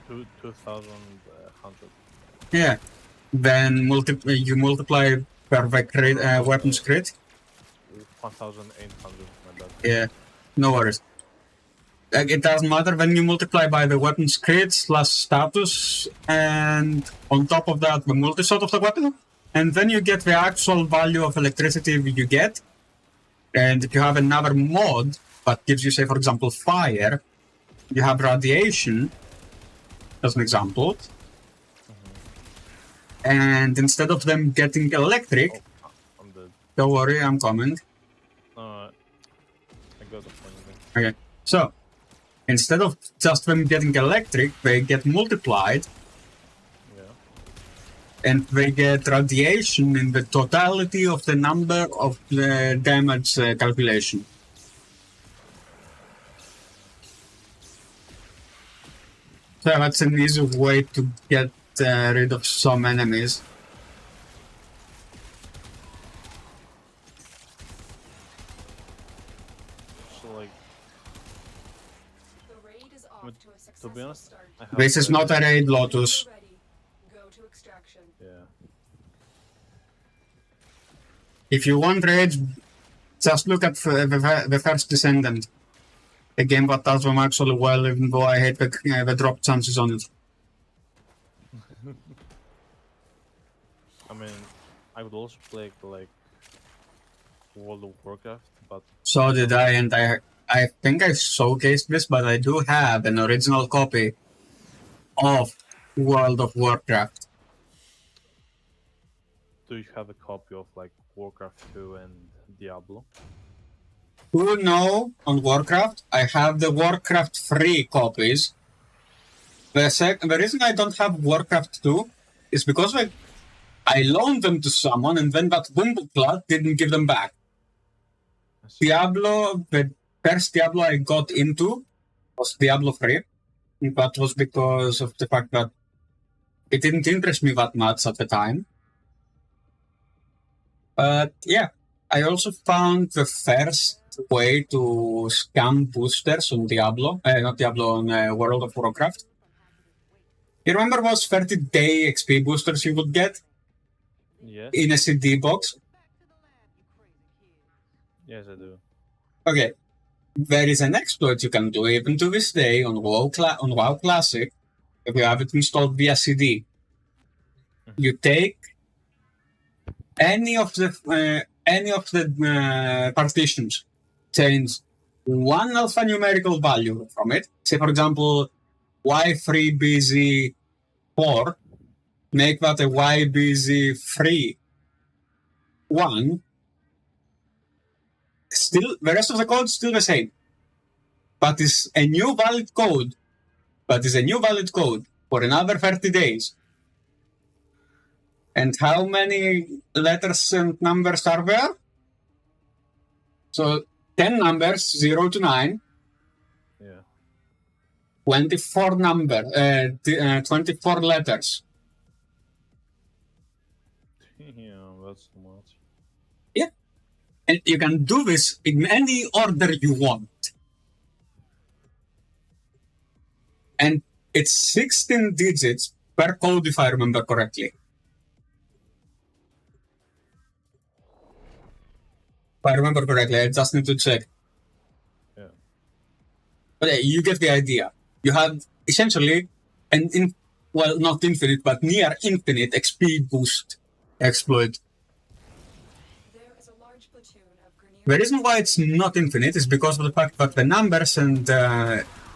2,100. Yeah. Then you multiply per the crit, weapons crit. 1,800, my bad. Yeah, no worries. Like, it doesn't matter when you multiply by the weapons crit / status, and on top of that the multi-shot of the weapon, and then you get the actual value of electricity you get, And if you have another mod that gives you, say, for example, fire, you have radiation, as an example. And instead of them getting electric, I'm dead. don't worry, I'm coming. I got the point. Okay, so instead of just them getting electric, they get multiplied. And they get radiation in the totality of the number of the damage calculation. So that's an easy way to get rid of some enemies. So like, to be honest, I have This is not a raid, Lotus. Yeah. If you want raids, just look at the first Descendant. A game that does them actually well, even though I hate the drop chances on it. I mean, I would also play like World of Warcraft, but So did I, and I think I showcased this, but I do have an original copy of World of Warcraft. do you have a copy of like Warcraft 2 and Diablo? Who know on Warcraft? I have the Warcraft 3 copies. The reason I don't have Warcraft 2 is because I loaned them to someone and then that Bumbleclad didn't give them back. Diablo, the first Diablo I got into was Diablo 3. That was because of the fact that it didn't interest me that much at the time. But yeah, I also found the first way to scam boosters on Diablo, not Diablo, on World of Warcraft. You remember those 30-day XP boosters you would get? Yes. In a CD box? Yes, I do. Okay. There is an exploit you can do even to this day on WoW Classic if you have it installed via CD. You take any of the partitions, change one alphanumerical value from it. Say, for example, Y3BZ4, make that a YBZ3-1. Still, the rest of the code is still the same. But is a new valid code. For another 30 days. And how many letters and numbers are there? So 10 numbers, 0 to 9. Yeah. 24 letters. Yeah, that's too much. Yeah. And you can do this in any order you want. And it's 16 digits per code, if I remember correctly. If I remember correctly, I just need to check. Yeah. But yeah, you get the idea. You have essentially not infinite, but near infinite XP boost exploit. The reason why it's not infinite is because of the fact that the numbers and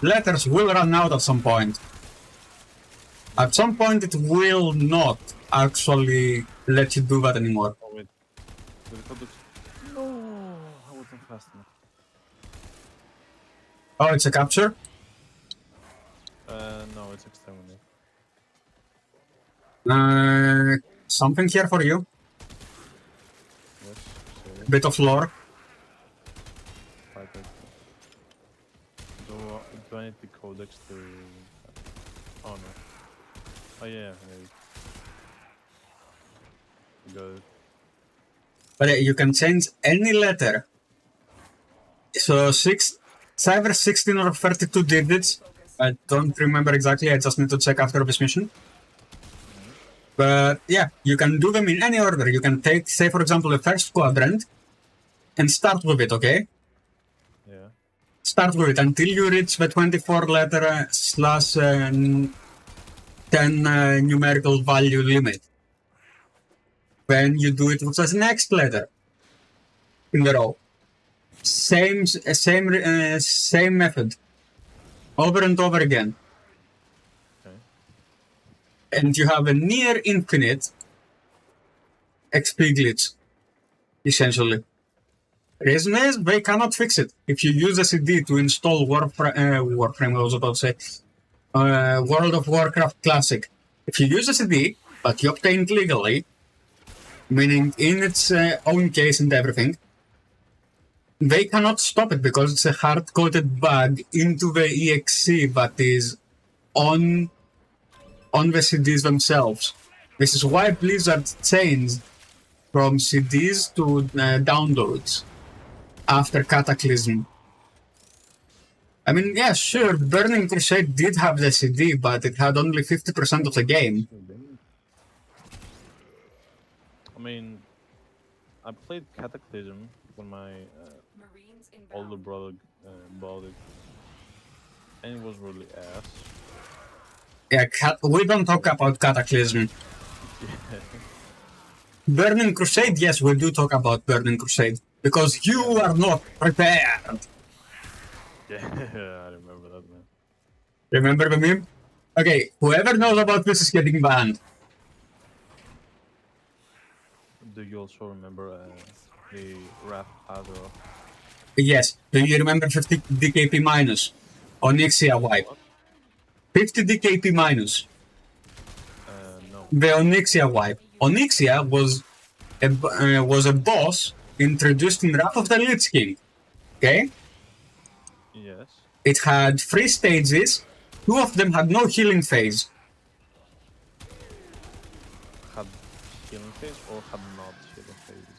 letters will run out at some point. At some point, it will not actually let you do that anymore. Oh, wait. No, I wasn't fast enough. Oh, it's a capture? No, it's exterminate. Something here for you. Yes, sorry. Bit of lore. Do I need the codex to... Oh no. Oh yeah, maybe. Good. But you can change any letter. So either 16 or 32 digits. I don't remember exactly, I just need to check after this mission. But yeah, you can do them in any order. You can take, say for example, the first quadrant and start with it, okay? Yeah. Start with it until you reach the 24 letter slash 10 numerical value limit. Then you do it with the next letter in the row. same method over and over again. Okay. And you have a near infinite XP glitch, essentially. Reason is they cannot fix it. If you use a CD to install Warframe, I was about to say, World of Warcraft Classic. If you use a CD, but you obtain it legally, meaning in its own case and everything, they cannot stop it because it's a hard-coded bug into the EXE that is on the CDs themselves. This is why Blizzard changed from CDs to downloads after Cataclysm. I mean, yeah, sure, Burning Crusade did have the CD, but it had only 50% of the game. I mean, I played Cataclysm when my older brother bought it, and it was really ass. Yeah, we don't talk about Cataclysm. Burning Crusade, yes, we do talk about Burning Crusade, because you are not prepared. Yeah, I remember that, man. Remember the meme? Okay, whoever knows about this is getting banned. Do you also remember the Wrath Hadro? Yes, do you remember 50 DKP minus? Onyxia wipe. 50 DKP minus. No. The Onyxia wipe. Onyxia was a boss introduced in Wrath of the Lich King. Okay? Yes. It had 3 stages. 2 of them had no healing phase. Had healing phase or had not healing phase?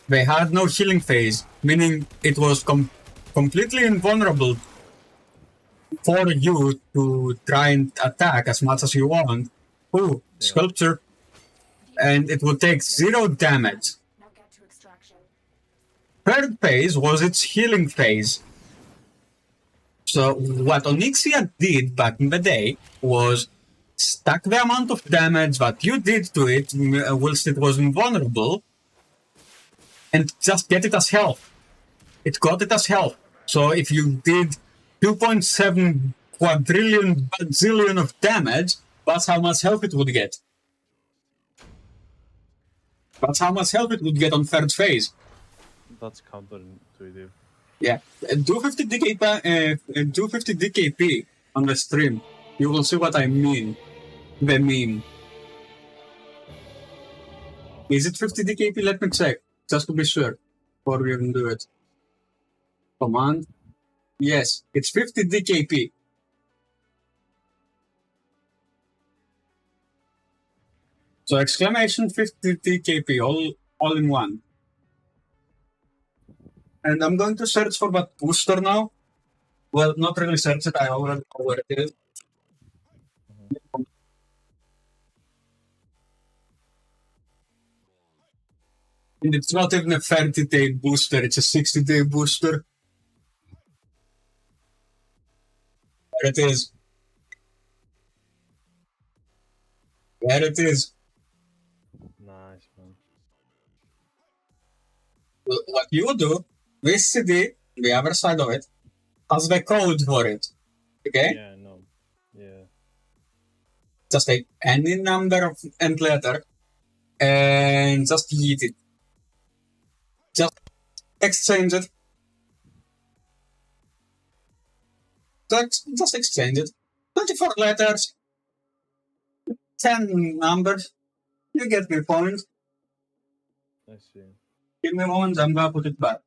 They had no healing phase, meaning it was completely invulnerable for you to try and attack as much as you want. Ooh, sculpture. And it would take 0 damage. Third phase was its healing phase. So what Onyxia did back in the day was stack the amount of damage that you did to it whilst it was invulnerable and just get it as health. It got it as health. So if you did 2.7 quadrillion bazillion of damage, that's how much health it would get. That's how much health it would get on third phase. That's counterintuitive. Yeah, do 50 DKP on the stream. You will see what I mean. The meme. Is it 50 DKP? Let me check, just to be sure, before we even do it. Command. Yes, it's 50 DKP. So exclamation 50 DKP, all in one. And I'm going to search for that booster now. Well, not really search it, I already know where it is. And it's not even a 30-day booster, it's a 60-day booster. There it is. There it is. Nice, man. What you do, this CD, the other side of it, has the code for it. Okay? Yeah, no. Yeah. Just take any number and letter and just yeet it. Just exchange it. Just exchange it. 24 letters, 10 numbers. You get my point. I see. Give me a moment, I'm gonna put it back.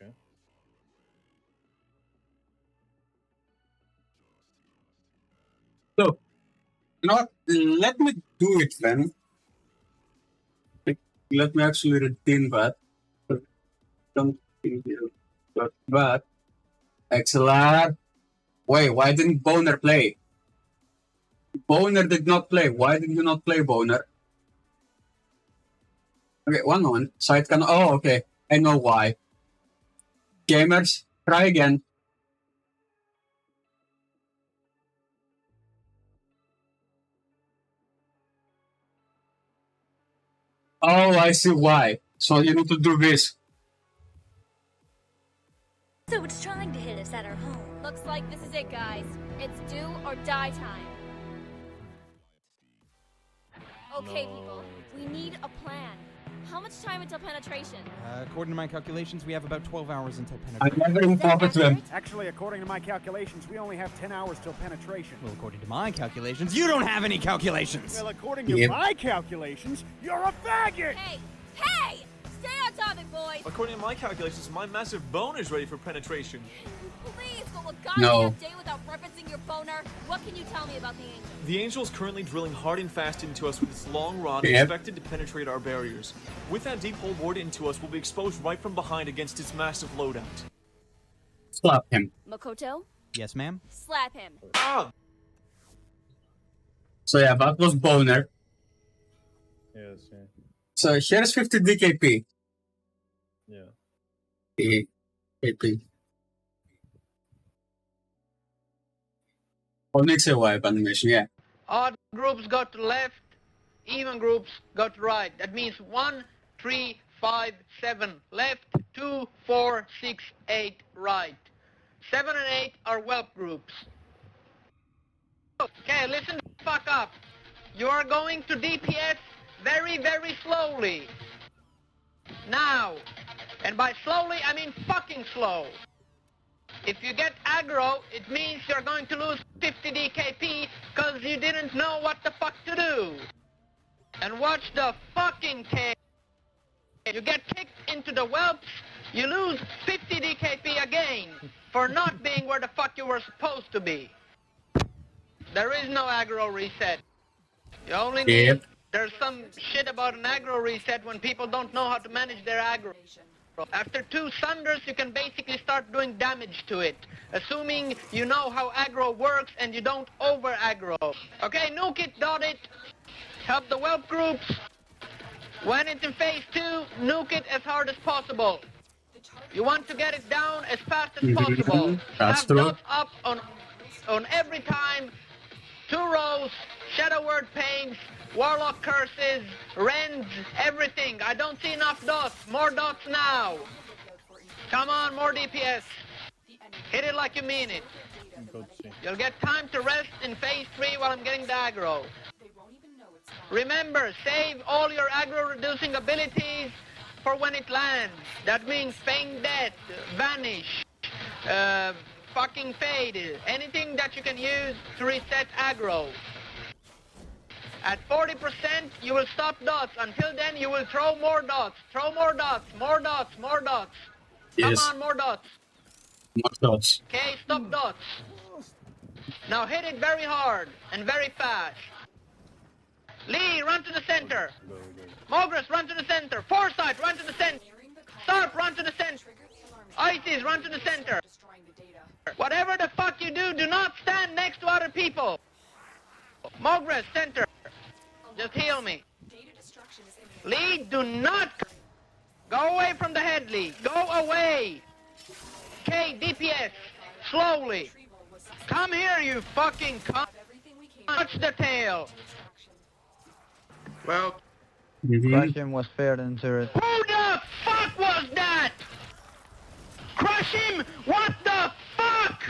Okay. So, you know what? Let me do it then. Let me actually redeem that. Don't that. Excellent. Wait, why didn't Boner play? Boner did not play. Why did you not play, Boner? Okay, one moment. Site can. Oh, okay. I know why. Gamers, try again. Oh, I see why. So you need to do this. guys. It's do or die time. Okay, people. We need a plan. How much time until penetration? According to my calculations, we have about 12 hours until I penetration. never informed them. Actually, according to my calculations, we only have 10 hours till penetration. Well, according to my calculations, you don't have any calculations! Well, according to my calculations, you're a faggot! Hey! Hey! Stay on topic, boys! According to my calculations, my massive boner's ready for penetration. Please go a goddamn day without referencing your boner. What can you tell me about the Angel? The Angel's currently drilling hard and fast into us with its long rod expected to penetrate our barriers. With that deep hole bored into us, we'll be exposed right from behind against its massive loadout. Slap him. Makoto? Yes, ma'am? Slap him. Ah! So yeah, that was Boner. Yes, yeah. So here's 50 DKP. Yeah. DKP. Onyx wipe animation, yeah. Odd groups go to left, even groups go to right. That means 1, 3, 5, 7 left, 2, 4, 6, 8 right. 7 and 8 are whelp groups. Okay, listen the fuck up. You are going to DPS very, very slowly. Now. And by slowly, I mean fucking slow. If you get aggro, it means you're going to lose 50 DKP because you didn't know what the fuck to do. And watch the fucking case. You get kicked into the whelps, you lose 50 DKP again for not being where the fuck you were supposed to be. There is no aggro reset. You only need... There's some shit about an aggro reset when people don't know how to manage their aggro. After 2 Sunders, you can basically start doing damage to it, assuming you know how aggro works and you don't over-aggro. Okay, nuke it, dot it, help the whelp groups. When it's in phase 2, nuke it as hard as possible. You want to get it down as fast as possible. That's Have true. dots up on every time, 2 rows, Shadow Word Pains, Warlock Curses, Rends, everything. I don't see enough dots. More dots now. Come on, more DPS. Hit it like you mean it. You'll get time to rest in phase 3 while I'm getting the aggro. Remember, save all your aggro reducing abilities for when it lands. That means Feign Death, Vanish, fucking Fade. Anything that you can use to reset aggro. At 40%, you will stop dots. Until then, you will throw more dots. Throw more dots, more dots, more dots. Yes. Come on, more dots. More dots. Okay, stop dots. Now hit it very hard and very fast. Lee, run to the center. Mogris, run to the center. Foresight, run to the center. Starp, run to the center. Isis, run to the center. Whatever the fuck you do, do not stand next to other people. Mogris, center. Just heal me. Lee, do not go away from the head, Lee. Go away. Okay, DPS, slowly. Come here, you fucking cunt. Touch the tail. Well, Crush him was fair than turret. who the fuck was that? Crush him? What the fuck?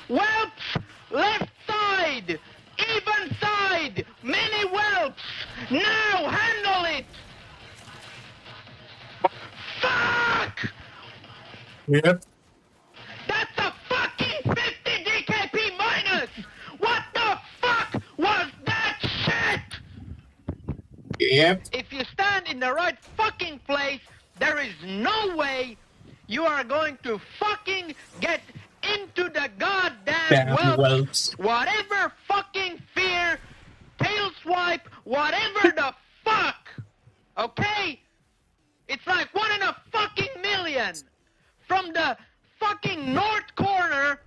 Whelps, left side, even side, many whelps. Now handle it. Fuck! Yep. That's a fucking 50 DKP minus! What the fuck was that shit? Yep. If you stand in the right fucking place, there is no way you are going to fucking get into the goddamn whelps. Whatever fucking fear, tail swipe, whatever the fuck. Okay? It's like 1 in a fucking million. From the fucking north corner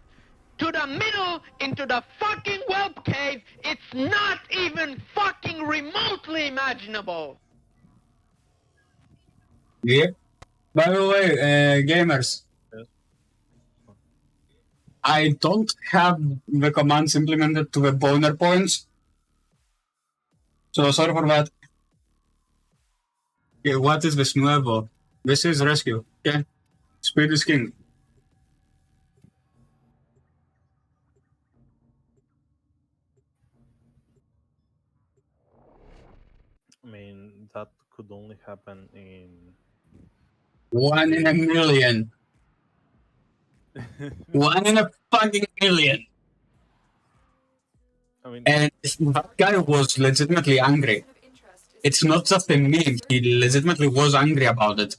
to the middle into the fucking whelp cave, it's not even fucking remotely imaginable. Yep. By the way, gamers, I don't have the commands implemented to the boner points. So sorry for that. Okay, what is this nuevo? This is rescue. Okay. Speed is king. could only happen in 1 in a million. 1 in a fucking million. I mean, and that guy was legitimately angry. It's not just a meme. He legitimately was angry about it.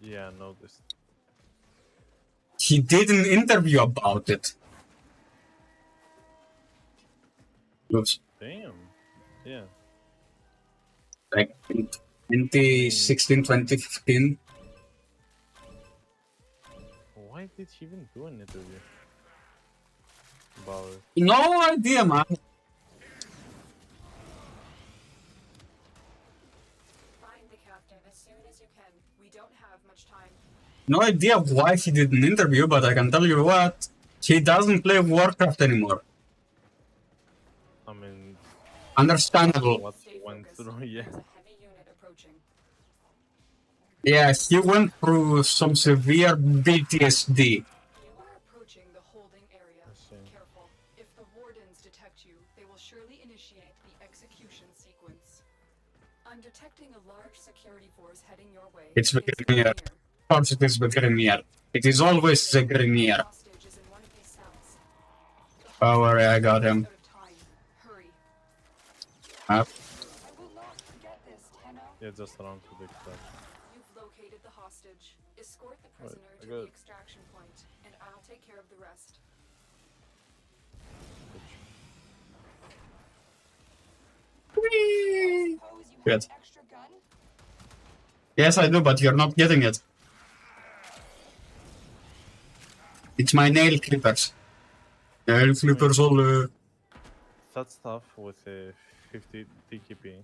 yeah, I noticed. He did an interview about it. Oops. Damn. Yeah. Like 2016, 2015. Why did he even do an interview about it? No idea, man. Find the captain as soon as you can. We don't have much time. No idea why he did an interview, but I can tell you what, he doesn't play Warcraft anymore. I mean, understandable. What went through, yeah. Yeah, he went through some severe PTSD. Careful. If the wardens detect you, they will surely initiate the execution sequence. I'm detecting a large security force heading your way. It's the Grenier. Of course it is the Grenier. It is always the Grenier. Oh, worry, I got him. Up. Yeah, just around to the extraction. You've located the hostage. Escort the prisoner Right, I to got the it. extraction point, and I'll take care of the rest. Good. Yes, I do, but you're not getting it. It's my nail clippers. Nail clippers all... That stuff with a 50 DKP.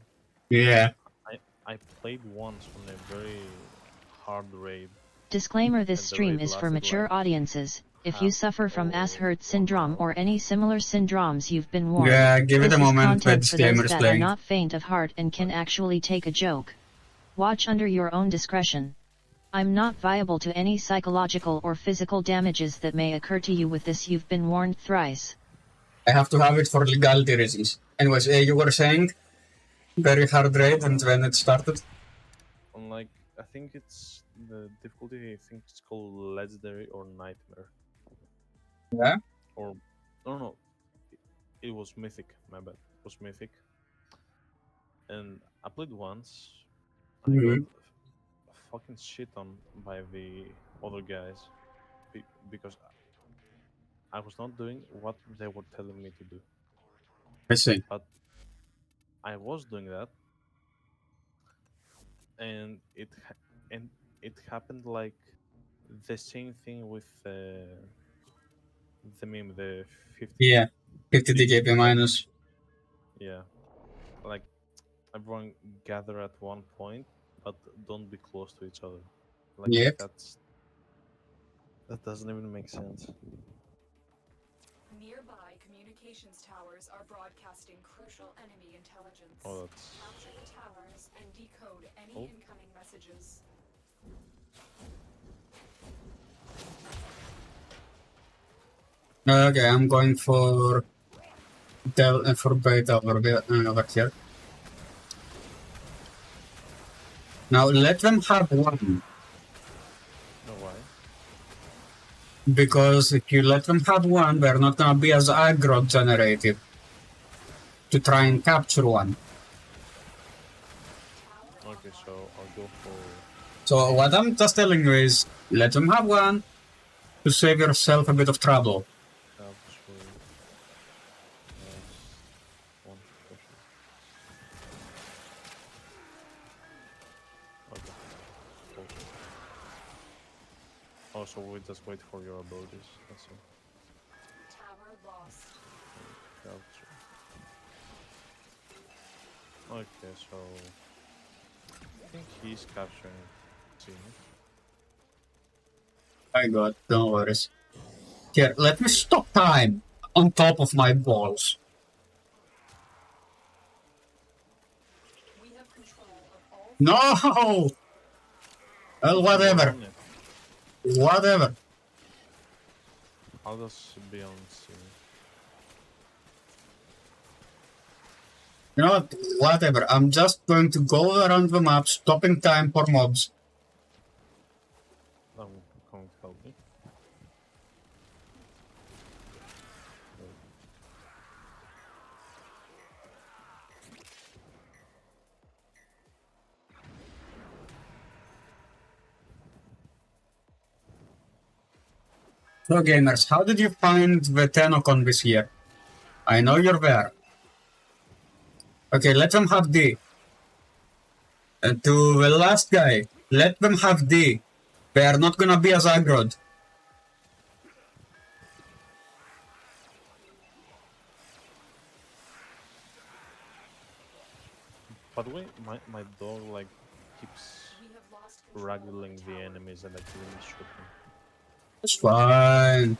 Yeah. I played once on a very hard raid. Disclaimer: this and the stream raid is for lasted, mature like, audiences. If you half suffer from or ass-hurt syndrome or any similar syndromes, you've been warned. Yeah, give it this a is moment, the content for disclaimer those is that playing. are not faint of heart and can actually take a joke. Watch under your own discretion. I'm not viable to any psychological or physical damages that may occur to you with this. You've been warned thrice. I have to have it for legality reasons. Anyways, you were saying very hard raid and when it started? Unlike, I think it's the difficulty. I think it's called legendary or nightmare. Yeah. Or no, it was mythic. My bad. It was mythic. And I played once. I got fucking shit on by the other guys because I was not doing what they were telling me to do. I see. But I was doing that, and it happened like the same thing with the meme, the 50. Yeah, 50 DKP minus. Yeah, like everyone gather at one point, but don't be close to each other. Like Yep. that doesn't even make sense. Nearby communications towers are broadcasting crucial enemy intelligence. Oh, that's... Capture the towers and decode any incoming messages. Okay, I'm going for beta over here. Now let them have one. No, why? Because if you let them have one, they're not gonna be as aggro generated to try and capture one. Okay, so I'll go for... So what I'm just telling you is, let them have one to save yourself a bit of trouble. Oh, so we just wait for your abilities. That's it. Tower lost. Capture. Okay, so I think he's capturing team. I got, don't worry. Here, let me stop time on top of my balls. We have control of all. No! Well, whatever. Whatever. I'll just be on scene. You know what? Whatever. I'm just going to go around the map, stopping time for mobs. I'm going to help you. So gamers, how did you find the Tennocon this year? I know you're there. Okay, let them have D. To the last guy, let them have D. They are not gonna be as aggroed. By the way, my dog like keeps wrangling the enemies and accidentally shoot them. It's fine.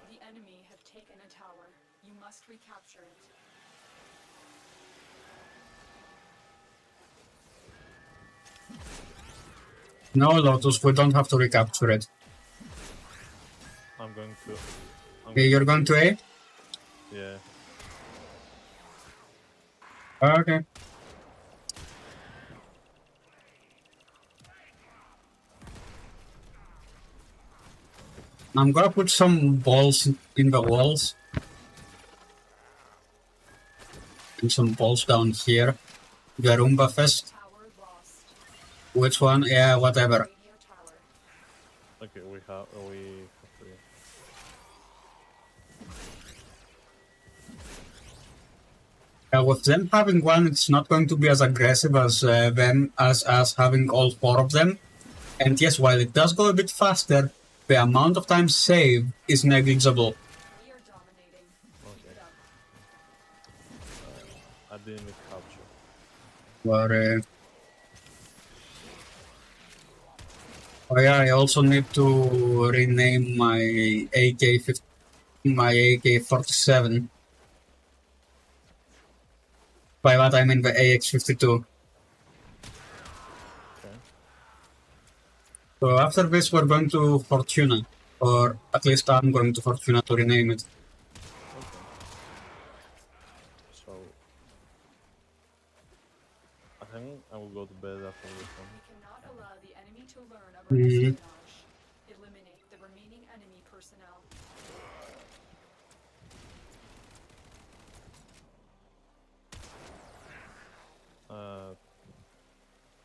The enemy have taken a tower. You must recapture it. No, Lotus, we don't have to recapture it. I'm going to. Okay, you're going to A? Yeah. Okay. I'm gonna put some balls in the walls. And some balls down here. Garumba Fest. Which one? Yeah, whatever. Okay, we have three. With them having one, it's not going to be as aggressive as them as us having all four of them. And yes, while it does go a bit faster, the amount of time saved is negligible. Okay. I didn't make capture. But oh yeah, I also need to rename my AK-47. By that I mean the AX-52. Okay. So after this we're going to Fortuna, or at least I'm going to Fortuna to rename it. Okay. So I think I will go to bed after this one. We cannot allow the enemy to learn of our espionage. Eliminate the remaining enemy personnel.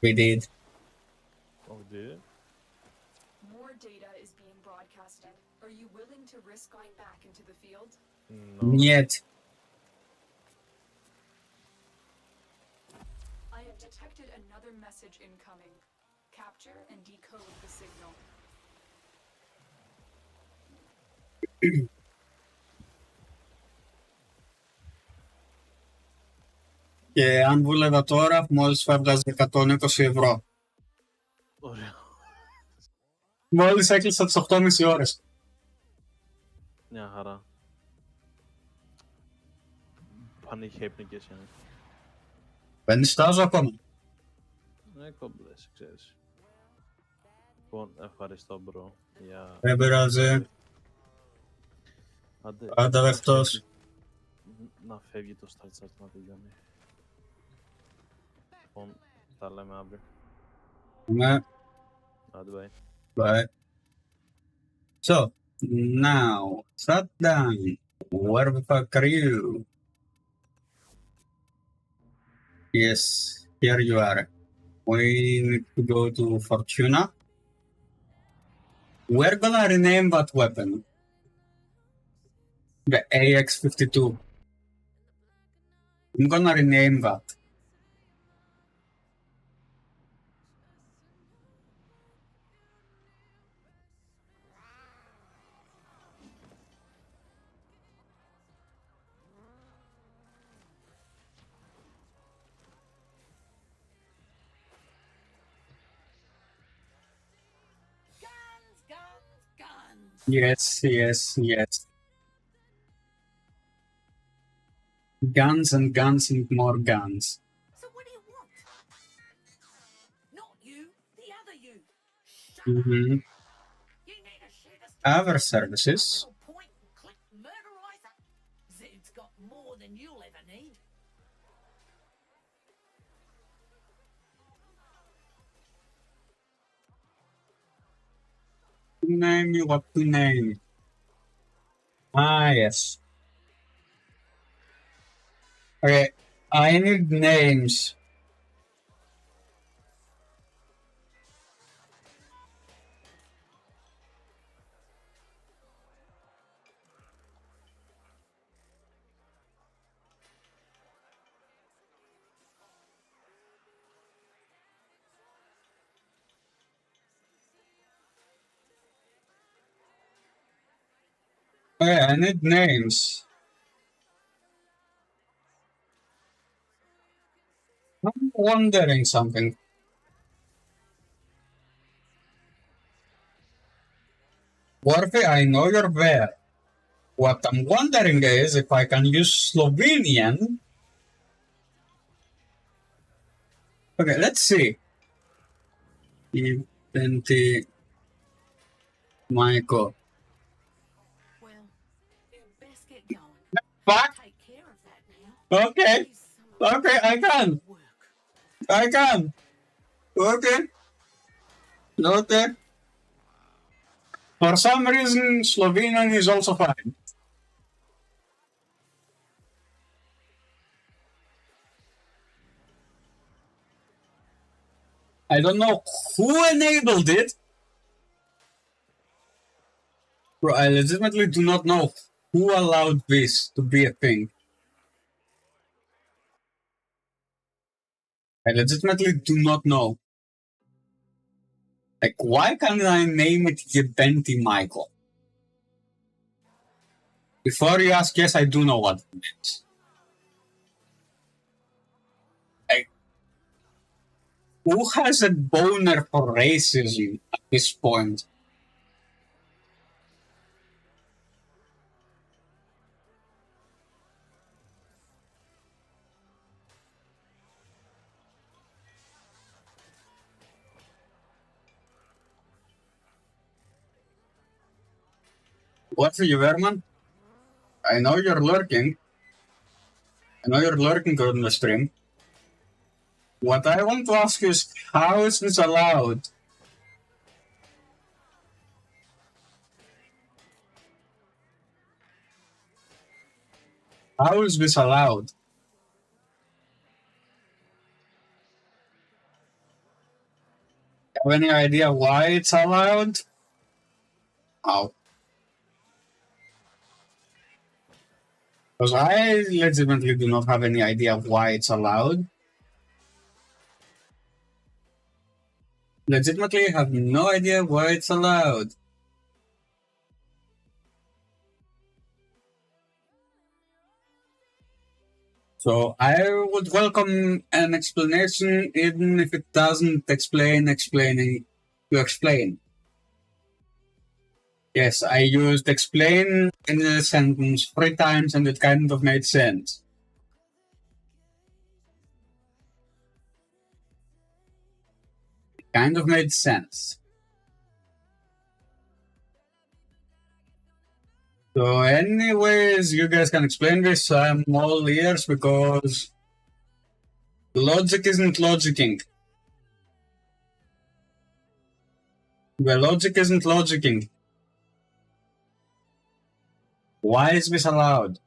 We did. Oh, we did? More data is being broadcasted. Are you willing to risk going back into the field? No. Yet. I have detected another message incoming. Capture and decode the signal. Και αν βούλευα τώρα, μόλις θα έβγαζε 120 ευρώ. Ωραία. Μόλις έκλεισα τις 8,5 ώρες. Μια χαρά. Πάνε χέπνικες είναι. Δεν στάζω ακόμα. Κόμπλες, ξέρεις. Λοιπόν, ευχαριστώ μπρο για... Δεν πειράζει. Πάντα δεχτός. Να φεύγει το start chat να τελειώνει. Λοιπόν, τα λέμε αύριο. Ναι. Άντε, bye. Bye. So, now, shut down. Where the fuck are you? Yes, here you are. We need to go to Fortuna. We're gonna rename that weapon. The AX-52. I'm gonna rename that. Yes, yes, yes. Guns and guns and more guns. So Mm-hmm. Other services. Zed's got more than you'll ever need. Name you what to name. Ah, yes. Okay, I need names. Okay, I need names. I'm wondering something. Worthy, I know you're there. What I'm wondering is if I can use Slovenian. Okay, let's see. Eventi Michael. Well, you best get going. Fuck! Take care of that now. Okay. Okay, I can. I can. Okay. Okay. For some reason, Slovenian is also fine. I don't know who enabled it. Bro, I legitimately do not know who allowed this to be a thing. I legitimately do not know. Like, why can't I name it Eventi Michael? Before you ask, yes, I do know what it means. Like, who has a boner for racism at this point? What's you, Verman? I know you're lurking. I know you're lurking on the stream. What I want to ask you is, how is this allowed? How is this allowed? Have any idea why it's allowed? How? Because I legitimately do not have any idea why it's allowed. Legitimately have no idea why it's allowed. So I would welcome an explanation, even if it doesn't explain explaining to explain. Yes, I used explain in a sentence 3 times and it kind of made sense. It kind of made sense. So anyways, you guys can explain this. I'm all ears because logic isn't logicking. The logic isn't logicking. Why is this allowed?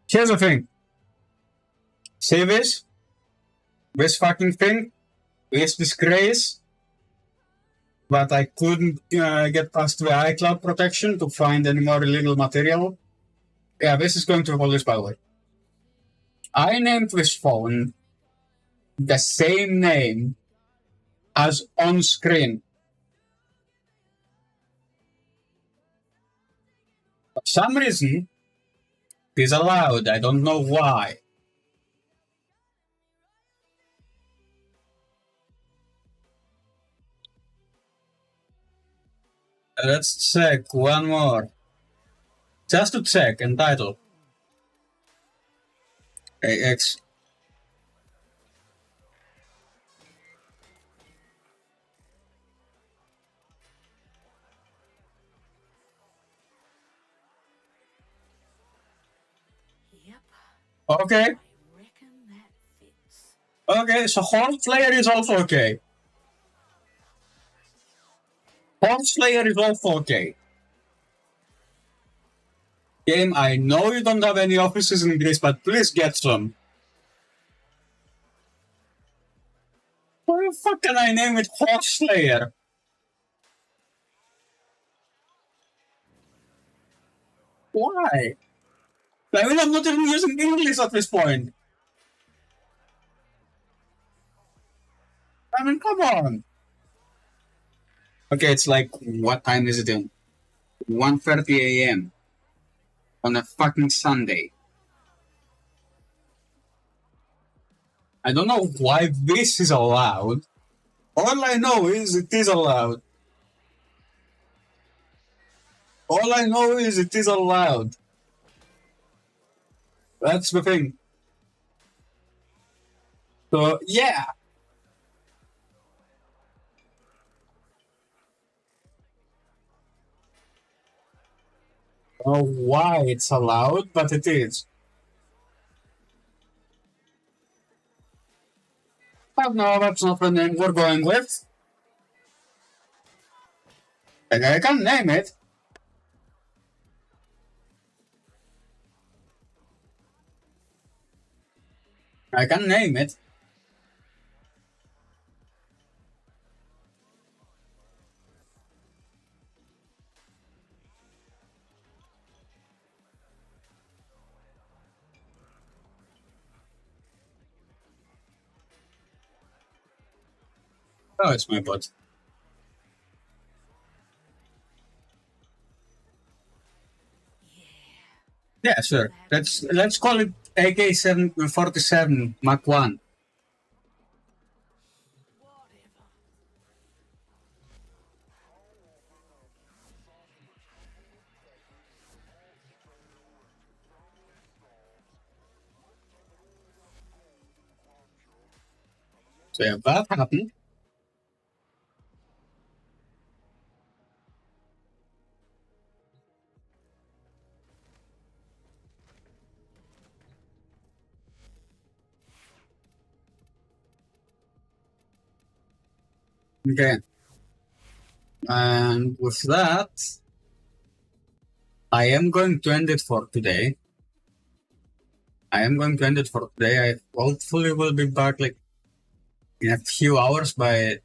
Here's the thing. See this? This fucking thing? This disgrace? But I couldn't get past the iCloud protection to find any more illegal material. Yeah, this is going to police, by the way. I named this phone the same name as on screen. For some reason, it is allowed. I don't know why. Let's check one more. Just to check, entitled. AX. Okay. Okay, so Hornslayer is also okay. Hornslayer is also okay. Game, I know you don't have any offices in Greece, but please get some. Why the fuck can I name it Hornslayer? Why? I mean, I'm not even using English at this point. I mean, come on. Okay, it's like, what time is it in? 1:30 a.m. on a fucking Sunday. I don't know why this is allowed. All I know is it is allowed. All I know is it is allowed. That's the thing. So, yeah. I don't know why it's allowed, but it is. But no, that's not the name we're going with. And I can name it. I can name it. Oh, it's my bot. Yeah, sure. Let's call it AK-47 Mach 1. So yeah, that happened. Okay. And with that, I am going to end it for today. I hopefully will be back like in a few hours by